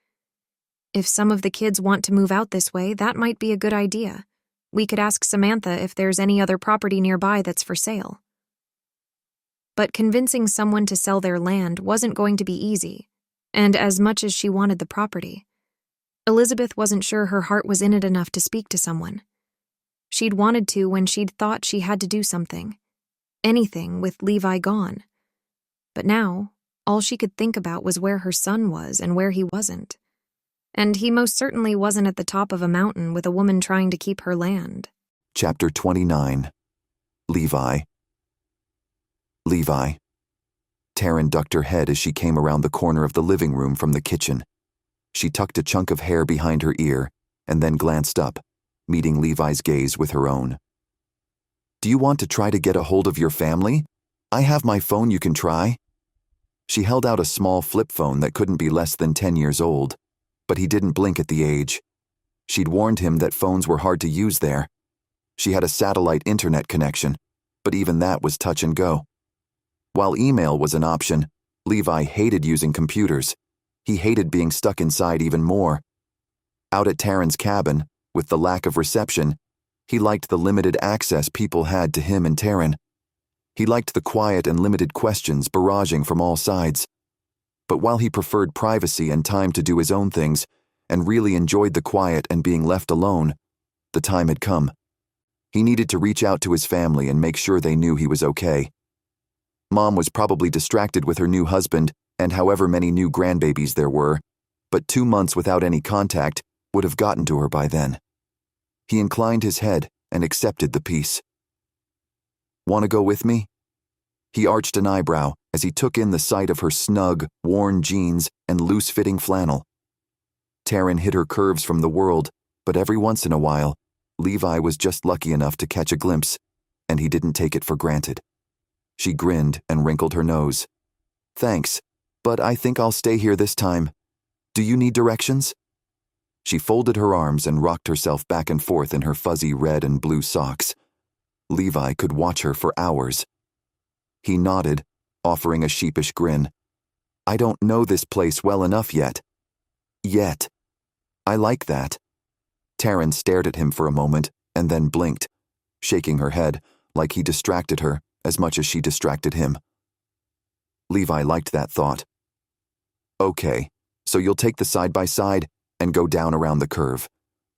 "If some of the kids want to move out this way, that might be a good idea. We could ask Samantha if there's any other property nearby that's for sale." But convincing someone to sell their land wasn't going to be easy, and as much as she wanted the property, Elizabeth wasn't sure her heart was in it enough to speak to someone. She'd wanted to when she'd thought she had to do something. Anything with Levi gone. But now, all she could think about was where her son was and where he wasn't. And he most certainly wasn't at the top of a mountain with a woman trying to keep her land. Chapter 29. Levi. Levi. Tarryn ducked her head as she came around the corner of the living room from the kitchen. She tucked a chunk of hair behind her ear and then glanced up, meeting Levi's gaze with her own. "Do you want to try to get a hold of your family? I have my phone you can try." She held out a small flip phone that couldn't be less than 10 years old, but he didn't blink at the age. She'd warned him that phones were hard to use there. She had a satellite internet connection, but even that was touch and go. While email was an option, Levi hated using computers. He hated being stuck inside even more. Out at Tarryn's cabin, with the lack of reception, he liked the limited access people had to him and Tarryn. He liked the quiet and limited questions barraging from all sides. But while he preferred privacy and time to do his own things, and really enjoyed the quiet and being left alone, the time had come. He needed to reach out to his family and make sure they knew he was okay. Mom was probably distracted with her new husband and however many new grandbabies there were, but 2 months without any contact would have gotten to her by then. He inclined his head and accepted the peace. "Want to go with me?" He arched an eyebrow as he took in the sight of her snug, worn jeans and loose-fitting flannel. Tarryn hid her curves from the world, but every once in a while, Levi was just lucky enough to catch a glimpse, and he didn't take it for granted. She grinned and wrinkled her nose. "Thanks, but I think I'll stay here this time. Do you need directions?" She folded her arms and rocked herself back and forth in her fuzzy red and blue socks. Levi could watch her for hours. He nodded, offering a sheepish grin. "I don't know this place well enough yet." "Yet. I like that." Tarryn stared at him for a moment and then blinked, shaking her head like he distracted her as much as she distracted him. Levi liked that thought. "Okay, so you'll take the side-by-side and go down around the curve.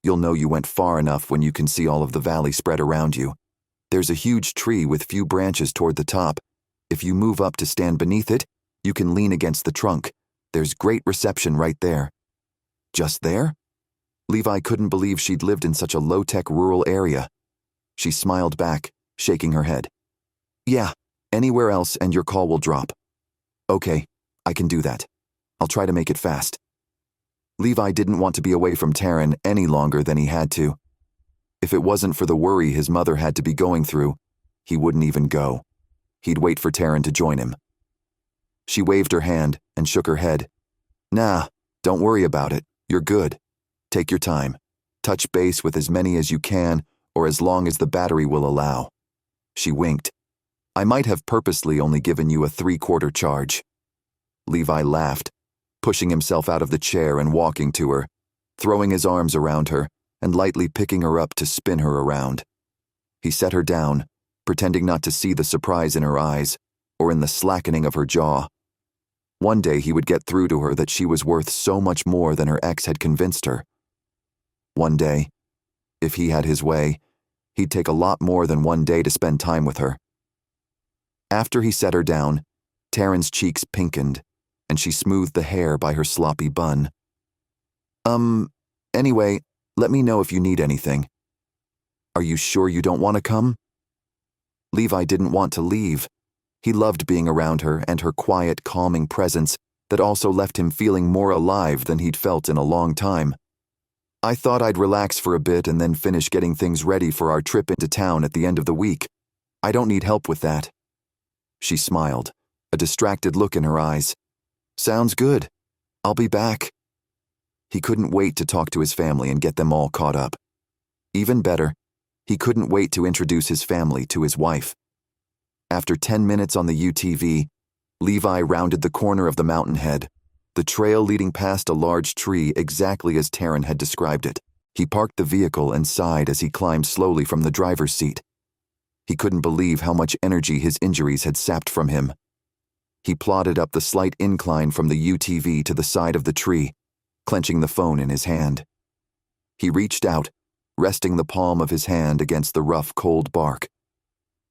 You'll know you went far enough when you can see all of the valley spread around you. There's a huge tree with few branches toward the top. If you move up to stand beneath it, you can lean against the trunk. There's great reception right there." "Just there?" Levi couldn't believe she'd lived in such a low-tech rural area. She smiled back, shaking her head. "Yeah, anywhere else and your call will drop." "Okay, I can do that. I'll try to make it fast." Levi didn't want to be away from Tarryn any longer than he had to. If it wasn't for the worry his mother had to be going through, he wouldn't even go. He'd wait for Tarryn to join him. She waved her hand and shook her head. "Nah, don't worry about it. You're good. Take your time. Touch base with as many as you can or as long as the battery will allow." She winked. "I might have purposely only given you a 3/4 charge." Levi laughed, pushing himself out of the chair and walking to her, throwing his arms around her and lightly picking her up to spin her around. He set her down, pretending not to see the surprise in her eyes or in the slackening of her jaw. One day he would get through to her that she was worth so much more than her ex had convinced her. One day, if he had his way, he'd take a lot more than one day to spend time with her. After he set her down, Tarryn's cheeks pinkened, and she smoothed the hair by her sloppy bun. Anyway, let me know if you need anything." "Are you sure you don't want to come?" Levi didn't want to leave. He loved being around her and her quiet, calming presence that also left him feeling more alive than he'd felt in a long time. "I thought I'd relax for a bit and then finish getting things ready for our trip into town at the end of the week. I don't need help with that." She smiled, a distracted look in her eyes. "Sounds good. I'll be back." He couldn't wait to talk to his family and get them all caught up. Even better, he couldn't wait to introduce his family to his wife. After 10 minutes on the UTV, Levi rounded the corner of the mountainhead, the trail leading past a large tree exactly as Tarryn had described it. He parked the vehicle and sighed as he climbed slowly from the driver's seat. He couldn't believe how much energy his injuries had sapped from him. He plodded up the slight incline from the UTV to the side of the tree, clenching the phone in his hand. He reached out, resting the palm of his hand against the rough, cold bark.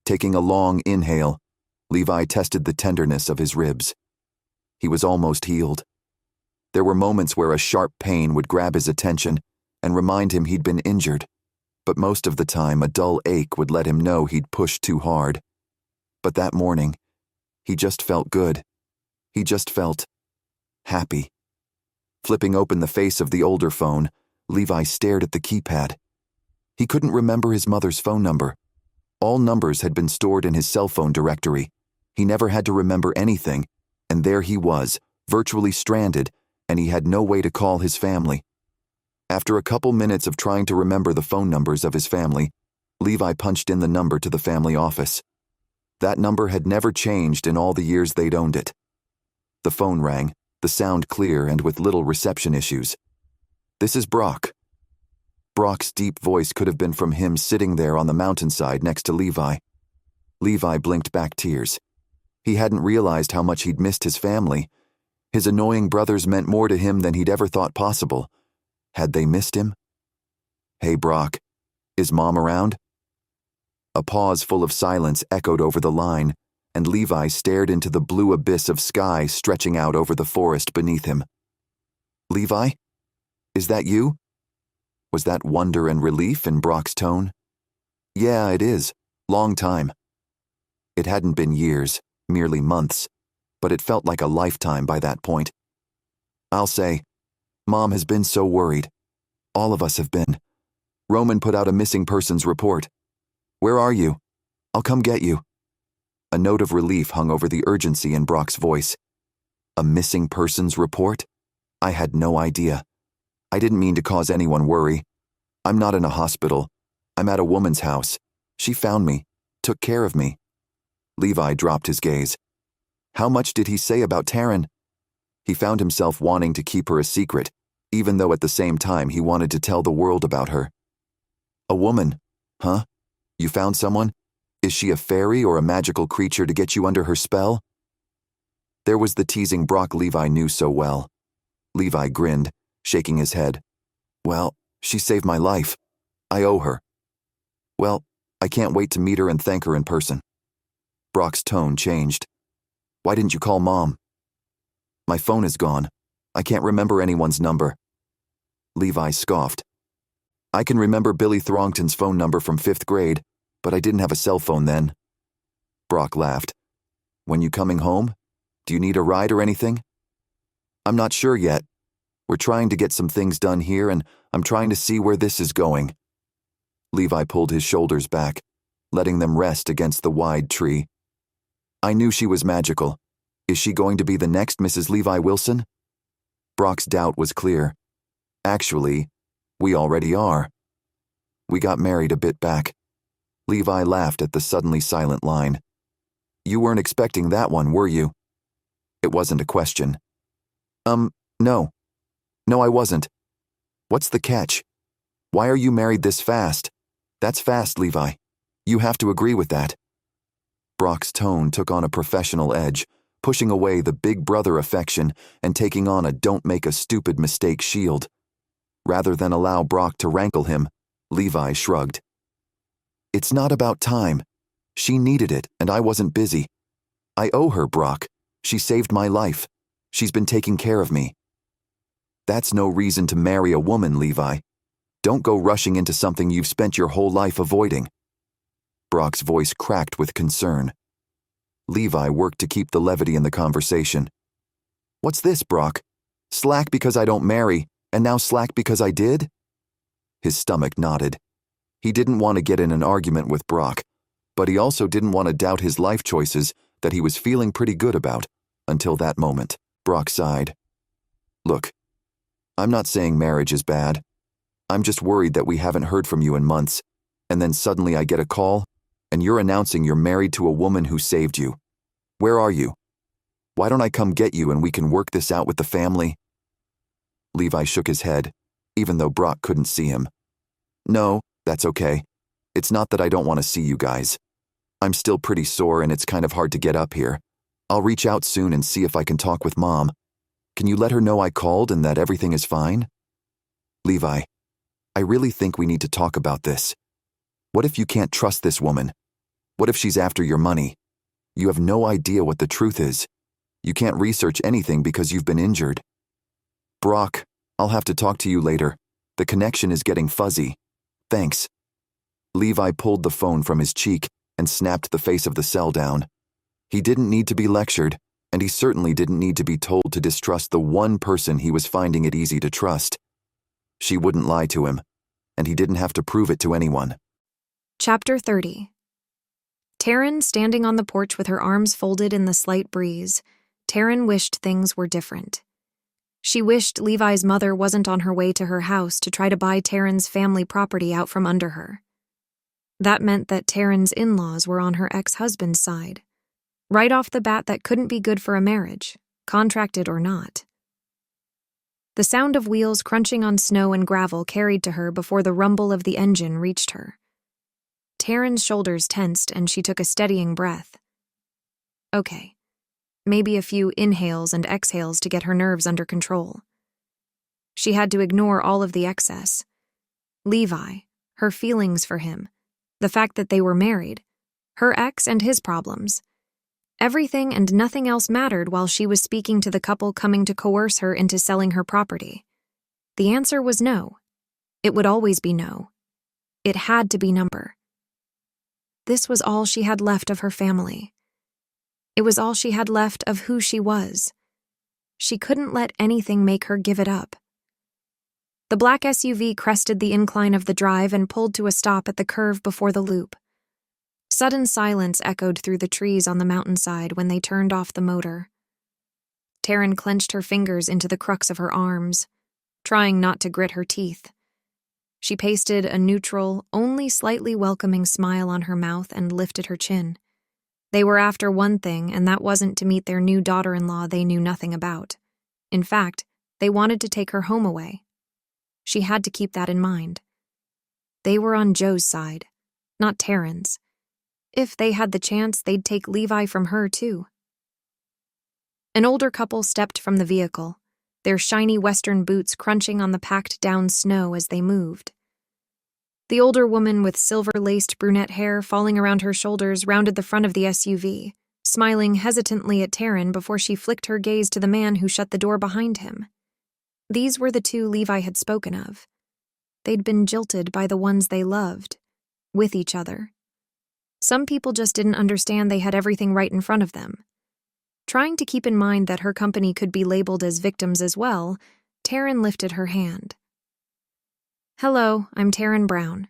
Taking a long inhale, Levi tested the tenderness of his ribs. He was almost healed. There were moments where a sharp pain would grab his attention and remind him he'd been injured, but most of the time a dull ache would let him know he'd pushed too hard. But that morning, he just felt good. He just felt happy. Flipping open the face of the older phone, Levi stared at the keypad. He couldn't remember his mother's phone number. All numbers had been stored in his cell phone directory. He never had to remember anything, and there he was, virtually stranded, and he had no way to call his family. After a couple minutes of trying to remember the phone numbers of his family, Levi punched in the number to the family office. That number had never changed in all the years they'd owned it. The phone rang, the sound clear and with little reception issues. "This is Brock." Brock's deep voice could have been from him sitting there on the mountainside next to Levi. Levi blinked back tears. He hadn't realized how much he'd missed his family. His annoying brothers meant more to him than he'd ever thought possible. Had they missed him? "Hey, Brock, is Mom around?" A pause full of silence echoed over the line, and Levi stared into the blue abyss of sky stretching out over the forest beneath him. "Levi? Is that you?" Was that wonder and relief in Brock's tone? "Yeah, it is. Long time." It hadn't been years, merely months, but it felt like a lifetime by that point. "I'll say, Mom has been so worried. All of us have been. Roman put out a missing persons report. Where are you? I'll come get you." A note of relief hung over the urgency in Brock's voice. A missing persons report? I had no idea. I didn't mean to cause anyone worry. I'm not in a hospital. I'm at a woman's house. She found me, took care of me. Levi dropped his gaze. How much did he say about Tarryn? He found himself wanting to keep her a secret, even though at the same time he wanted to tell the world about her. "A woman, huh? You found someone? Is she a fairy or a magical creature to get you under her spell?" There was the teasing Brock Levi knew so well. Levi grinned, shaking his head. "Well, she saved my life. I owe her. Well, I can't wait to meet her and thank her in person." Brock's tone changed. "Why didn't you call Mom?" "My phone is gone. I can't remember anyone's number." Levi scoffed. "I can remember Billy Throngton's phone number from 5th grade, but I didn't have a cell phone then." Brock laughed. "When you coming home? Do you need a ride or anything?" "I'm not sure yet. We're trying to get some things done here, and I'm trying to see where this is going." Levi pulled his shoulders back, letting them rest against the wide tree. "I knew she was magical. Is she going to be the next Mrs. Levi Wilson?" Brock's doubt was clear. "Actually, we already are. We got married a bit back." Levi laughed at the suddenly silent line. "You weren't expecting that one, were you?" It wasn't a question. No. No, I wasn't. What's the catch? Why are you married this fast? That's fast, Levi. You have to agree with that." Brock's tone took on a professional edge, pushing away the big brother affection and taking on a don't make a stupid mistake shield. Rather than allow Brock to rankle him, Levi shrugged. "It's not about time. She needed it, and I wasn't busy. I owe her, Brock. She saved my life. She's been taking care of me." "That's no reason to marry a woman, Levi. Don't go rushing into something you've spent your whole life avoiding." Brock's voice cracked with concern. Levi worked to keep the levity in the conversation. "What's this, Brock? Slack because I don't marry, and now slack because I did?" His stomach knotted. He didn't want to get in an argument with Brock, but he also didn't want to doubt his life choices that he was feeling pretty good about until that moment. Brock sighed. "Look, I'm not saying marriage is bad. I'm just worried that we haven't heard from you in months, and then suddenly I get a call, and you're announcing you're married to a woman who saved you. Where are you? Why don't I come get you and we can work this out with the family?" Levi shook his head, even though Brock couldn't see him. "No, that's okay. It's not that I don't want to see you guys. I'm still pretty sore and it's kind of hard to get up here. I'll reach out soon and see if I can talk with Mom. Can you let her know I called and that everything is fine? Levi, I really think we need to talk about this. What if you can't trust this woman? What if she's after your money? You have no idea what the truth is. You can't research anything because you've been injured. Brock, I'll have to talk to you later. The connection is getting fuzzy. Thanks. Levi pulled the phone from his cheek and snapped the face of the cell down. He didn't need to be lectured, and he certainly didn't need to be told to distrust the one person he was finding it easy to trust. She wouldn't lie to him, and he didn't have to prove it to anyone. Chapter 30. Tarryn standing on the porch with her arms folded in the slight breeze, Tarryn wished things were different. She wished Levi's mother wasn't on her way to her house to try to buy Tarryn's family property out from under her. That meant that Tarryn's in-laws were on her ex-husband's side. Right off the bat, that couldn't be good for a marriage, contracted or not. The sound of wheels crunching on snow and gravel carried to her before the rumble of the engine reached her. Tarryn's shoulders tensed and she took a steadying breath. Okay, maybe a few inhales and exhales to get her nerves under control. She had to ignore all of the excess. Levi, her feelings for him, the fact that they were married, her ex and his problems. Everything and nothing else mattered while she was speaking to the couple coming to coerce her into selling her property. The answer was no. It would always be no. It had to be number. This was all she had left of her family. It was all she had left of who she was. She couldn't let anything make her give it up. The black SUV crested the incline of the drive and pulled to a stop at the curve before the loop. Sudden silence echoed through the trees on the mountainside when they turned off the motor. Tarryn clenched her fingers into the crux of her arms, trying not to grit her teeth. She pasted a neutral, only slightly welcoming smile on her mouth and lifted her chin. They were after one thing, and that wasn't to meet their new daughter-in-law they knew nothing about. In fact, they wanted to take her home away. She had to keep that in mind. They were on Joe's side, not Tarryn's. If they had the chance, they'd take Levi from her, too. An older couple stepped from the vehicle, their shiny western boots crunching on the packed-down snow as they moved. The older woman with silver-laced brunette hair falling around her shoulders rounded the front of the SUV, smiling hesitantly at Tarryn before she flicked her gaze to the man who shut the door behind him. These were the two Levi had spoken of. They'd been jilted by the ones they loved, with each other. Some people just didn't understand they had everything right in front of them. Trying to keep in mind that her company could be labeled as victims as well, Tarryn lifted her hand. "Hello, I'm Tarryn Brown."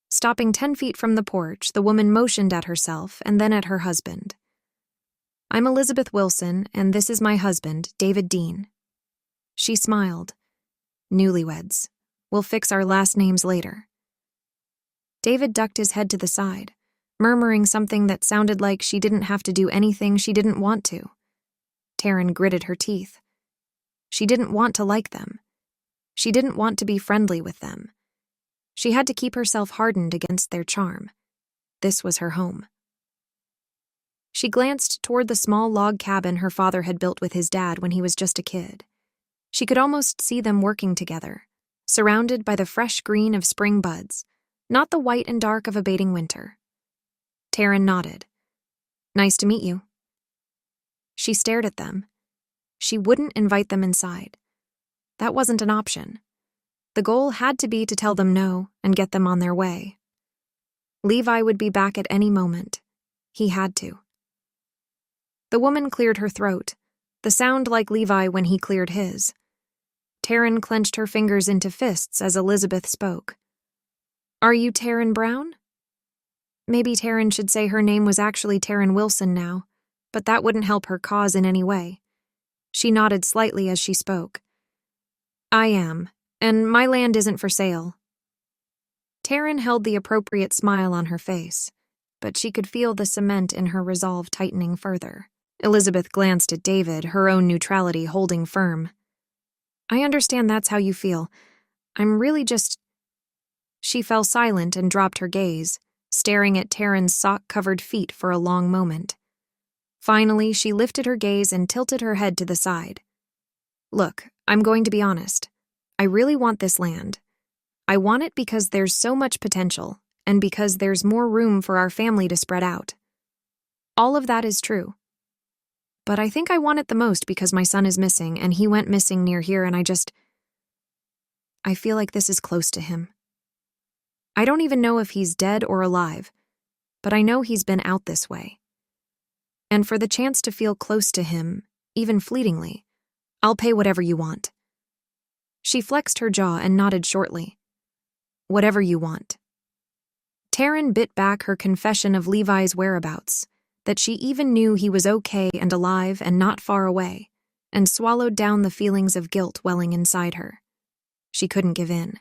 Stopping 10 feet from the porch, the woman motioned at herself and then at her husband. "I'm Elizabeth Wilson, and this is my husband, David Dean." She smiled. "Newlyweds. We'll fix our last names later." David ducked his head to the side, murmuring something that sounded like she didn't have to do anything she didn't want to. Tarryn gritted her teeth. She didn't want to like them. She didn't want to be friendly with them. She had to keep herself hardened against their charm. This was her home. She glanced toward the small log cabin her father had built with his dad when he was just a kid. She could almost see them working together, surrounded by the fresh green of spring buds, not the white and dark of abating winter. Tarryn nodded. "Nice to meet you." She stared at them. She wouldn't invite them inside. That wasn't an option. The goal had to be to tell them no and get them on their way. Levi would be back at any moment. He had to. The woman cleared her throat, the sound like Levi when he cleared his. Tarryn clenched her fingers into fists as Elizabeth spoke. "Are you Tarryn Brown?" Maybe Tarryn should say her name was actually Tarryn Wilson now, but that wouldn't help her cause in any way. She nodded slightly as she spoke. "I am, and my land isn't for sale." Tarryn held the appropriate smile on her face, but she could feel the cement in her resolve tightening further. Elizabeth glanced at David, her own neutrality holding firm. "I understand that's how you feel. I'm really just—" She fell silent and dropped her gaze, staring at Tarryn's sock-covered feet for a long moment. Finally, she lifted her gaze and tilted her head to the side. Look, I'm going to be honest. I really want this land. I want it because there's so much potential, and because there's more room for our family to spread out. All of that is true. But I think I want it the most because my son is missing, and he went missing near here, and I feel like this is close to him. I don't even know if he's dead or alive, but I know he's been out this way. And for the chance to feel close to him, even fleetingly, I'll pay whatever you want. She flexed her jaw and nodded shortly. Whatever you want. Tarryn bit back her confession of Levi's whereabouts, that she even knew he was okay and alive and not far away, and swallowed down the feelings of guilt welling inside her. She couldn't give in.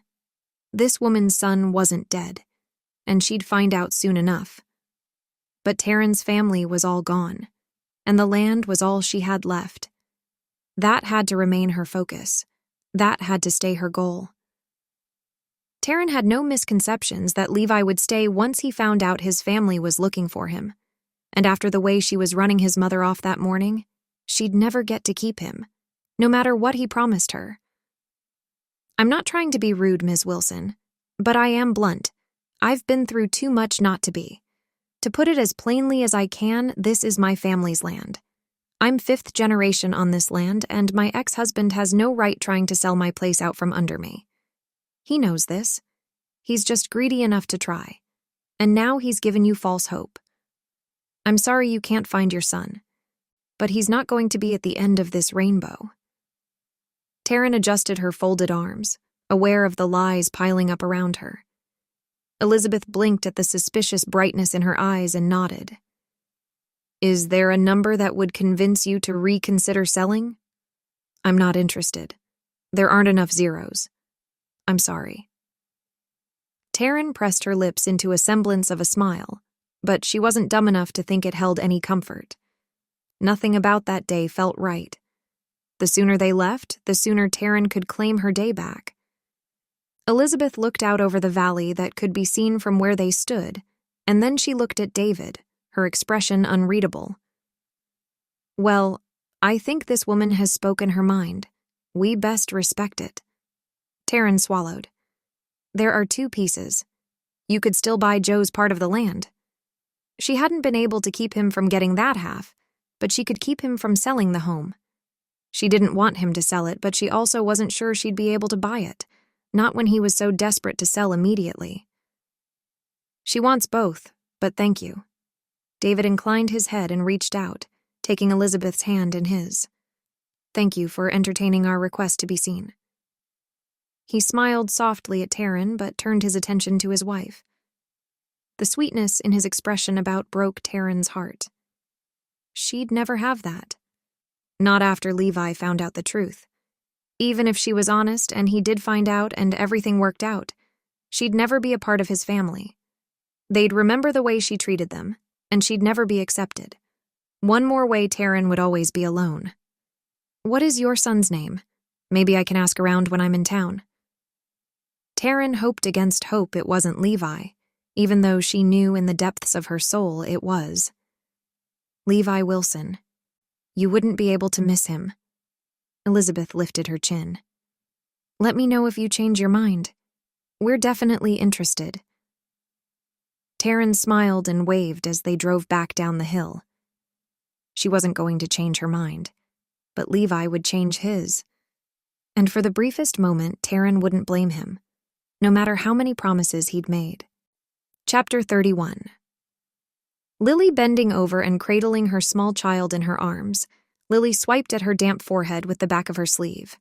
This woman's son wasn't dead, and she'd find out soon enough. But Tarryn's family was all gone, and the land was all she had left. That had to remain her focus. That had to stay her goal. Tarryn had no misconceptions that Levi would stay once he found out his family was looking for him. And after the way she was running his mother off that morning, she'd never get to keep him, no matter what he promised her. I'm not trying to be rude, Ms. Wilson, but I am blunt. I've been through too much not to be. To put it as plainly as I can, this is my family's land. I'm 5th generation on this land, and my ex-husband has no right trying to sell my place out from under me. He knows this. He's just greedy enough to try. And now he's given you false hope. I'm sorry you can't find your son, but he's not going to be at the end of this rainbow. Tarryn adjusted her folded arms, aware of the lies piling up around her. Elizabeth blinked at the suspicious brightness in her eyes and nodded. Is there a number that would convince you to reconsider selling? I'm not interested. There aren't enough zeros. I'm sorry. Tarryn pressed her lips into a semblance of a smile, but she wasn't dumb enough to think it held any comfort. Nothing about that day felt right. The sooner they left, the sooner Tarryn could claim her day back. Elizabeth looked out over the valley that could be seen from where they stood, and then she looked at David, her expression unreadable. Well, I think this woman has spoken her mind. We best respect it. Tarryn swallowed. There are 2 pieces. You could still buy Joe's part of the land. She hadn't been able to keep him from getting that half, but she could keep him from selling the home. She didn't want him to sell it, but she also wasn't sure she'd be able to buy it, not when he was so desperate to sell immediately. She wants both, but thank you. David inclined his head and reached out, taking Elizabeth's hand in his. Thank you for entertaining our request to be seen. He smiled softly at Tarryn, but turned his attention to his wife. The sweetness in his expression about broke Tarryn's heart. She'd never have that. Not after Levi found out the truth. Even if she was honest and he did find out and everything worked out, she'd never be a part of his family. They'd remember the way she treated them, and she'd never be accepted. One more way Tarryn would always be alone. What is your son's name? Maybe I can ask around when I'm in town. Tarryn hoped against hope it wasn't Levi, even though she knew in the depths of her soul it was. Levi Wilson. You wouldn't be able to miss him. Elizabeth lifted her chin. Let me know if you change your mind. We're definitely interested. Tarryn smiled and waved as they drove back down the hill. She wasn't going to change her mind, but Levi would change his. And for the briefest moment, Tarryn wouldn't blame him, no matter how many promises he'd made. Chapter 31. Lily bending over and cradling her small child in her arms, Lily swiped at her damp forehead with the back of her sleeve.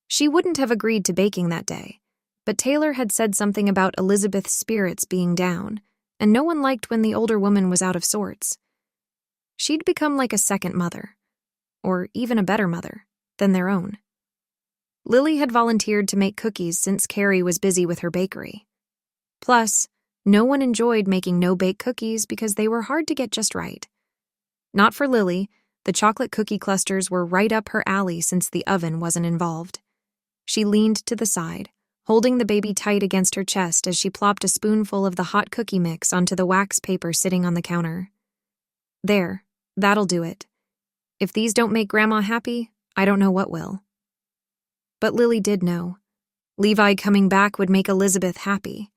She wouldn't have agreed to baking that day, but Taylor had said something about Elizabeth's spirits being down, and no one liked when the older woman was out of sorts. She'd become like a second mother, or even a better mother, than their own. Lily had volunteered to make cookies since Carrie was busy with her bakery. Plus, no one enjoyed making no-bake cookies because they were hard to get just right. Not for Lily, the chocolate cookie clusters were right up her alley since the oven wasn't involved. She leaned to the side, holding the baby tight against her chest as she plopped a spoonful of the hot cookie mix onto the wax paper sitting on the counter. There, that'll do it. If these don't make Grandma happy, I don't know what will. But Lily did know. Levi coming back would make Elizabeth happy.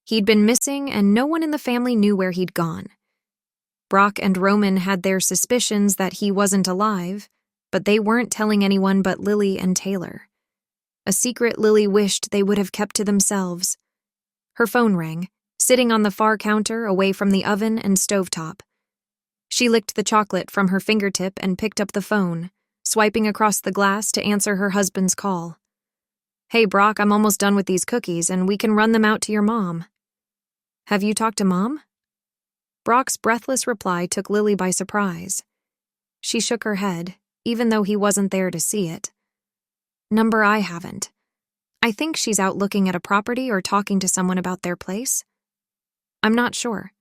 He'd been missing, and no one in the family knew where he'd gone. Brock and Roman had their suspicions that he wasn't alive, but they weren't telling anyone but Lily and Taylor. A secret Lily wished they would have kept to themselves. Her phone rang, sitting on the far counter away from the oven and stovetop. She licked the chocolate from her fingertip and picked up the phone, swiping across the glass to answer her husband's call. "Hey, Brock, I'm almost done with these cookies, and we can run them out to your mom." "Have you talked to Mom?" Brock's breathless reply took Lily by surprise. She shook her head, even though he wasn't there to see it. "Number, I haven't. I think she's out looking at a property or talking to someone about their place. I'm not sure.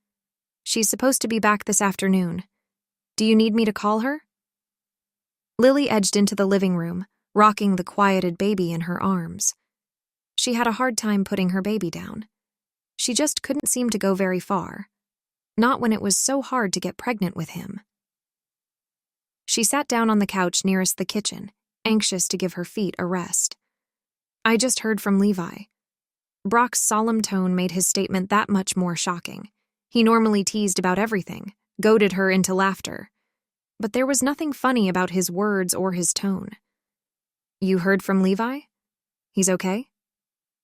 She's supposed to be back this afternoon. Do you need me to call her?" Lily edged into the living room, rocking the quieted baby in her arms. She had a hard time putting her baby down. She just couldn't seem to go very far. Not when it was so hard to get pregnant with him. She sat down on the couch nearest the kitchen, anxious to give her feet a rest. "I just heard from Levi." Brock's solemn tone made his statement that much more shocking. He normally teased about everything, goaded her into laughter. But there was nothing funny about his words or his tone. "You heard from Levi? He's okay?"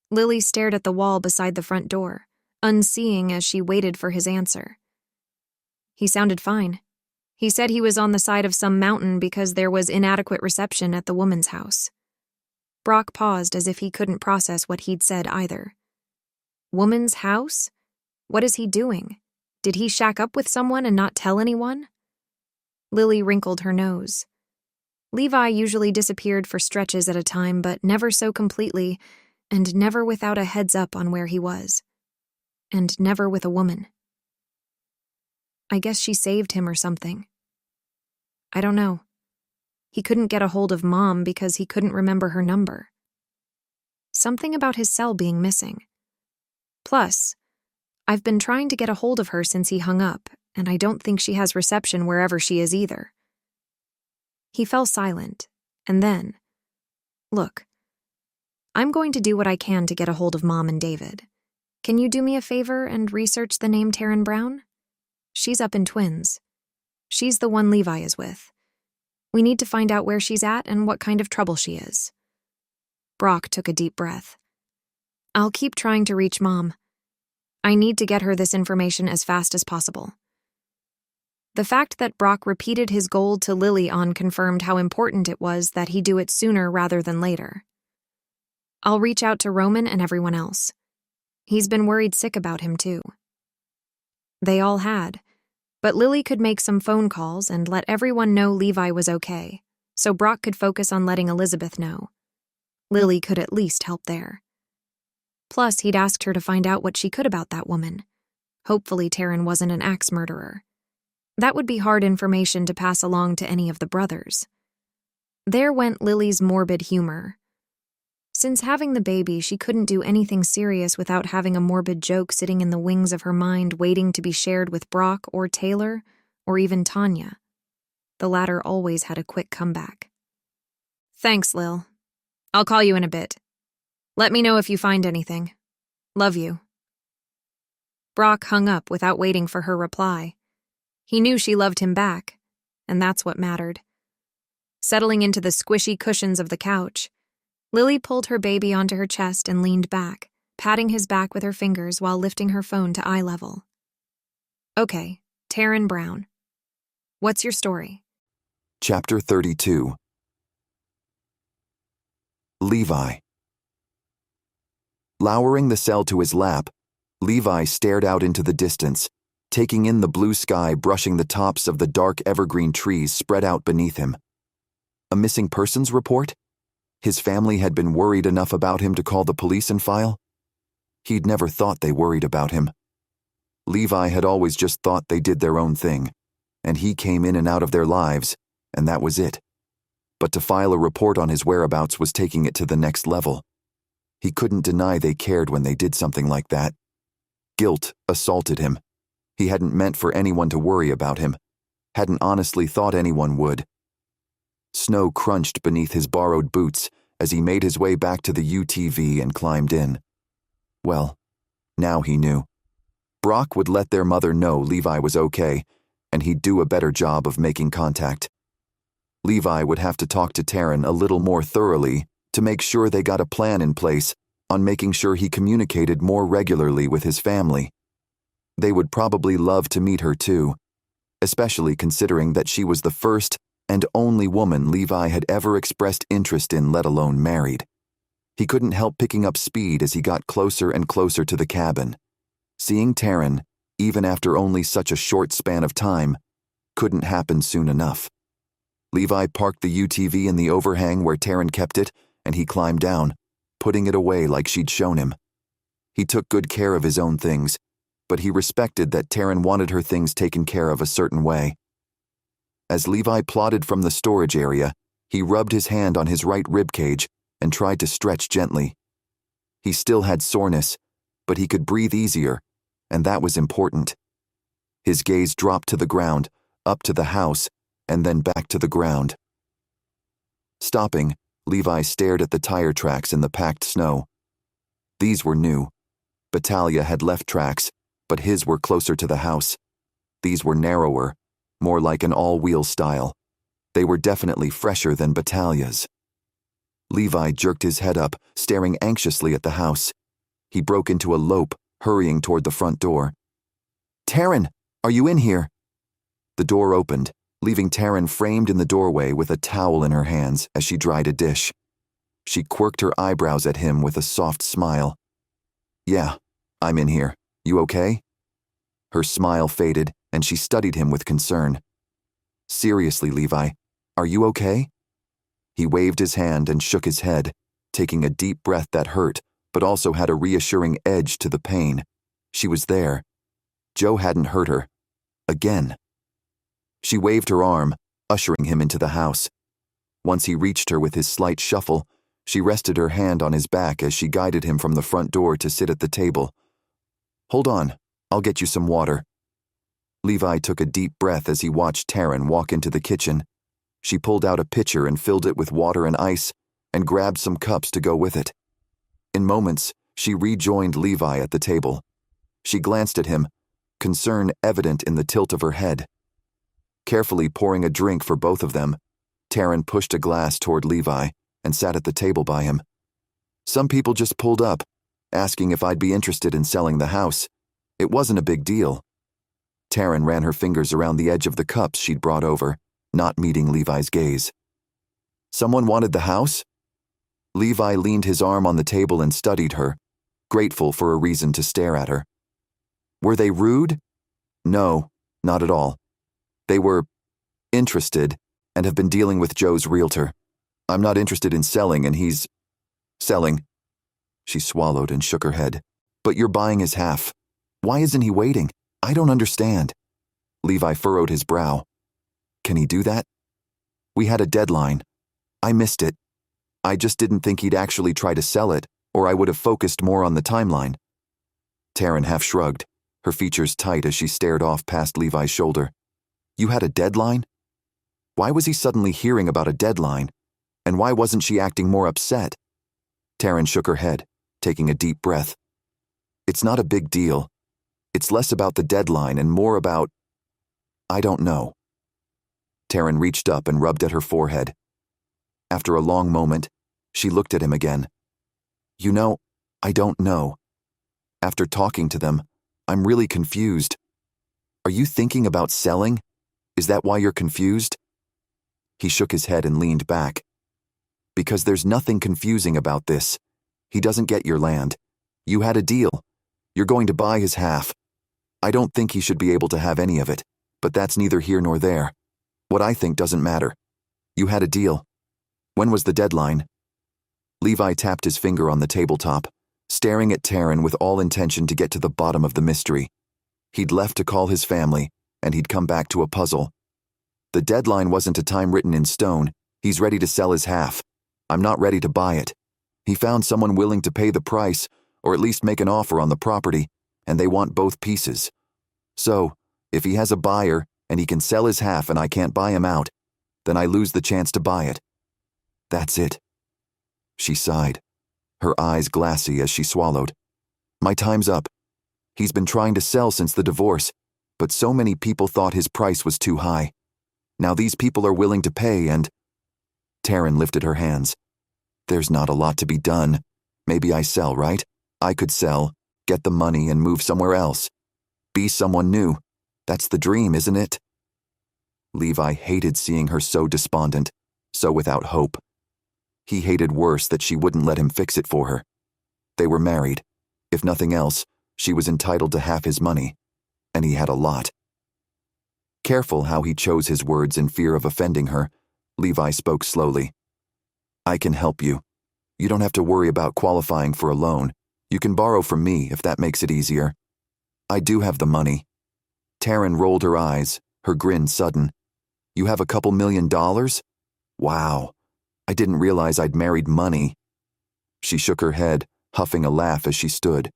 Lily stared at the wall beside the front door, unseeing as she waited for his answer. "He sounded fine. He said he was on the side of some mountain because there was inadequate reception at the woman's house." Brock paused as if he couldn't process what he'd said either. "Woman's house? What is he doing? Did he shack up with someone and not tell anyone?" Lily wrinkled her nose. Levi usually disappeared for stretches at a time, but never so completely, and never without a heads up on where he was. And never with a woman. "I guess she saved him or something. I don't know. He couldn't get a hold of Mom because he couldn't remember her number. Something about his cell being missing. Plus, I've been trying to get a hold of her since he hung up, and I don't think she has reception wherever she is either." He fell silent, and then, "Look, I'm going to do what I can to get a hold of Mom and David. Can you do me a favor and research the name Tarryn Brown? She's up in Twins. She's the one Levi is with. We need to find out where she's at and what kind of trouble she is." Brock took a deep breath. "I'll keep trying to reach Mom. I need to get her this information as fast as possible." The fact that Brock repeated his goal to Lily on confirmed how important it was that he do it sooner rather than later. "I'll reach out to Roman and everyone else. He's been worried sick about him, too." They all had, but Lily could make some phone calls and let everyone know Levi was okay, so Brock could focus on letting Elizabeth know. Lily could at least help there. Plus, he'd asked her to find out what she could about that woman. Hopefully Tarryn wasn't an axe murderer. That would be hard information to pass along to any of the brothers. There went Lily's morbid humor. Since having the baby, she couldn't do anything serious without having a morbid joke sitting in the wings of her mind waiting to be shared with Brock or Taylor or even Tanya. The latter always had a quick comeback. "Thanks, Lil. I'll call you in a bit. Let me know if you find anything. Love you." Brock hung up without waiting for her reply. He knew she loved him back, and that's what mattered. Settling into the squishy cushions of the couch, Lily pulled her baby onto her chest and leaned back, patting his back with her fingers while lifting her phone to eye level. "Okay, Tarryn Brown. What's your story?" Chapter 32. Levi. Lowering the cell to his lap, Levi stared out into the distance, taking in the blue sky brushing the tops of the dark evergreen trees spread out beneath him. A missing persons report? His family had been worried enough about him to call the police and file? He'd never thought they worried about him. Levi had always just thought they did their own thing, and he came in and out of their lives, and that was it. But to file a report on his whereabouts was taking it to the next level. He couldn't deny they cared when they did something like that. Guilt assaulted him. He hadn't meant for anyone to worry about him, hadn't honestly thought anyone would. Snow crunched beneath his borrowed boots, as he made his way back to the UTV and climbed in. Well, now he knew. Brock would let their mother know Levi was okay, and he'd do a better job of making contact. Levi would have to talk to Tarryn a little more thoroughly to make sure they got a plan in place on making sure he communicated more regularly with his family. They would probably love to meet her too, especially considering that she was the first and only woman Levi had ever expressed interest in, let alone married. He couldn't help picking up speed as he got closer and closer to the cabin. Seeing Tarryn, even after only such a short span of time, couldn't happen soon enough. Levi parked the UTV in the overhang where Tarryn kept it, and he climbed down, putting it away like she'd shown him. He took good care of his own things, but he respected that Tarryn wanted her things taken care of a certain way. As Levi plodded from the storage area, he rubbed his hand on his right rib cage and tried to stretch gently. He still had soreness, but he could breathe easier, and that was important. His gaze dropped to the ground, up to the house, and then back to the ground. Stopping, Levi stared at the tire tracks in the packed snow. These were new. Battaglia had left tracks, but his were closer to the house. These were narrower, more like an all-wheel style. They were definitely fresher than Battaglia's. Levi jerked his head up, staring anxiously at the house. He broke into a lope, hurrying toward the front door. "Tarryn, are you in here?" The door opened, leaving Tarryn framed in the doorway with a towel in her hands as she dried a dish. She quirked her eyebrows at him with a soft smile. "Yeah, I'm in here. You okay?" Her smile faded, and she studied him with concern. "Seriously, Levi, are you okay?" He waved his hand and shook his head, taking a deep breath that hurt, but also had a reassuring edge to the pain. She was there. Joe hadn't hurt her. Again. She waved her arm, ushering him into the house. Once he reached her with his slight shuffle, she rested her hand on his back as she guided him from the front door to sit at the table. "Hold on, I'll get you some water." Levi took a deep breath as he watched Tarryn walk into the kitchen. She pulled out a pitcher and filled it with water and ice, and grabbed some cups to go with it. In moments, she rejoined Levi at the table. She glanced at him, concern evident in the tilt of her head. Carefully pouring a drink for both of them, Tarryn pushed a glass toward Levi and sat at the table by him. "Some people just pulled up, asking if I'd be interested in selling the house. It wasn't a big deal." Tarryn ran her fingers around the edge of the cups she'd brought over, not meeting Levi's gaze. "Someone wanted the house?" Levi leaned his arm on the table and studied her, grateful for a reason to stare at her. "Were they rude?" "No, not at all. They were interested and have been dealing with Joe's realtor. I'm not interested in selling, and he's selling." She swallowed and shook her head. "But you're buying his half. Why isn't he waiting? I don't understand." Levi furrowed his brow. "Can he do that?" "We had a deadline. I missed it. I just didn't think he'd actually try to sell it, or I would have focused more on the timeline." Tarryn half shrugged, her features tight as she stared off past Levi's shoulder. "You had a deadline?" Why was he suddenly hearing about a deadline? And why wasn't she acting more upset? Tarryn shook her head, taking a deep breath. "It's not a big deal. It's less about the deadline and more about... I don't know." Tarryn reached up and rubbed at her forehead. After a long moment, she looked at him again. "You know, I don't know. After talking to them, I'm really confused. Are you thinking about selling? Is that why you're confused?" He shook his head and leaned back. "Because there's nothing confusing about this. He doesn't get your land. You had a deal. You're going to buy his half. I don't think he should be able to have any of it, but that's neither here nor there. What I think doesn't matter. You had a deal. When was the deadline?" Levi tapped his finger on the tabletop, staring at Tarryn with all intention to get to the bottom of the mystery. He'd left to call his family, and he'd come back to a puzzle. The deadline wasn't a time written in stone. He's ready to sell his half. I'm not ready to buy it. He found someone willing to pay the price, or at least make an offer on the property, and they want both pieces. So, if he has a buyer, and he can sell his half and I can't buy him out, then I lose the chance to buy it. That's it." She sighed, her eyes glassy as she swallowed. My time's up. He's been trying to sell since the divorce, but so many people thought his price was too high. Now these people are willing to pay and… Tarryn lifted her hands. There's not a lot to be done. Maybe I sell, right? I could sell, get the money and move somewhere else. Be someone new. That's the dream, isn't it? Levi hated seeing her so despondent, so without hope. He hated worse that she wouldn't let him fix it for her. They were married. If nothing else, she was entitled to half his money, and he had a lot. Careful how he chose his words in fear of offending her, Levi spoke slowly. I can help you. You don't have to worry about qualifying for a loan. You can borrow from me if that makes it easier. I do have the money. Tarryn rolled her eyes, her grin sudden. You have a couple $1,000,000? Wow. I didn't realize I'd married money. She shook her head, huffing a laugh as she stood.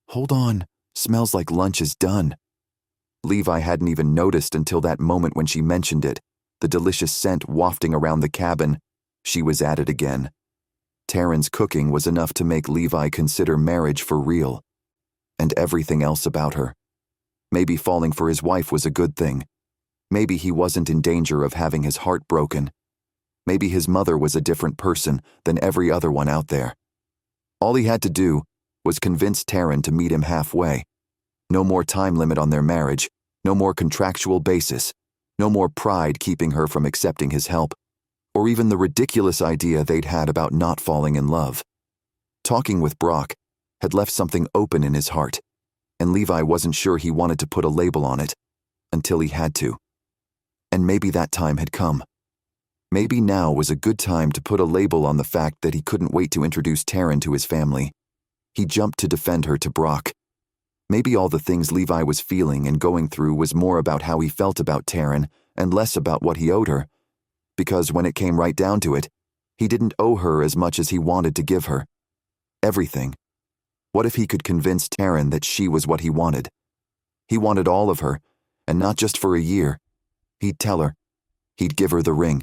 Hold on, smells like lunch is done. Levi hadn't even noticed until that moment when she mentioned it, the delicious scent wafting around the cabin. She was at it again. Tarryn's cooking was enough to make Levi consider marriage for real. And everything else about her. Maybe falling for his wife was a good thing. Maybe he wasn't in danger of having his heart broken. Maybe his mother was a different person than every other one out there. All he had to do was convince Tarryn to meet him halfway. No more time limit on their marriage, no more contractual basis, no more pride keeping her from accepting his help, or even the ridiculous idea they'd had about not falling in love. Talking with Brock had left something open in his heart, and Levi wasn't sure he wanted to put a label on it, until he had to. And maybe that time had come. Maybe now was a good time to put a label on the fact that he couldn't wait to introduce Tarryn to his family. He jumped to defend her to Brock. Maybe all the things Levi was feeling and going through was more about how he felt about Tarryn and less about what he owed her. Because when it came right down to it, he didn't owe her as much as he wanted to give her. Everything. What if he could convince Tarryn that she was what he wanted? He wanted all of her, and not just for a year. He'd tell her. He'd give her the ring.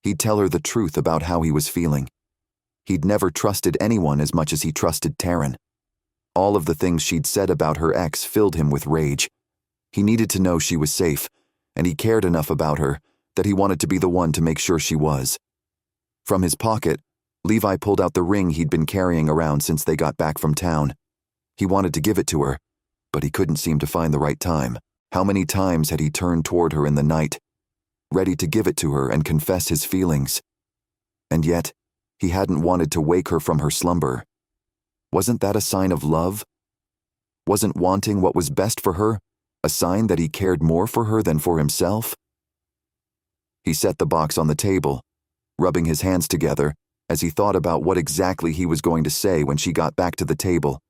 He'd tell her the truth about how he was feeling. He'd never trusted anyone as much as he trusted Tarryn. All of the things she'd said about her ex filled him with rage. He needed to know she was safe, and he cared enough about her that he wanted to be the one to make sure she was. From his pocket, Levi pulled out the ring he'd been carrying around since they got back from town. He wanted to give it to her, but he couldn't seem to find the right time. How many times had he turned toward her in the night, ready to give it to her and confess his feelings? And yet, he hadn't wanted to wake her from her slumber. Wasn't that a sign of love? Wasn't wanting what was best for her a sign that he cared more for her than for himself? He set the box on the table, rubbing his hands together as he thought about what exactly he was going to say when she got back to the table.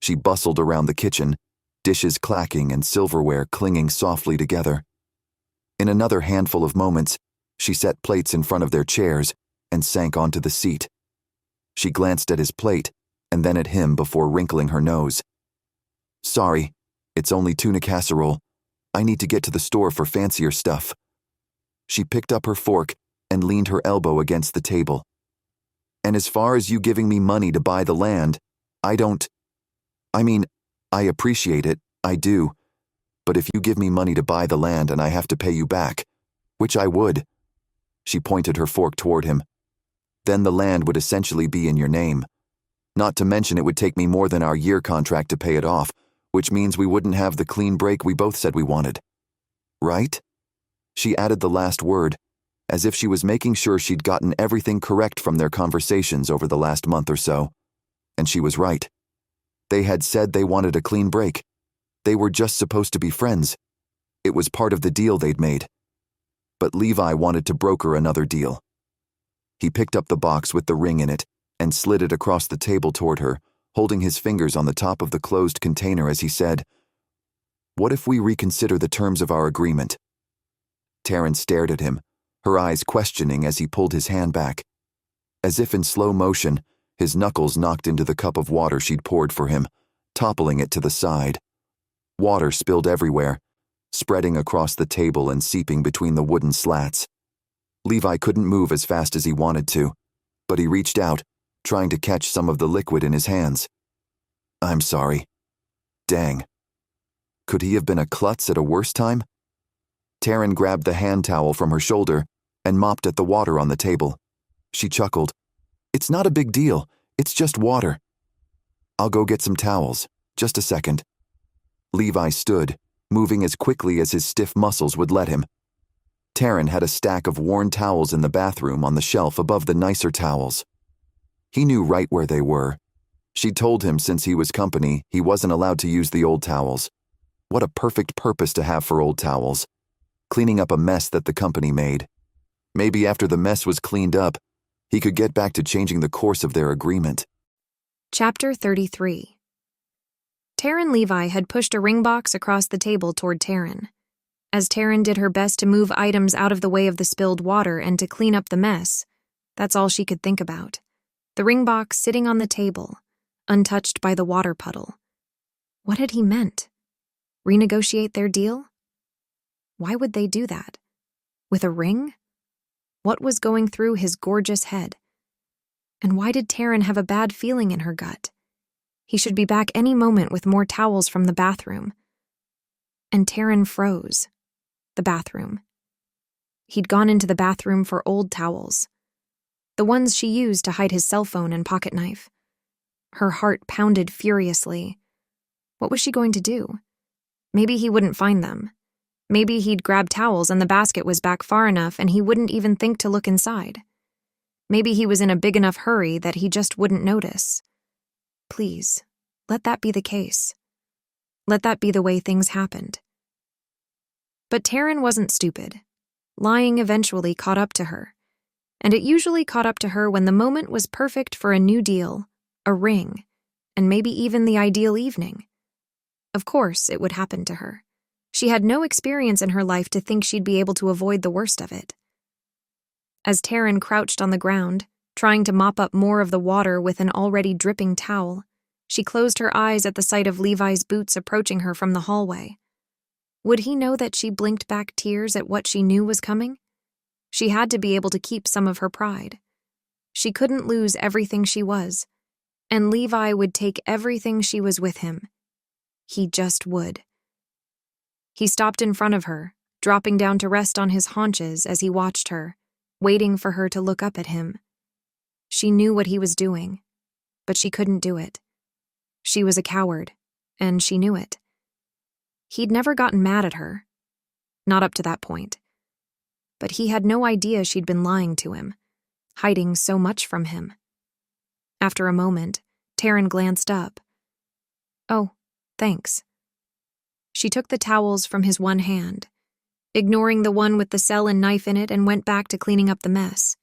She bustled around the kitchen, dishes clacking and silverware clinging softly together. In another handful of moments, she set plates in front of their chairs and sank onto the seat. She glanced at his plate and then at him before wrinkling her nose. Sorry, it's only tuna casserole. I need to get to the store for fancier stuff. She picked up her fork and leaned her elbow against the table. And as far as you giving me money to buy the land, I appreciate it, I do. But if you give me money to buy the land and I have to pay you back, which I would, she pointed her fork toward him, then the land would essentially be in your name. Not to mention it would take me more than our year contract to pay it off, which means we wouldn't have the clean break we both said we wanted. Right? She added the last word, as if she was making sure she'd gotten everything correct from their conversations over the last month or so. And she was right. They had said they wanted a clean break. They were just supposed to be friends. It was part of the deal they'd made. But Levi wanted to broker another deal. He picked up the box with the ring in it and slid it across the table toward her, holding his fingers on the top of the closed container as he said, "What if we reconsider the terms of our agreement?" Tarryn stared at him, her eyes questioning as he pulled his hand back. As if in slow motion, his knuckles knocked into the cup of water she'd poured for him, toppling it to the side. Water spilled everywhere, spreading across the table and seeping between the wooden slats. Levi couldn't move as fast as he wanted to, but he reached out, trying to catch some of the liquid in his hands. I'm sorry. Dang. Could he have been a klutz at a worse time? Tarryn grabbed the hand towel from her shoulder and mopped at the water on the table. She chuckled. It's not a big deal. It's just water. I'll go get some towels. Just a second. Levi stood, moving as quickly as his stiff muscles would let him. Tarryn had a stack of worn towels in the bathroom on the shelf above the nicer towels. He knew right where they were. She'd told him since he was company he wasn't allowed to use the old towels. What a perfect purpose to have for old towels. Cleaning up a mess that the company made. Maybe after the mess was cleaned up, he could get back to changing the course of their agreement. Chapter 33. Tarryn Levi had pushed a ring box across the table toward Tarryn. As Tarryn did her best to move items out of the way of the spilled water and to clean up the mess, that's all she could think about. The ring box sitting on the table, untouched by the water puddle. What had he meant? Renegotiate their deal? Why would they do that? With a ring? What was going through his gorgeous head? And why did Tarryn have a bad feeling in her gut? He should be back any moment with more towels from the bathroom. And Tarryn froze. The bathroom. He'd gone into the bathroom for old towels. The ones she used to hide his cell phone and pocket knife. Her heart pounded furiously. What was she going to do? Maybe he wouldn't find them. Maybe he'd grab towels and the basket was back far enough and he wouldn't even think to look inside. Maybe he was in a big enough hurry that he just wouldn't notice. Please, let that be the case. Let that be the way things happened. But Tarryn wasn't stupid. Lying eventually caught up to her. And it usually caught up to her when the moment was perfect for a new deal, a ring, and maybe even the ideal evening. Of course, it would happen to her. She had no experience in her life to think she'd be able to avoid the worst of it. As Tarryn crouched on the ground, trying to mop up more of the water with an already dripping towel, she closed her eyes at the sight of Levi's boots approaching her from the hallway. Would he know that she blinked back tears at what she knew was coming? She had to be able to keep some of her pride. She couldn't lose everything she was, and Levi would take everything she was with him. He just would. He stopped in front of her, dropping down to rest on his haunches as he watched her, waiting for her to look up at him. She knew what he was doing, but she couldn't do it. She was a coward, and she knew it. He'd never gotten mad at her. Not up to that point. But he had no idea she'd been lying to him, hiding so much from him. After a moment, Tarryn glanced up. Oh, thanks. She took the towels from his one hand, ignoring the one with the cell and knife in it, and went back to cleaning up the mess.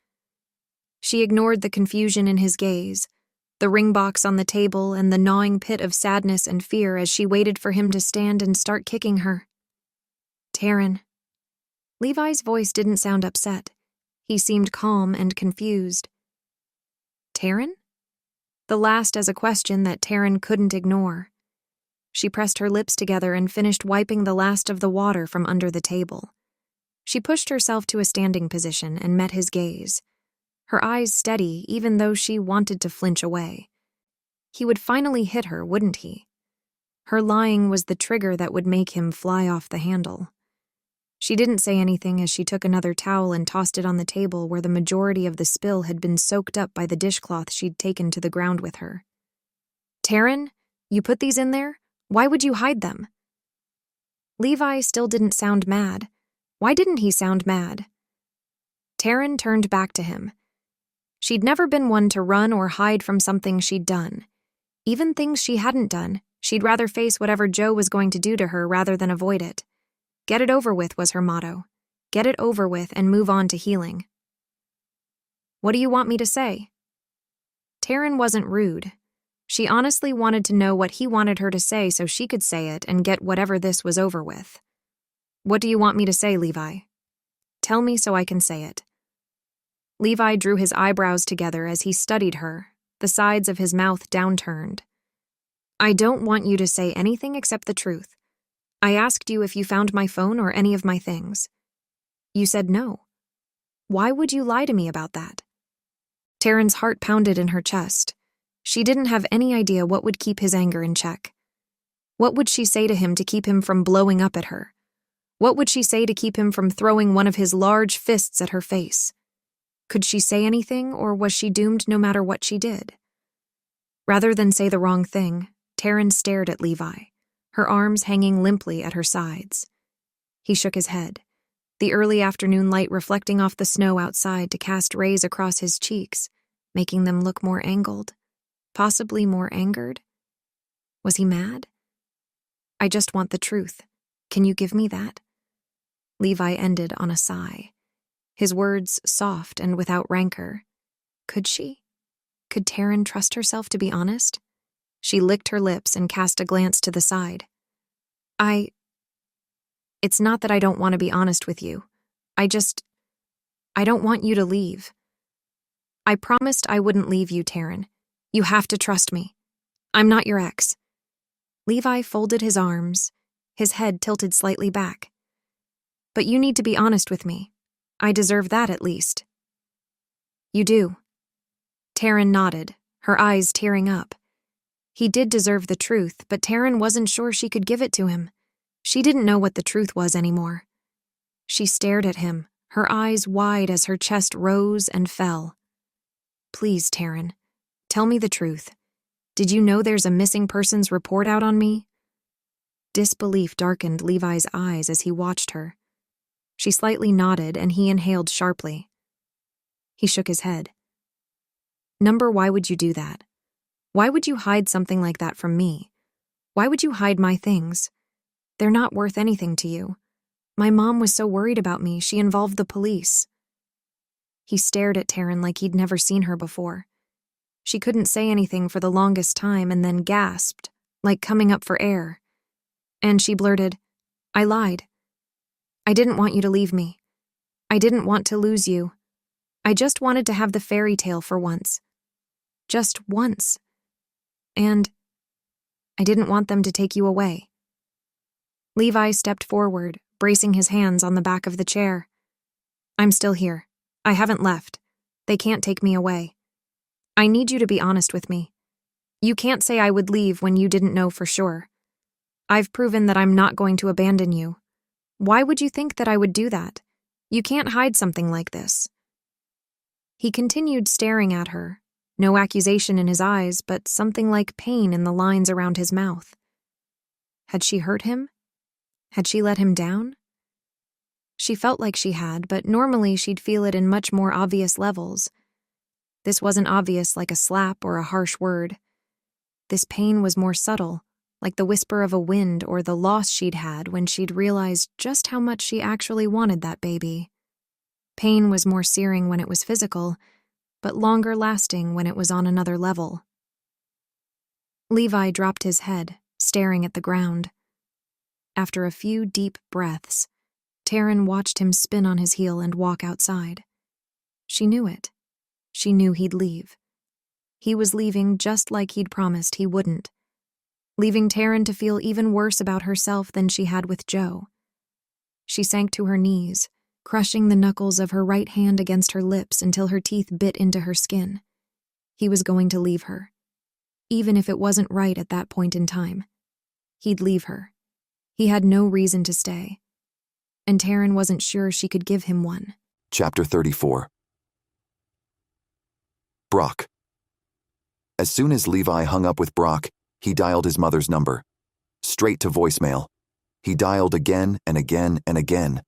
She ignored the confusion in his gaze, the ring box on the table, and the gnawing pit of sadness and fear as she waited for him to stand and start kicking her. Tarryn. Levi's voice didn't sound upset. He seemed calm and confused. Tarryn? The last as a question that Tarryn couldn't ignore. She pressed her lips together and finished wiping the last of the water from under the table. She pushed herself to a standing position and met his gaze, her eyes steady even though she wanted to flinch away. He would finally hit her, wouldn't he? Her lying was the trigger that would make him fly off the handle. She didn't say anything as she took another towel and tossed it on the table where the majority of the spill had been soaked up by the dishcloth she'd taken to the ground with her. Tarryn, you put these in there? Why would you hide them? Levi still didn't sound mad. Why didn't he sound mad? Tarryn turned back to him. She'd never been one to run or hide from something she'd done. Even things she hadn't done, she'd rather face whatever Joe was going to do to her rather than avoid it. Get it over with was her motto. Get it over with and move on to healing. What do you want me to say? Tarryn wasn't rude. She honestly wanted to know what he wanted her to say so she could say it and get whatever this was over with. What do you want me to say, Levi? Tell me so I can say it. Levi drew his eyebrows together as he studied her, the sides of his mouth downturned. I don't want you to say anything except the truth. I asked you if you found my phone or any of my things. You said no. Why would you lie to me about that? Tarryn's heart pounded in her chest. She didn't have any idea what would keep his anger in check. What would she say to him to keep him from blowing up at her? What would she say to keep him from throwing one of his large fists at her face? Could she say anything, or was she doomed no matter what she did? Rather than say the wrong thing, Tarryn stared at Levi, her arms hanging limply at her sides. He shook his head, the early afternoon light reflecting off the snow outside to cast rays across his cheeks, making them look more angled, possibly more angered. Was he mad? I just want the truth. Can you give me that? Levi ended on a sigh, his words soft and without rancor. Could she? Could Tarryn trust herself to be honest? She licked her lips and cast a glance to the side. It's not that I don't want to be honest with you. I don't want you to leave. I promised I wouldn't leave you, Tarryn. You have to trust me. I'm not your ex. Levi folded his arms, his head tilted slightly back. But you need to be honest with me. I deserve that at least. You do. Tarryn nodded, her eyes tearing up. He did deserve the truth, but Tarryn wasn't sure she could give it to him. She didn't know what the truth was anymore. She stared at him, her eyes wide as her chest rose and fell. Please, Tarryn, tell me the truth. Did you know there's a missing persons report out on me? Disbelief darkened Levi's eyes as he watched her. She slightly nodded and he inhaled sharply. He shook his head. Why would you do that? Why would you hide something like that from me? Why would you hide my things? They're not worth anything to you. My mom was so worried about me, she involved the police. He stared at Tarryn like he'd never seen her before. She couldn't say anything for the longest time and then gasped, like coming up for air. And she blurted, I lied. I didn't want you to leave me. I didn't want to lose you. I just wanted to have the fairy tale for once. Just once. And I didn't want them to take you away. Levi stepped forward, bracing his hands on the back of the chair. I'm still here. I haven't left. They can't take me away. I need you to be honest with me. You can't say I would leave when you didn't know for sure. I've proven that I'm not going to abandon you. Why would you think that I would do that? You can't hide something like this. He continued staring at her, no accusation in his eyes, but something like pain in the lines around his mouth. Had she hurt him? Had she let him down? She felt like she had, but normally she'd feel it in much more obvious levels. This wasn't obvious like a slap or a harsh word. This pain was more subtle, like the whisper of a wind or the loss she'd had when she'd realized just how much she actually wanted that baby. Pain was more searing when it was physical, but longer lasting when it was on another level. Levi dropped his head, staring at the ground. After a few deep breaths, Tarryn watched him spin on his heel and walk outside. She knew it. She knew he'd leave. He was leaving just like he'd promised he wouldn't, leaving Tarryn to feel even worse about herself than she had with Joe. She sank to her knees, crushing the knuckles of her right hand against her lips until her teeth bit into her skin. He was going to leave her. Even if it wasn't right at that point in time, he'd leave her. He had no reason to stay, and Tarryn wasn't sure she could give him one. Chapter 34. Brock. As soon as Levi hung up with Brock, he dialed his mother's number. Straight to voicemail. He dialed again and again and again.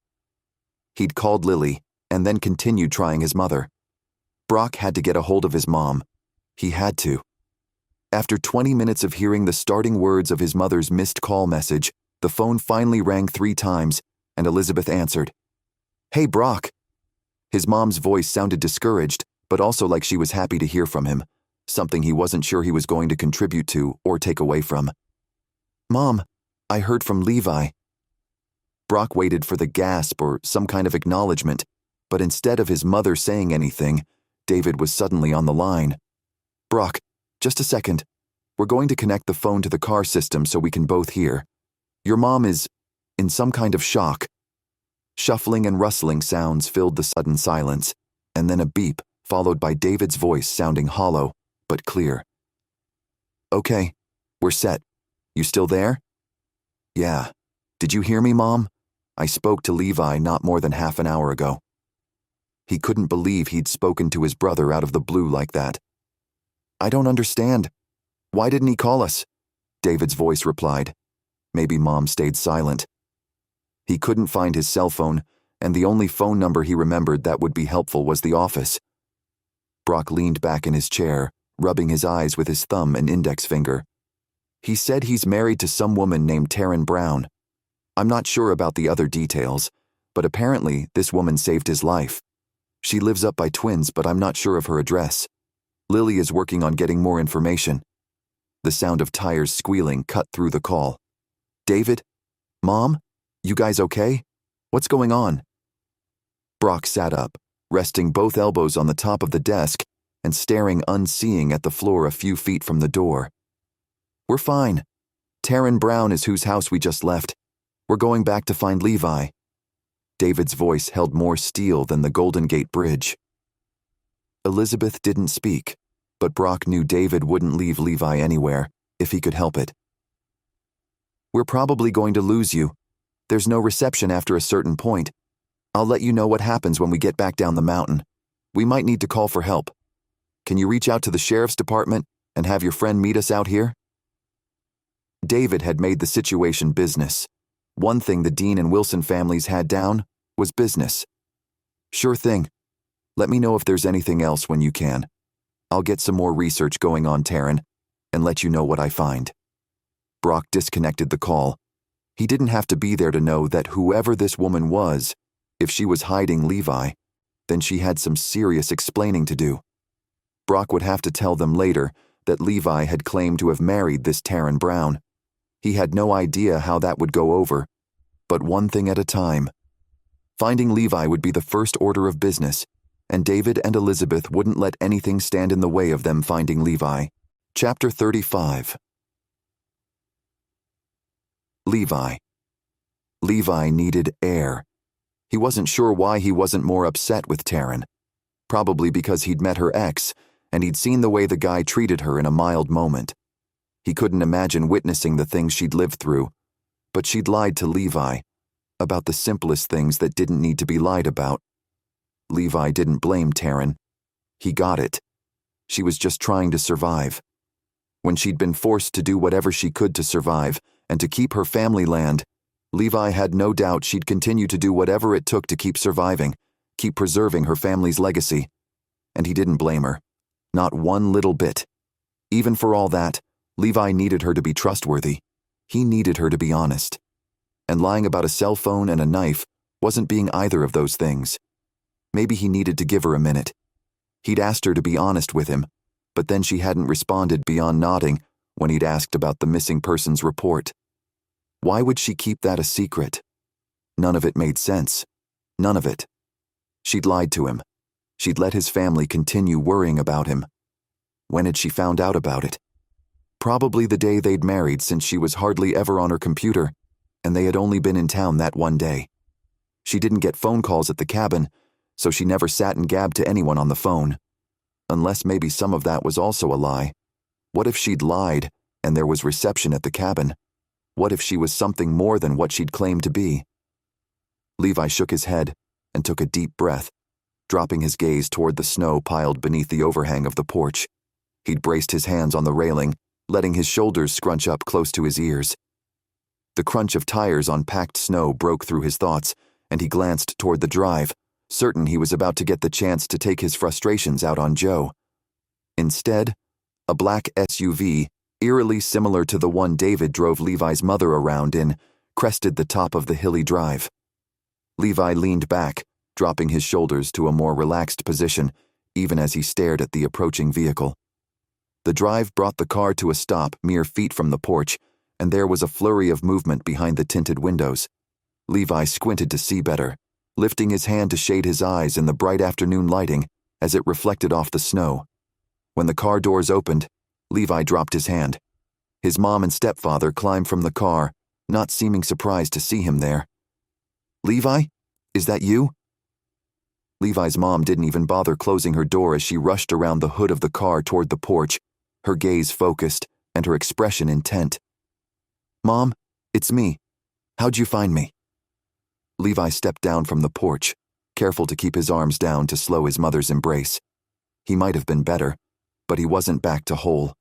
He'd called Lily, and then continued trying his mother. Brock had to get a hold of his mom. He had to. After 20 minutes of hearing the starting words of his mother's missed call message, the phone finally rang 3 times, and Elizabeth answered. Hey, Brock. His mom's voice sounded discouraged, but also like she was happy to hear from him, something he wasn't sure he was going to contribute to or take away from. Mom, I heard from Levi. Brock waited for the gasp or some kind of acknowledgement, but instead of his mother saying anything, David was suddenly on the line. Brock, just a second. We're going to connect the phone to the car system so we can both hear. Your mom is in some kind of shock. Shuffling and rustling sounds filled the sudden silence, and then a beep, followed by David's voice sounding hollow, but clear. "Okay, we're set. You still there?" "Yeah. Did you hear me, Mom? I spoke to Levi not more than half an hour ago." He couldn't believe he'd spoken to his brother out of the blue like that. "I don't understand. Why didn't he call us?" David's voice replied. Maybe Mom stayed silent. He couldn't find his cell phone, and the only phone number he remembered that would be helpful was the office. Brock leaned back in his chair, rubbing his eyes with his thumb and index finger. "He said he's married to some woman named Tarryn Brown. I'm not sure about the other details, but apparently this woman saved his life. She lives up by Twins, but I'm not sure of her address. Lily is working on getting more information." The sound of tires squealing cut through the call. "David? Mom? You guys okay? What's going on?" Brock sat up, resting both elbows on the top of the desk and staring unseeing at the floor a few feet from the door. "We're fine. Tarryn Brown is whose house we just left. We're going back to find Levi." David's voice held more steel than the Golden Gate Bridge. Elizabeth didn't speak, but Brock knew David wouldn't leave Levi anywhere, if he could help it. "We're probably going to lose you. There's no reception after a certain point. I'll let you know what happens when we get back down the mountain. We might need to call for help. Can you reach out to the sheriff's department and have your friend meet us out here?" David had made the situation business. One thing the Dean and Wilson families had down was business. "Sure thing. Let me know if there's anything else when you can. I'll get some more research going on Tarryn and let you know what I find." Brock disconnected the call. He didn't have to be there to know that whoever this woman was, if she was hiding Levi, then she had some serious explaining to do. Brock would have to tell them later that Levi had claimed to have married this Tarryn Brown. He had no idea how that would go over, but one thing at a time. Finding Levi would be the first order of business, and David and Elizabeth wouldn't let anything stand in the way of them finding Levi. Chapter 35. Levi. Levi needed air. He wasn't sure why he wasn't more upset with Tarryn. Probably because he'd met her ex, and he'd seen the way the guy treated her in a mild moment. He couldn't imagine witnessing the things she'd lived through, but she'd lied to Levi about the simplest things that didn't need to be lied about. Levi didn't blame Tarryn. He got it. She was just trying to survive. When she'd been forced to do whatever she could to survive and to keep her family land, Levi had no doubt she'd continue to do whatever it took to keep surviving, keep preserving her family's legacy. And he didn't blame her. Not one little bit. Even for all that, Levi needed her to be trustworthy. He needed her to be honest. And lying about a cell phone and a knife wasn't being either of those things. Maybe he needed to give her a minute. He'd asked her to be honest with him, but then she hadn't responded beyond nodding when he'd asked about the missing persons report. Why would she keep that a secret? None of it made sense. None of it. She'd lied to him. She'd let his family continue worrying about him. When had she found out about it? Probably the day they'd married, since she was hardly ever on her computer, and they had only been in town that one day. She didn't get phone calls at the cabin, so she never sat and gabbed to anyone on the phone. Unless maybe some of that was also a lie. What if she'd lied, and there was reception at the cabin? What if she was something more than what she'd claimed to be? Levi shook his head and took a deep breath, dropping his gaze toward the snow piled beneath the overhang of the porch. He'd braced his hands on the railing, letting his shoulders scrunch up close to his ears. The crunch of tires on packed snow broke through his thoughts, and he glanced toward the drive, certain he was about to get the chance to take his frustrations out on Joe. Instead, a black SUV, eerily similar to the one David drove Levi's mother around in, crested the top of the hilly drive. Levi leaned back, dropping his shoulders to a more relaxed position, even as he stared at the approaching vehicle. The drive brought the car to a stop mere feet from the porch, and there was a flurry of movement behind the tinted windows. Levi squinted to see better, lifting his hand to shade his eyes in the bright afternoon lighting as it reflected off the snow. When the car doors opened, Levi dropped his hand. His mom and stepfather climbed from the car, not seeming surprised to see him there. "Levi, is that you?" Levi's mom didn't even bother closing her door as she rushed around the hood of the car toward the porch, her gaze focused and her expression intent. "Mom, it's me. How'd you find me?" Levi stepped down from the porch, careful to keep his arms down to slow his mother's embrace. He might have been better, but he wasn't back to whole.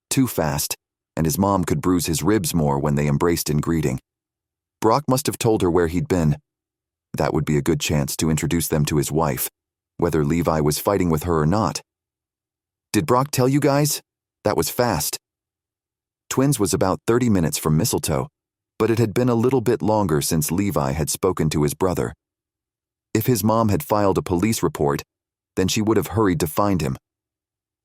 Too fast, and his mom could bruise his ribs more when they embraced in greeting. Brock must have told her where he'd been. That would be a good chance to introduce them to his wife, whether Levi was fighting with her or not. "Did Brock tell you guys? That was fast." Twins was about 30 minutes from Mistletoe, but it had been a little bit longer since Levi had spoken to his brother. If his mom had filed a police report, then she would have hurried to find him.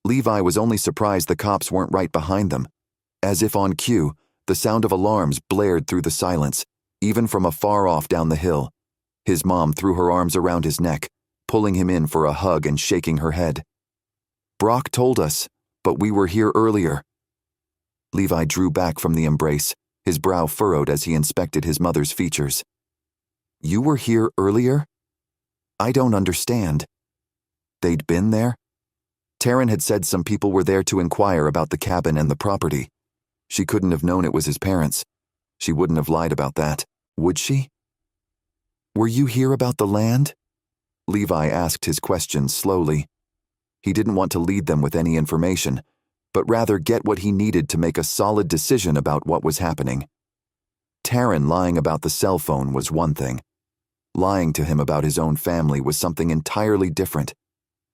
Levi was only surprised the cops weren't right behind them. As if on cue, the sound of alarms blared through the silence, even from afar off down the hill. His mom threw her arms around his neck, pulling him in for a hug and shaking her head. "Brock told us, but we were here earlier." Levi drew back from the embrace, his brow furrowed as he inspected his mother's features. "You were here earlier? I don't understand." They'd been there? Tarryn had said some people were there to inquire about the cabin and the property. She couldn't have known it was his parents. She wouldn't have lied about that, would she? "Were you here about the land?" Levi asked his questions slowly. He didn't want to lead them with any information, but rather get what he needed to make a solid decision about what was happening. Tarryn lying about the cell phone was one thing. Lying to him about his own family was something entirely different.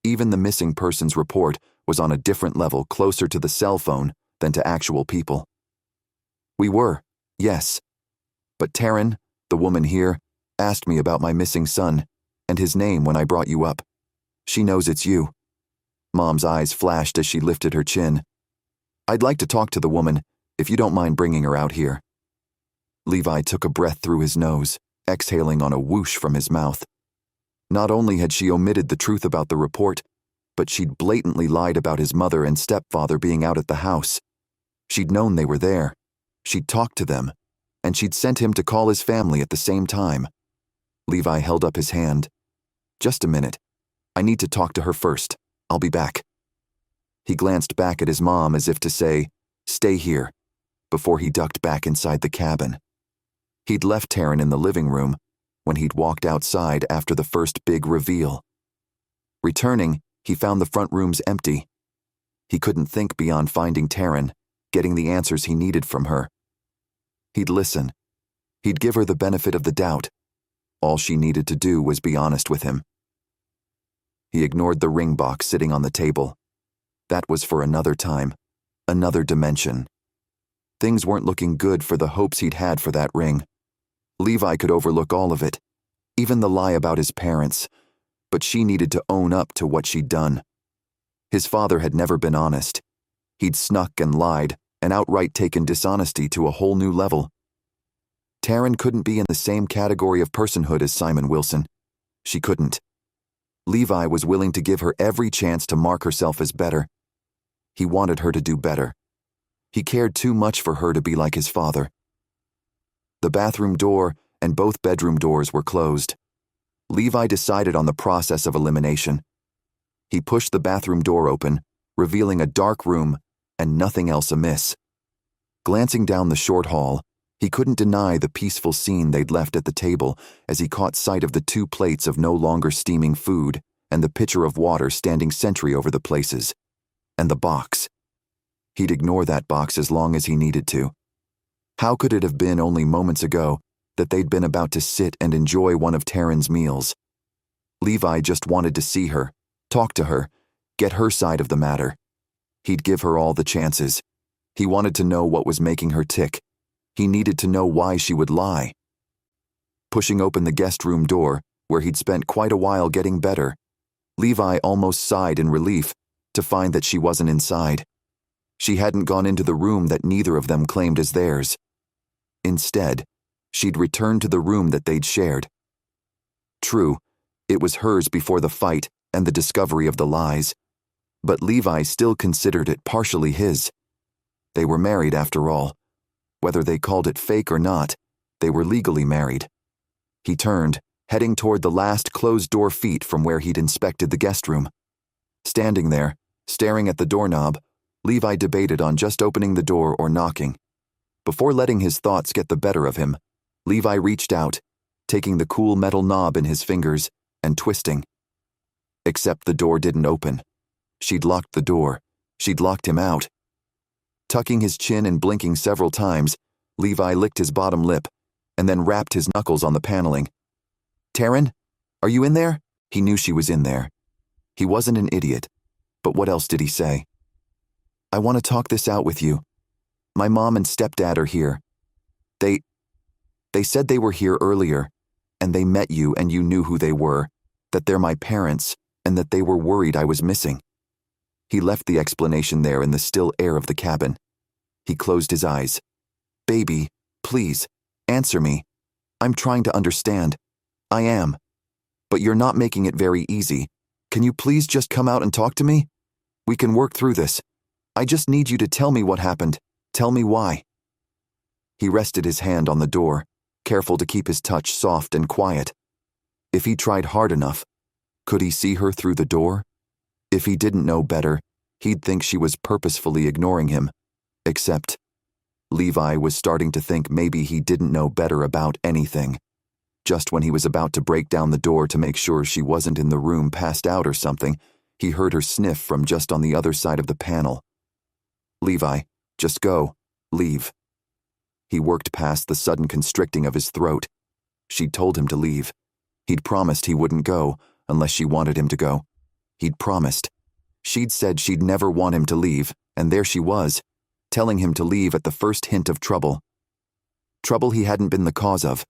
Even the missing persons report was on a different level, closer to the cell phone than to actual people. "We were, yes. But Tarryn, the woman here, asked me about my missing son and his name when I brought you up. She knows it's you." Mom's eyes flashed as she lifted her chin. "I'd like to talk to the woman, if you don't mind bringing her out here." Levi took a breath through his nose, exhaling on a whoosh from his mouth. Not only had she omitted the truth about the report, but she'd blatantly lied about his mother and stepfather being out at the house. She'd known they were there. She'd talked to them, and she'd sent him to call his family at the same time. Levi held up his hand. "Just a minute. I need to talk to her first. I'll be back." He glanced back at his mom as if to say, "Stay here," before he ducked back inside the cabin. He'd left Tarryn in the living room when he'd walked outside after the first big reveal. Returning, he found the front rooms empty. He couldn't think beyond finding Tarryn, getting the answers he needed from her. He'd listen. He'd give her the benefit of the doubt. All she needed to do was be honest with him. He ignored the ring box sitting on the table. That was for another time, another dimension. Things weren't looking good for the hopes he'd had for that ring. Levi could overlook all of it, even the lie about his parents, but she needed to own up to what she'd done. His father had never been honest. He'd snuck and lied and outright taken dishonesty to a whole new level. Tarryn couldn't be in the same category of personhood as Simon Wilson. She couldn't. Levi was willing to give her every chance to mark herself as better. He wanted her to do better. He cared too much for her to be like his father. The bathroom door and both bedroom doors were closed. Levi decided on the process of elimination. He pushed the bathroom door open, revealing a dark room and nothing else amiss. Glancing down the short hall, he couldn't deny the peaceful scene they'd left at the table as he caught sight of the 2 plates of no longer steaming food and the pitcher of water standing sentry over the places. And the box. He'd ignore that box as long as he needed to. How could it have been only moments ago that they'd been about to sit and enjoy one of Tarryn's meals? Levi just wanted to see her, talk to her, get her side of the matter. He'd give her all the chances. He wanted to know what was making her tick. He needed to know why she would lie. Pushing open the guest room door, where he'd spent quite a while getting better, Levi almost sighed in relief to find that she wasn't inside. She hadn't gone into the room that neither of them claimed as theirs. Instead, she'd returned to the room that they'd shared. True, it was hers before the fight and the discovery of the lies, but Levi still considered it partially his. They were married after all. Whether they called it fake or not, they were legally married. He turned, heading toward the last closed-door feet from where he'd inspected the guest room. Standing there, staring at the doorknob, Levi debated on just opening the door or knocking. Before letting his thoughts get the better of him, Levi reached out, taking the cool metal knob in his fingers and twisting. Except the door didn't open. She'd locked the door. She'd locked him out. Tucking his chin and blinking several times, Levi licked his bottom lip and then rapped his knuckles on the paneling. "Tarryn, are you in there?" He knew she was in there. He wasn't an idiot, but what else did he say? "I want to talk this out with you. My mom and stepdad are here. They said they were here earlier, and they met you and you knew who they were, that they're my parents, and that they were worried I was missing." He left the explanation there in the still air of the cabin. He closed his eyes. "Baby, please, answer me. I'm trying to understand. I am. But you're not making it very easy. Can you please just come out and talk to me? We can work through this. I just need you to tell me what happened. Tell me why." He rested his hand on the door, careful to keep his touch soft and quiet. If he tried hard enough, could he see her through the door? If he didn't know better, he'd think she was purposefully ignoring him. Except, Levi was starting to think maybe he didn't know better about anything. Just when he was about to break down the door to make sure she wasn't in the room passed out or something, he heard her sniff from just on the other side of the panel. "Levi, just go. Leave." He worked past the sudden constricting of his throat. She'd told him to leave. He'd promised he wouldn't go unless she wanted him to go. He'd promised. She'd said she'd never want him to leave, and there she was, telling him to leave at the first hint of trouble. Trouble he hadn't been the cause of.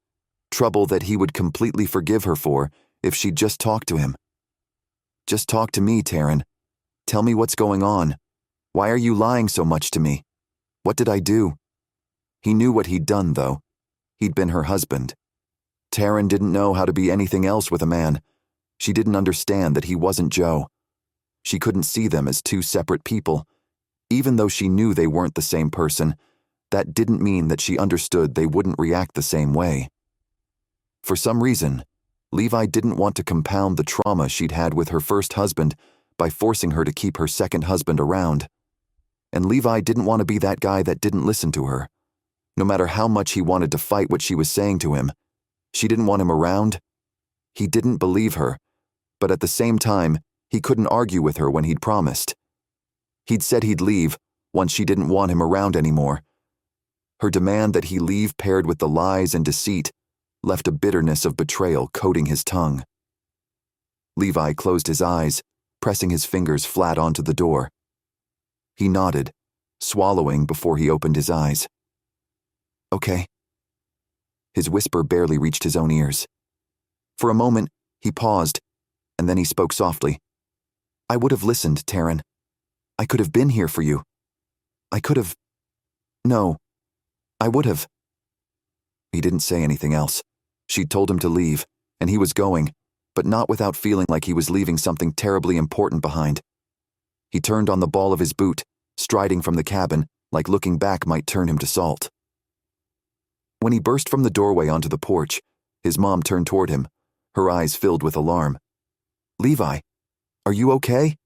Trouble that he would completely forgive her for if she'd just talk to him. "Just talk to me, Tarryn. Tell me what's going on. Why are you lying so much to me? What did I do?" He knew what he'd done, though. He'd been her husband. Tarryn didn't know how to be anything else with a man. She didn't understand that he wasn't Joe. She couldn't see them as two separate people. Even though she knew they weren't the same person, that didn't mean that she understood they wouldn't react the same way. For some reason, Levi didn't want to compound the trauma she'd had with her first husband by forcing her to keep her second husband around. And Levi didn't want to be that guy that didn't listen to her. No matter how much he wanted to fight what she was saying to him, she didn't want him around. He didn't believe her, but at the same time, he couldn't argue with her when he'd promised. He'd said he'd leave once she didn't want him around anymore. Her demand that he leave paired with the lies and deceit left a bitterness of betrayal coating his tongue. Levi closed his eyes, pressing his fingers flat onto the door. He nodded, swallowing before he opened his eyes. "Okay." His whisper barely reached his own ears. For a moment, he paused, and then he spoke softly. "I would have listened, Tarryn. I could have been here for you. I could have... No, I would have." He didn't say anything else. She'd told him to leave, and he was going, but not without feeling like he was leaving something terribly important behind. He turned on the ball of his boot, striding from the cabin, like looking back might turn him to salt. When he burst from the doorway onto the porch, his mom turned toward him, her eyes filled with alarm. "Levi, are you okay?"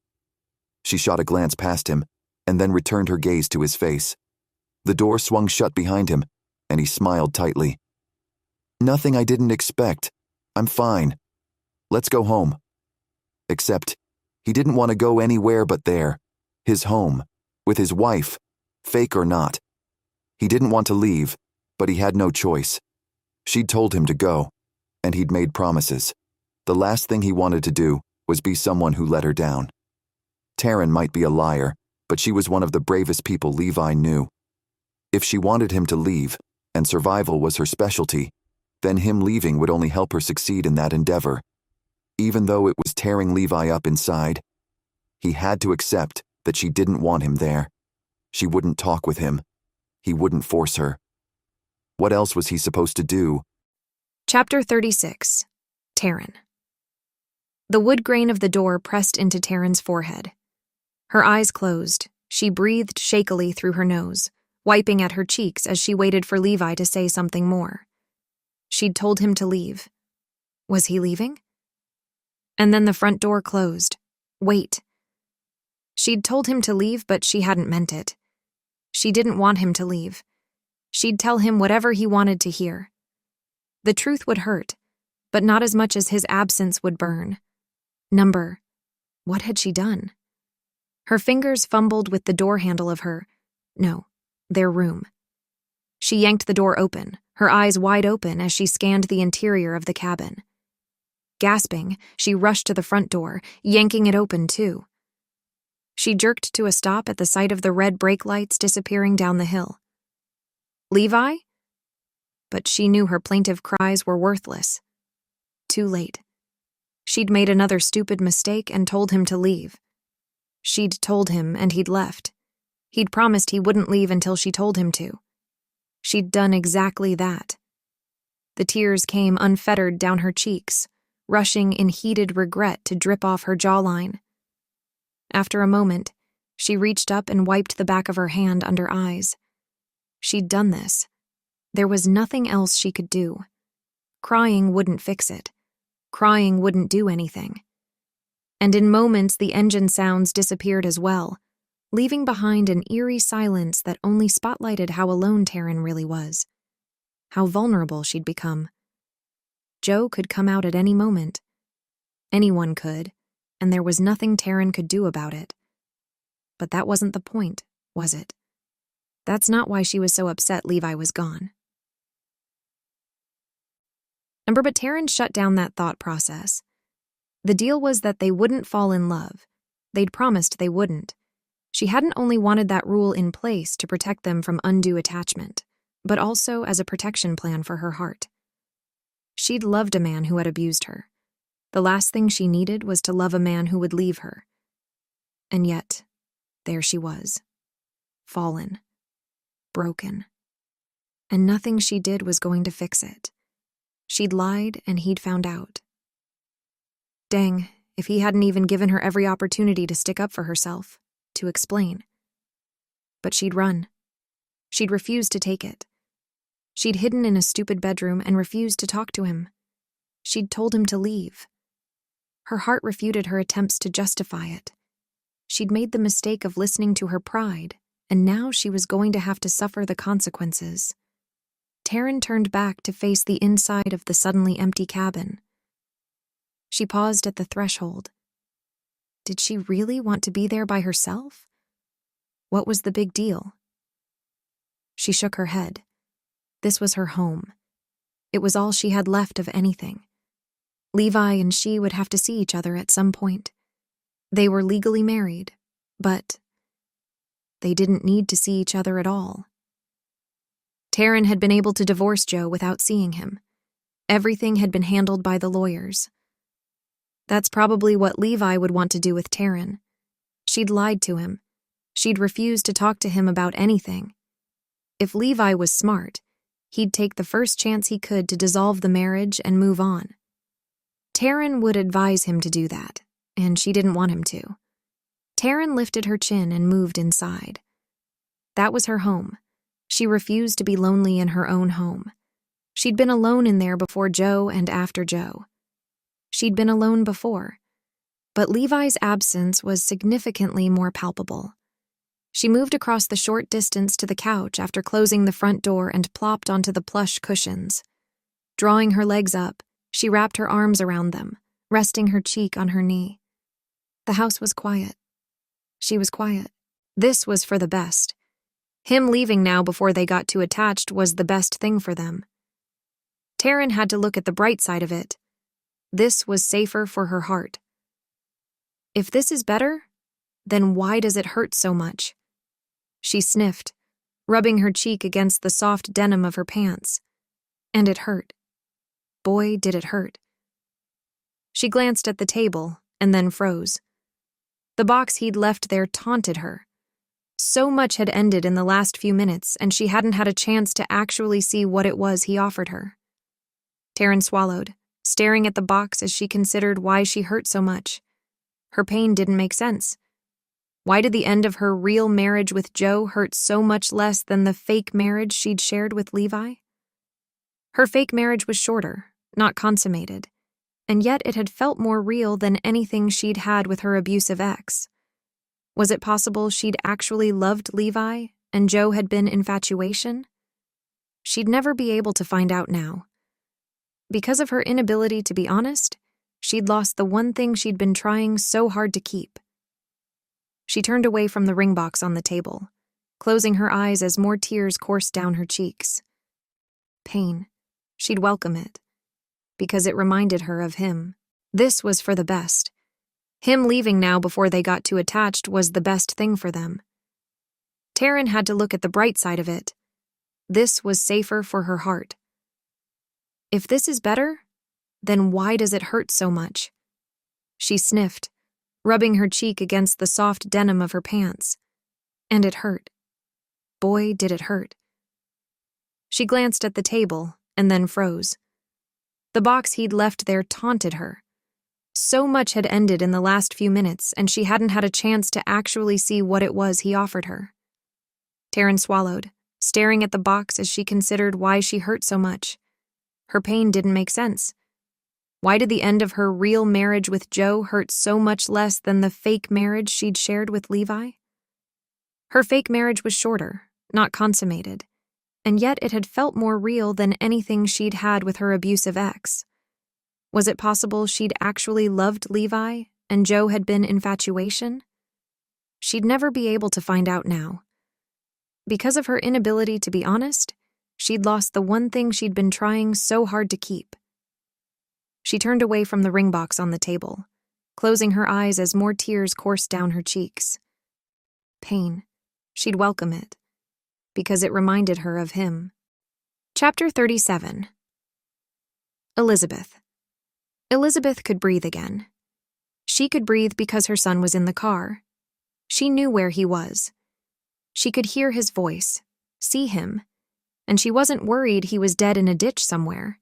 She shot a glance past him, and then returned her gaze to his face. The door swung shut behind him, and he smiled tightly. "Nothing I didn't expect. I'm fine. Let's go home." Except, he didn't want to go anywhere but there, his home, with his wife, fake or not. He didn't want to leave, but he had no choice. She'd told him to go, and he'd made promises. The last thing he wanted to do was be someone who let her down. Tarryn might be a liar, but she was one of the bravest people Levi knew. If she wanted him to leave, and survival was her specialty, then him leaving would only help her succeed in that endeavor. Even though it was tearing Levi up inside, he had to accept that she didn't want him there. She wouldn't talk with him. He wouldn't force her. What else was he supposed to do? Chapter 36. Tarryn. The wood grain of the door pressed into Tarryn's forehead. Her eyes closed. She breathed shakily through her nose, wiping at her cheeks as she waited for Levi to say something more. She'd told him to leave. Was he leaving? And then the front door closed. Wait. She'd told him to leave, but she hadn't meant it. She didn't want him to leave. She'd tell him whatever he wanted to hear. The truth would hurt, but not as much as his absence would burn. What had she done? Her fingers fumbled with the door handle of their room. She yanked the door open, her eyes wide open as she scanned the interior of the cabin. Gasping, she rushed to the front door, yanking it open too. She jerked to a stop at the sight of the red brake lights disappearing down the hill. Levi? But she knew her plaintive cries were worthless. Too late. She'd made another stupid mistake and told him to leave. She'd told him and he'd left. He'd promised he wouldn't leave until she told him to. She'd done exactly that. The tears came unfettered down her cheeks, rushing in heated regret to drip off her jawline. After a moment, she reached up and wiped the back of her hand under eyes. She'd done this. There was nothing else she could do. Crying wouldn't fix it. Crying wouldn't do anything. And in moments the engine sounds disappeared as well, leaving behind an eerie silence that only spotlighted how alone Tarryn really was. How vulnerable she'd become. Joe could come out at any moment. Anyone could, and there was nothing Tarryn could do about it. But that wasn't the point, was it? That's not why she was so upset Levi was gone. But Tarryn shut down that thought process. The deal was that they wouldn't fall in love. They'd promised they wouldn't. She hadn't only wanted that rule in place to protect them from undue attachment, but also as a protection plan for her heart. She'd loved a man who had abused her. The last thing she needed was to love a man who would leave her. And yet, there she was. Fallen. Broken. And nothing she did was going to fix it. She'd lied and he'd found out. Dang, if he hadn't even given her every opportunity to stick up for herself, to explain. But she'd run. She'd refused to take it. She'd hidden in a stupid bedroom and refused to talk to him. She'd told him to leave. Her heart refuted her attempts to justify it. She'd made the mistake of listening to her pride, and now she was going to have to suffer the consequences. Tarryn turned back to face the inside of the suddenly empty cabin. She paused at the threshold. Did she really want to be there by herself? What was the big deal? She shook her head. This was her home. It was all she had left of anything. Levi and she would have to see each other at some point. They were legally married, but they didn't need to see each other at all. Tarryn had been able to divorce Joe without seeing him. Everything had been handled by the lawyers. That's probably what Levi would want to do with Tarryn. She'd lied to him. She'd refused to talk to him about anything. If Levi was smart, he'd take the first chance he could to dissolve the marriage and move on. Tarryn would advise him to do that, and she didn't want him to. Tarryn lifted her chin and moved inside. That was her home. She refused to be lonely in her own home. She'd been alone in there before Joe and after Joe. She'd been alone before, but Levi's absence was significantly more palpable. She moved across the short distance to the couch after closing the front door and plopped onto the plush cushions. Drawing her legs up, she wrapped her arms around them, resting her cheek on her knee. The house was quiet. She was quiet. This was for the best. Him leaving now before they got too attached was the best thing for them. Tarryn had to look at the bright side of it. This was safer for her heart. If this is better, then why does it hurt so much? She sniffed, rubbing her cheek against the soft denim of her pants. And it hurt. Boy, did it hurt. She glanced at the table and then froze. The box he'd left there taunted her. So much had ended in the last few minutes, and she hadn't had a chance to actually see what it was he offered her. Tarryn swallowed, staring at the box as she considered why she hurt so much. Her pain didn't make sense. Why did the end of her real marriage with Joe hurt so much less than the fake marriage she'd shared with Levi? Her fake marriage was shorter, not consummated, and yet it had felt more real than anything she'd had with her abusive ex. Was it possible she'd actually loved Levi and Joe had been infatuation? She'd never be able to find out now. Because of her inability to be honest, she'd lost the one thing she'd been trying so hard to keep. She turned away from the ring box on the table, closing her eyes as more tears coursed down her cheeks. Pain. She'd welcome it, because it reminded her of him. This was for the best. Him leaving now before they got too attached was the best thing for them. Tarryn had to look at the bright side of it. This was safer for her heart. If this is better, then why does it hurt so much? She sniffed, rubbing her cheek against the soft denim of her pants. And it hurt. Boy, did it hurt. She glanced at the table and then froze. The box he'd left there taunted her. So much had ended in the last few minutes, and she hadn't had a chance to actually see what it was he offered her. Tarryn swallowed, staring at the box as she considered why she hurt so much. Her pain didn't make sense. Why did the end of her real marriage with Joe hurt so much less than the fake marriage she'd shared with Levi? Her fake marriage was shorter, not consummated, and yet it had felt more real than anything she'd had with her abusive ex. Was it possible she'd actually loved Levi and Joe had been infatuation? She'd never be able to find out now. Because of her inability to be honest, she'd lost the one thing she'd been trying so hard to keep. She turned away from the ring box on the table, closing her eyes as more tears coursed down her cheeks. Pain. She'd welcome it, because it reminded her of him. Chapter 37. Elizabeth. Elizabeth could breathe again. She could breathe because her son was in the car. She knew where he was. She could hear his voice, see him, and she wasn't worried he was dead in a ditch somewhere.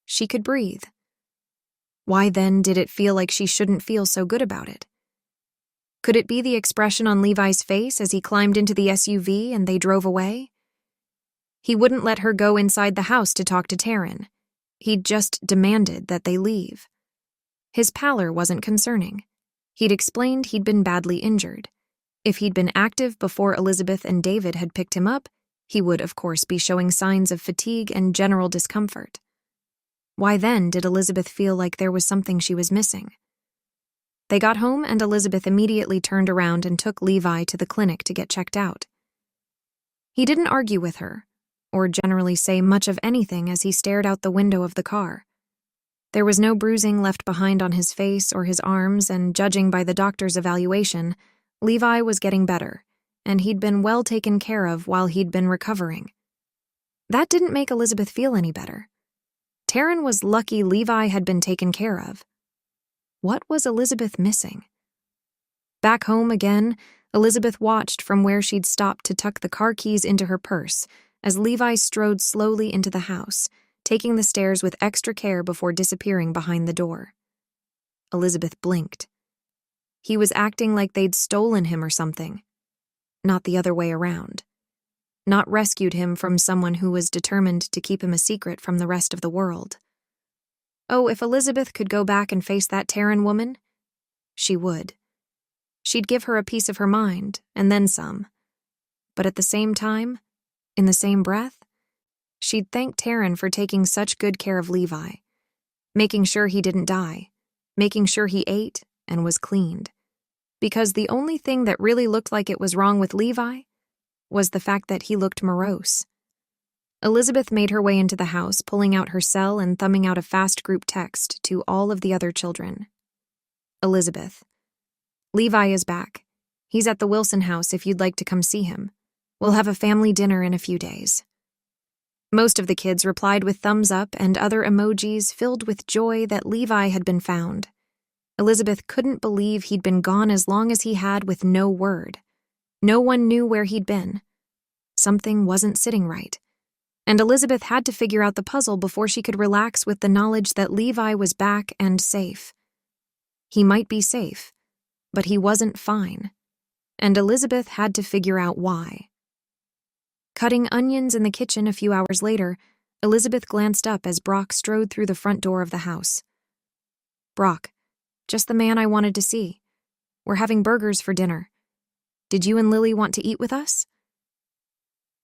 She could breathe. Why then did it feel like she shouldn't feel so good about it? Could it be the expression on Levi's face as he climbed into the SUV and they drove away? He wouldn't let her go inside the house to talk to Tarryn. He'd just demanded that they leave. His pallor wasn't concerning. He'd explained he'd been badly injured. If he'd been active before Elizabeth and David had picked him up, he would, of course, be showing signs of fatigue and general discomfort. Why then did Elizabeth feel like there was something she was missing? They got home and Elizabeth immediately turned around and took Levi to the clinic to get checked out. He didn't argue with her, or generally say much of anything as he stared out the window of the car. There was no bruising left behind on his face or his arms, and judging by the doctor's evaluation, Levi was getting better, and he'd been well taken care of while he'd been recovering. That didn't make Elizabeth feel any better. Tarryn was lucky Levi had been taken care of. What was Elizabeth missing? Back home again, Elizabeth watched from where she'd stopped to tuck the car keys into her purse as Levi strode slowly into the house, taking the stairs with extra care before disappearing behind the door. Elizabeth blinked. He was acting like they'd stolen him or something. Not the other way around. Not rescued him from someone who was determined to keep him a secret from the rest of the world. Oh, if Elizabeth could go back and face that Tarryn woman, she would. She'd give her a piece of her mind, and then some. But at the same time, in the same breath, she'd thank Tarryn for taking such good care of Levi, making sure he didn't die, making sure he ate and was cleaned. Because the only thing that really looked like it was wrong with Levi was the fact that he looked morose. Elizabeth made her way into the house, pulling out her cell and thumbing out a fast group text to all of the other children. Elizabeth. Levi is back. He's at the Wilson house if you'd like to come see him. We'll have a family dinner in a few days. Most of the kids replied with thumbs up and other emojis filled with joy that Levi had been found. Elizabeth couldn't believe he'd been gone as long as he had with no word. No one knew where he'd been. Something wasn't sitting right. And Elizabeth had to figure out the puzzle before she could relax with the knowledge that Levi was back and safe. He might be safe, but he wasn't fine. And Elizabeth had to figure out why. Cutting onions in the kitchen a few hours later, Elizabeth glanced up as Brock strode through the front door of the house. Brock, just the man I wanted to see. We're having burgers for dinner. Did you and Lily want to eat with us?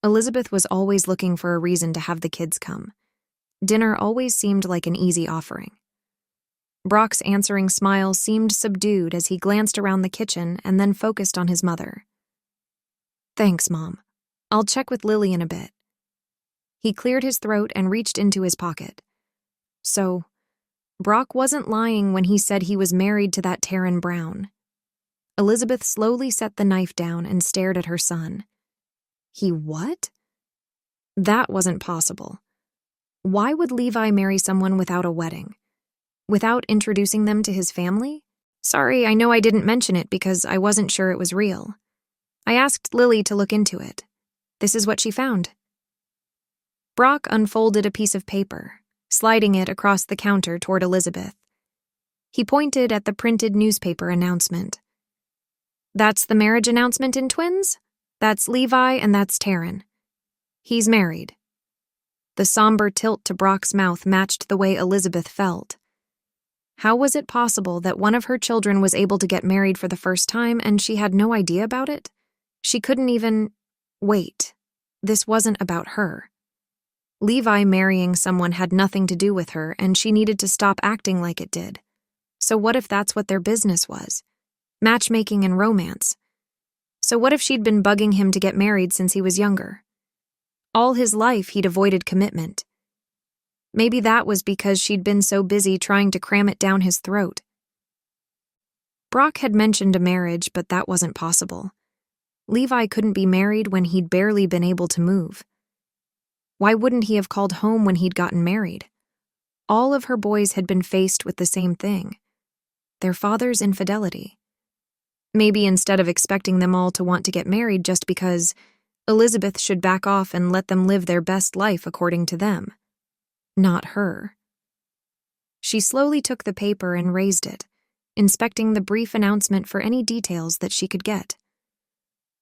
Elizabeth was always looking for a reason to have the kids come. Dinner always seemed like an easy offering. Brock's answering smile seemed subdued as he glanced around the kitchen and then focused on his mother. Thanks, Mom. I'll check with Lily in a bit. He cleared his throat and reached into his pocket. So, Brock wasn't lying when he said he was married to that Tarryn Brown. Elizabeth slowly set the knife down and stared at her son. He what? That wasn't possible. Why would Levi marry someone without a wedding? Without introducing them to his family? Sorry, I know I didn't mention it because I wasn't sure it was real. I asked Lily to look into it. This is what she found. Brock unfolded a piece of paper, sliding it across the counter toward Elizabeth. He pointed at the printed newspaper announcement. That's the marriage announcement in twins? That's Levi and that's Tarryn. He's married. The somber tilt to Brock's mouth matched the way Elizabeth felt. How was it possible that one of her children was able to get married for the first time and she had no idea about it? She couldn't even... Wait, this wasn't about her. Levi marrying someone had nothing to do with her, and she needed to stop acting like it did. So what if that's what their business was? Matchmaking and romance. So what if she'd been bugging him to get married since he was younger? All his life he'd avoided commitment. Maybe that was because she'd been so busy trying to cram it down his throat. Brock had mentioned a marriage, but that wasn't possible. Levi couldn't be married when he'd barely been able to move. Why wouldn't he have called home when he'd gotten married? All of her boys had been faced with the same thing. Their father's infidelity. Maybe instead of expecting them all to want to get married just because, Elizabeth should back off and let them live their best life according to them. Not her. She slowly took the paper and raised it, inspecting the brief announcement for any details that she could get.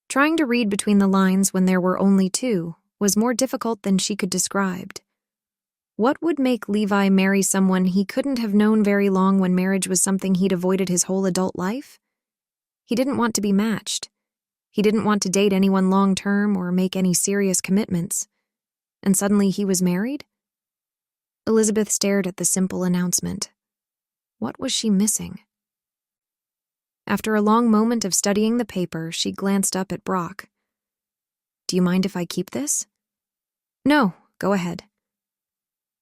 Trying to read between the lines when there were only two was more difficult than she could describe. What would make Levi marry someone he couldn't have known very long when marriage was something he'd avoided his whole adult life? He didn't want to be matched. He didn't want to date anyone long-term or make any serious commitments. And suddenly he was married? Elizabeth stared at the simple announcement. What was she missing? After a long moment of studying the paper, she glanced up at Brock. Do you mind if I keep this? No, go ahead.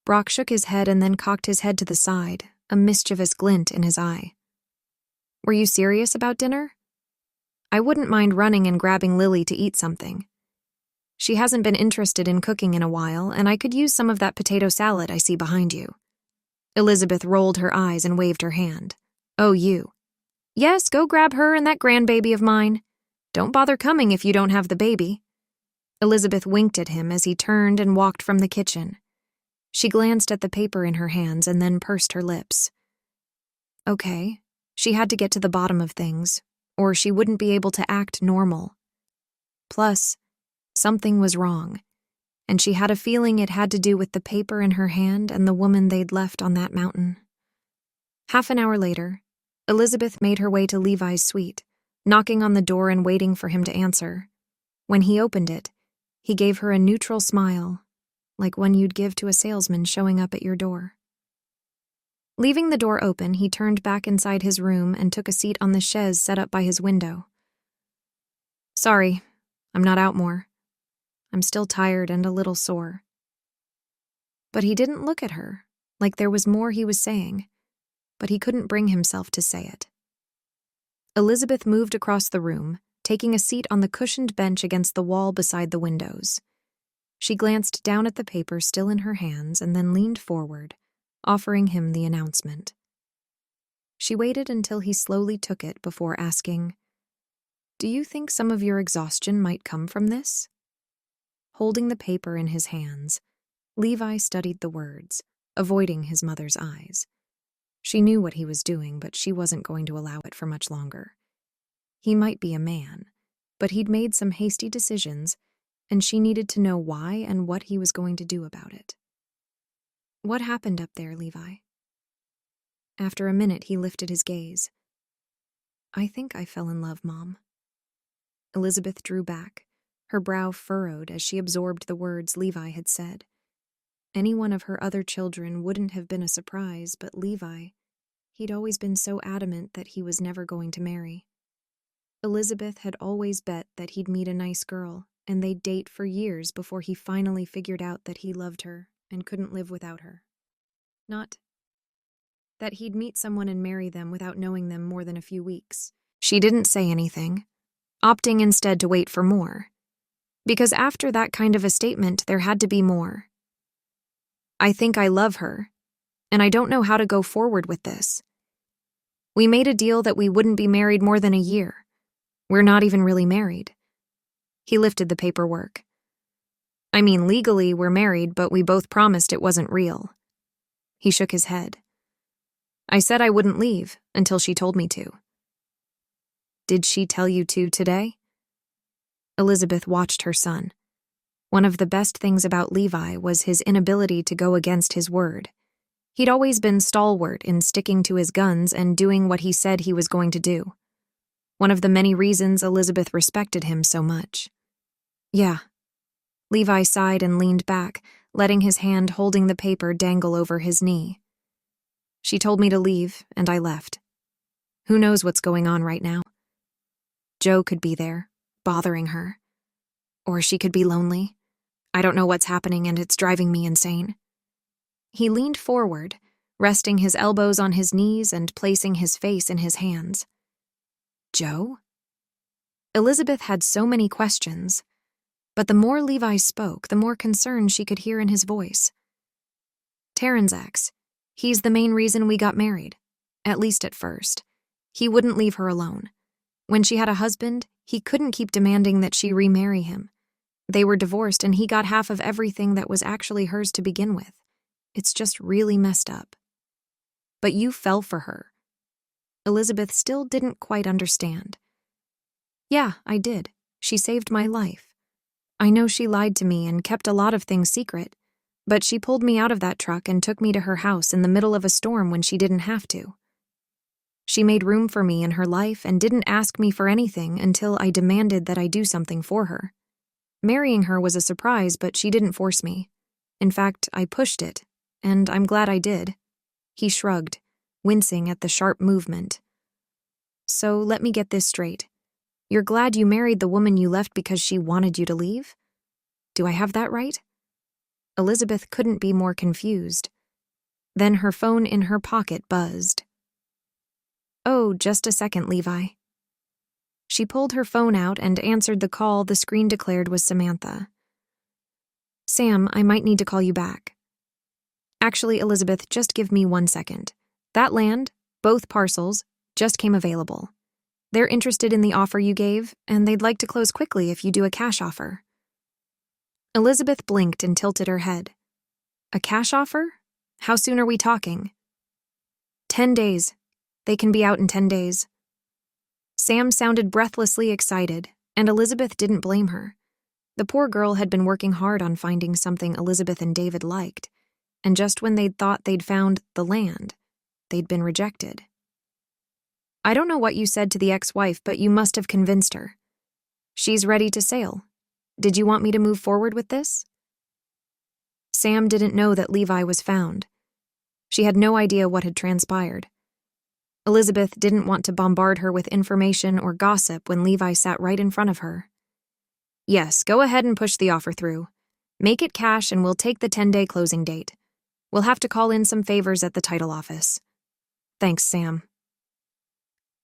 Brock shook his head and then cocked his head to the side, a mischievous glint in his eye. Were you serious about dinner? I wouldn't mind running and grabbing Lily to eat something. She hasn't been interested in cooking in a while, and I could use some of that potato salad I see behind you. Elizabeth rolled her eyes and waved her hand. Oh, you. Yes, go grab her and that grandbaby of mine. Don't bother coming if you don't have the baby. Elizabeth winked at him as he turned and walked from the kitchen. She glanced at the paper in her hands and then pursed her lips. Okay, she had to get to the bottom of things, or she wouldn't be able to act normal. Plus, something was wrong, and she had a feeling it had to do with the paper in her hand and the woman they'd left on that mountain. Half an hour later, Elizabeth made her way to Levi's suite, knocking on the door and waiting for him to answer. When he opened it, he gave her a neutral smile, like one you'd give to a salesman showing up at your door. Leaving the door open, he turned back inside his room and took a seat on the chaise set up by his window. Sorry, I'm not out more. I'm still tired and a little sore. But he didn't look at her, like there was more he was saying, but he couldn't bring himself to say it. Elizabeth moved across the room, taking a seat on the cushioned bench against the wall beside the windows. She glanced down at the paper still in her hands and then leaned forward, offering him the announcement. She waited until he slowly took it before asking, Do you think some of your exhaustion might come from this? Holding the paper in his hands, Levi studied the words, avoiding his mother's eyes. She knew what he was doing, but she wasn't going to allow it for much longer. He might be a man, but he'd made some hasty decisions, and she needed to know why and what he was going to do about it. What happened up there, Levi? After a minute, he lifted his gaze. I think I fell in love, Mom. Elizabeth drew back, her brow furrowed as she absorbed the words Levi had said. Any one of her other children wouldn't have been a surprise, but Levi, he'd always been so adamant that he was never going to marry. Elizabeth had always bet that he'd meet a nice girl, and they'd date for years before he finally figured out that he loved her and couldn't live without her. Not that he'd meet someone and marry them without knowing them more than a few weeks. She didn't say anything, opting instead to wait for more. Because after that kind of a statement, there had to be more. I think I love her, and I don't know how to go forward with this. We made a deal that we wouldn't be married more than a year. We're not even really married. He lifted the paperwork. I mean, legally we're married, but we both promised it wasn't real. He shook his head. I said I wouldn't leave until she told me to. Did she tell you to today? Elizabeth watched her son. One of the best things about Levi was his inability to go against his word. He'd always been stalwart in sticking to his guns and doing what he said he was going to do. One of the many reasons Elizabeth respected him so much. Yeah. Levi sighed and leaned back, letting his hand holding the paper dangle over his knee. She told me to leave, and I left. Who knows what's going on right now? Joe could be there, bothering her. Or she could be lonely. I don't know what's happening, and it's driving me insane. He leaned forward, resting his elbows on his knees and placing his face in his hands. Joe? Elizabeth had so many questions, but the more Levi spoke, the more concern she could hear in his voice. Tarryn's ex. He's the main reason we got married, at least at first. He wouldn't leave her alone. When she had a husband, he couldn't keep demanding that she remarry him. They were divorced, and he got half of everything that was actually hers to begin with. It's just really messed up. But you fell for her. Elizabeth still didn't quite understand. Yeah, I did. She saved my life. I know she lied to me and kept a lot of things secret, but she pulled me out of that truck and took me to her house in the middle of a storm when she didn't have to. She made room for me in her life and didn't ask me for anything until I demanded that I do something for her. Marrying her was a surprise, but she didn't force me. In fact, I pushed it, and I'm glad I did. He shrugged, wincing at the sharp movement. So let me get this straight. You're glad you married the woman you left because she wanted you to leave? Do I have that right? Elizabeth couldn't be more confused. Then her phone in her pocket buzzed. Oh, just a second, Levi. She pulled her phone out and answered the call the screen declared was Samantha. Sam, I might need to call you back. Actually, Elizabeth, just give me 1 second. That land, both parcels, just came available. They're interested in the offer you gave, and they'd like to close quickly if you do a cash offer. Elizabeth blinked and tilted her head. A cash offer? How soon are we talking? 10 days. They can be out in 10 days. Sam sounded breathlessly excited, and Elizabeth didn't blame her. The poor girl had been working hard on finding something Elizabeth and David liked, and just when they'd thought they'd found the land, they'd been rejected. I don't know what you said to the ex-wife, but you must have convinced her. She's ready to sail. Did you want me to move forward with this? Sam didn't know that Levi was found. She had no idea what had transpired. Elizabeth didn't want to bombard her with information or gossip when Levi sat right in front of her. Yes, go ahead and push the offer through. Make it cash and we'll take the 10-day closing date. We'll have to call in some favors at the title office. Thanks, Sam.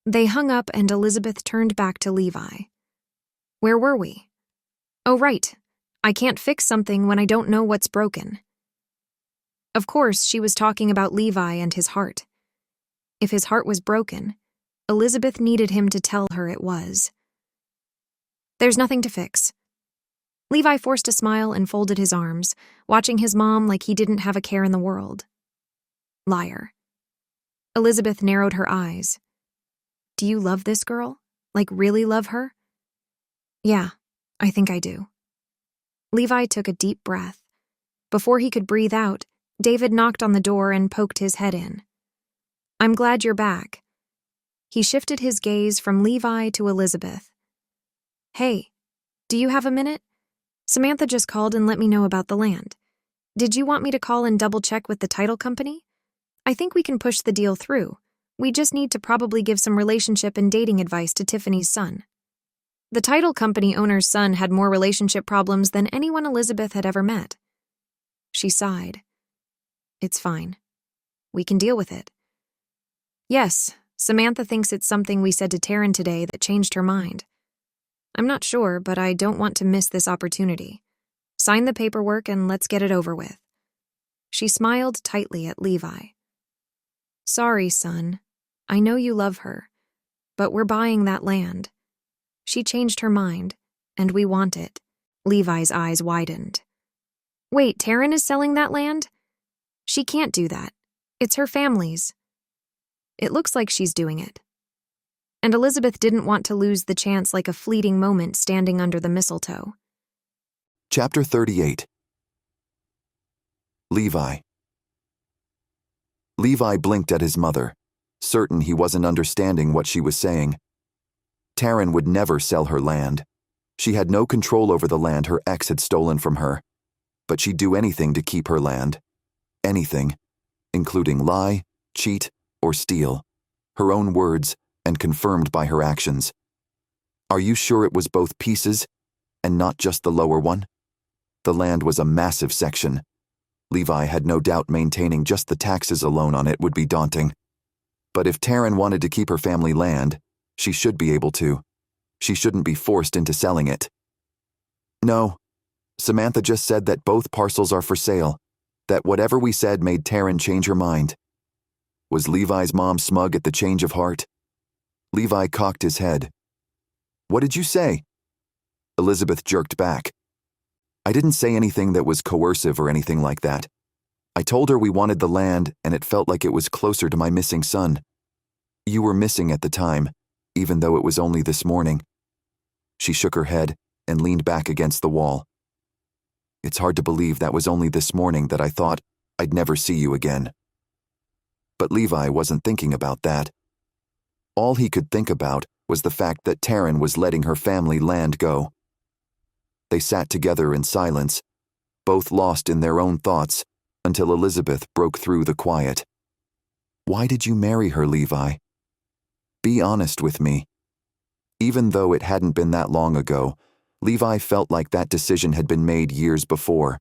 They hung up and Elizabeth turned back to Levi. Where were we? Oh, right. I can't fix something when I don't know what's broken. Of course, she was talking about Levi and his heart. If his heart was broken, Elizabeth needed him to tell her it was. There's nothing to fix. Levi forced a smile and folded his arms, watching his mom like he didn't have a care in the world. Liar. Elizabeth narrowed her eyes. Do you love this girl? Like really love her? Yeah, I think I do. Levi took a deep breath. Before he could breathe out, David knocked on the door and poked his head in. I'm glad you're back. He shifted his gaze from Levi to Elizabeth. Hey, do you have a minute? Samantha just called and let me know about the land. Did you want me to call and double-check with the title company? I think we can push the deal through. We just need to probably give some relationship and dating advice to Tiffany's son. The title company owner's son had more relationship problems than anyone Elizabeth had ever met. She sighed. It's fine. We can deal with it. Yes, Samantha thinks it's something we said to Tarryn today that changed her mind. I'm not sure, but I don't want to miss this opportunity. Sign the paperwork and let's get it over with. She smiled tightly at Levi. Sorry, son. I know you love her, but we're buying that land. She changed her mind, and we want it. Levi's eyes widened. Wait, Tarryn is selling that land? She can't do that. It's her family's. It looks like she's doing it. And Elizabeth didn't want to lose the chance like a fleeting moment standing under the mistletoe. Chapter 38. Levi. Levi blinked at his mother, certain he wasn't understanding what she was saying. Tarryn would never sell her land. She had no control over the land her ex had stolen from her, but she'd do anything to keep her land. Anything, including lie, cheat, or steal. Her own words, and confirmed by her actions. Are you sure it was both pieces, and not just the lower one? The land was a massive section. Levi had no doubt maintaining just the taxes alone on it would be daunting. But if Tarryn wanted to keep her family land, she should be able to. She shouldn't be forced into selling it. No, Samantha just said that both parcels are for sale, that whatever we said made Tarryn change her mind. Was Levi's mom smug at the change of heart? Levi cocked his head. What did you say? Elizabeth jerked back. I didn't say anything that was coercive or anything like that. I told her we wanted the land and it felt like it was closer to my missing son. You were missing at the time, even though it was only this morning. She shook her head and leaned back against the wall. It's hard to believe that was only this morning that I thought I'd never see you again. But Levi wasn't thinking about that. All he could think about was the fact that Tarryn was letting her family land go. They sat together in silence, both lost in their own thoughts, until Elizabeth broke through the quiet. Why did you marry her, Levi? Be honest with me. Even though it hadn't been that long ago, Levi felt like that decision had been made years before.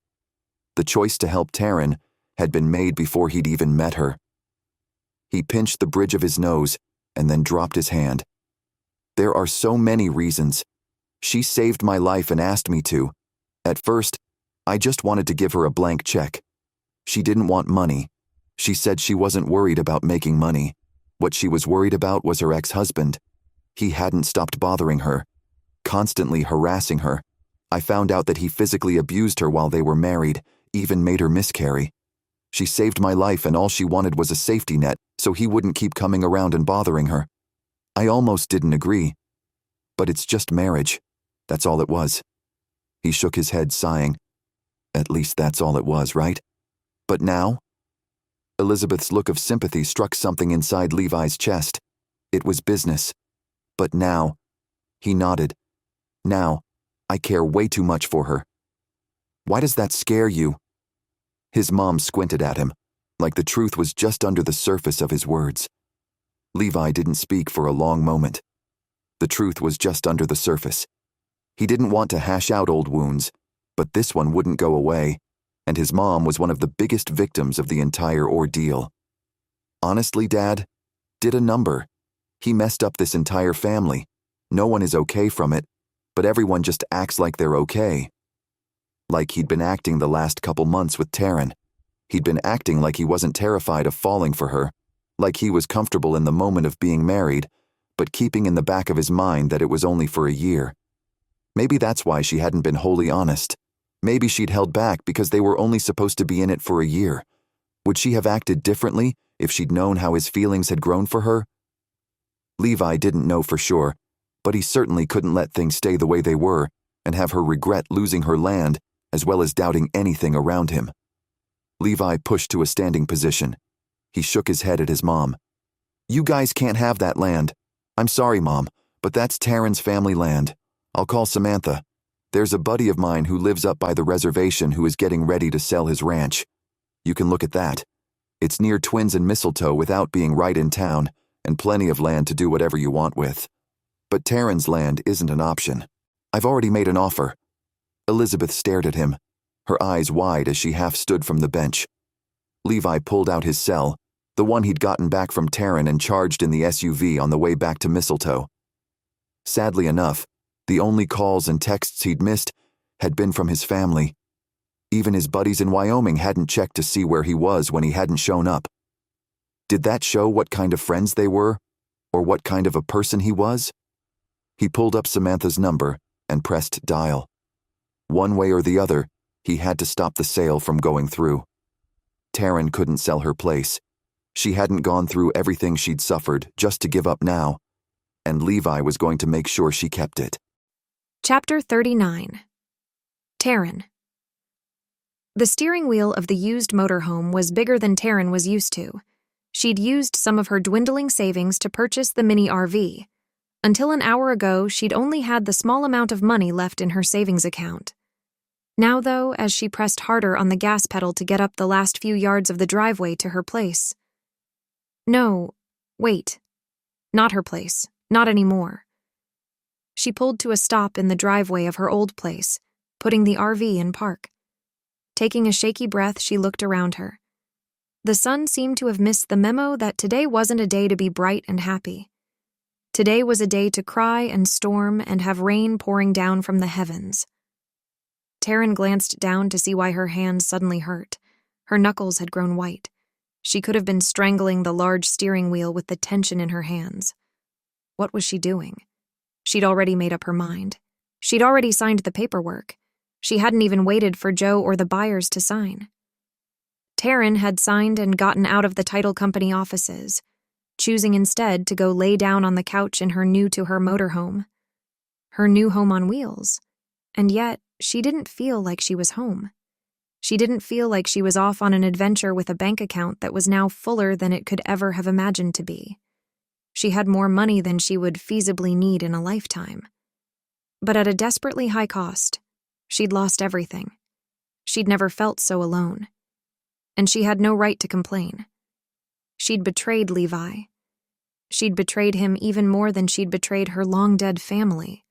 The choice to help Tarryn had been made before he'd even met her. He pinched the bridge of his nose and then dropped his hand. There are so many reasons. She saved my life and asked me to. At first, I just wanted to give her a blank check. She didn't want money. She said she wasn't worried about making money. What she was worried about was her ex-husband. He hadn't stopped bothering her, constantly harassing her. I found out that he physically abused her while they were married, even made her miscarry. She saved my life and all she wanted was a safety net so he wouldn't keep coming around and bothering her. I almost didn't agree. But it's just marriage. That's all it was. He shook his head, sighing. At least that's all it was, right? But now? Elizabeth's look of sympathy struck something inside Levi's chest. It was business. But now, he nodded. Now, I care way too much for her. Why does that scare you? His mom squinted at him, like the truth was just under the surface of his words. Levi didn't speak for a long moment. The truth was just under the surface. He didn't want to hash out old wounds, but this one wouldn't go away, and his mom was one of the biggest victims of the entire ordeal. Honestly, Dad, did a number. He messed up this entire family. No one is okay from it, but everyone just acts like they're okay. Like he'd been acting the last couple months with Tarryn. He'd been acting like he wasn't terrified of falling for her, like he was comfortable in the moment of being married, but keeping in the back of his mind that it was only for a year. Maybe that's why she hadn't been wholly honest. Maybe she'd held back because they were only supposed to be in it for a year. Would she have acted differently if she'd known how his feelings had grown for her? Levi didn't know for sure, but he certainly couldn't let things stay the way they were and have her regret losing her land as well as doubting anything around him. Levi pushed to a standing position. He shook his head at his mom. "You guys can't have that land. I'm sorry, Mom, but that's Tarryn's family land. I'll call Samantha. There's a buddy of mine who lives up by the reservation who is getting ready to sell his ranch. You can look at that. It's near Twins and Mistletoe without being right in town, and plenty of land to do whatever you want with. But Tarryn's land isn't an option. I've already made an offer." Elizabeth stared at him, her eyes wide as she half stood from the bench. Levi pulled out his cell, the one he'd gotten back from Tarryn, and charged in the SUV on the way back to Mistletoe. Sadly enough, the only calls and texts he'd missed had been from his family. Even his buddies in Wyoming hadn't checked to see where he was when he hadn't shown up. Did that show what kind of friends they were, or what kind of a person he was? He pulled up Samantha's number and pressed dial. One way or the other, he had to stop the sale from going through. Tarryn couldn't sell her place. She hadn't gone through everything she'd suffered just to give up now, and Levi was going to make sure she kept it. Chapter 39. Tarryn. The steering wheel of the used motorhome was bigger than Tarryn was used to. She'd used some of her dwindling savings to purchase the mini RV. Until an hour ago, she'd only had the small amount of money left in her savings account. Now, though, as she pressed harder on the gas pedal to get up the last few yards of the driveway to her place. No, wait. Not her place. Not anymore. She pulled to a stop in the driveway of her old place, putting the RV in park. Taking a shaky breath, she looked around her. The sun seemed to have missed the memo that today wasn't a day to be bright and happy. Today was a day to cry and storm and have rain pouring down from the heavens. Tarryn glanced down to see why her hands suddenly hurt. Her knuckles had grown white. She could have been strangling the large steering wheel with the tension in her hands. What was she doing? She'd already made up her mind. She'd already signed the paperwork. She hadn't even waited for Joe or the buyers to sign. Tarryn had signed and gotten out of the title company offices, choosing instead to go lay down on the couch in her new-to-her motorhome. Her new home on wheels. And yet, she didn't feel like she was home. She didn't feel like she was off on an adventure with a bank account that was now fuller than it could ever have imagined to be. She had more money than she would feasibly need in a lifetime. But at a desperately high cost, she'd lost everything. She'd never felt so alone. And she had no right to complain. She'd betrayed Levi. She'd betrayed him even more than she'd betrayed her long-dead family.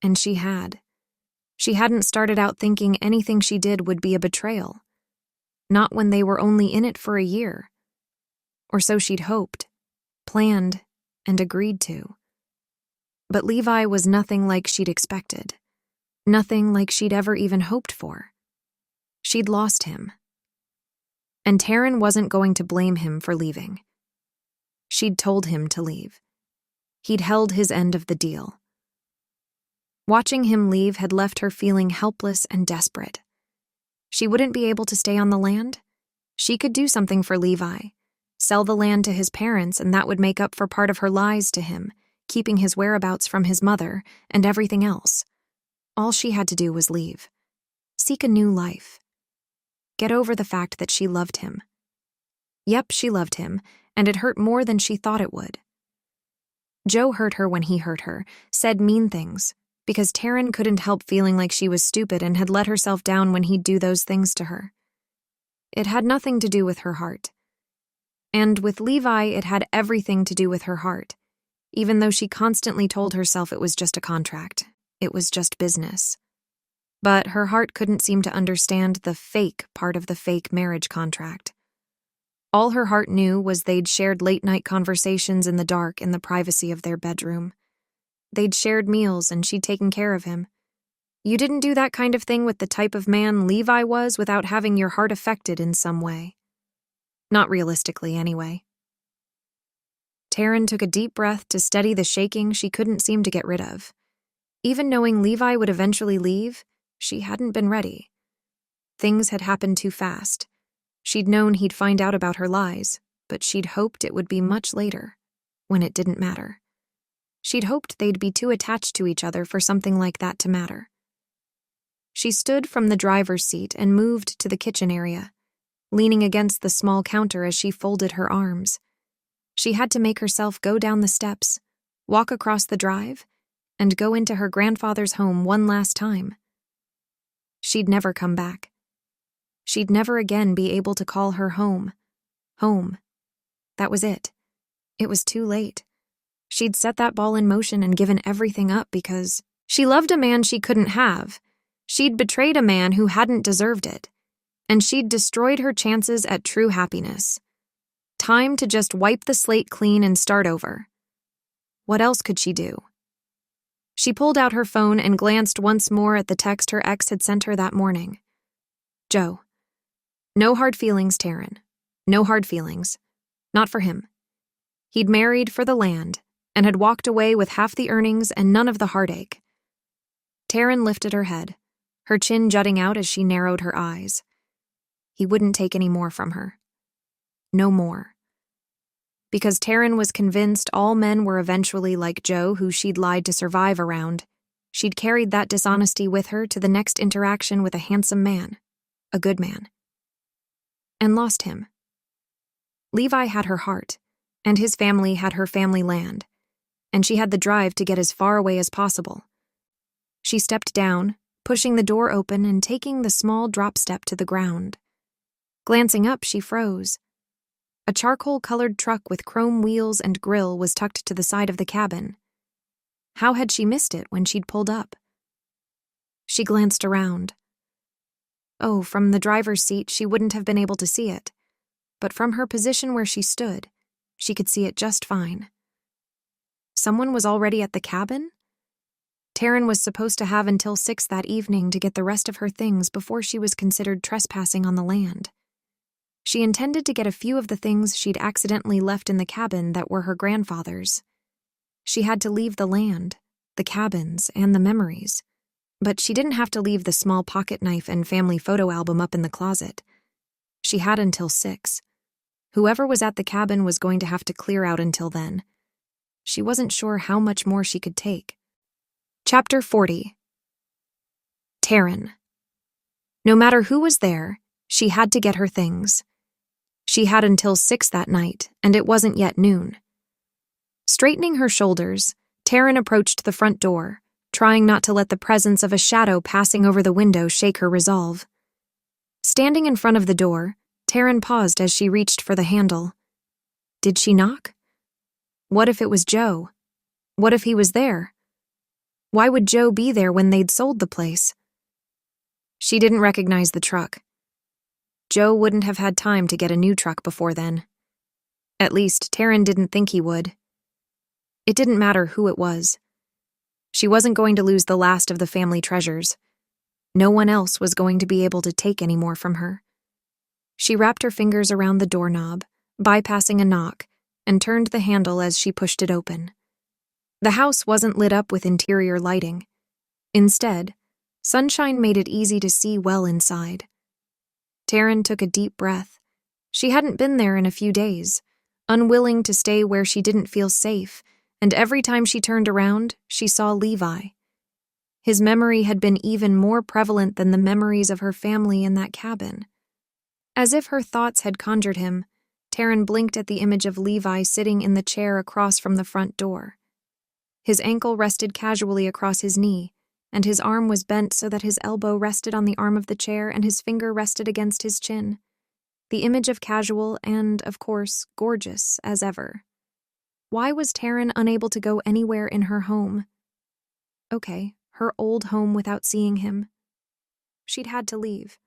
And she had. She hadn't started out thinking anything she did would be a betrayal. Not when they were only in it for a year. Or so she'd hoped, planned, and agreed to. But Levi was nothing like she'd expected. Nothing like she'd ever even hoped for. She'd lost him. And Tarryn wasn't going to blame him for leaving. She'd told him to leave. He'd held his end of the deal. Watching him leave had left her feeling helpless and desperate. She wouldn't be able to stay on the land. She could do something for Levi, sell the land to his parents, and that would make up for part of her lies to him, keeping his whereabouts from his mother and everything else. All she had to do was leave. Seek a new life. Get over the fact that she loved him. Yep, she loved him, and it hurt more than she thought it would. Joe hurt her when he hurt her, said mean things, because Tarryn couldn't help feeling like she was stupid and had let herself down when he'd do those things to her. It had nothing to do with her heart. And with Levi, it had everything to do with her heart, even though she constantly told herself it was just a contract. It was just business. But her heart couldn't seem to understand the fake part of the fake marriage contract. All her heart knew was they'd shared late-night conversations in the dark in the privacy of their bedroom. They'd shared meals and she'd taken care of him. You didn't do that kind of thing with the type of man Levi was without having your heart affected in some way. Not realistically, anyway. Tarryn took a deep breath to steady the shaking she couldn't seem to get rid of. Even knowing Levi would eventually leave, she hadn't been ready. Things had happened too fast. She'd known he'd find out about her lies, but she'd hoped it would be much later, when it didn't matter. She'd hoped they'd be too attached to each other for something like that to matter. She stood from the driver's seat and moved to the kitchen area, leaning against the small counter as she folded her arms. She had to make herself go down the steps, walk across the drive, and go into her grandfather's home one last time. She'd never come back. She'd never again be able to call her home. Home. That was it. It was too late. She'd set that ball in motion and given everything up because she loved a man she couldn't have. She'd betrayed a man who hadn't deserved it. And she'd destroyed her chances at true happiness. Time to just wipe the slate clean and start over. What else could she do? She pulled out her phone and glanced once more at the text her ex had sent her that morning. Joe. No hard feelings, Tarryn. No hard feelings. Not for him. He'd married for the land and had walked away with half the earnings and none of the heartache. Tarryn lifted her head, her chin jutting out as she narrowed her eyes. He wouldn't take any more from her. No more. Because Tarryn was convinced all men were eventually like Joe, who she'd lied to survive around, she'd carried that dishonesty with her to the next interaction with a handsome man, a good man. And lost him. Levi had her heart, and his family had her family land, and she had the drive to get as far away as possible. She stepped down, pushing the door open and taking the small drop step to the ground. Glancing up, she froze. A charcoal-colored truck with chrome wheels and grille was tucked to the side of the cabin. How had she missed it when she'd pulled up? She glanced around. Oh, from the driver's seat, she wouldn't have been able to see it. But from her position where she stood, she could see it just fine. Someone was already at the cabin? Tarryn was supposed to have until 6 that evening to get the rest of her things before she was considered trespassing on the land. She intended to get a few of the things she'd accidentally left in the cabin that were her grandfather's. She had to leave the land, the cabins, and the memories. But she didn't have to leave the small pocket knife and family photo album up in the closet. She had until 6. Whoever was at the cabin was going to have to clear out until then. She wasn't sure how much more she could take. Chapter 40. Tarryn. No matter who was there, she had to get her things. She had until 6 that night, and it wasn't yet noon. Straightening her shoulders, Tarryn approached the front door, trying not to let the presence of a shadow passing over the window shake her resolve. Standing in front of the door, Tarryn paused as she reached for the handle. Did she knock? What if it was Joe? What if he was there? Why would Joe be there when they'd sold the place? She didn't recognize the truck. Joe wouldn't have had time to get a new truck before then. At least, Tarryn didn't think he would. It didn't matter who it was. She wasn't going to lose the last of the family treasures. No one else was going to be able to take any more from her. She wrapped her fingers around the doorknob, bypassing a knock, and turned the handle as she pushed it open. The house wasn't lit up with interior lighting. Instead, sunshine made it easy to see well inside. Tarryn took a deep breath. She hadn't been there in a few days, unwilling to stay where she didn't feel safe, and every time she turned around, she saw Levi. His memory had been even more prevalent than the memories of her family in that cabin. As if her thoughts had conjured him, Tarryn blinked at the image of Levi sitting in the chair across from the front door. His ankle rested casually across his knee, and his arm was bent so that his elbow rested on the arm of the chair and his finger rested against his chin. The image of casual and, of course, gorgeous as ever. Why was Tarryn unable to go anywhere in her home? Okay, her old home without seeing him. She'd had to leave.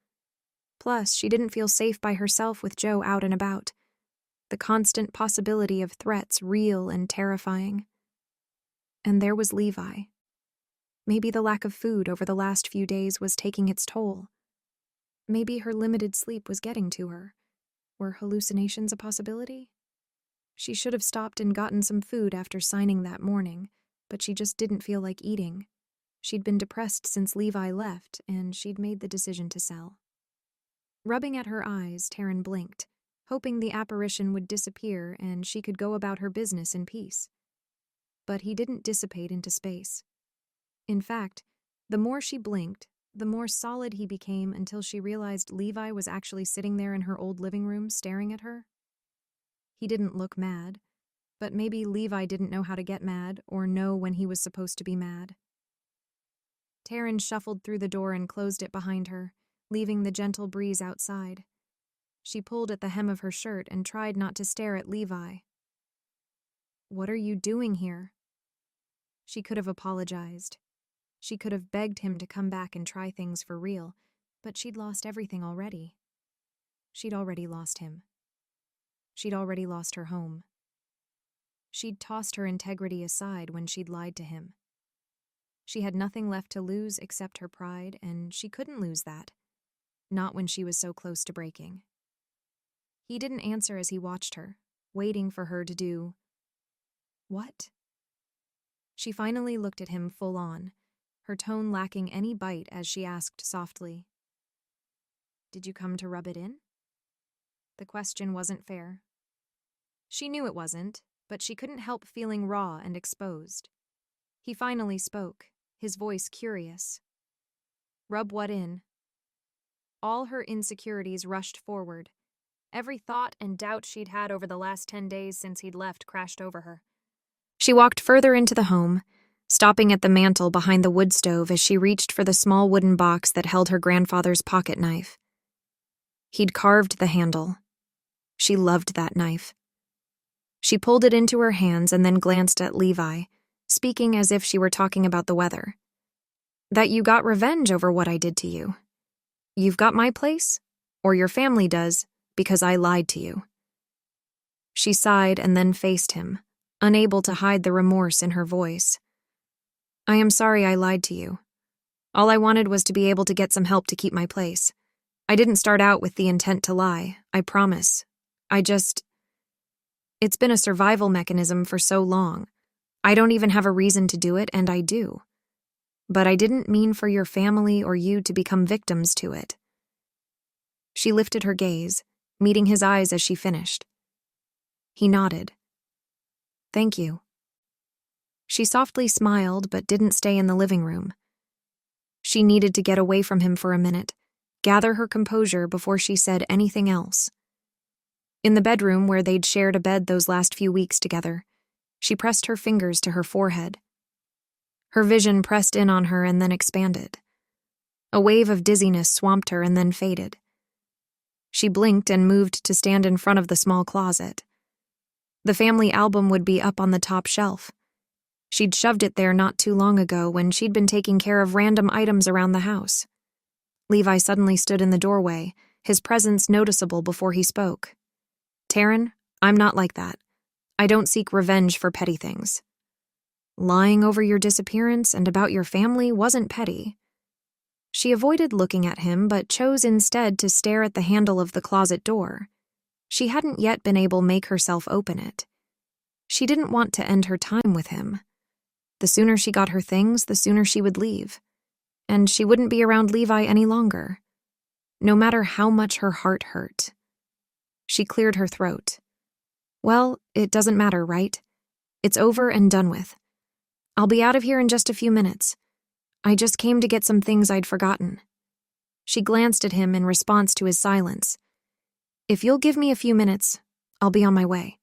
Plus, she didn't feel safe by herself with Joe out and about. The constant possibility of threats real and terrifying. And there was Levi. Maybe the lack of food over the last few days was taking its toll. Maybe her limited sleep was getting to her. Were hallucinations a possibility? She should have stopped and gotten some food after signing that morning, but she just didn't feel like eating. She'd been depressed since Levi left, and she'd made the decision to sell. Rubbing at her eyes, Tarryn blinked, hoping the apparition would disappear and she could go about her business in peace. But he didn't dissipate into space. In fact, the more she blinked, the more solid he became until she realized Levi was actually sitting there in her old living room staring at her. He didn't look mad, but maybe Levi didn't know how to get mad or know when he was supposed to be mad. Tarryn shuffled through the door and closed it behind her, leaving the gentle breeze outside. She pulled at the hem of her shirt and tried not to stare at Levi. "What are you doing here?" She could have apologized. She could have begged him to come back and try things for real, but she'd lost everything already. She'd already lost him. She'd already lost her home. She'd tossed her integrity aside when she'd lied to him. She had nothing left to lose except her pride, and she couldn't lose that. Not when she was so close to breaking. He didn't answer as he watched her, waiting for her to do... What? She finally looked at him full on, her tone lacking any bite as she asked softly, "Did you come to rub it in?" The question wasn't fair. She knew it wasn't, but she couldn't help feeling raw and exposed. He finally spoke, his voice curious. "Rub what in?" All her insecurities rushed forward. Every thought and doubt she'd had over the last 10 days since he'd left crashed over her. She walked further into the home, stopping at the mantel behind the wood stove as she reached for the small wooden box that held her grandfather's pocket knife. He'd carved the handle. She loved that knife. She pulled it into her hands and then glanced at Levi, speaking as if she were talking about the weather. "That you got revenge over what I did to you. You've got my place, or your family does, because I lied to you." She sighed and then faced him, unable to hide the remorse in her voice. "I am sorry I lied to you. All I wanted was to be able to get some help to keep my place. I didn't start out with the intent to lie, I promise. It's been a survival mechanism for so long. I don't even have a reason to do it, and I do. But I didn't mean for your family or you to become victims to it." She lifted her gaze, meeting his eyes as she finished. He nodded. "Thank you." She softly smiled but didn't stay in the living room. She needed to get away from him for a minute, gather her composure before she said anything else. In the bedroom where they'd shared a bed those last few weeks together, she pressed her fingers to her forehead. Her vision pressed in on her and then expanded. A wave of dizziness swamped her and then faded. She blinked and moved to stand in front of the small closet. The family album would be up on the top shelf. She'd shoved it there not too long ago when she'd been taking care of random items around the house. Levi suddenly stood in the doorway, his presence noticeable before he spoke. "Tarryn, I'm not like that. I don't seek revenge for petty things. Lying over your disappearance and about your family wasn't petty." She avoided looking at him but chose instead to stare at the handle of the closet door. She hadn't yet been able to make herself open it. She didn't want to end her time with him. The sooner she got her things, the sooner she would leave. And she wouldn't be around Levi any longer, no matter how much her heart hurt. She cleared her throat. "Well, it doesn't matter, right? It's over and done with. I'll be out of here in just a few minutes. I just came to get some things I'd forgotten." She glanced at him in response to his silence. "If you'll give me a few minutes, I'll be on my way."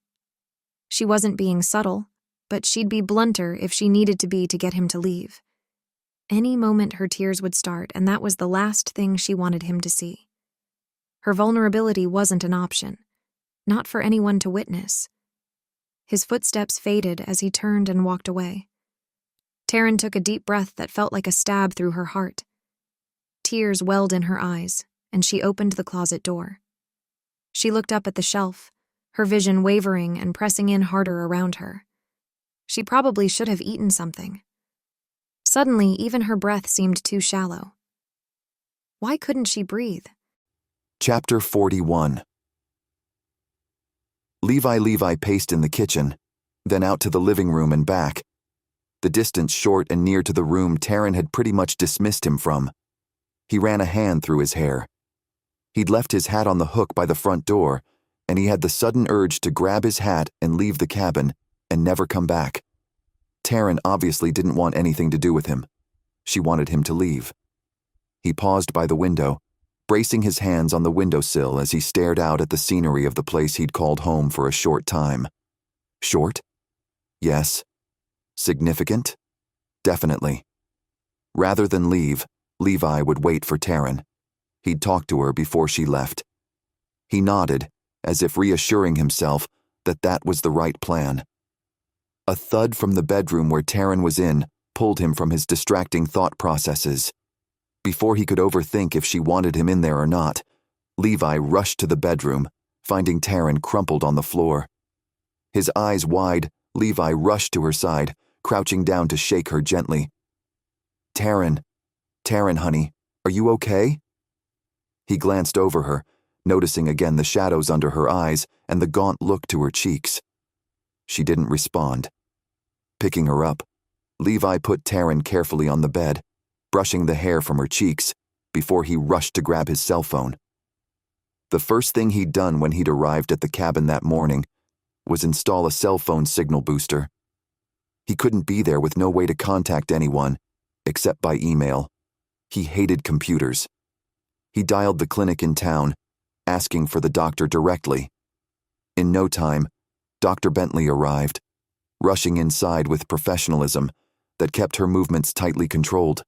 She wasn't being subtle, but she'd be blunter if she needed to be to get him to leave. Any moment her tears would start, and that was the last thing she wanted him to see. Her vulnerability wasn't an option, not for anyone to witness. His footsteps faded as he turned and walked away. Tarryn took a deep breath that felt like a stab through her heart. Tears welled in her eyes, and she opened the closet door. She looked up at the shelf, her vision wavering and pressing in harder around her. She probably should have eaten something. Suddenly, even her breath seemed too shallow. Why couldn't she breathe? Chapter 41. Levi paced in the kitchen, then out to the living room and back. The distance short and near to the room Tarryn had pretty much dismissed him from. He ran a hand through his hair. He'd left his hat on the hook by the front door, and he had the sudden urge to grab his hat and leave the cabin and never come back. Tarryn obviously didn't want anything to do with him. She wanted him to leave. He paused by the window, bracing his hands on the windowsill as he stared out at the scenery of the place he'd called home for a short time. Short? Yes. Significant? Definitely. Rather than leave, Levi would wait for Tarryn. He'd talk to her before she left. He nodded, as if reassuring himself that that was the right plan. A thud from the bedroom where Tarryn was in pulled him from his distracting thought processes. Before he could overthink if she wanted him in there or not, Levi rushed to the bedroom, finding Tarryn crumpled on the floor. His eyes wide, Levi rushed to her side, crouching down to shake her gently. Tarryn, honey, are you okay? He glanced over her, noticing again the shadows under her eyes and the gaunt look to her cheeks. She didn't respond. Picking her up, Levi put Tarryn carefully on the bed, brushing the hair from her cheeks, before he rushed to grab his cell phone. The first thing he'd done when he'd arrived at the cabin that morning was install a cell phone signal booster. He couldn't be there with no way to contact anyone, except by email. He hated computers. He dialed the clinic in town, asking for the doctor directly. In no time, Dr. Bentley arrived, rushing inside with professionalism that kept her movements tightly controlled.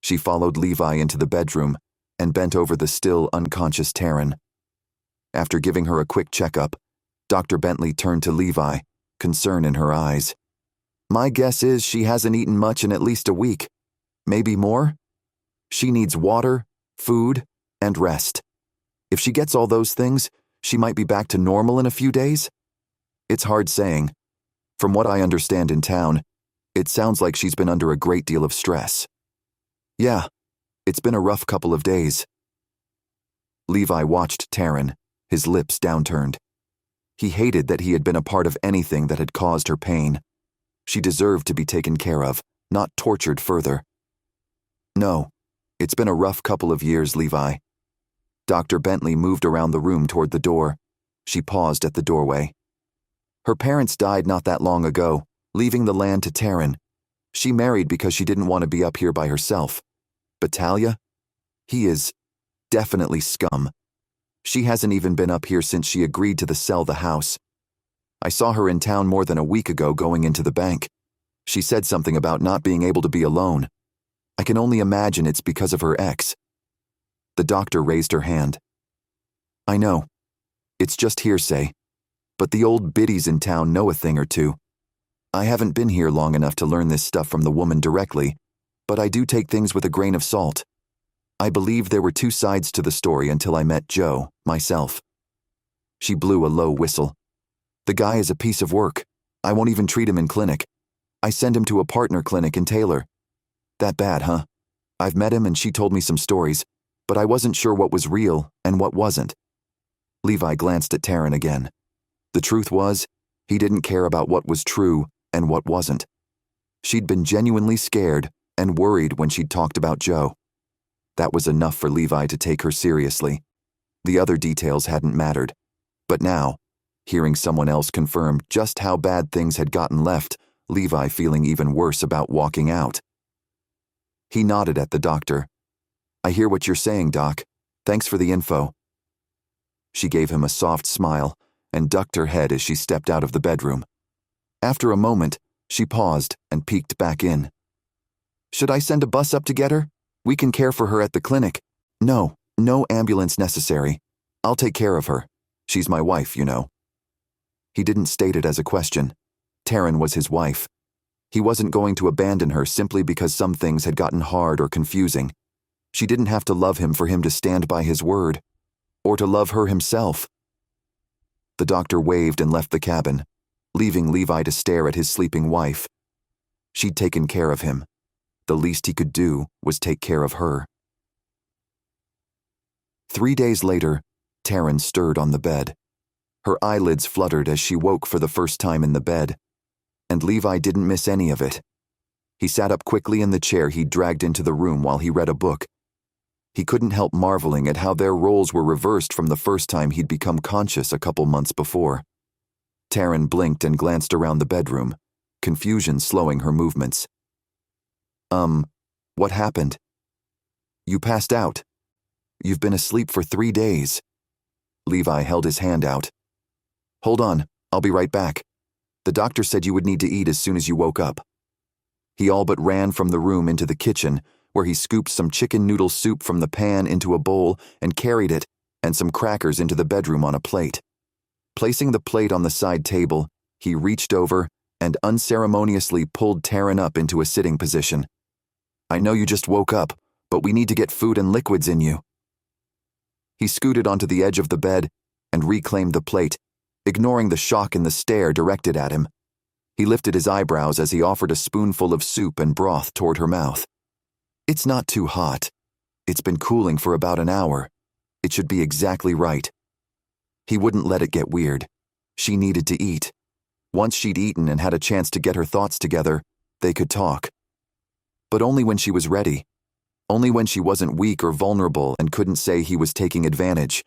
She followed Levi into the bedroom and bent over the still unconscious Tarryn. After giving her a quick checkup, Dr. Bentley turned to Levi, concern in her eyes. My guess is she hasn't eaten much in at least a week. Maybe more? She needs water, food, and rest. If she gets all those things, she might be back to normal in a few days? It's hard saying. From what I understand in town, it sounds like she's been under a great deal of stress. Yeah, it's been a rough couple of days. Levi watched Tarryn, his lips downturned. He hated that he had been a part of anything that had caused her pain. She deserved to be taken care of, not tortured further. No, it's been a rough couple of years, Levi. Dr. Bentley moved around the room toward the door. She paused at the doorway. Her parents died not that long ago, leaving the land to Tarryn. She married because she didn't want to be up here by herself. But Talia? He is definitely scum. She hasn't even been up here since she agreed to sell the house. I saw her in town more than a week ago going into the bank. She said something about not being able to be alone. I can only imagine it's because of her ex. The doctor raised her hand. I know. It's just hearsay. But the old biddies in town know a thing or two. I haven't been here long enough to learn this stuff from the woman directly, but I do take things with a grain of salt. I believe there were two sides to the story until I met Joe, myself. She blew a low whistle. The guy is a piece of work. I won't even treat him in clinic. I send him to a partner clinic in Taylor. That bad, huh? I've met him and she told me some stories, but I wasn't sure what was real and what wasn't. Levi glanced at Tarryn again. The truth was, he didn't care about what was true and what wasn't. She'd been genuinely scared and worried when she'd talked about Joe. That was enough for Levi to take her seriously. The other details hadn't mattered. But now, hearing someone else confirm just how bad things had gotten left, Levi feeling even worse about walking out. He nodded at the doctor. I hear what you're saying, Doc. Thanks for the info. She gave him a soft smile and ducked her head as she stepped out of the bedroom. After a moment, she paused and peeked back in. Should I send a bus up to get her? We can care for her at the clinic. No ambulance necessary. I'll take care of her. She's my wife, you know. He didn't state it as a question. Tarryn was his wife. He wasn't going to abandon her simply because some things had gotten hard or confusing. She didn't have to love him for him to stand by his word, or to love her himself. The doctor waved and left the cabin, leaving Levi to stare at his sleeping wife. She'd taken care of him. The least he could do was take care of her. 3 days later, Tarryn stirred on the bed. Her eyelids fluttered as she woke for the first time in the bed, and Levi didn't miss any of it. He sat up quickly in the chair he'd dragged into the room while he read a book. He couldn't help marveling at how their roles were reversed from the first time he'd become conscious a couple months before. Tarryn blinked and glanced around the bedroom, confusion slowing her movements. What happened? You passed out. You've been asleep for 3 days. Levi held his hand out. Hold on, I'll be right back. The doctor said you would need to eat as soon as you woke up." He all but ran from the room into the kitchen, where he scooped some chicken noodle soup from the pan into a bowl and carried it, and some crackers into the bedroom on a plate. Placing the plate on the side table, he reached over and unceremoniously pulled Tarryn up into a sitting position. "I know you just woke up, but we need to get food and liquids in you." He scooted onto the edge of the bed and reclaimed the plate, ignoring the shock in the stare directed at him. He lifted his eyebrows as he offered a spoonful of soup and broth toward her mouth. "It's not too hot. It's been cooling for about an hour. It should be exactly right." He wouldn't let it get weird. She needed to eat. Once she'd eaten and had a chance to get her thoughts together, they could talk. But only when she was ready. Only when she wasn't weak or vulnerable and couldn't say he was taking advantage.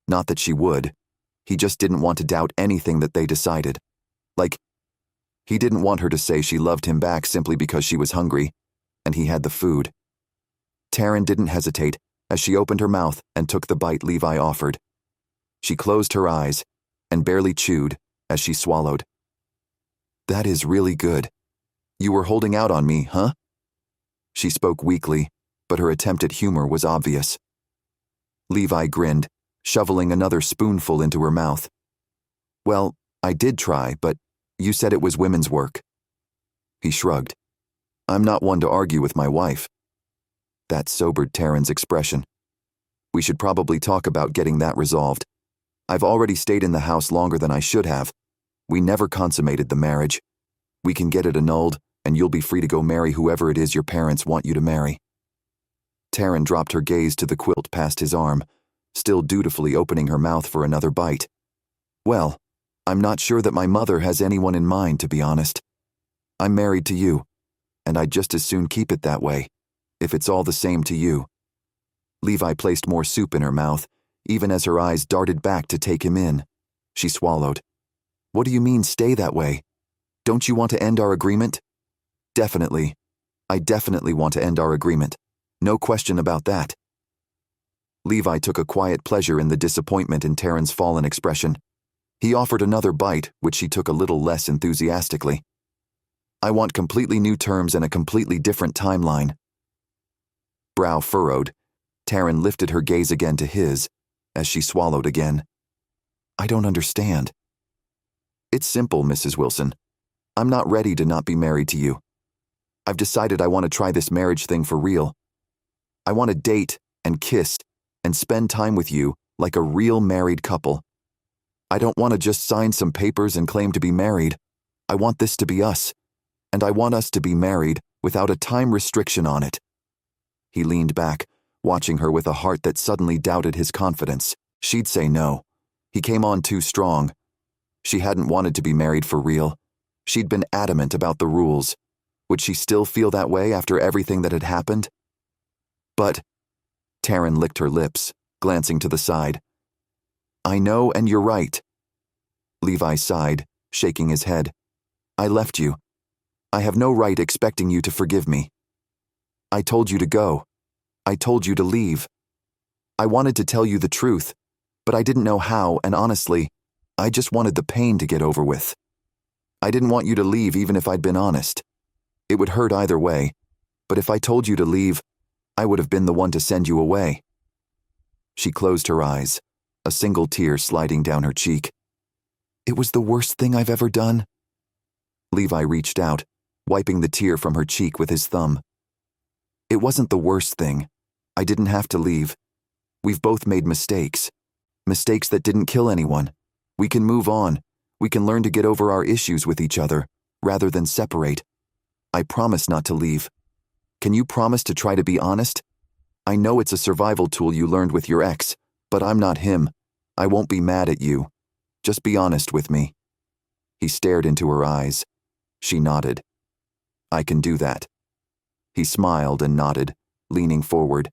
Not that she would. He just didn't want to doubt anything that they decided. Like, he didn't want her to say she loved him back simply because she was hungry, and he had the food. Tarryn didn't hesitate as she opened her mouth and took the bite Levi offered. She closed her eyes and barely chewed as she swallowed. "That is really good. You were holding out on me, huh?" She spoke weakly, but her attempt at humor was obvious. Levi grinned, shoveling another spoonful into her mouth. "Well, I did try, but you said it was women's work." He shrugged. "I'm not one to argue with my wife." That sobered Tarryn's expression. "We should probably talk about getting that resolved. I've already stayed in the house longer than I should have. We never consummated the marriage. We can get it annulled, and you'll be free to go marry whoever it is your parents want you to marry." Tarryn dropped her gaze to the quilt past his arm, still dutifully opening her mouth for another bite. "Well, I'm not sure that my mother has anyone in mind, to be honest. I'm married to you, and I'd just as soon keep it that way, if it's all the same to you." Levi placed more soup in her mouth, even as her eyes darted back to take him in. She swallowed. "What do you mean, stay that way? Don't you want to end our agreement?" "Definitely. I definitely want to end our agreement. No question about that." Levi took a quiet pleasure in the disappointment in Tarryn's fallen expression. He offered another bite, which she took a little less enthusiastically. "I want completely new terms and a completely different timeline." Brow furrowed, Tarryn lifted her gaze again to his, as she swallowed again. "I don't understand." "It's simple, Mrs. Wilson. I'm not ready to not be married to you. I've decided I want to try this marriage thing for real. I want to date and kiss and spend time with you like a real married couple. I don't want to just sign some papers and claim to be married. I want this to be us, and I want us to be married without a time restriction on it." He leaned back, watching her with a heart that suddenly doubted his confidence. She'd say no. He came on too strong. She hadn't wanted to be married for real. She'd been adamant about the rules. Would she still feel that way after everything that had happened? "But," Tarryn licked her lips, glancing to the side. "I know, and you're right." Levi sighed, shaking his head. "I left you. I have no right expecting you to forgive me. I told you to go. I told you to leave. I wanted to tell you the truth, but I didn't know how, and honestly, I just wanted the pain to get over with. I didn't want you to leave even if I'd been honest. It would hurt either way, but if I told you to leave, I would have been the one to send you away." She closed her eyes, a single tear sliding down her cheek. "It was the worst thing I've ever done." Levi reached out, wiping the tear from her cheek with his thumb. "It wasn't the worst thing. I didn't have to leave. We've both made mistakes. Mistakes that didn't kill anyone. We can move on. We can learn to get over our issues with each other, rather than separate. I promise not to leave. Can you promise to try to be honest? I know it's a survival tool you learned with your ex, but I'm not him. I won't be mad at you. Just be honest with me." He stared into her eyes. She nodded. "I can do that." He smiled and nodded, leaning forward.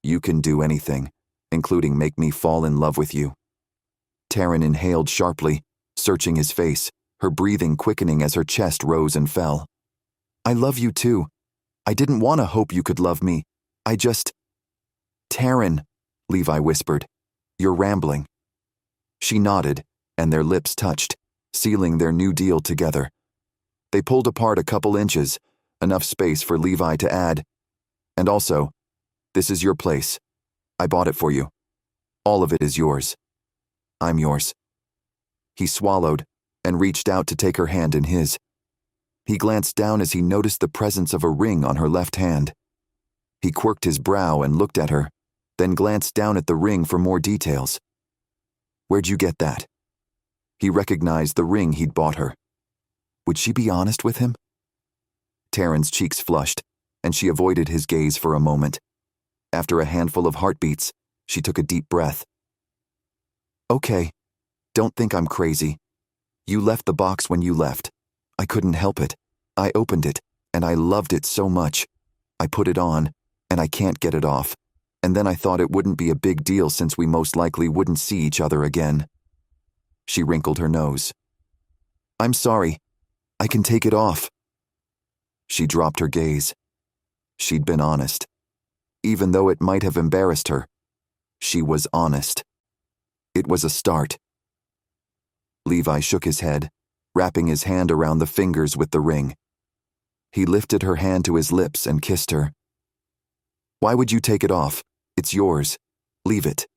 "You can do anything, including make me fall in love with you." Tarryn inhaled sharply, searching his face, her breathing quickening as her chest rose and fell. "I love you too. I didn't want to hope you could love me. I just—" "Tarryn," Levi whispered, "you're rambling." She nodded, and their lips touched, sealing their new deal together. They pulled apart a couple inches, enough space for Levi to add, "And also, this is your place. I bought it for you. All of it is yours. I'm yours." He swallowed and reached out to take her hand in his. He glanced down as he noticed the presence of a ring on her left hand. He quirked his brow and looked at her, then glanced down at the ring for more details. "Where'd you get that?" He recognized the ring he'd bought her. Would she be honest with him? Tarryn's cheeks flushed, and she avoided his gaze for a moment. After a handful of heartbeats, she took a deep breath. "Okay, don't think I'm crazy. You left the box when you left. I couldn't help it. I opened it, and I loved it so much. I put it on, and I can't get it off. And then I thought it wouldn't be a big deal since we most likely wouldn't see each other again." She wrinkled her nose. "I'm sorry. I can take it off." She dropped her gaze. She'd been honest. Even though it might have embarrassed her, she was honest. It was a start. Levi shook his head, wrapping his hand around the fingers with the ring. He lifted her hand to his lips and kissed her. "Why would you take it off? It's yours. Leave it.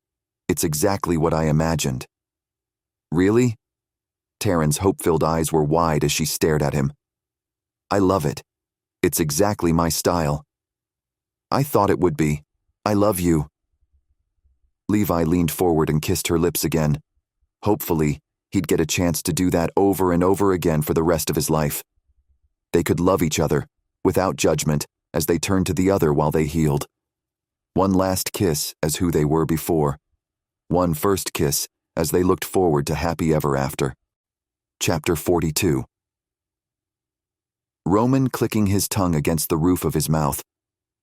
It's exactly what I imagined." "Really?" Tarryn's hope-filled eyes were wide as she stared at him. "I love it. It's exactly my style." "I thought it would be. I love you." Levi leaned forward and kissed her lips again. Hopefully, he'd get a chance to do that over and over again for the rest of his life. They could love each other, without judgment, as they turned to the other while they healed. One last kiss as who they were before. One first kiss as they looked forward to happy ever after. Chapter 42. Roman clicking his tongue against the roof of his mouth.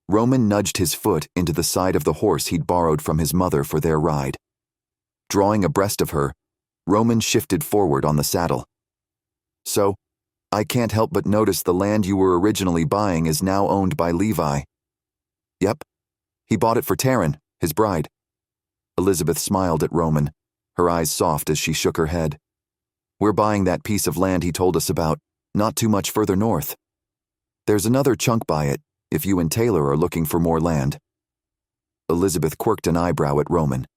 Roman nudged his foot into the side of the horse he'd borrowed from his mother for their ride. Drawing abreast of her, Roman shifted forward on the saddle. "So, I can't help but notice the land you were originally buying is now owned by Levi." "Yep. He bought it for Tarryn, his bride." Elizabeth smiled at Roman, her eyes soft as she shook her head. "We're buying that piece of land he told us about, not too much further north. There's another chunk by it, if you and Taylor are looking for more land." Elizabeth quirked an eyebrow at Roman.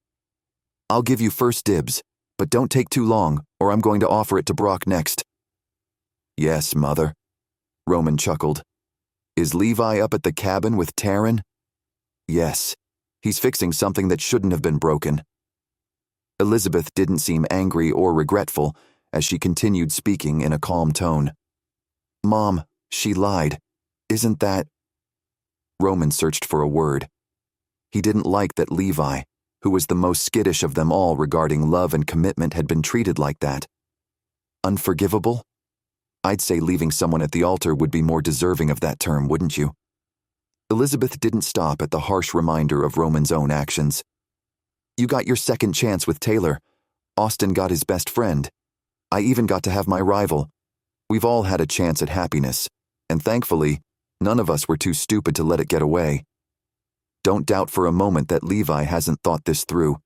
"I'll give you first dibs, but don't take too long, or I'm going to offer it to Brock next." "Yes, Mother," Roman chuckled. "Is Levi up at the cabin with Tarryn?" "Yes. He's fixing something that shouldn't have been broken." Elizabeth didn't seem angry or regretful as she continued speaking in a calm tone. "Mom, she lied. Isn't that—" Roman searched for a word. He didn't like that Levi, who was the most skittish of them all regarding love and commitment, had been treated like that. Unforgivable? I'd say leaving someone at the altar would be more deserving of that term, wouldn't you? Elizabeth didn't stop at the harsh reminder of Roman's own actions. "You got your second chance with Taylor. Austin got his best friend. I even got to have my rival. We've all had a chance at happiness, and thankfully, none of us were too stupid to let it get away. Don't doubt for a moment that Levi hasn't thought this through,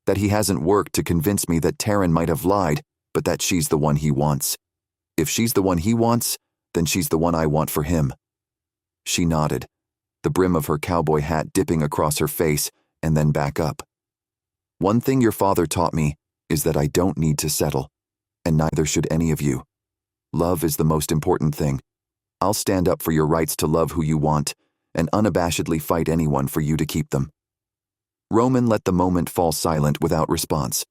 that he hasn't worked to convince me that Tarryn might have lied, but that she's the one he wants. If she's the one he wants, then she's the one I want for him." She nodded, the brim of her cowboy hat dipping across her face and then back up. "One thing your father taught me is that I don't need to settle, and neither should any of you. Love is the most important thing. I'll stand up for your rights to love who you want, and unabashedly fight anyone for you to keep them." Roman let the moment fall silent without response.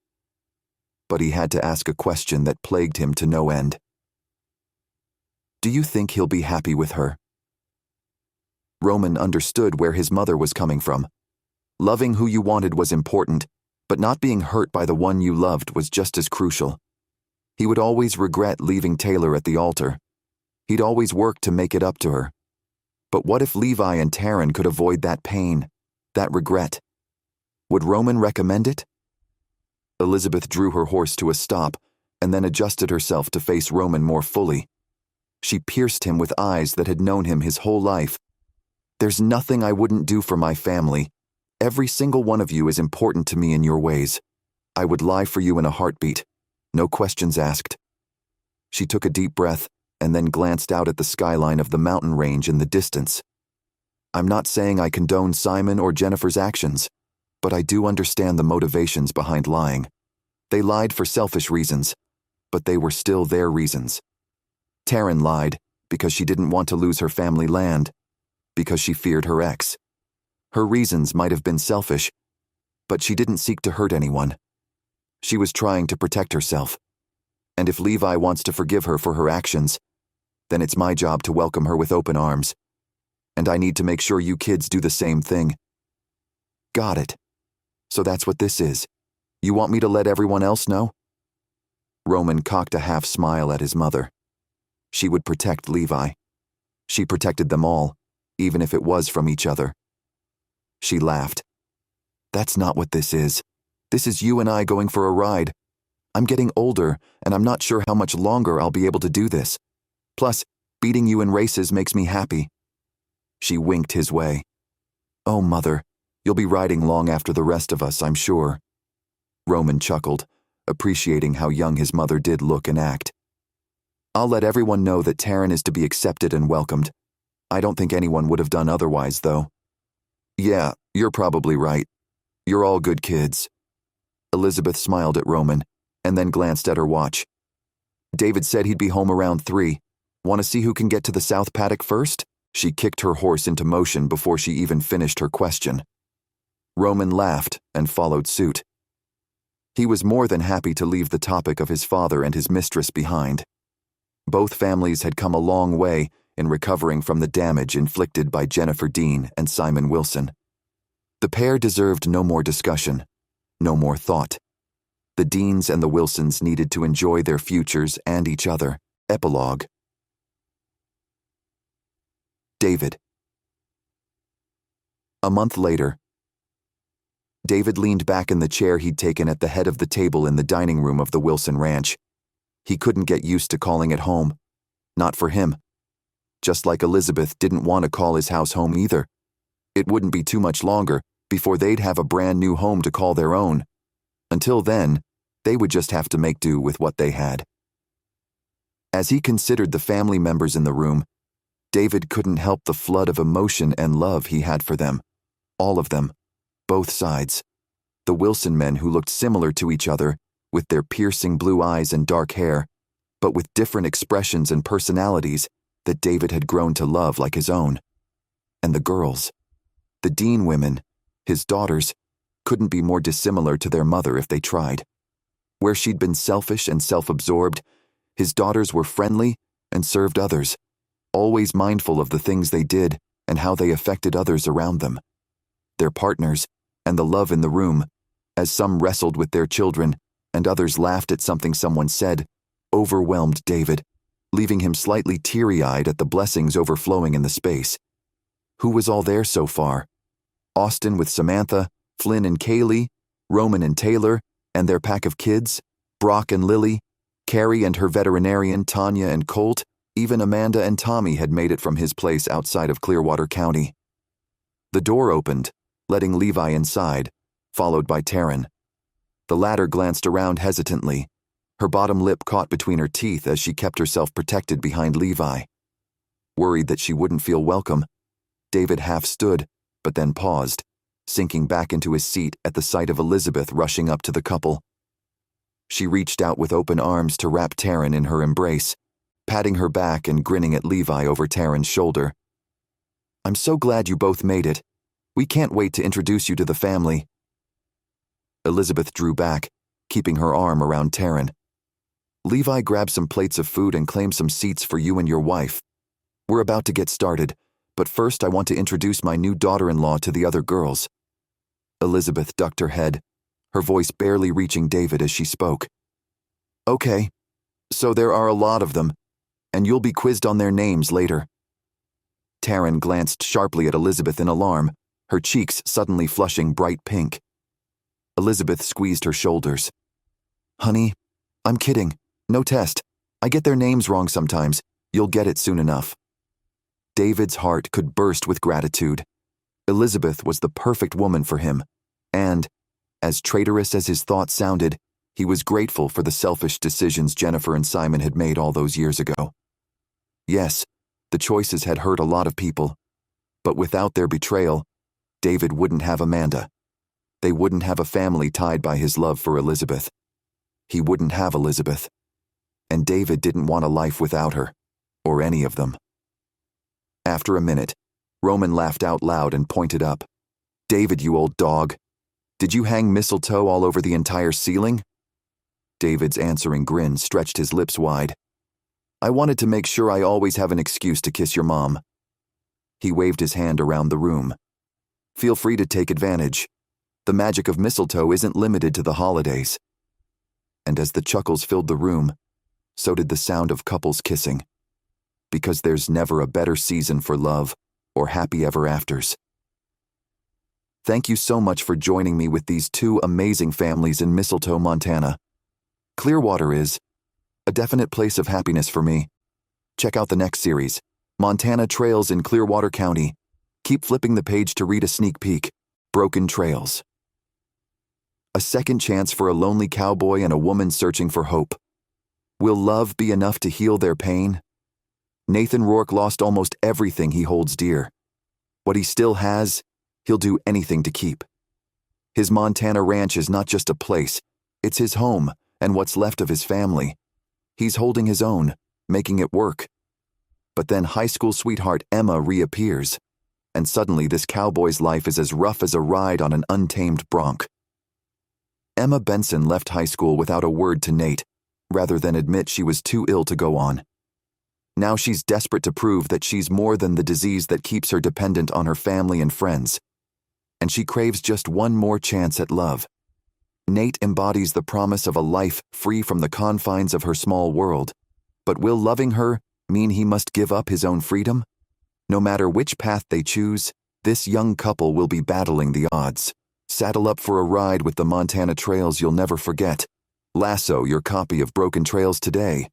But he had to ask a question that plagued him to no end. "Do you think he'll be happy with her?" Roman understood where his mother was coming from. Loving who you wanted was important, but not being hurt by the one you loved was just as crucial. He would always regret leaving Taylor at the altar. He'd always work to make it up to her. But what if Levi and Tarryn could avoid that pain, that regret? Would Roman recommend it? Elizabeth drew her horse to a stop and then adjusted herself to face Roman more fully. She pierced him with eyes that had known him his whole life. "There's nothing I wouldn't do for my family. Every single one of you is important to me in your ways. I would lie for you in a heartbeat. No questions asked. She took a deep breath and then glanced out at the skyline of the mountain range in the distance. I'm not saying I condone Simon or Jennifer's actions, but I do understand the motivations behind lying. They lied for selfish reasons, but they were still their reasons. Tarryn lied because she didn't want to lose her family land, because she feared her ex. Her reasons might have been selfish, but she didn't seek to hurt anyone. She was trying to protect herself. And if Levi wants to forgive her for her actions, then it's my job to welcome her with open arms. And I need to make sure you kids do the same thing. Got it. So that's what this is. You want me to let everyone else know? Roman cocked a half smile at his mother. She would protect Levi. She protected them all, even if it was from each other. She laughed. That's not what this is. This is you and I going for a ride. I'm getting older, and I'm not sure how much longer I'll be able to do this. Plus, beating you in races makes me happy. She winked his way. Oh, Mother, you'll be riding long after the rest of us, I'm sure. Roman chuckled, appreciating how young his mother did look and act. I'll let everyone know that Tarryn is to be accepted and welcomed. I don't think anyone would have done otherwise, though. Yeah, you're probably right. You're all good kids. Elizabeth smiled at Roman, and then glanced at her watch. David said he'd be home around 3. Want to see who can get to the south paddock first? She kicked her horse into motion before she even finished her question. Roman laughed and followed suit. He was more than happy to leave the topic of his father and his mistress behind. Both families had come a long way in recovering from the damage inflicted by Jennifer Dean and Simon Wilson. The pair deserved no more discussion, no more thought. The Deans and the Wilsons needed to enjoy their futures and each other. Epilogue. David. A month later, David leaned back in the chair he'd taken at the head of the table in the dining room of the Wilson ranch. He couldn't get used to calling it home. Not for him. Just like Elizabeth didn't want to call his house home either. It wouldn't be too much longer before they'd have a brand new home to call their own. Until then, they would just have to make do with what they had. As he considered the family members in the room, David couldn't help the flood of emotion and love he had for them. All of them. Both sides. The Wilson men who looked similar to each other, with their piercing blue eyes and dark hair, but with different expressions and personalities that David had grown to love like his own. And the girls. The Dean women, his daughters, couldn't be more dissimilar to their mother if they tried. Where she'd been selfish and self-absorbed, his daughters were friendly and served others, always mindful of the things they did and how they affected others around them. Their partners, and the love in the room, as some wrestled with their children and others laughed at something someone said, overwhelmed David, leaving him slightly teary-eyed at the blessings overflowing in the space. Who was all there so far? Austin with Samantha, Flynn and Kaylee, Roman and Taylor, and their pack of kids, Brock and Lily, Carrie and her veterinarian Tanya and Colt, even Amanda and Tommy had made it from his place outside of Clearwater County. The door opened, letting Levi inside, followed by Tarryn. The latter glanced around hesitantly, her bottom lip caught between her teeth as she kept herself protected behind Levi. Worried that she wouldn't feel welcome, David half stood, but then paused, sinking back into his seat at the sight of Elizabeth rushing up to the couple. She reached out with open arms to wrap Tarryn in her embrace, patting her back and grinning at Levi over Tarryn's shoulder. I'm so glad you both made it. We can't wait to introduce you to the family. Elizabeth drew back, keeping her arm around Tarryn. Levi grabbed some plates of food and claimed some seats for you and your wife. We're about to get started, but first I want to introduce my new daughter-in-law to the other girls. Elizabeth ducked her head, her voice barely reaching David as she spoke. Okay, so there are a lot of them, and you'll be quizzed on their names later. Tarryn glanced sharply at Elizabeth in alarm, her cheeks suddenly flushing bright pink. Elizabeth squeezed her shoulders. Honey, I'm kidding. No test. I get their names wrong sometimes. You'll get it soon enough. David's heart could burst with gratitude. Elizabeth was the perfect woman for him, and, as traitorous as his thought sounded, He was grateful for the selfish decisions Jennifer and Simon had made all those years ago. Yes, the choices had hurt a lot of people, but without their betrayal, David wouldn't have Amanda. They wouldn't have a family tied by his love for Elizabeth. He wouldn't have Elizabeth. And David didn't want a life without her, or any of them. After a minute, Roman laughed out loud and pointed up. "David, you old dog. Did you hang mistletoe all over the entire ceiling?" David's answering grin stretched his lips wide. "I wanted to make sure I always have an excuse to kiss your mom." He waved his hand around the room. "Feel free to take advantage. The magic of mistletoe isn't limited to the holidays." And as the chuckles filled the room, so did the sound of couples kissing. Because there's never a better season for love or happy ever afters. Thank you so much for joining me with these two amazing families in Mistletoe, Montana. Clearwater is a definite place of happiness for me. Check out the next series, Montana Trails in Clearwater County. Keep flipping the page to read a sneak peek, Broken Trails. A second chance for a lonely cowboy and a woman searching for hope. Will love be enough to heal their pain? Nathan Rourke lost almost everything he holds dear. What he still has, he'll do anything to keep. His Montana ranch is not just a place, it's his home and what's left of his family. He's holding his own, making it work. But then high school sweetheart Emma reappears, and suddenly this cowboy's life is as rough as a ride on an untamed bronc. Emma Benson left high school without a word to Nate, rather than admit she was too ill to go on. Now she's desperate to prove that she's more than the disease that keeps her dependent on her family and friends. And she craves just one more chance at love. Nate embodies the promise of a life free from the confines of her small world. But will loving her mean he must give up his own freedom? No matter which path they choose, this young couple will be battling the odds. Saddle up for a ride with the Montana Trails you'll never forget. Lasso your copy of Broken Trails today.